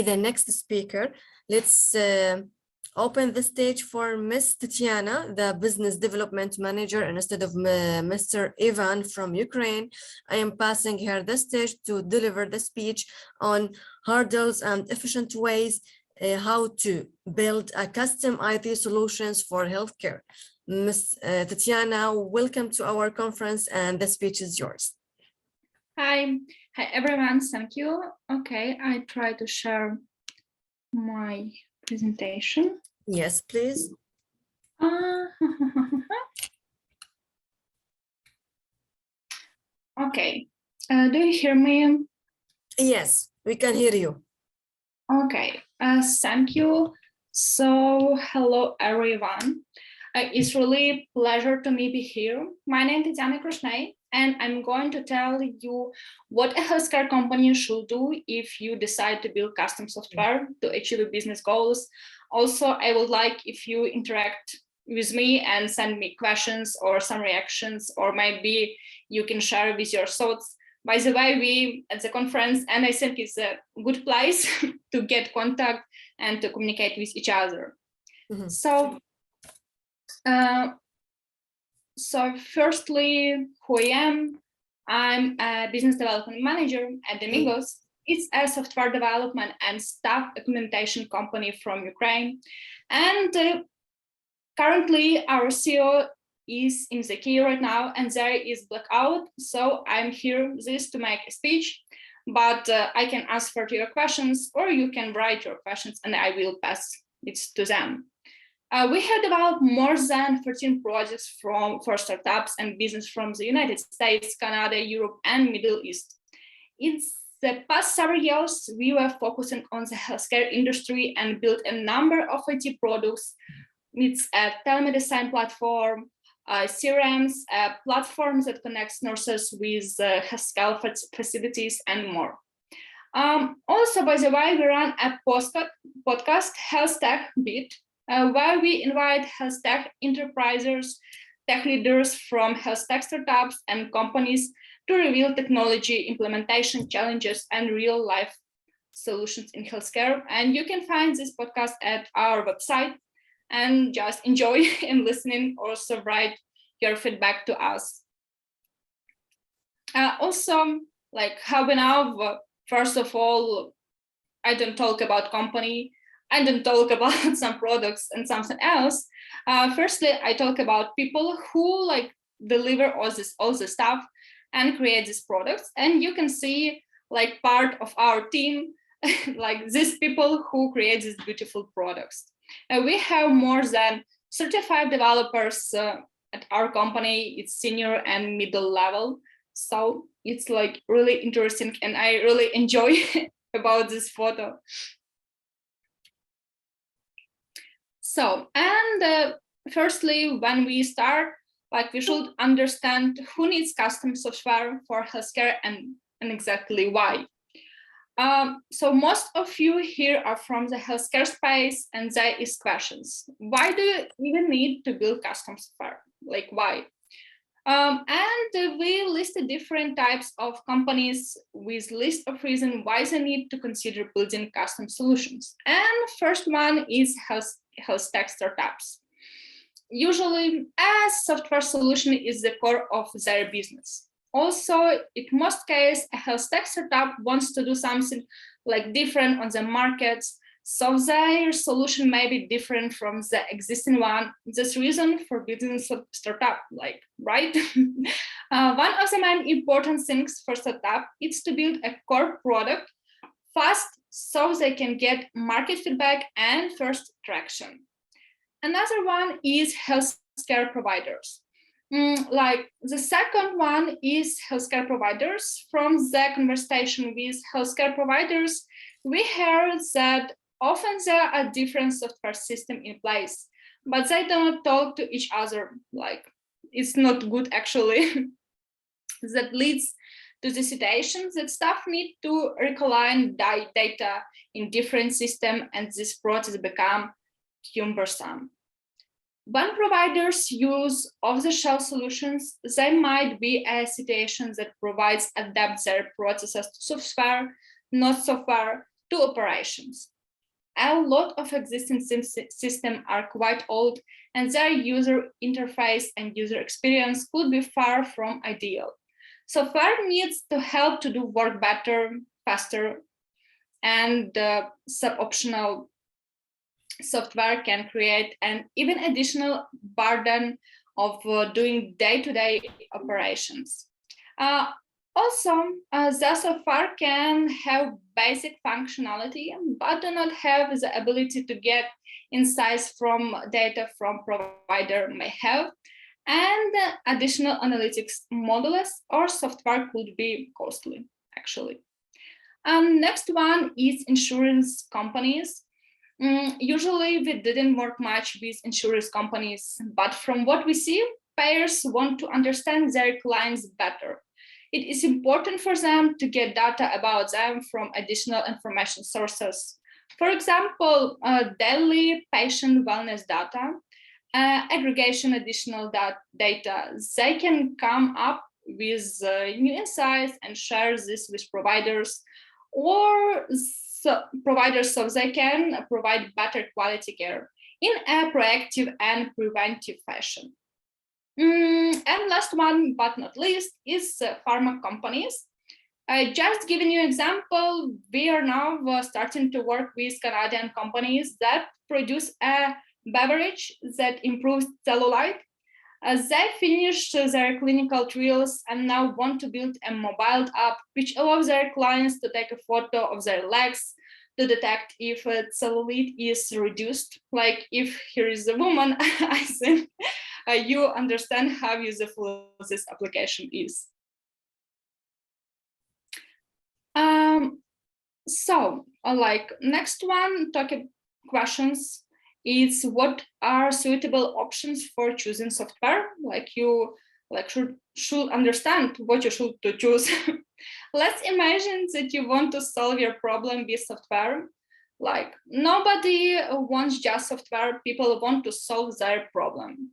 the next speaker. Let's open the stage for Miss Tatiana, the Business Development Manager, instead of Mr. Ivan from Ukraine. I am passing her the stage to deliver the speech on hurdles and efficient ways how to build a custom IT solutions for healthcare. Miss Tatiana, welcome to our conference, and the speech is yours. Hi everyone, thank you. Okay, I try to share my presentation. Yes, please. Okay, do you hear me? Yes, we can hear you. Okay, thank you. So, hello everyone. It's really a pleasure to be here. My name is Tatiana Krishnay, and I'm going to tell you what a healthcare company should do if you decide to build custom software to achieve business goals. Also, I would like if you interact with me and send me questions or some reactions, or maybe you can share with your thoughts. By the way, we at the conference, and I think it's a good place to get contact and to communicate with each other. Mm-hmm. So firstly, who I am, I'm a business development manager at Delegates. It's a software development and staff augmentation company from Ukraine. And currently our CEO is in the key right now, and there is blackout. So I'm here this to make a speech, but I can answer to your questions, or you can write your questions and I will pass it to them. We have developed more than 13 projects for startups and business from the United States, Canada, Europe, and Middle East. In the past several years, we were focusing on the healthcare industry and built a number of IT products. It's a telemedicine platform, CRMs, platforms that connects nurses with healthcare facilities, and more. Also, by the way, we run a podcast, Health Tech Beat, where we invite health tech enterprises, tech leaders from health tech startups and companies to reveal technology implementation challenges and real life solutions in healthcare. And you can find this podcast at our website, and just enjoy and listening, also write your feedback to us. Also, like how we now, first of all, I don't talk about company, I don't talk about some products and something else. Firstly, I talk about people who like deliver all the stuff and create these products. And you can see like part of our team, like these people who create these beautiful products. We have more than 35 developers at our company. It's senior and middle level. So it's like really interesting, and I really enjoy about this photo. So, and firstly, when we start, like we should understand who needs custom software for healthcare and exactly why. So most of you here are from the healthcare space, and there is questions. Why do you even need to build custom software? Like why? And we listed different types of companies with list of reasons why they need to consider building custom solutions. And first one is health tech startups. Usually, a software solution is the core of their business. Also, in most cases, a health tech startup wants to do something like different on the markets, so their solution may be different from the existing one. This reason for building a startup, like, right? One of the main important things for startup is to build a core product fast so they can get market feedback and first traction. Another one is healthcare providers. Like the second one is healthcare providers. From the conversation with healthcare providers, we heard that often there are different software systems in place, but they don't talk to each other. Like it's not good actually. That leads to the situation that staff need to reconcile data in different systems, and this process becomes cumbersome. When providers use off-the-shelf solutions, there might be a situation that provides adapt their processes to software, not software to operations. A lot of existing systems are quite old, and their user interface and user experience could be far from ideal. Software needs to help to do work better, faster, and sub-optional software can create an even additional burden of doing day-to-day operations. Also, the software can have basic functionality, but do not have the ability to get insights from data from provider may have, and additional analytics modules or software could be costly, actually. Next one is insurance companies. Usually we didn't work much with insurance companies, but from what we see, payers want to understand their clients better. It is important for them to get data about them from additional information sources. For example, daily patient wellness data, aggregation additional data. They can come up with new insights and share this with providers or providers so they can provide better quality care in a proactive and preventive fashion. And last one, but not least, is pharma companies. Just giving you an example, we are now starting to work with Canadian companies that produce a beverage that improves cellulite. They finished their clinical trials and now want to build a mobile app which allows their clients to take a photo of their legs to detect if cellulite is reduced. Like if here is a woman, I think you understand how useful this application is. Like next one, talking questions. Is what are suitable options for choosing software? Like you should understand what you should to choose. Let's imagine that you want to solve your problem with software. Like nobody wants just software, people want to solve their problem.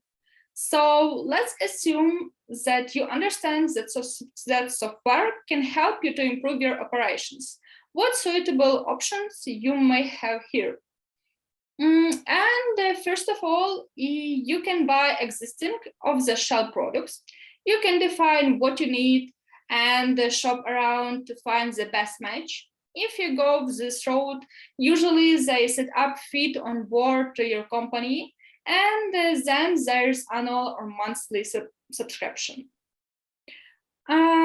So let's assume that you understand that software can help you to improve your operations. What suitable options you may have here? First of all, you can buy existing off-the-shelf products. You can define what you need and shop around to find the best match. If you go this route, usually they set up fit on board to your company, and then there's annual or monthly subscription.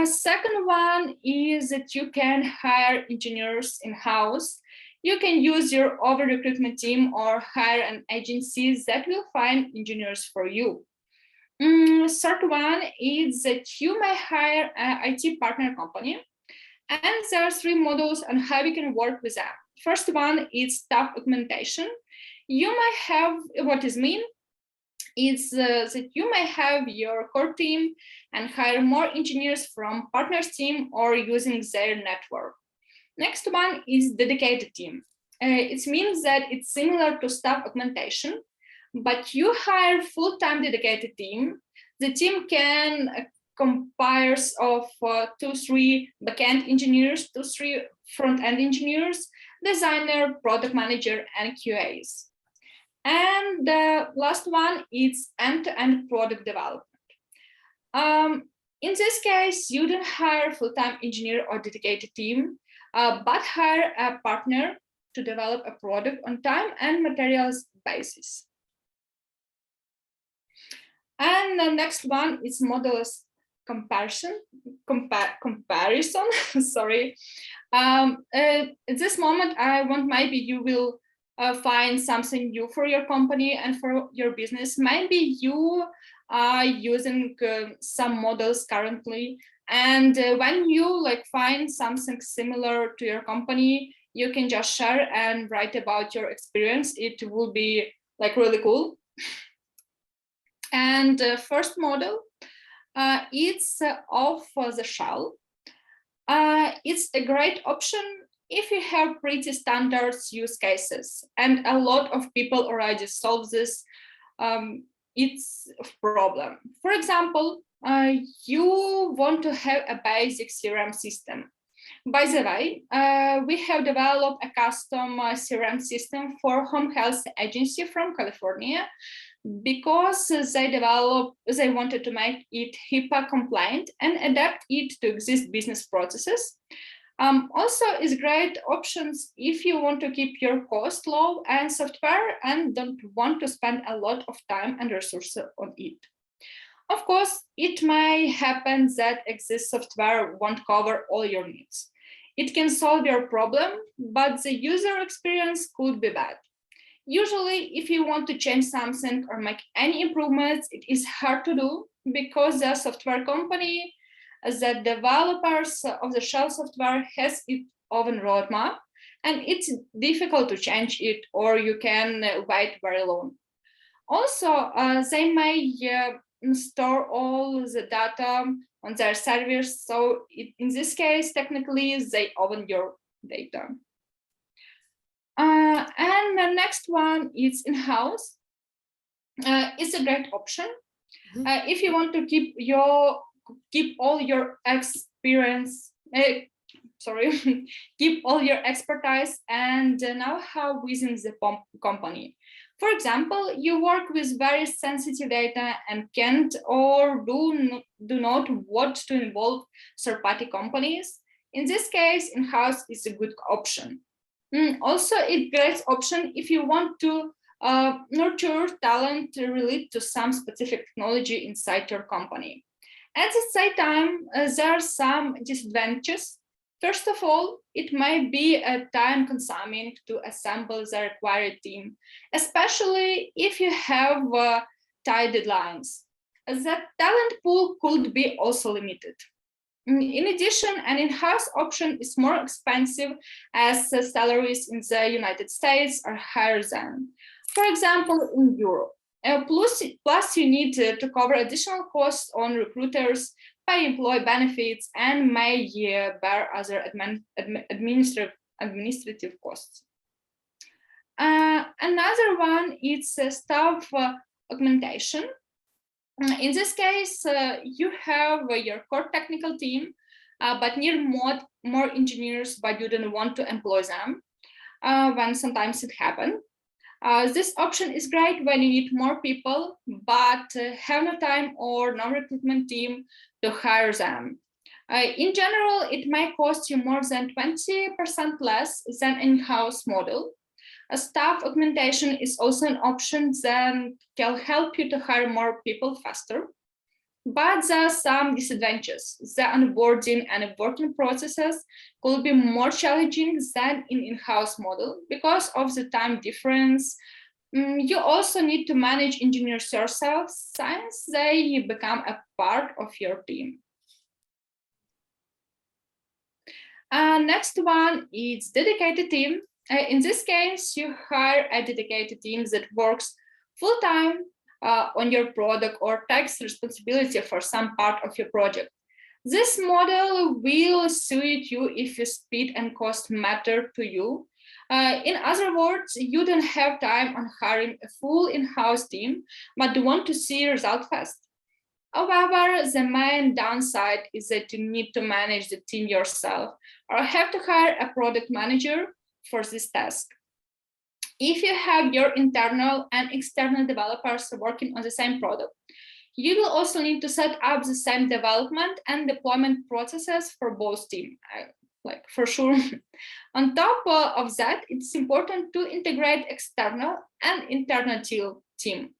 Second one is that you can hire engineers in-house. You can use your own recruitment team or hire an agency that will find engineers for you. Third one is that you may hire an IT partner company. And there are three models on how you can work with them. First one is staff augmentation. You might have, what is mean? Is that you may have your core team and hire more engineers from partners team or using their network. Next one is dedicated team. It means that it's similar to staff augmentation, but you hire full-time dedicated team. The team can comprise of 2-3 backend engineers, 2-3 front-end engineers, designer, product manager, and QAs. And the last one is end-to-end product development. In this case, you don't hire full-time engineer or dedicated team, but hire a partner to develop a product on time and materials basis. And the next one is modulus comparison. Sorry. At this moment, I want maybe you will find something new for your company and for your business. Maybe you are using some models currently. And when you find something similar to your company, you can just share and write about your experience. It will be really cool. And the first model, it's off the shelf. It's a great option if you have pretty standard use cases, and a lot of people already solve this it's a problem. For example, you want to have a basic CRM system. By the way, we have developed a custom CRM system for home health agency from California, because they wanted to make it HIPAA compliant and adapt it to exist business processes. Also is great options if you want to keep your cost low and software and don't want to spend a lot of time and resources on it. Of course, it may happen that exist software won't cover all your needs. It can solve your problem, but the user experience could be bad. Usually, if you want to change something or make any improvements, it is hard to do because the software company, the developers of the shell software, has its own roadmap, and it's difficult to change it, or you can wait very long. Also, they may store all the data on their servers, so in this case, technically, they own your data. And the next one is in-house. It's a great option. If you want to keep all your experience, keep all your expertise and know-how within the company. For example, you work with very sensitive data and can't or do not want to involve third-party companies. In this case, in-house is a good option. Also, it's a great option if you want to nurture talent related to some specific technology inside your company. At the same time, there are some disadvantages. First of all, it might be time-consuming to assemble the required team, especially if you have tight deadlines. The talent pool could be also limited. In addition, an in-house option is more expensive as salaries in the United States are higher than, for example, in Europe. Plus, you need to cover additional costs on recruiters, pay employee benefits, and may bear other administrative costs. Another one is staff augmentation. In this case, you have your core technical team, but need more engineers, but you don't want to employ them when sometimes it happens. This option is great when you need more people, but have no time or no recruitment team to hire them. In general, it may cost you more than 20% less than in-house model. A staff augmentation is also an option that can help you to hire more people faster. But there are some disadvantages. The onboarding and working processes could be more challenging than in-house model because of the time difference. You also need to manage engineers yourself since they become a part of your team. Next one is dedicated team. In this case, you hire a dedicated team that works full-time on your product or takes responsibility for some part of your project. This model will suit you if your speed and cost matter to you. In other words, you don't have time on hiring a full in-house team, but want to see results fast. However, the main downside is that you need to manage the team yourself or have to hire a product manager for this task. If you have your internal and external developers working on the same product, you will also need to set up the same development and deployment processes for both teams, for sure. On top of that, it's important to integrate external and internal team.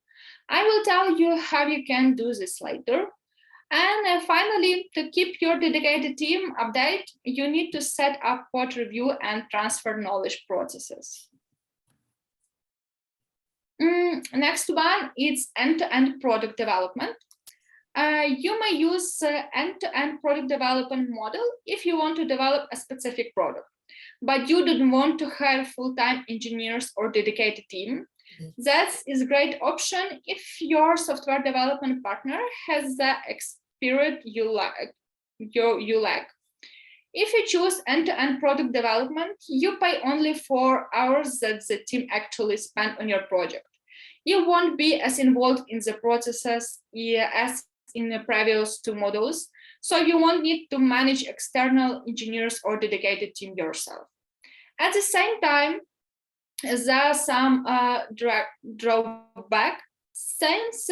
I will tell you how you can do this later. And finally, to keep your dedicated team updated, you need to set up code review and transfer knowledge processes. Next one is end-to-end product development. You may use end-to-end product development model if you want to develop a specific product, but you don't want to hire full-time engineers or dedicated team. That is a great option if your software development partner has the experience you lack. If you choose end-to-end product development, you pay only for hours that the team actually spent on your project. You won't be as involved in the processes as in the previous two models, so you won't need to manage external engineers or dedicated team yourself. At the same time, there are some drawback. Since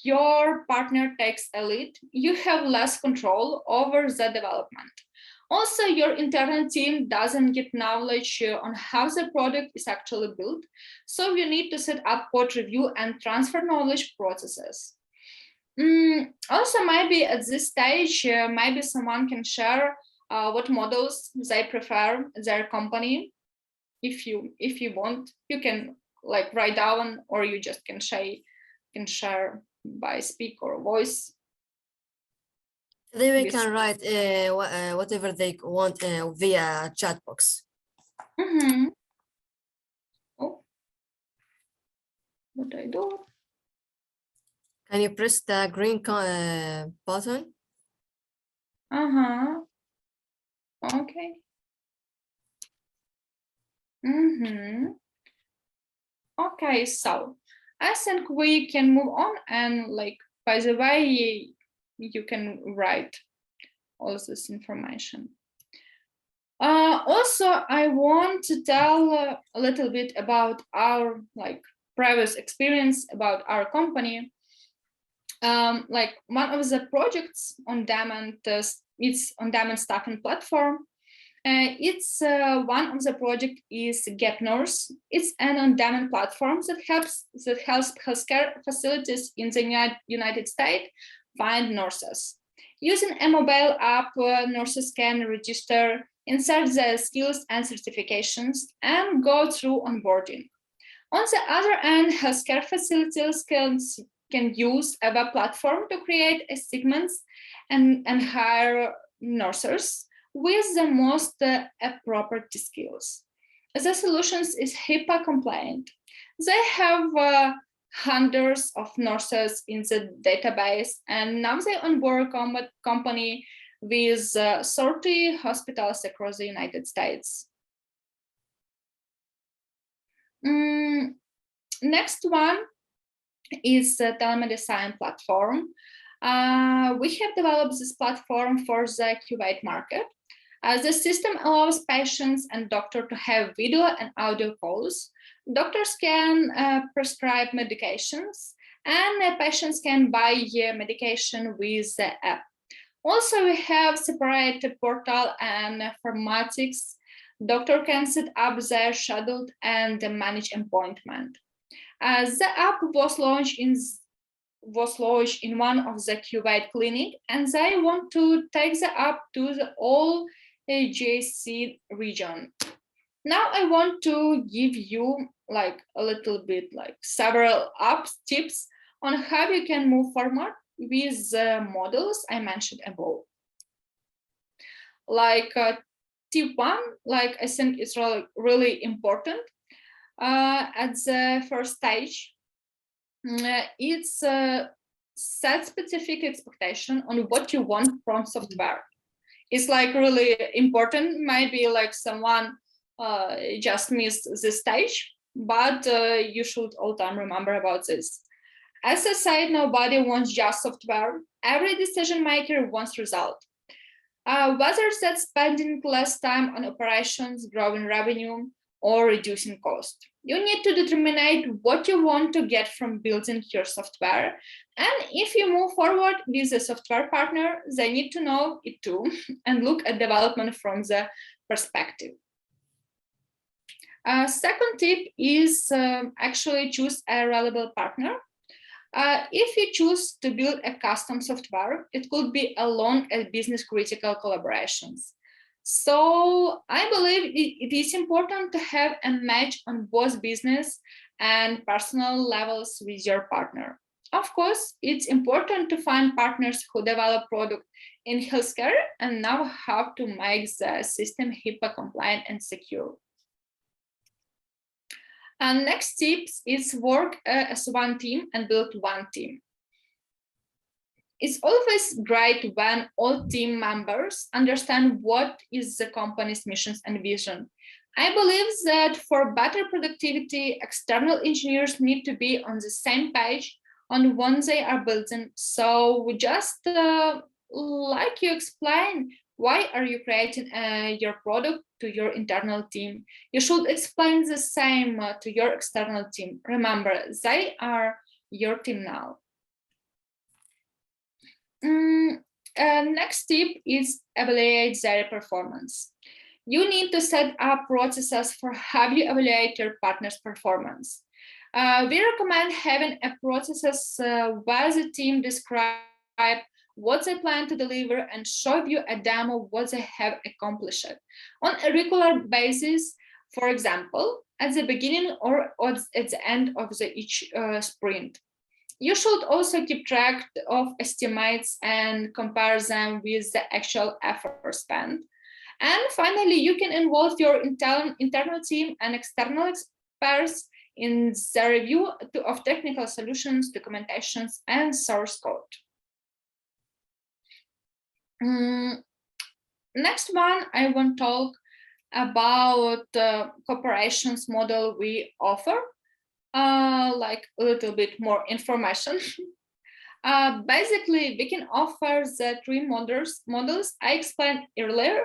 your partner takes a lead, you have less control over the development. Also, your internal team doesn't get knowledge on how the product is actually built, so you need to set up code review and transfer knowledge processes. Also, maybe at this stage, maybe someone can share what models they prefer in their company. If you want, you can like write down, or you just can share by speak or voice. They can write whatever they want via chat box. Oh, what I do? Can you press the green button? Okay. Okay, so I think we can move on, and like, by the way, you can write all this information. Also, I want to tell a little bit about our like previous experience about our company. Like one of the projects on demand, it's on demand staffing platform. It's one of the project is Get Nurse. It's an on-demand platform that helps healthcare facilities in the United States find nurses. Using a mobile app, nurses can register, insert their skills and certifications, and go through onboarding. On the other hand, healthcare facilities can use a web platform to create segments and hire nurses with the most appropriate skills. The solutions is HIPAA compliant. They have hundreds of nurses in the database, and now they onboard a company with 30 hospitals across the United States. Next one is the telemedicine platform. We have developed this platform for the Kuwait market. The system allows patients and doctors to have video and audio calls. Doctors can prescribe medications, and patients can buy medication with the app. Also, we have separate portal and informatics. Doctor can set up their schedule and manage appointment. The app was launched in one of the Kuwait clinic, and they want to take the app to the all GCC region. Now I want to give you like a little bit like several tips on how you can move forward with the models I mentioned above. Like tip one, like I think it's really important. At the first stage, it's set specific expectation on what you want from software. It's like really important. Maybe like someone just missed this stage, but you should all time remember about this. As I said, nobody wants just software. Every decision maker wants result. Whether that's spending less time on operations, growing revenue, or reducing cost. You need to determine what you want to get from building your software. And if you move forward with a software partner, they need to know it too and look at development from the perspective. Second tip is actually choose a reliable partner. If you choose to build a custom software, it could be along a business critical collaborations. So I believe it is important to have a match on both business and personal levels with your partner. Of course, it's important to find partners who develop product in healthcare and know how to make the system HIPAA compliant and secure. And next tips is work as one team and build one team. It's always great when all team members understand what is the company's missions and vision. I believe that for better productivity, external engineers need to be on the same page on what they are building. So we just like you explain, why are you creating your product to your internal team? You should explain the same to your external team. Remember, they are your team now. Next tip is evaluate their performance. You need to set up processes for how you evaluate your partner's performance. We recommend having a processes where the team describe what they plan to deliver and show you a demo of what they have accomplished on a regular basis. For example, at the beginning or at the end of each sprint. You should also keep track of estimates and compare them with the actual effort spent. And finally, you can involve your internal team and external experts in the review of technical solutions, documentations, and source code. Next one, I want to talk about the cooperations model we offer, like a little bit more information. Basically, we can offer the three models I explained earlier.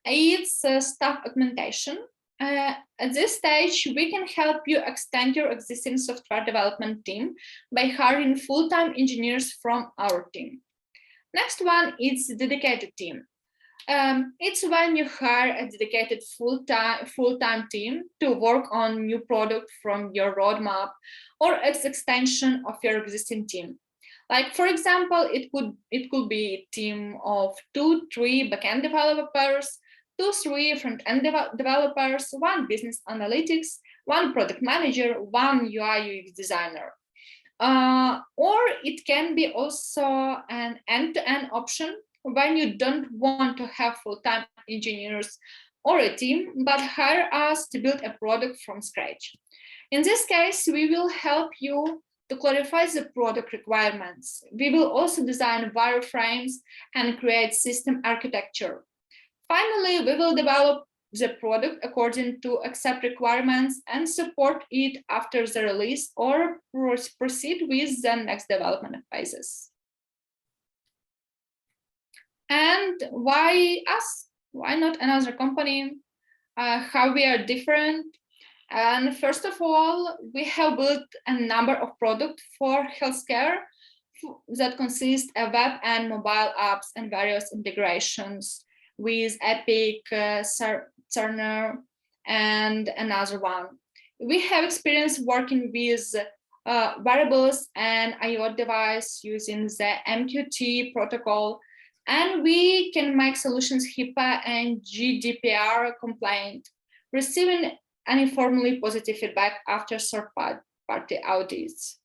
It's staff augmentation. At this stage, we can help you extend your existing software development team by hiring full-time engineers from our team. Next one is dedicated team. It's when you hire a dedicated full-time team to work on new product from your roadmap or as extension of your existing team. Like, for example, it could be a team of 2-3 backend developers, 2-3 front-end developers, 1 business analytics, 1 product manager, 1 UI UX designer. Or it can be also an end-to-end option when you don't want to have full-time engineers or a team, but hire us to build a product from scratch. In this case, we will help you to clarify the product requirements. We will also design wireframes and create system architecture. Finally, we will develop the product according to accept requirements and support it after the release or proceed with the next development phases. And why us? Why not another company? How we are different? And first of all, we have built a number of products for healthcare that consist of web and mobile apps and various integrations with Epic, Cerner, and another one. We have experience working with wearables and IoT device using the MQTT protocol, and we can make solutions HIPAA and GDPR compliant, receiving uniformly positive feedback after third-party audits.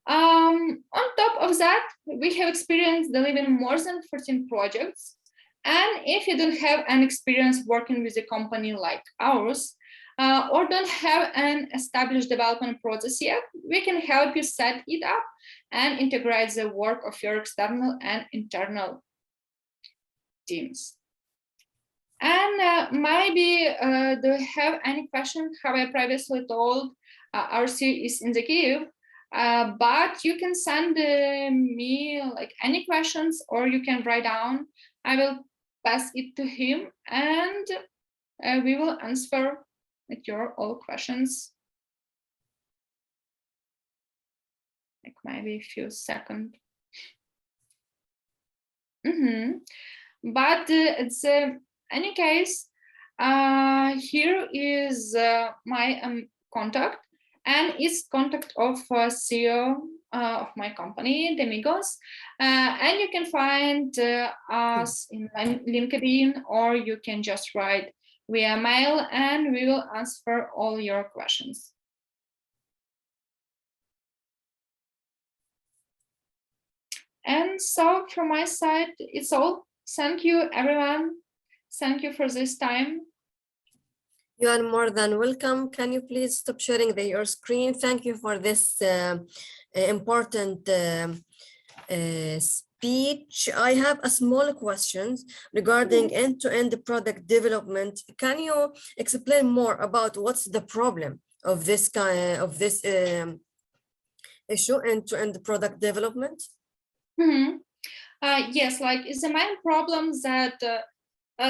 On top of that, we have experience delivering more than 14 projects. And if you don't have an experience working with a company like ours, or don't have an established development process yet, we can help you set it up and integrate the work of your external and internal teams. And maybe, do you have any questions? How I previously told, our CEO is in the Kyiv, but you can send me like any questions, or you can write down. I will pass it to him, and we will answer your all questions. Like maybe a few seconds. But it's any case, here is my contact, and it's contact of CEO of my company, Delegates, and you can find us in LinkedIn, or you can just write via mail, and we will answer all your questions. And so from my side, it's all. Thank you, everyone. Thank you for this time. You are more than welcome. Can you please stop sharing your screen? Thank you for this important speech. I have a small question regarding end-to-end product development. Can you explain more about what's the problem of this kind of this issue, end-to-end product development? Yes, like it's the main problem that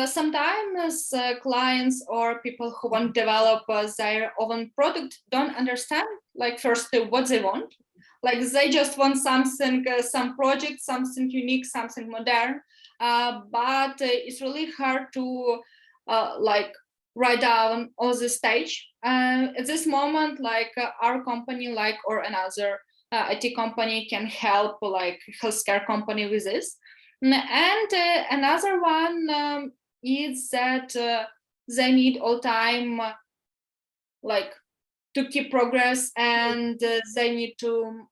sometimes clients or people who want to develop their own product don't understand, like first what they want. Like they just want something, some project, something unique, something modern, but it's really hard to like write down all the stage. At this moment, like our company, like or another IT company can help, like healthcare company with this. And another one is that they need all time like to keep progress, and they need to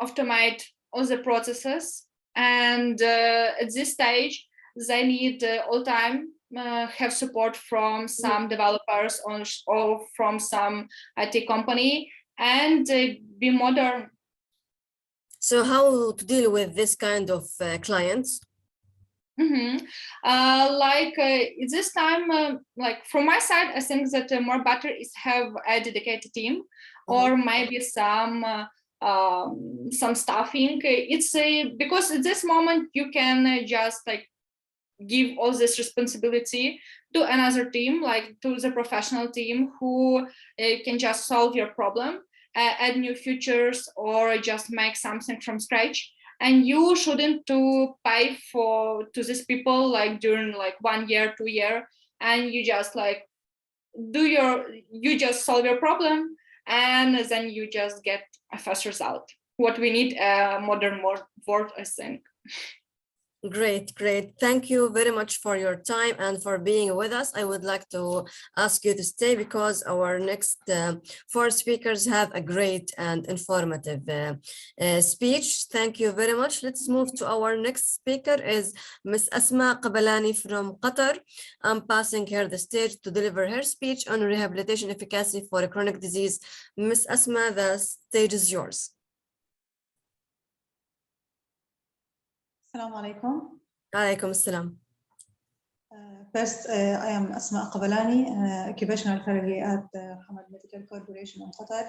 automate all the processes. And at this stage, they need all time have support from some developers or from some IT company and be modern. So how to deal with this kind of clients? This time, like from my side, I think that more better is have a dedicated team, or maybe some staffing. It's because at this moment you can just like give all this responsibility to another team, like to the professional team who can just solve your problem, add new features, or just make something from scratch. And you shouldn't to pay to these people like during like 1 year, 2 year, and you just like you just solve your problem, and then you just get a fast result. What we need a modern world, I think. Great. Thank you very much for your time and for being with us. I would like to ask you to stay because our next 4 speakers have a great and informative speech. Thank you very much. Let's move to our next speaker is Ms. Asma Qabalani from Qatar. I'm passing her the stage to deliver her speech on rehabilitation efficacy for a chronic disease. Ms. Asma, the stage is yours. Assalamu alaikum. Alaikum assalam. First, I am Asma Qabalani, occupational therapy at Hamad Medical Corporation in Qatar.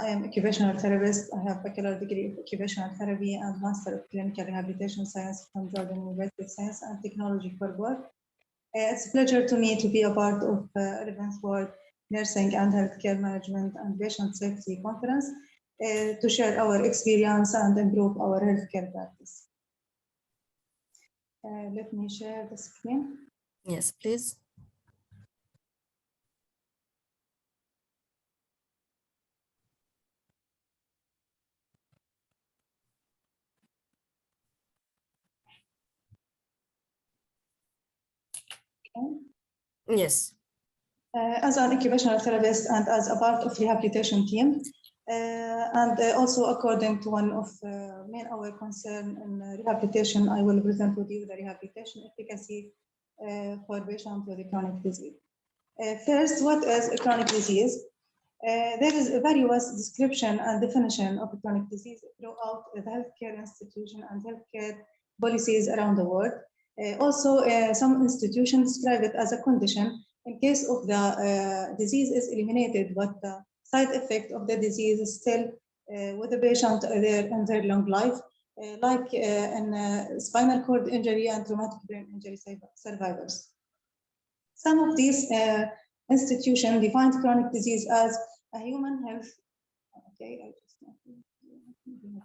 I am occupational therapist. I have bachelor degree of occupational therapy and master of clinical rehabilitation science from Jordan University of Science and Technology for work. It's a pleasure to me to be a part of Relevance World Nursing and Healthcare Management and Patient Safety Conference to share our experience and improve our healthcare practice. Let me share the screen. Yes, please. Okay. Yes. As an occupational therapist and as a part of rehabilitation team, and also according to one of main our concern in rehabilitation, I will present with you the rehabilitation efficacy for patients with a chronic disease. First, what is a chronic disease? There is a various description and definition of a chronic disease throughout the healthcare institution and healthcare policies around the world. Also, some institutions describe it as a condition in case of the disease is eliminated, but the side effect of the disease is still with the patient in their long life, like in spinal cord injury and traumatic brain injury survivors. Some of these institutions define chronic disease as a human health. Okay, I just want to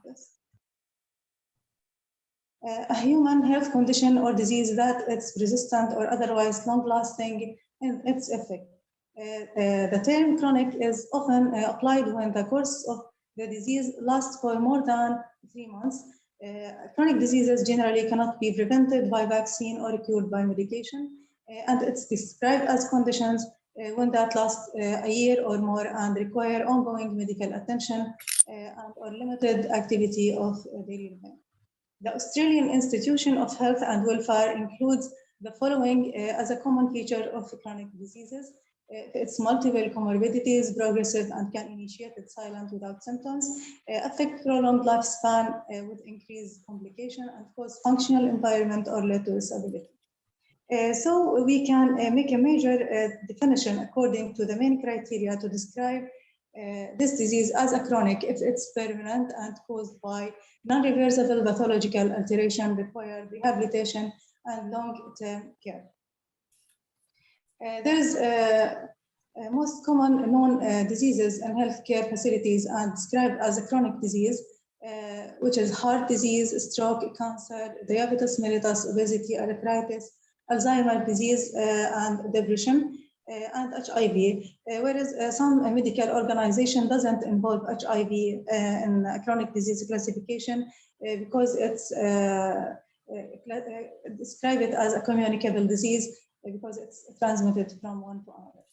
this. A human health condition or disease that it's resistant or otherwise long-lasting in its effect. The term chronic is often applied when the course of the disease lasts for more than 3 months. Chronic diseases generally cannot be prevented by vaccine or cured by medication, and it's described as conditions when that last a year or more and require ongoing medical attention and or limited activity of daily living. The Australian Institution of Health and Welfare includes the following as a common feature of chronic diseases. It's multiple comorbidities, progressive and can initiate it silent without symptoms, affect prolonged lifespan with increased complication, and cause functional impairment or lead to disability. So we can make a major definition according to the main criteria to describe this disease as a chronic if it's permanent and caused by non-reversible pathological alteration, require rehabilitation and long-term care. There is most common known diseases in healthcare facilities and described as a chronic disease, which is heart disease, stroke, cancer, diabetes mellitus, obesity, arthritis, Alzheimer's disease, and depression, and HIV. Whereas some medical organization doesn't involve HIV in chronic disease classification because it's describe it as a communicable disease because it's transmitted from one to another.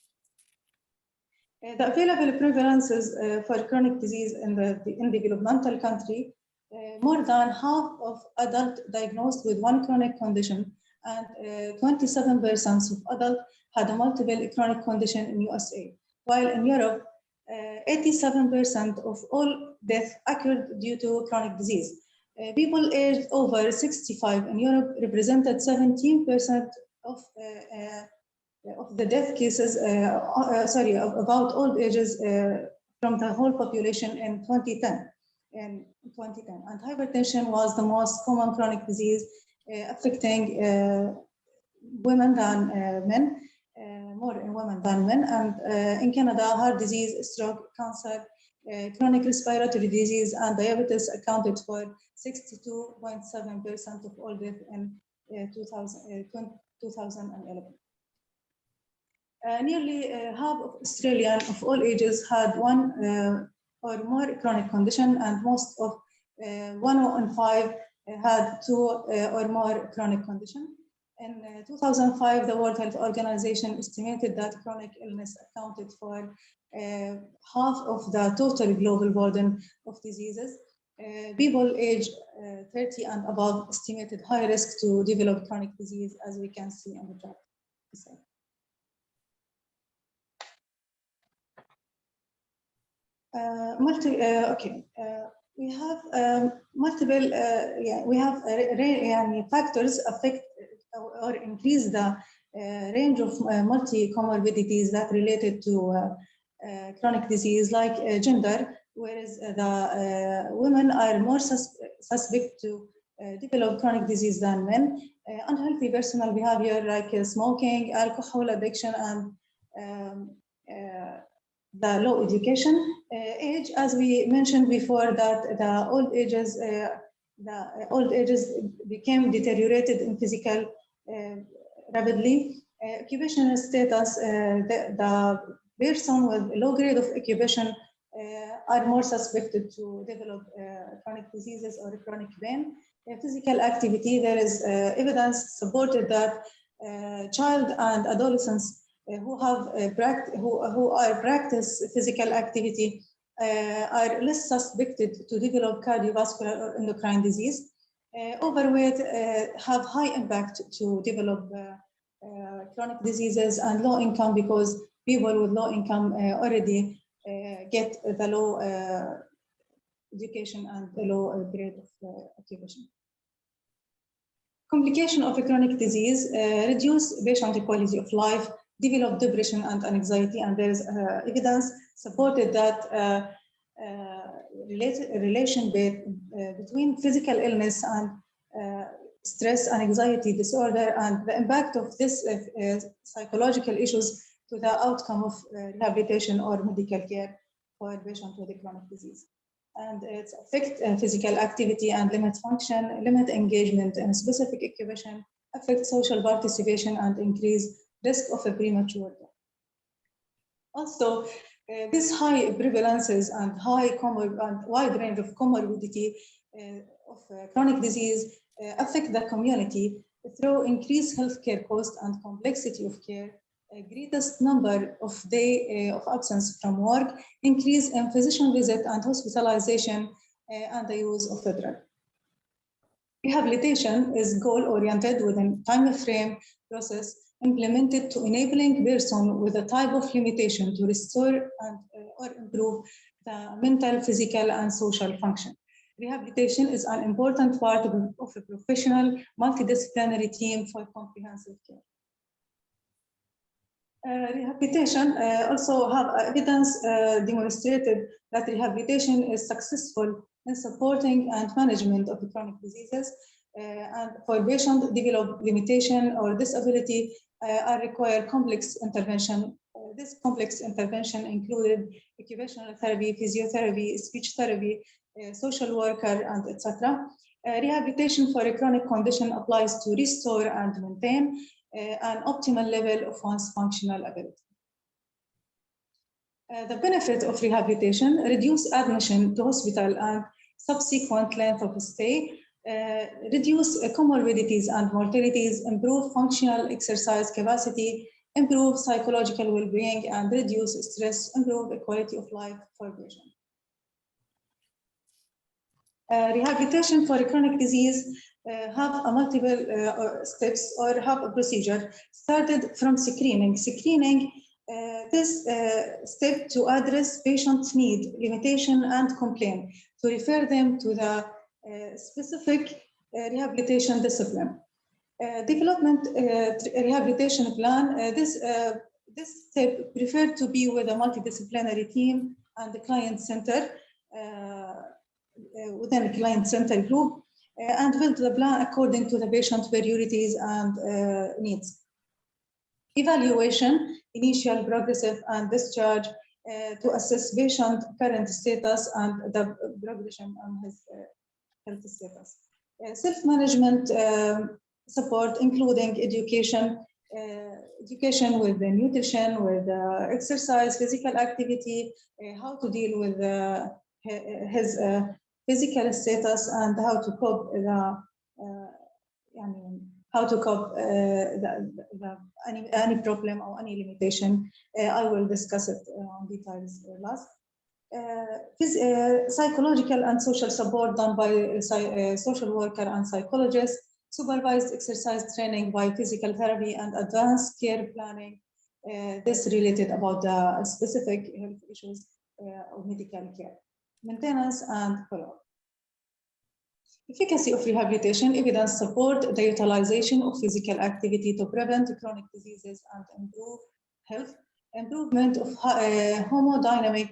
The available prevalences for chronic disease in the developmental country, more than half of adults diagnosed with one chronic condition and 27% of adults had a multiple chronic condition in USA, while in Europe, 87% of all deaths occurred due to chronic disease. People aged over 65 in Europe represented 17% of the death cases, about all ages from the whole population in 2010. And hypertension was the most common chronic disease affecting women than men, more in women than men. And in Canada, heart disease, stroke, cancer, chronic respiratory disease, and diabetes accounted for 62.7% of all deaths in 2011. Nearly half of Australians of all ages had one or more chronic condition, and most of 1 in 5 had 2 or more chronic condition. In 2005, the World Health Organization estimated that chronic illness accounted for half of the total global burden of diseases. People aged 30 and above estimated high risk to develop chronic disease, as we can see on the chart. We have multiple, we have factors affect or increase the range of multi-comorbidities that related to chronic disease, like gender, whereas the women are more suspect to develop chronic disease than men. Unhealthy personal behavior like smoking, alcohol addiction, and the low education. Age, as we mentioned before, that the old ages became deteriorated in physical rapidly. Occupational status, the person with low grade of occupation are more suspected to develop chronic diseases or chronic pain. Physical activity, there is evidence supported that child and adolescents who are practice physical activity are less suspected to develop cardiovascular or endocrine disease. Overweight have high impact to develop chronic diseases, and low income, because people with low income already get the low education and the low grade of occupation. Complication of a chronic disease reduce patient quality of life, develop depression and anxiety, and there is evidence supported that relation between physical illness and stress and anxiety disorder, and the impact of this psychological issues to the outcome of rehabilitation or medical care for patients with a chronic disease. And it affects physical activity and limit function, limit engagement in specific occupation, affect social participation, and increase risk of a premature death. Also, these high prevalences and wide range of comorbidity of chronic disease affect the community through increased healthcare cost and complexity of care, greatest number of days of absence from work, increase in physician visit and hospitalization, and the use of the drug. Rehabilitation is goal-oriented within time frame process implemented to enabling person with a type of limitation to restore and or improve the mental, physical, and social function. Rehabilitation is an important part of a professional multidisciplinary team for comprehensive care. Rehabilitation also have evidence demonstrated that rehabilitation is successful in supporting and management of chronic diseases, and for patients develop limitation or disability are require complex intervention. This complex intervention included occupational therapy, physiotherapy, speech therapy, social worker, and etc. Rehabilitation for a chronic condition applies to restore and maintain an optimal level of one's functional ability. The benefit of rehabilitation: reduce admission to hospital and subsequent length of stay, reduce comorbidities and mortalities, improve functional exercise capacity, improve psychological well-being, and reduce stress, improve the quality of life for patients. Rehabilitation for a chronic disease have a multiple steps or have a procedure started from screening. Screening this step to address patient's need, limitation, and complaint, to refer them to the specific rehabilitation discipline. Development rehabilitation plan. This step preferred to be with a multidisciplinary team and the client center within a client center group, and build the plan according to the patient's priorities and needs. Evaluation, initial, progressive, and discharge to assess patient current status and the progression on his health status. Self-management support, including education, education with the nutrition, with exercise, physical activity, how to deal with his physical status, and how to cope any problem or any limitation. I will discuss it on details last. Psychological and social support done by social worker and psychologist, supervised exercise training by physical therapy, and advanced care planning. This related about the specific health issues of medical care. Maintenance and follow-up. Efficacy of rehabilitation: evidence support the utilization of physical activity to prevent chronic diseases and improve health. Improvement of hemodynamic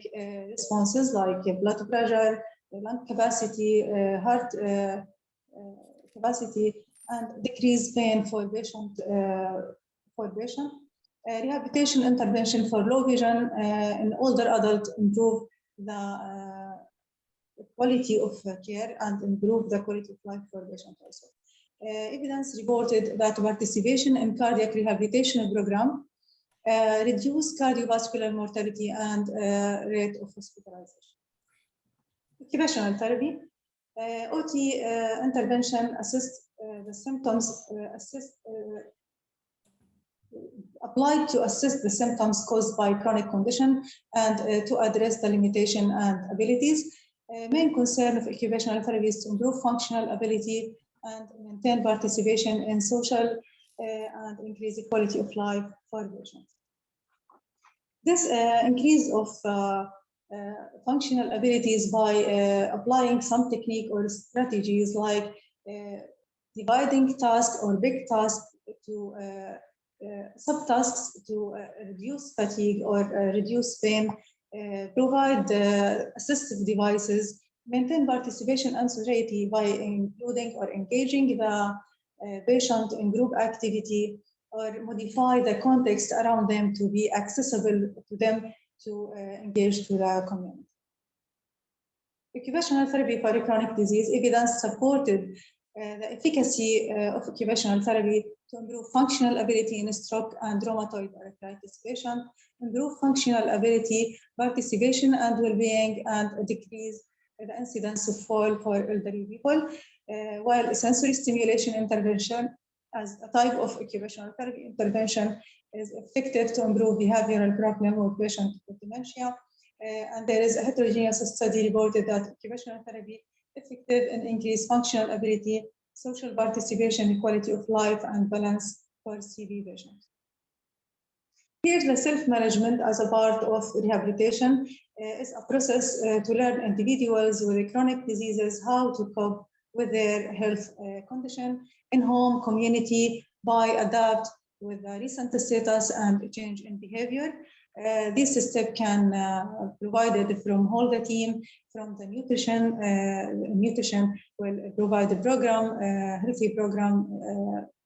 responses like blood pressure, lung capacity, heart capacity, and decrease pain for patient. Rehabilitation intervention for low vision in older adults improve the quality of care and improve the quality of life for patients also. Evidence reported that participation in cardiac rehabilitation program reduce cardiovascular mortality and rate of hospitalization. Occupational therapy. OT intervention assist the symptoms, applied to assist the symptoms caused by chronic condition and to address the limitation and abilities. Main concern of occupational therapy is to improve functional ability and maintain participation in social and increase the quality of life for patients. This increase of functional abilities by applying some technique or strategies like dividing tasks or big tasks to subtasks to reduce fatigue or reduce pain, provide assistive devices, maintain participation and society by including or engaging the patient in group activity, or modify the context around them to be accessible to them to engage to the community. Occupational therapy for chronic disease. Evidence supported the efficacy of occupational therapy to improve functional ability in stroke and rheumatoid arthritis patient, improve functional ability, participation and well-being, and decrease the incidence of fall for elderly people, while sensory stimulation intervention as a type of occupational therapy intervention is effective to improve behavioral problem with patients with dementia. And there is a heterogeneous study reported that occupational therapy effective in increased functional ability, social participation, quality of life, and balance for CV patients. Here, the self-management as a part of rehabilitation is a process to learn individuals with chronic diseases how to cope with their health condition in home, community, by adapt with the recent status and change in behavior. This step can provided from whole the team, from the nutrition will provide a program, healthy program,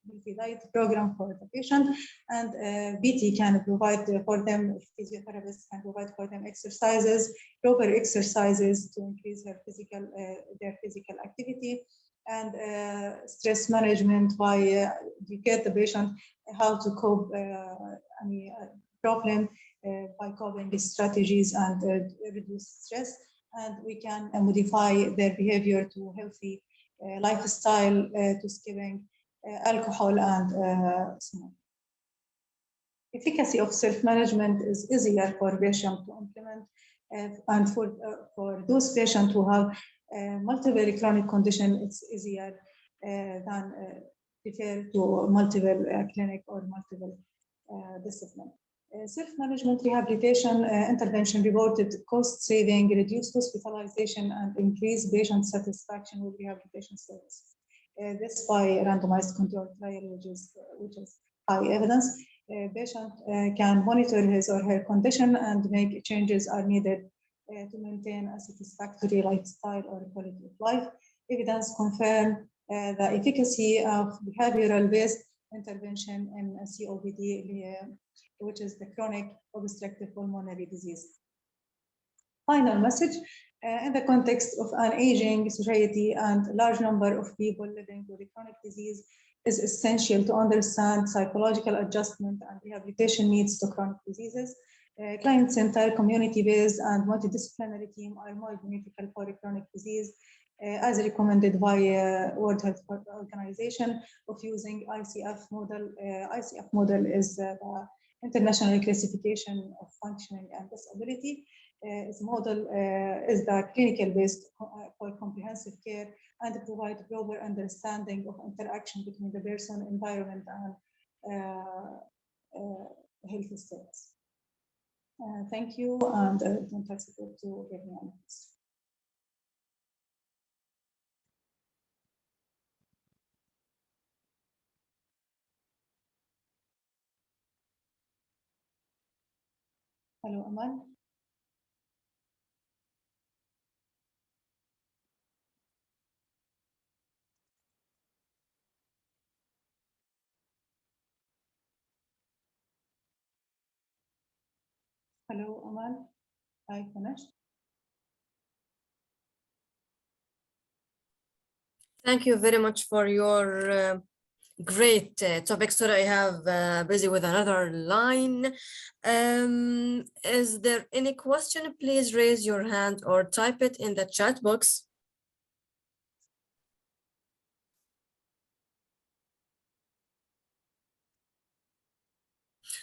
healthy diet program for the patient, and BT can provide for them, physiotherapists can provide for them exercises, proper exercises to increase their physical activity, and stress management by educate the patient how to cope any problem by coping strategies and reduce stress, and we can modify their behavior to healthy lifestyle, to skipping alcohol and smoke. Efficacy of self-management is easier for patients to implement, and for those patients who have multiple chronic condition, it's easier than refer to multiple clinic or multiple discipline. Self-management rehabilitation intervention reported cost saving, reduced hospitalization, and increased patient satisfaction with rehabilitation service. This by randomized controlled trial, which is high evidence. Patient can monitor his or her condition and make changes are needed to maintain a satisfactory lifestyle or quality of life. Evidence confirm the efficacy of behavioral-based intervention in COPD, which is the chronic obstructive pulmonary disease. Final message, in the context of an aging society and large number of people living with a chronic disease, is essential to understand psychological adjustment and rehabilitation needs to chronic diseases. Client-centered, community-based, and multidisciplinary team are more beneficial for a chronic disease, as recommended by World Health Organization of using ICF model. ICF model is the International Classification of Functioning and Disability. Its model is the clinical based for comprehensive care and provide proper understanding of interaction between the person, environment, and health status. Thank you, and don't hesitate to give me any questions. Hello, Amal. Hello, Amal. I finished. Thank you very much for your great topic. Sorry, I have busy with another line. Is there any question? Please raise your hand or type it in the chat box.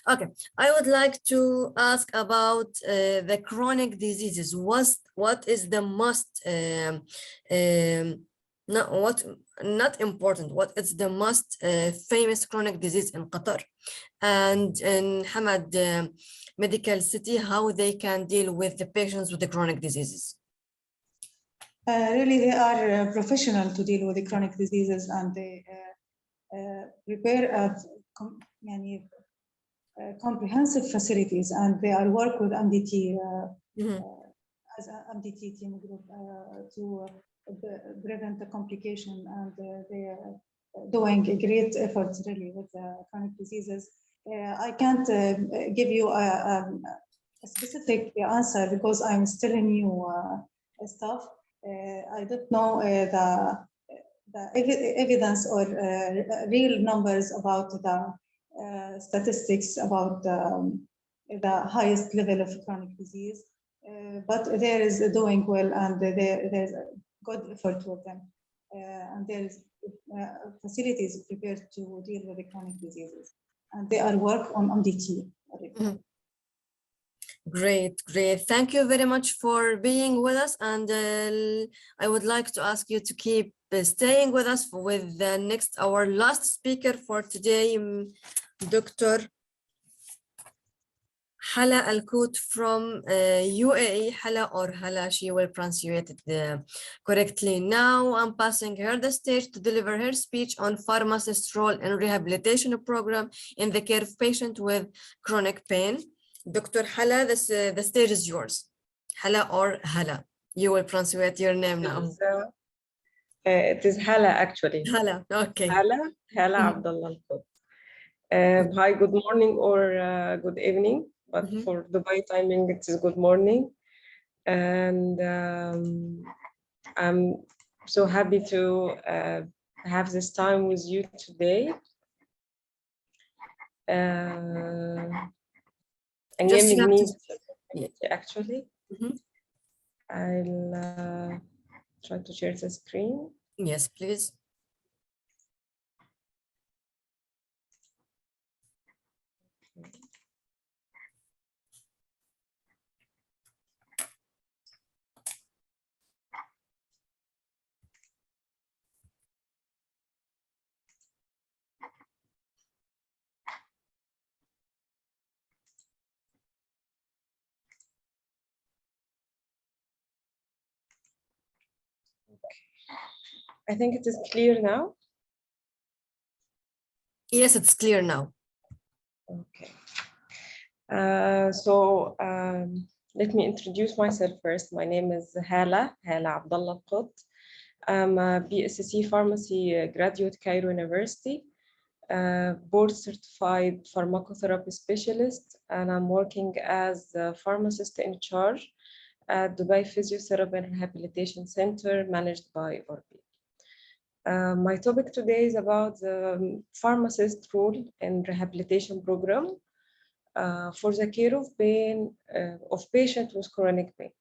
Okay, I would like to ask about the chronic diseases. What is the most not important, what is the most famous chronic disease in Qatar and in Hamad Medical City, how they can deal with the patients with the chronic diseases? Really, they are professional to deal with the chronic diseases, and they prepare comprehensive facilities, and they are work with MDT as an MDT team group to prevent the complication, and they are doing a great efforts really with chronic diseases. I can't give you a specific answer because I'm still in new stuff. I don't know the evidence or real numbers about the statistics about the highest level of chronic disease, but there is doing well, and there's a good effort with them, and there is facilities prepared to deal with the chronic diseases, and they are work on MDT. Great. Thank you very much for being with us, and I would like to ask you to keep staying with us with the our last speaker for today, Dr. Hala Al-Kout from UAE. Hala or Hala, she will pronunciate it correctly. Now I'm passing her the stage to deliver her speech on pharmacist role in rehabilitation program in the care of patient with chronic pain. Dr. Hala, the stage is yours. Hala or Hala, you will pronunciate your name now. It is Hala actually. Hala, okay. Hala Abdullah Al-Kout. Hi, good morning or good evening, but for Dubai timing, it is good morning. And I'm so happy to have this time with you today. And Just giving me, actually. I'll try to share the screen. Yes, please. I think it is clear now. Yes, it's clear now. Okay. Let me introduce myself first. My name is Hala Abdullah Al-Kout. I'm a BSc Pharmacy graduate, Cairo University, board certified pharmacotherapy specialist, and I'm working as a pharmacist in charge at Dubai Physiotherapy and Rehabilitation Center managed by Orbi. My topic today is about the pharmacist role in rehabilitation program for the care of pain of patients with chronic pain.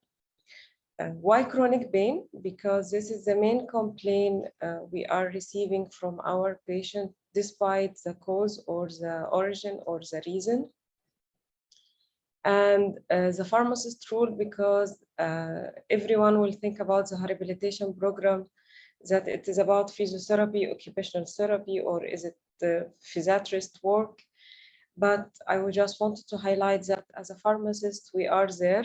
Why chronic pain? Because this is the main complaint we are receiving from our patient, despite the cause or the origin or the reason. And the pharmacist role, because everyone will think about the rehabilitation program, that it is about physiotherapy, occupational therapy, or is it the physiatrist work? But I would just wanted to highlight that as a pharmacist, we are there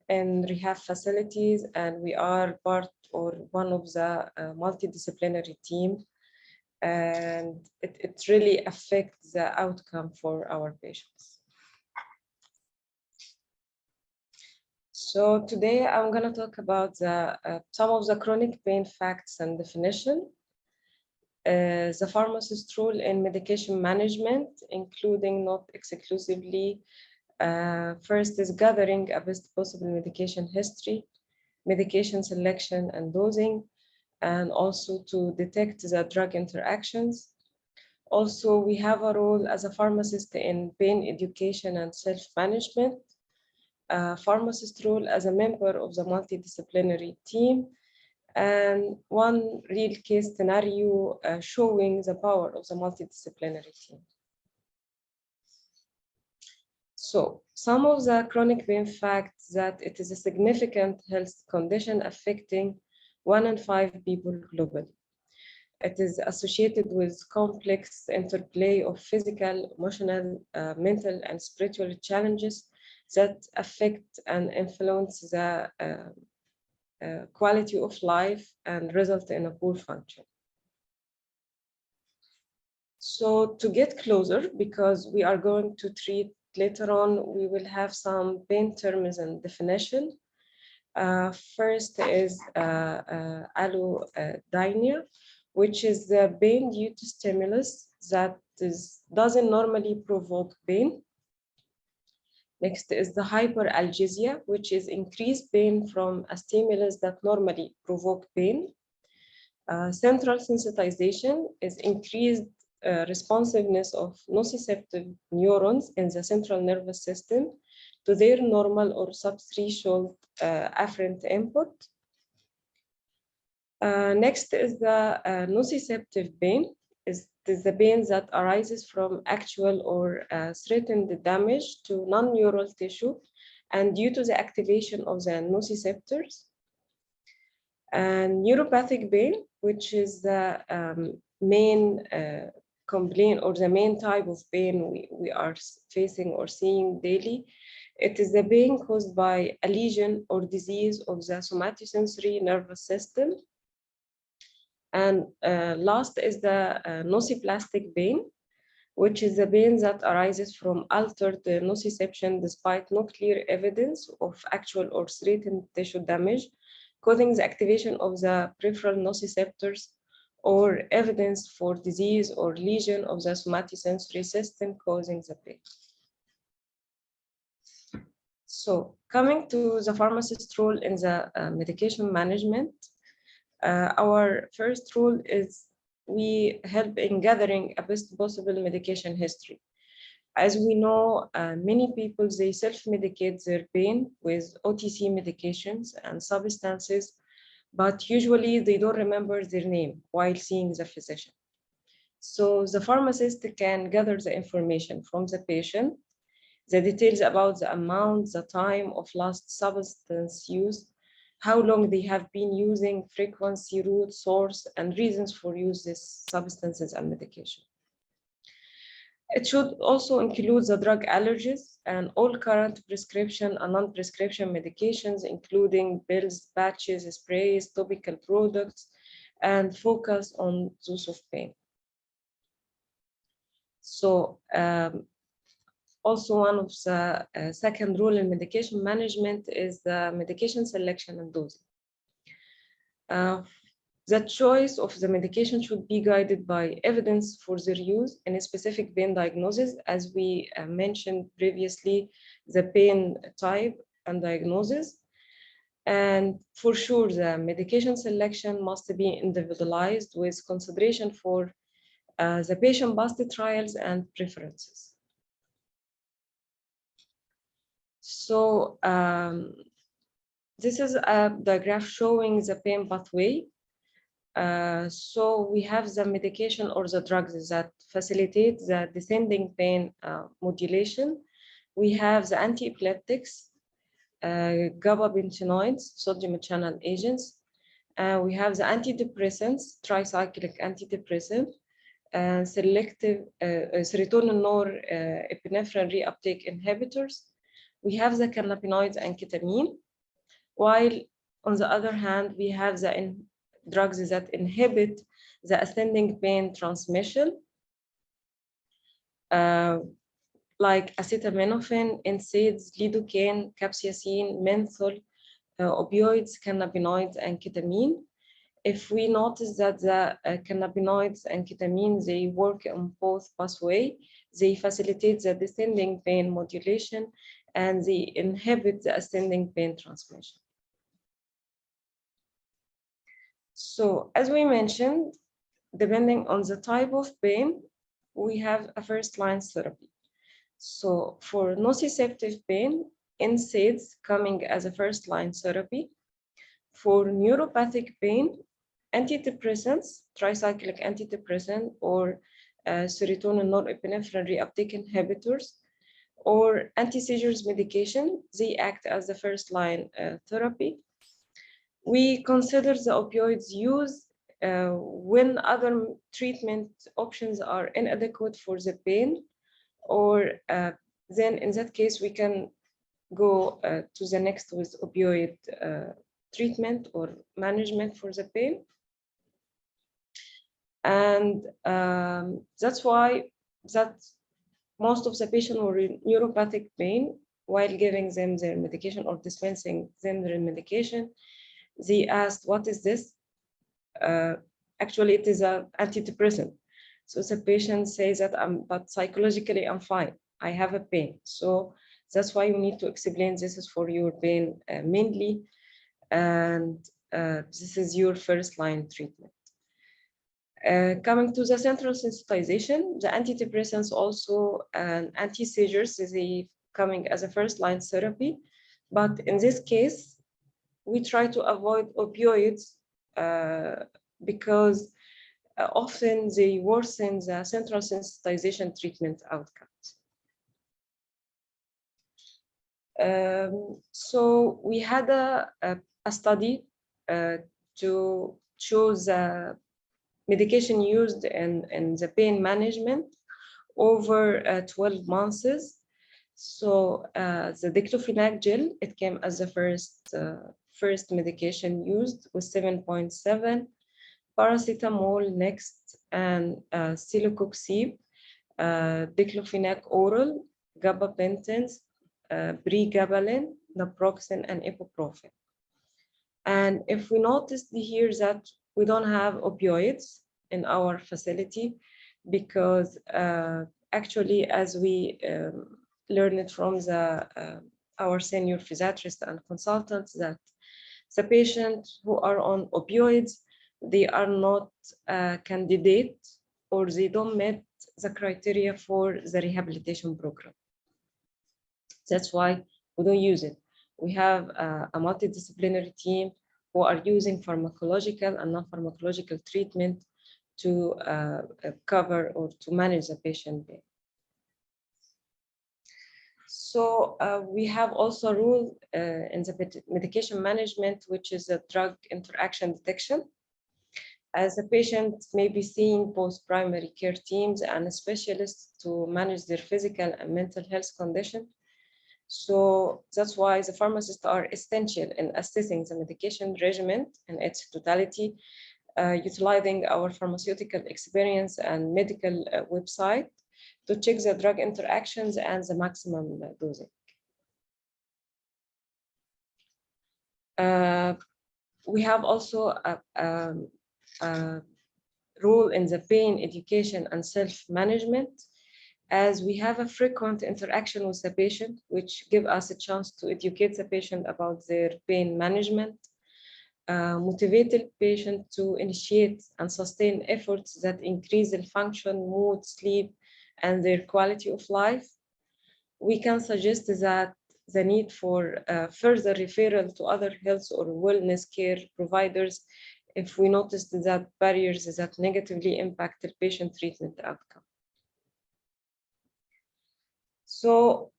in rehab facilities, and we are part or one of the multidisciplinary team. And it really affects the outcome for our patients. So today I'm going to talk about some of the chronic pain facts and definition, the pharmacist role in medication management, including not exclusively. First is gathering a best possible medication history, medication selection and dosing, and also to detect the drug interactions. Also, we have a role as a pharmacist in pain education and self-management. Pharmacist role as a member of the multidisciplinary team, and one real case scenario showing the power of the multidisciplinary team. So some of the chronic pain facts that it is a significant health condition affecting 1 in 5 people globally. It is associated with complex interplay of physical, emotional, mental, and spiritual challenges that affect and influence the quality of life and result in a poor function. So to get closer, because we are going to treat later on, we will have some pain terms and definition. First is allodynia, which is the pain due to stimulus that doesn't normally provoke pain. Next is the hyperalgesia, which is increased pain from a stimulus that normally provoke pain. Central sensitization is increased responsiveness of nociceptive neurons in the central nervous system to their normal or subthreshold afferent input. Next is the nociceptive pain. Is the pain that arises from actual or threatened damage to non-neural tissue and due to the activation of the nociceptors. And neuropathic pain, which is the main complaint or the main type of pain we are facing or seeing daily. It is the pain caused by a lesion or disease of the somatosensory nervous system. And last is the nociplastic pain, which is the pain that arises from altered nociception despite no clear evidence of actual or threatened tissue damage, causing the activation of the peripheral nociceptors or evidence for disease or lesion of the somatosensory system causing the pain. So coming to the pharmacist role in the medication management, our first role is we help in gathering a best possible medication history. As we know, many people, they self-medicate their pain with OTC medications and substances, but usually they don't remember their name while seeing the physician. So the pharmacist can gather the information from the patient, the details about the amount, the time of last substance use, how long they have been using, frequency, route, source, and reasons for use these substances and medication. It should also include the drug allergies and all current prescription and non-prescription medications, including pills, patches, sprays, topical products, and focus on those of pain. So also one of the second rule in medication management is the medication selection and dosing. The choice of the medication should be guided by evidence for their use in a specific pain diagnosis, as we mentioned previously, the pain type and diagnosis. And for sure, the medication selection must be individualized with consideration for the patient past trials and preferences. So this is the graph showing the pain pathway. So we have the medication or the drugs that facilitate the descending pain modulation. We have the anti-epileptics, gabapentinoids, sodium channel agents. We have the antidepressants, tricyclic antidepressant, and selective serotonin norepinephrine reuptake inhibitors. We have the cannabinoids and ketamine, while on the other hand, we have the drugs that inhibit the ascending pain transmission, like acetaminophen, NSAIDs, lidocaine, capsaicin, menthol, opioids, cannabinoids, and ketamine. If we notice that the cannabinoids and ketamine, they work on both pathways, they facilitate the descending pain modulation and they inhibit the ascending pain transmission. So as we mentioned, depending on the type of pain, we have a first-line therapy. So for nociceptive pain, NSAIDs coming as a first-line therapy. For neuropathic pain, antidepressants, tricyclic antidepressant, or serotonin norepinephrine reuptake inhibitors, or anti-seizures medication, they act as the first-line therapy. We consider the opioids use when other treatment options are inadequate for the pain, or then in that case, we can go to the next with opioid treatment or management for the pain. And that's why most of the patients were in neuropathic pain while giving them their medication or dispensing them their medication. They asked, what is this? Actually, it is an antidepressant. So the patient says that but psychologically I'm fine. I have a pain. So that's why you need to explain this is for your pain mainly. And this is your first line treatment. Coming to the central sensitization, the antidepressants also and anti-seizures is coming as a first line therapy. But in this case, we try to avoid opioids because often they worsen the central sensitization treatment outcomes. So we had a study to choose medication used in the pain management over 12 months. So the diclofenac gel, it came as the first medication used with 7.7, paracetamol next, and celecoxib, diclofenac oral, gabapentins, pregabalin, naproxen, and ibuprofen. And if we notice here that we don't have opioids in our facility, because actually, as we learned from our senior physiatrists and consultants, that the patients who are on opioids, they are not candidate, or they don't meet the criteria for the rehabilitation program. That's why we don't use it. We have a multidisciplinary team who are using pharmacological and non-pharmacological treatment to cover or to manage the patient pain. So we have also a rule in the medication management, which is a drug interaction detection. As a patient may be seeing both primary care teams and specialists to manage their physical and mental health condition. So that's why the pharmacists are essential in assessing the medication regimen in its totality, utilizing our pharmaceutical experience and medical website to check the drug interactions and the maximum dosing. We have also a role in the pain education and self-management, as we have a frequent interaction with the patient, which give us a chance to educate the patient about their pain management, motivate the patient to initiate and sustain efforts that increase their function, mood, sleep, and their quality of life. We can suggest that the need for further referral to other health or wellness care providers if we notice that barriers that negatively impact the patient treatment outcome. So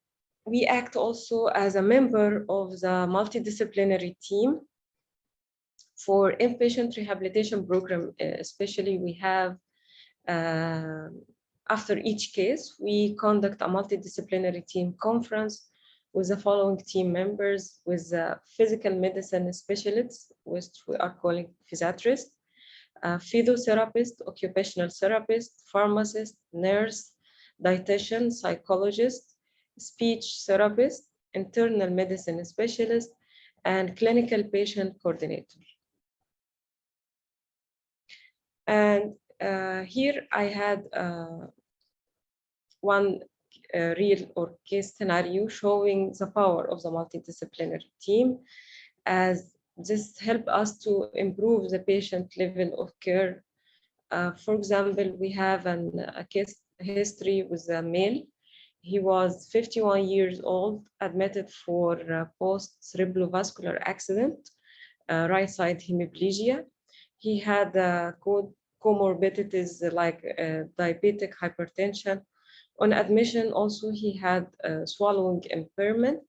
we act also as a member of the multidisciplinary team for inpatient rehabilitation program. Especially we have, after each case, we conduct a multidisciplinary team conference with the following team members: with the physical medicine specialists, which we are calling physiatrists, physiotherapist, occupational therapist, pharmacist, nurse, dietitian, psychologist, speech therapist, internal medicine specialist, and clinical patient coordinator. And here I had one real or case scenario showing the power of the multidisciplinary team, as this helped us to improve the patient level of care. For example, we have a case history with a male. He was 51 years old, admitted for post-cerebrovascular accident, right side hemiplegia. He had comorbidities like diabetic hypertension. On admission, also, he had swallowing impairment.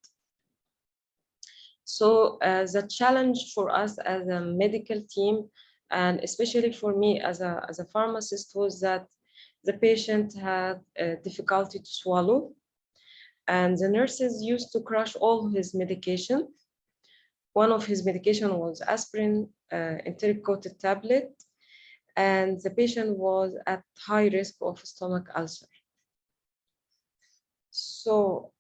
So the challenge for us as a medical team, and especially for me as a pharmacist, was that the patient had difficulty to swallow, and the nurses used to crush all his medication. One of his medication was aspirin, enteric-coated tablet, and the patient was at high risk of stomach ulcer. So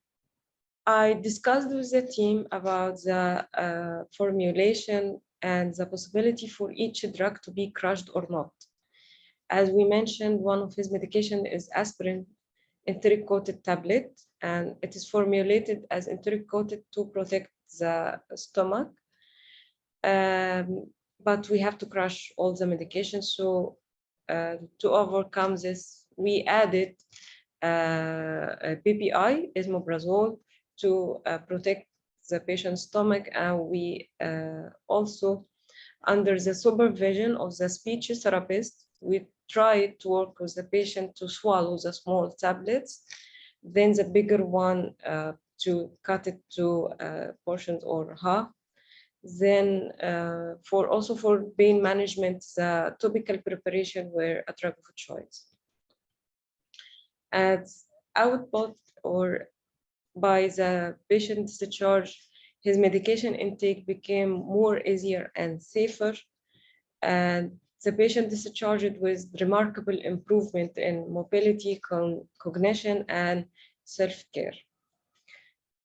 I discussed with the team about the formulation and the possibility for each drug to be crushed or not. As we mentioned, one of his medication is aspirin, enteric-coated tablet, and it is formulated as enteric-coated to protect the stomach. But we have to crush all the medications. So to overcome this, we added PPI, esomeprazole, to protect the patient's stomach. And we also, under the supervision of the speech therapist, we try to work with the patient to swallow the small tablets, then the bigger one to cut it to portions or half. Then for pain management, the topical preparation were a drug of choice. As output or by the patient discharge, his medication intake became more easier and safer, and the patient discharged with remarkable improvement in mobility, cognition, and self-care.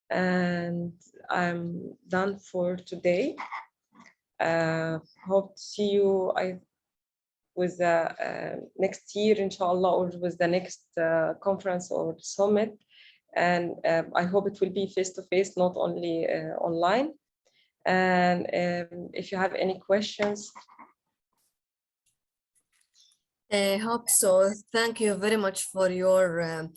And I'm done for today. Hope to see you with the next year, inshallah, or with the next conference or summit. And I hope it will be face-to-face, not only online. And if you have any questions. I hope so. Thank you very much for your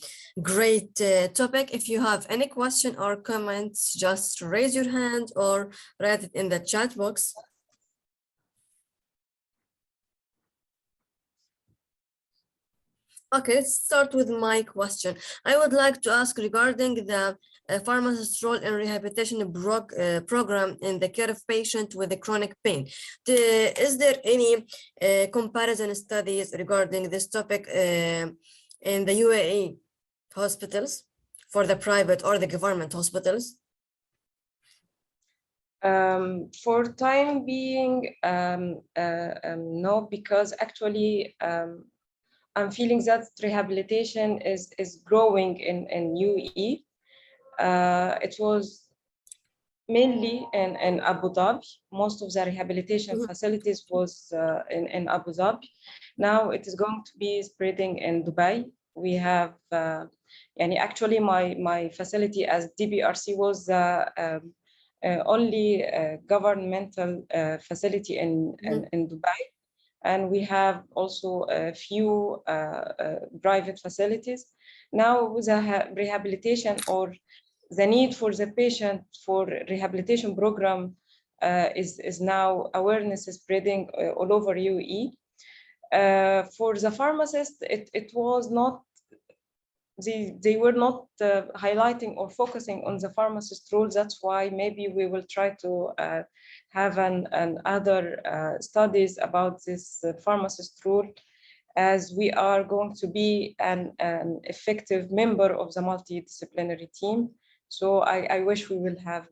great topic. If you have any question or comments, just raise your hand or write it in the chat box. Okay, let's start with my question. I would like to ask regarding the pharmacist role in rehabilitation program in the care of patient with a chronic pain. Is there any comparison studies regarding this topic in the UAE hospitals for the private or the government hospitals? For time being, no, because actually I'm feeling that rehabilitation is growing in UAE. It was mainly in Abu Dhabi. Most of the rehabilitation facilities was in Abu Dhabi. Now it is going to be spreading in Dubai. We have, and actually my facility as DBRC was the only governmental facility in Dubai. And we have also a few private facilities. Now the rehabilitation or the need for the patient for rehabilitation program is now awareness is spreading all over UAE. For the pharmacists, it was not, they were not highlighting or focusing on the pharmacist role. That's why maybe we will try to have other studies about this pharmacist role, as we are going to be an effective member of the multidisciplinary team. So I wish we will have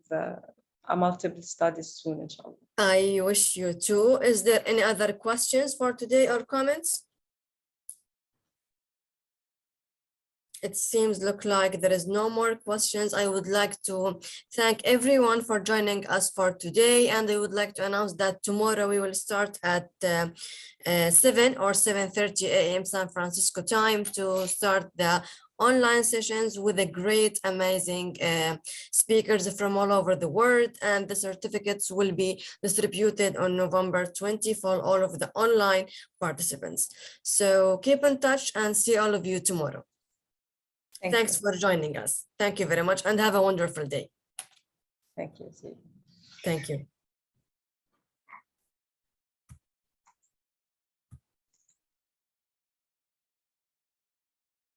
a multiple studies soon, inshallah. I wish you too. Is there any other questions for today or comments? It seems look like there is no more questions. I would like to thank everyone for joining us for today, and I would like to announce that tomorrow we will start at 7 or 7:30 a.m. San Francisco time to start the online sessions with a great, amazing speakers from all over the world, and the certificates will be distributed on November 20 for all of the online participants. So keep in touch and see all of you tomorrow. Thanks for joining us. Thank you very much and have a wonderful day. Thank you. Thank you.